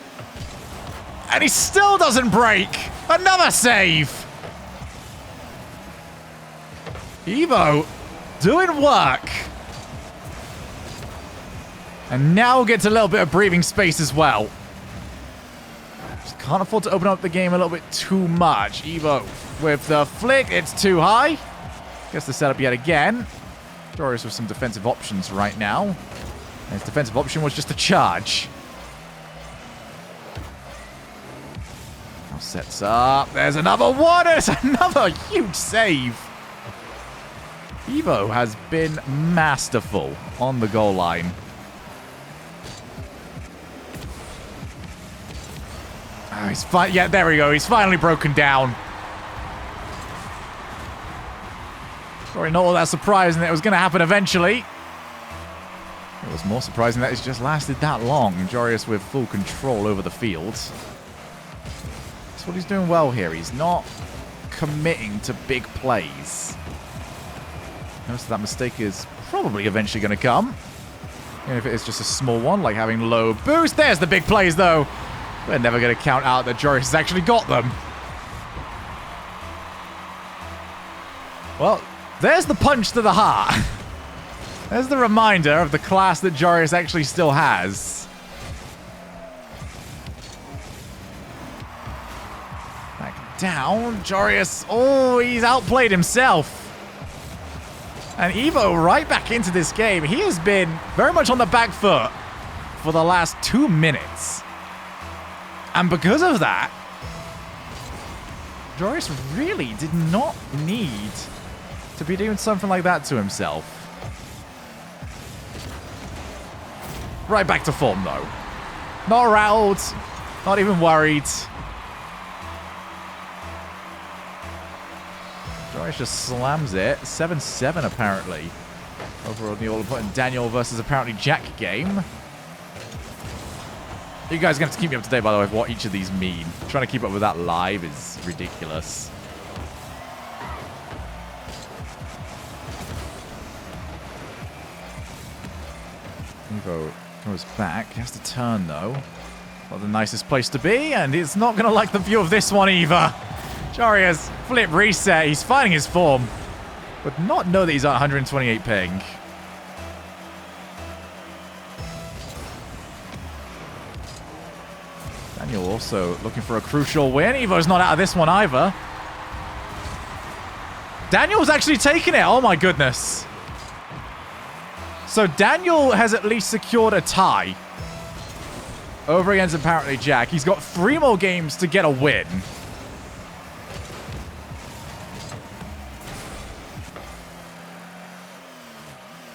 And he still doesn't break. Another save. Evo doing work. And now gets a little bit of breathing space as well. Just can't afford to open up the game a little bit too much. Evo with the flick. It's too high. Gets the setup yet again. Jorius with some defensive options right now. And his defensive option was just a charge. Now sets up. There's another one. There's another huge save. Evo has been masterful on the goal line. Oh, he's yeah, there we go. He's finally broken down. Probably not all that surprising that it was going to happen eventually. It was more surprising that it's just lasted that long. Jorius with full control over the field. That's what he's doing well here. He's not committing to big plays. Notice that mistake is probably eventually going to come. Even if it is just a small one, like having low boost. There's the big plays, though. We're never going to count out that Jorius has actually got them. Well, there's the punch to the heart. There's the reminder of the class that Jorius actually still has. Back down. Jorius. Oh, he's outplayed himself. And Evo right back into this game. He has been very much on the back foot for the last 2 minutes. And because of that, Jorius really did not need to be doing something like that to himself. Right back to form, though. Not rattled. Not even worried. Jorius just slams it. 7-7, apparently. Over on the all-important Daniel versus apparently Jack game. You guys are going to have to keep me up to date, by the way, with what each of these mean. Trying to keep up with that live is ridiculous. Evo goes back. He has to turn, though. Not the nicest place to be, and he's not going to like the view of this one either. Jorius, flip reset. He's finding his form. Would not know that he's at 128 ping. Daniel also looking for a crucial win. Evo's not out of this one either. Daniel's actually taking it. Oh my goodness. So Daniel has at least secured a tie over against apparently Jack. He's got 3 more games to get a win.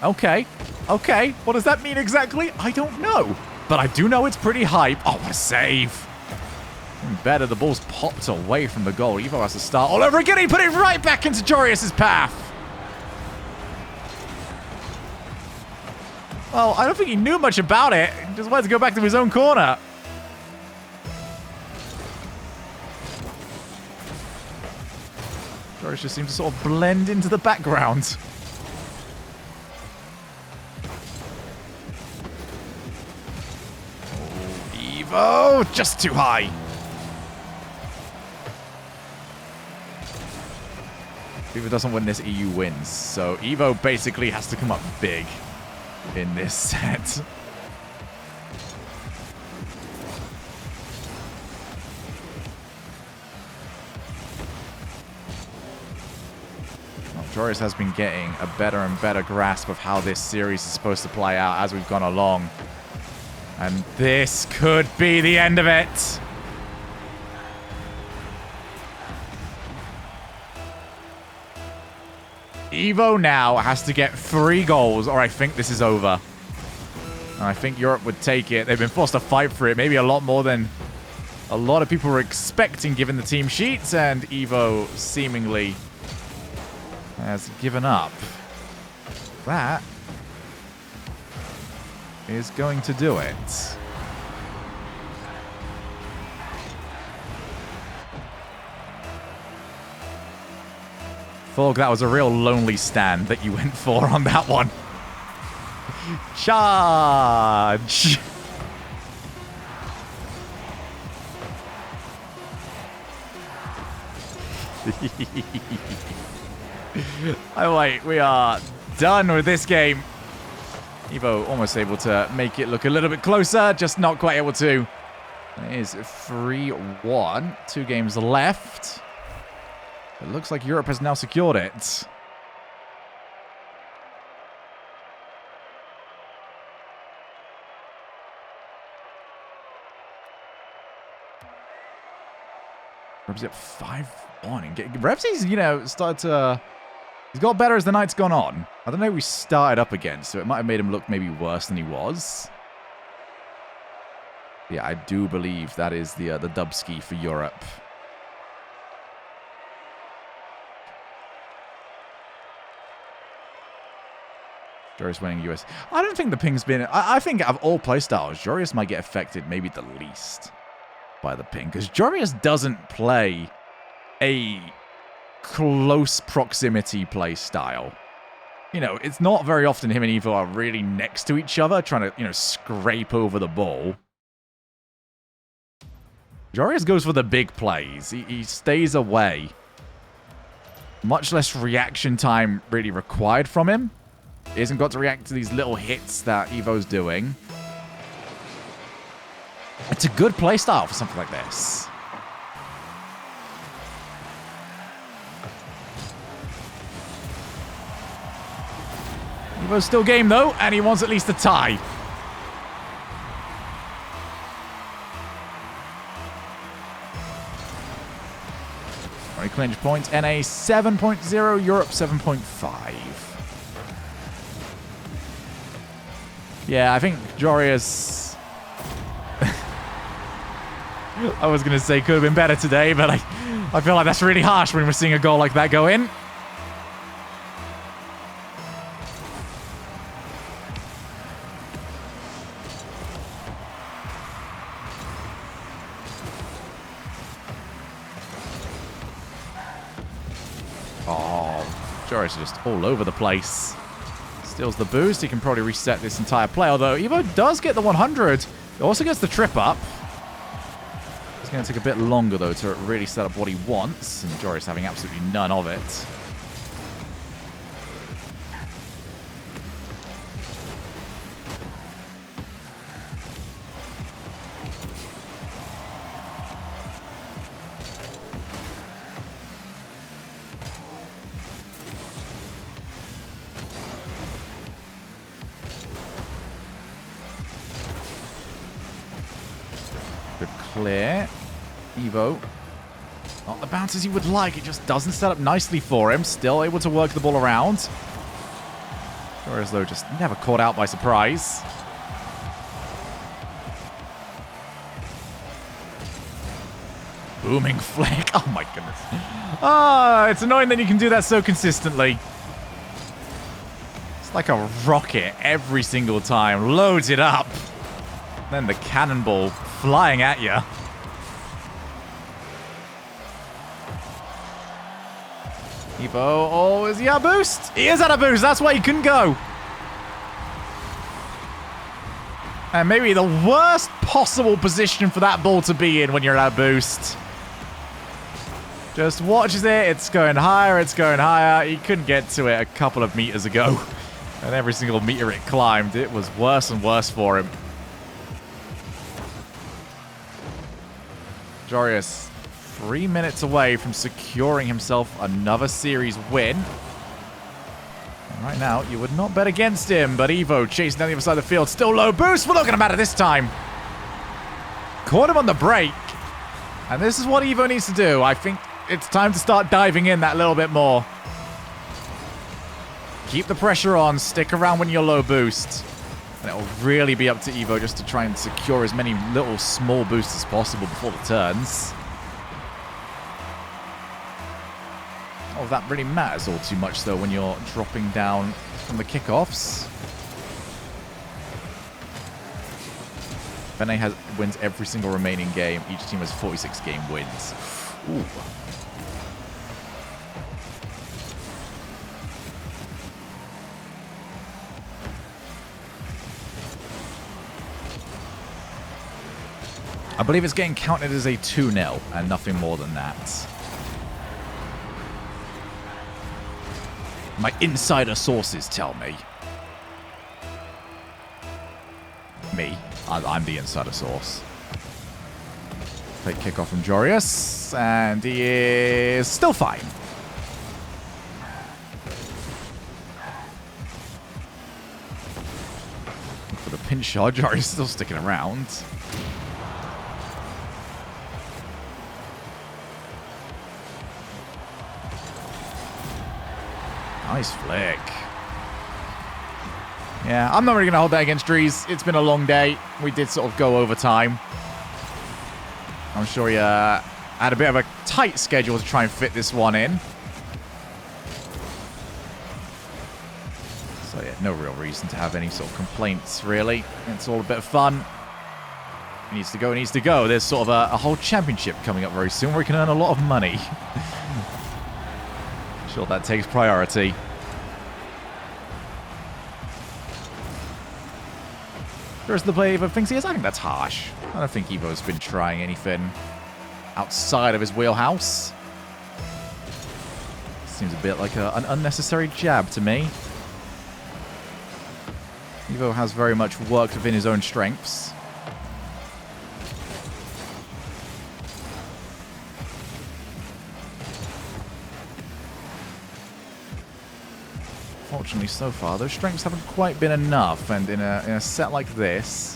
Okay. Okay. What does that mean exactly? I don't know. But I do know it's pretty hype. Oh, what a save. Even better, the ball's popped away from the goal. Evo has to start all over again. He put it right back into Jorius' path. Well, I don't think he knew much about it. He just wanted to go back to his own corner. Jorius just seems to sort of blend into the background. Oh, Evo, just too high. If Evo doesn't win this, EU wins. So Evo basically has to come up big in this set. Well, Jorius has been getting a better and better grasp of how this series is supposed to play out as we've gone along. And this could be the end of it. Evo now has to get 3 goals, or I think this is over. And I think Europe would take it. They've been forced to fight for it, maybe a lot more than a lot of people were expecting given the team sheets, and Evo seemingly has given up. That is going to do it. Thorg, that was a real lonely stand that you went for on that one. Charge! Oh wait, we are done with this game. Evo almost able to make it look a little bit closer, just not quite able to. It is 3-1, 2 games left. It looks like Europe has now secured it. Revsy up 5-1. Revsy's, you know, started to... He's got better as the night's gone on. I don't know who we started up against, so it might have made him look maybe worse than he was. Yeah, I do believe that is the Dubski for Europe. Jorius winning US. I don't think the ping's been... I think of all playstyles, Jorius might get affected maybe the least by the ping. Because Jorius doesn't play a close proximity playstyle. You know, it's not very often him and Evo are really next to each other, trying to, you know, scrape over the ball. Jorius goes for the big plays. He stays away. Much less reaction time really required from him. He hasn't got to react to these little hits that Evo's doing. It's a good playstyle for something like this. Evo's still game, though, and he wants at least a tie. Only clinch points. NA 7.0, Europe 7.5. Yeah, I think Jorius... I was going to say could have been better today, but I feel like that's really harsh when we're seeing a goal like that go in. Oh, Jorius is just all over the place. Steals the boost. He can probably reset this entire play, although Evo does get the 100. He also gets the trip up. It's going to take a bit longer, though, to really set up what he wants, and Jorius having absolutely none of it. Clear. Evo. Not the bounces he would like. It just doesn't set up nicely for him. Still able to work the ball around. Joris, though, just never caught out by surprise. Booming flick. Oh, my goodness. Ah, it's annoying that you can do that so consistently. It's like a rocket every single time. Loads it up. Then the cannonball flying at you. Evo, oh, is he out of boost? He is out of boost. That's why he couldn't go. And maybe the worst possible position for that ball to be in when you're out of boost. Just watches it. It's going higher. It's going higher. He couldn't get to it a couple of meters ago. And every single meter it climbed, it was worse and worse for him. Joris, 3 minutes away from securing himself another series win. And right now, you would not bet against him, but Evo chasing down the other side of the field. Still low boost, but not going to matter this time. Caught him on the break. And this is what Evo needs to do. I think it's time to start diving in that little bit more. Keep the pressure on. Stick around when you're low boost. And it'll really be up to Evo just to try and secure as many little small boosts as possible before the turns. Oh, that really matters all too much, though, when you're dropping down from the kickoffs. Bene wins every single remaining game. Each team has 46 game wins. Ooh. I believe it's getting counted as a 2-0 and nothing more than that. My insider sources tell me. I'm the insider source. Fake kickoff from Joris, and he is still fine. For the pinch shot, Joris still sticking around. Nice flick. Yeah, I'm not really going to hold that against Dries. It's been a long day. We did sort of go over time. I'm sure he had a bit of a tight schedule to try and fit this one in. So yeah, no real reason to have any sort of complaints, really. It's all a bit of fun. He needs to go, he needs to go. There's sort of a whole championship coming up very soon where he can earn a lot of money. Sure, that takes priority. There's the play Evo thinks he is. I think that's harsh. I don't think Evo's been trying anything outside of his wheelhouse. Seems a bit like an unnecessary jab to me. Evo has very much worked within his own strengths. Fortunately, so far, those strengths haven't quite been enough, and in a set like this,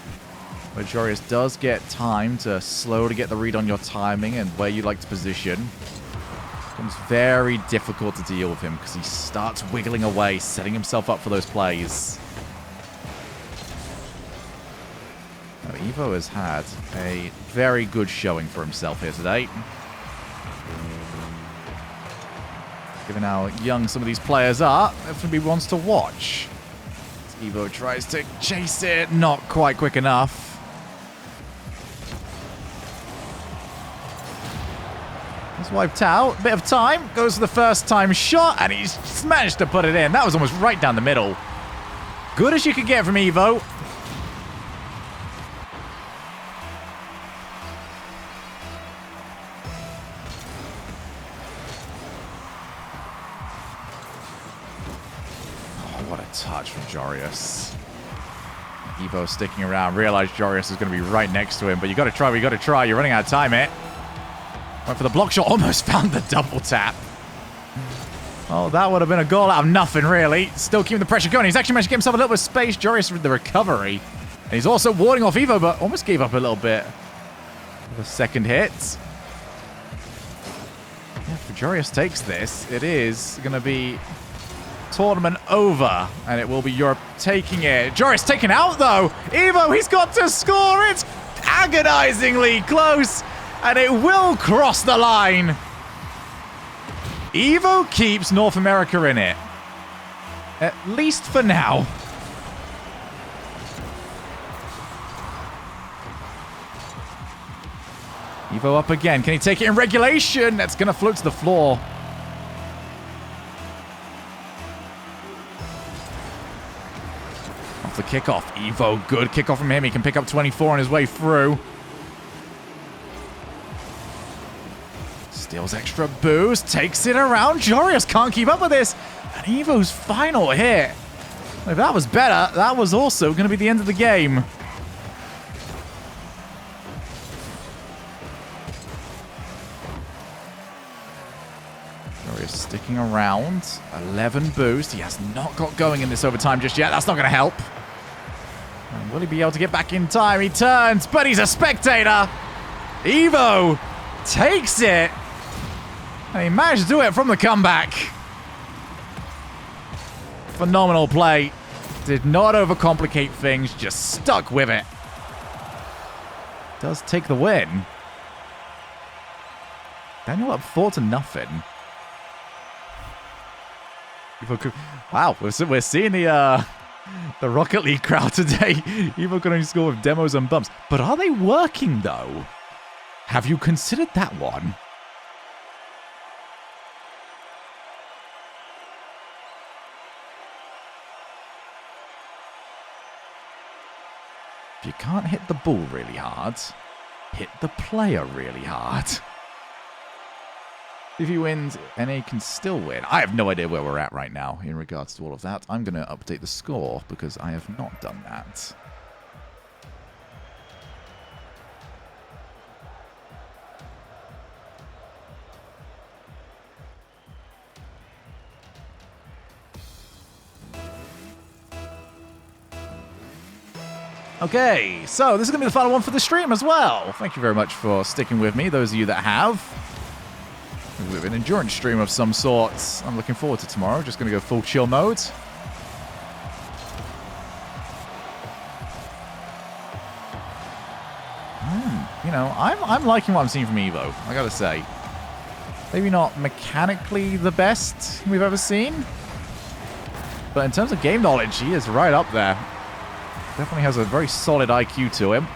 where Joris does get time to slowly get the read on your timing and where you like to position, it becomes very difficult to deal with him because he starts wiggling away, setting himself up for those plays. Now, Evo has had a very good showing for himself here today. Given how young some of these players are, definitely wants to watch. As Evo tries to chase it, not quite quick enough. He's wiped out, bit of time, goes for the first time shot, and he's managed to put it in. That was almost right down the middle. Good as you could get from Evo. Touch from Joris. Evo sticking around. Realized Joris is going to be right next to him, but you got to try. We got to try. You're running out of time, eh? Went for the block shot. Almost found the double tap. Oh, that would have been a goal out of nothing, really. Still keeping the pressure going. He's actually managed to get himself a little bit of space. Joris with the recovery, and he's also warding off Evo, but almost gave up a little bit of a second hit. Yeah, if Joris takes this, it is going to be tournament over, and it will be Europe taking it. Joris taken out, though. Evo, he's got to score. It's agonizingly close, and it will cross the line. Evo keeps North America in it, at least for now. Evo up again. Can he take it in regulation? That's going to float to the floor. Off the kickoff. Evo, good kickoff from him. He can pick up 24 on his way through. Steals extra boost. Takes it around. Joris can't keep up with this. And Evo's final hit. If that was better, that was also going to be the end of the game. Joris sticking around. 11 boost. He has not got going in this overtime just yet. That's not going to help. And will he be able to get back in time? He turns, but he's a spectator. Evo takes it. And he managed to do it from the comeback. Phenomenal play. Did not overcomplicate things, just stuck with it. Does take the win. Daniel up 4-0. Wow, we're seeing the Rocket League crowd today. Evo can only score with demos and bumps. But are they working, though? Have you considered that one? If you can't hit the ball really hard, hit the player really hard. If he wins, NA can still win. I have no idea where we're at right now in regards to all of that. I'm going to update the score because I have not done that. Okay, so this is going to be the final one for the stream as well. Thank you very much for sticking with me, those of you that have. With an endurance stream of some sorts. I'm looking forward to tomorrow. Just going to go full chill mode. You know, I'm liking what I'm seeing from Evo, I gotta say. Maybe not mechanically the best we've ever seen. But in terms of game knowledge, he is right up there. Definitely has a very solid IQ to him.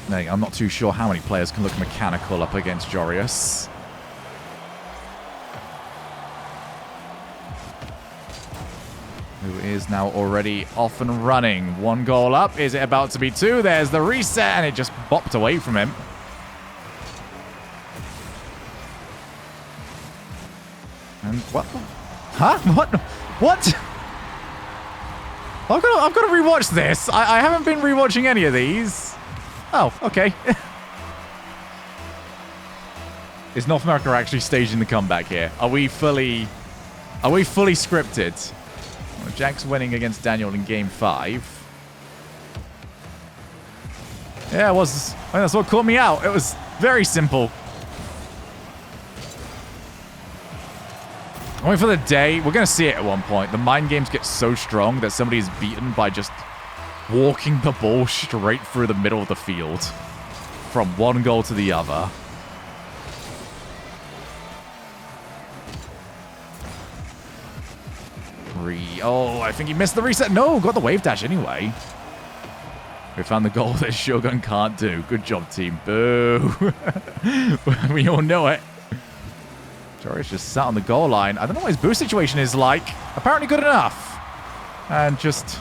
I'm not too sure how many players can look mechanical up against Joris. Who is now already off and running. 1 goal up. Is it about to be 2? There's the reset, and it just bopped away from him. And what? Huh? What? I've got to rewatch this. I haven't been rewatching any of these. Oh, okay. Is North America actually staging the comeback here? Are we fully scripted? Well, Jack's winning against Daniel in game 5. Yeah, it was. I think that's what caught me out. It was very simple. I'm waiting for the day. We're going to see it at one point. The mind games get so strong that somebody is beaten by just walking the ball straight through the middle of the field from one goal to the other. Oh, I think he missed the reset. No, got the wave dash anyway. We found the goal that Shogun can't do. Good job, team. Boo. We all know it. Joris just sat on the goal line. I don't know what his boost situation is like. Apparently good enough. And just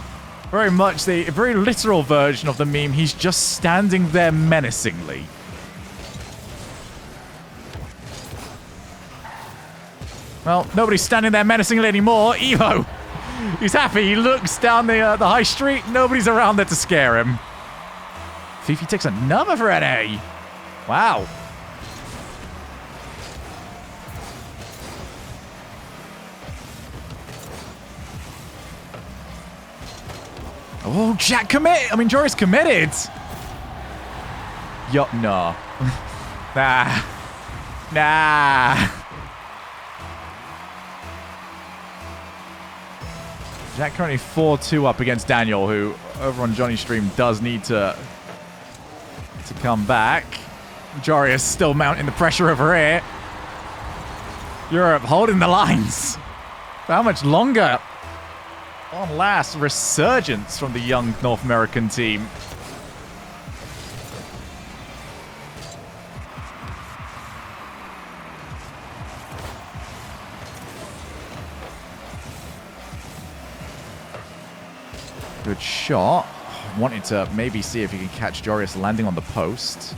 very much the very literal version of the meme. He's just standing there menacingly. Well, nobody's standing there menacingly anymore. Evo, he's happy. He looks down the high street. Nobody's around there to scare him. Fifi takes another for NA. Wow. Oh, Jack commit. I mean, Joris committed. Yup, nah. Nah. Nah. Jack currently 4-2 up against Daniel, who over on Johnny's stream does need to come back. Joris still mounting the pressure over here. Europe holding the lines. For how much longer? One last resurgence from the young North American team. Good shot. Wanted to maybe see if he can catch Joris landing on the post.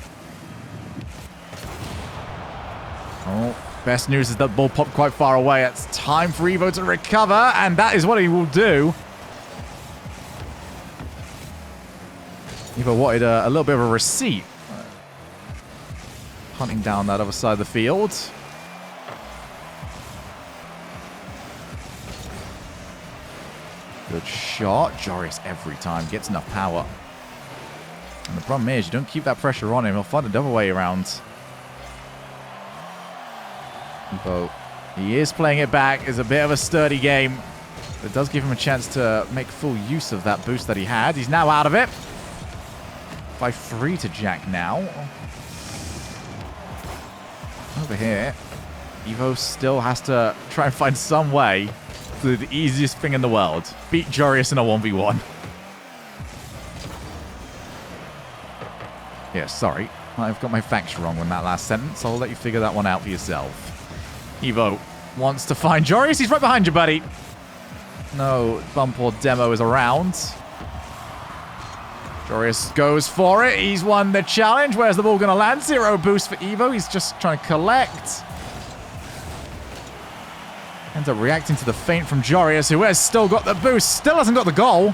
Oh, best news is that ball popped quite far away. It's time for Evo to recover, and that is what he will do. Evo wanted a little bit of a receipt. Hunting down that other side of the field. Good shot. Joris every time gets enough power. And the problem is, you don't keep that pressure on him, he'll find another way around. Evo, he is playing it back. It's a bit of a sturdy game. It does give him a chance to make full use of that boost that he had. He's now out of it. By 3 to Jack now. Over here, Evo still has to try and find some way to do the easiest thing in the world. Beat Joris in a 1v1. Yeah, sorry. I've got my facts wrong in that last sentence. I'll let you figure that one out for yourself. Evo wants to find Joris. He's right behind you, buddy. No bump or demo is around. Joris goes for it. He's won the challenge. Where's the ball going to land? 0 boost for Evo. He's just trying to collect. Ends up reacting to the feint from Joris, who has still got the boost. Still hasn't got the goal.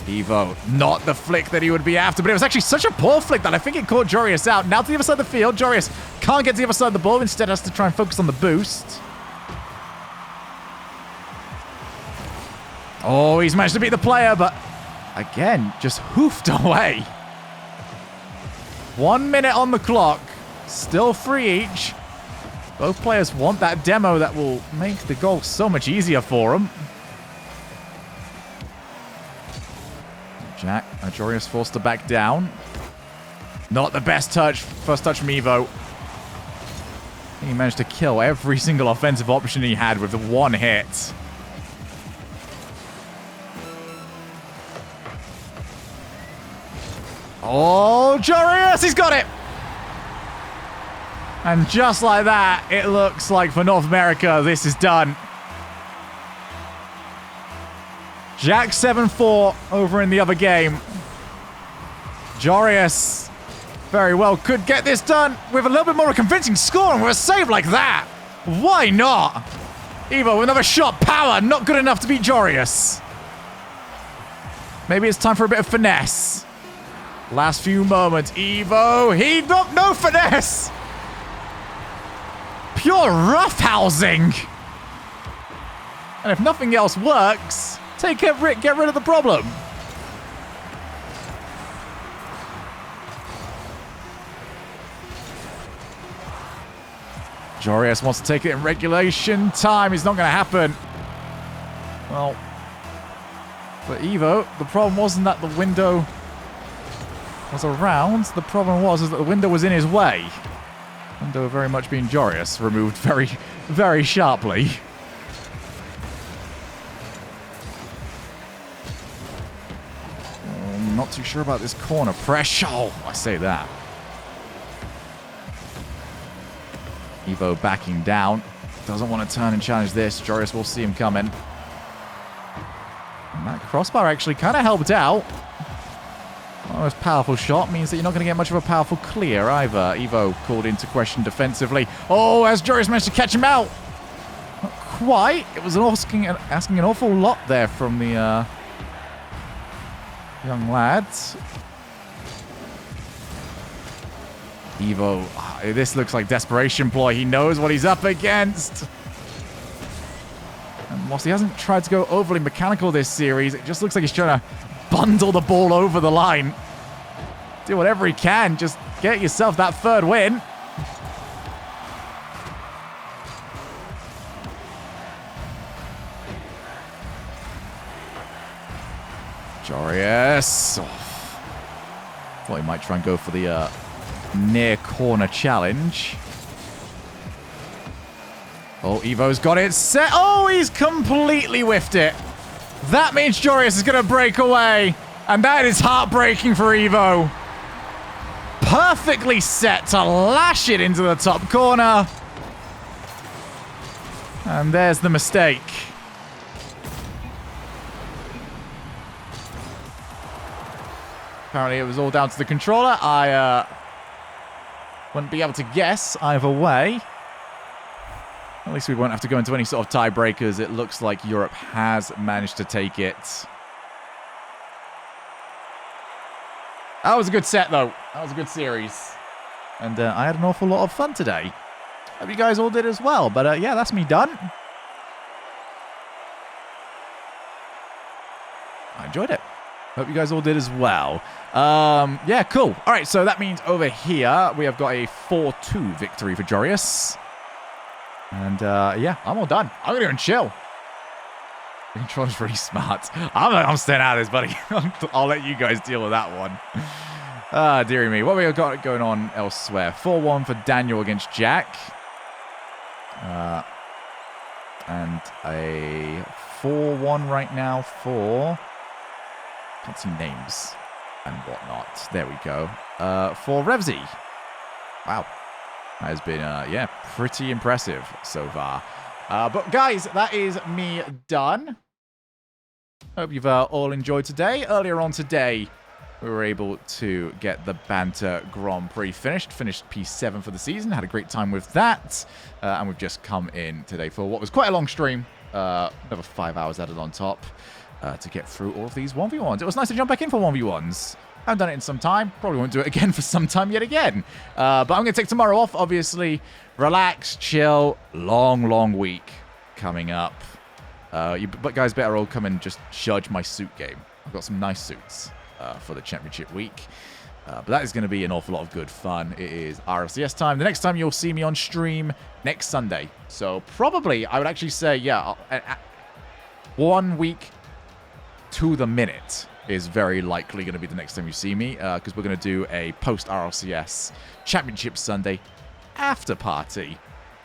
Evo, not the flick that he would be after, but it was actually such a poor flick that I think it caught Joris out. Now to the other side of the field, Joris can't get to the other side of the ball, instead has to try and focus on the boost. Oh, he's managed to beat the player, but again, just hoofed away. 1 minute on the clock, still 3 each. Both players want that demo that will make the goal so much easier for them. Jack, Joris forced to back down. Not the best touch. First touch from Evo. He managed to kill every single offensive option he had with the 1 hit. Oh, Joris, he's got it! And just like that, it looks like for North America, this is done. Jack 7-4 over in the other game. Joris very well could get this done with a little bit more of a convincing score, and with a save like that, why not? Evo with another shot, power, not good enough to beat Joris. Maybe it's time for a bit of finesse. Last few moments, Evo, no finesse. Pure roughhousing. And if nothing else works, get rid of the problem. Joris wants to take it in regulation time. It's not going to happen. Well, for Evo, the problem wasn't that the window was around. The problem was that the window was in his way. Window very much being Joris, removed very, very sharply. Not too sure about this corner pressure. Oh, I say that. Evo backing down. Doesn't want to turn and challenge this. Joris will see him coming. And that crossbar actually kind of helped out. Not the most powerful shot means that you're not going to get much of a powerful clear either. Evo called into question defensively. Oh, as Joris managed to catch him out. Not quite. It was asking an awful lot there from the young lads. Evo, this looks like desperation ploy. He knows what he's up against. Whilst he hasn't tried to go overly mechanical this series, it just looks like he's trying to bundle the ball over the line. Do whatever he can. Just get yourself that third win. Joreous. Oh. Thought he might try and go for the near corner challenge. Oh, Evo's got it set. Oh, he's completely whiffed it. That means Joreous is going to break away. And that is heartbreaking for Evo. Perfectly set to lash it into the top corner. And there's the mistake. Apparently it was all down to the controller. I wouldn't be able to guess either way. At least we won't have to go into any sort of tiebreakers. It looks like Europe has managed to take it. That was a good set, though. That was a good series. And I had an awful lot of fun today. Hope you guys all did as well. But yeah, that's me done. I enjoyed it. Hope you guys all did as well. Yeah, cool. All right, so that means over here we have got a 4-2 victory for Joreous. And yeah, I'm all done. I'm going to go and chill. The controller's really smart. I'm staying out of this, buddy. I'll let you guys deal with that one. Ah, dearie me. What have we got going on elsewhere? 4-1 for Daniel against Jack. And a 4-1 right now for... Can't see names and whatnot. There we go. For Revsy. Wow. That has been, yeah, pretty impressive so far. But guys, that is me done. Hope you've all enjoyed today. Earlier on today, we were able to get the Banter Grand Prix finished. Finished P7 for the season. Had a great time with that. And we've just come in today for what was quite a long stream. Another 5 hours added on top to get through all of these 1v1s. It was nice to jump back in for 1v1s. I haven't done it in some time. Probably won't do it again for some time yet again. But I'm going to take tomorrow off, obviously. Relax, chill. Long week coming up. But guys better all come and just judge my suit game. I've got some nice suits for the championship week. But that is going to be an awful lot of good fun. It is RLCS time. The next time you'll see me on stream next Sunday. So probably, I would actually say, yeah, 1 week to the minute is very likely going to be the next time you see me, because we're going to do a post-RLCS Championship Sunday after party.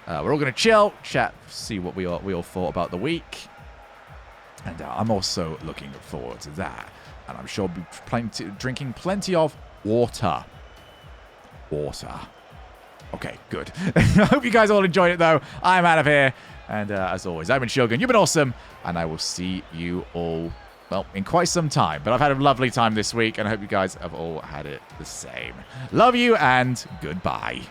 We're all going to chill, chat, see what we all thought about the week. And I'm also looking forward to that. And I'm sure we'll be drinking plenty of water. Okay, good. I hope you guys all enjoyed it, though. I'm out of here. And as always, I've been Shogun. You've been awesome. And I will see you all, well, in quite some time. But I've had a lovely time this week. And I hope you guys have all had it the same. Love you and goodbye.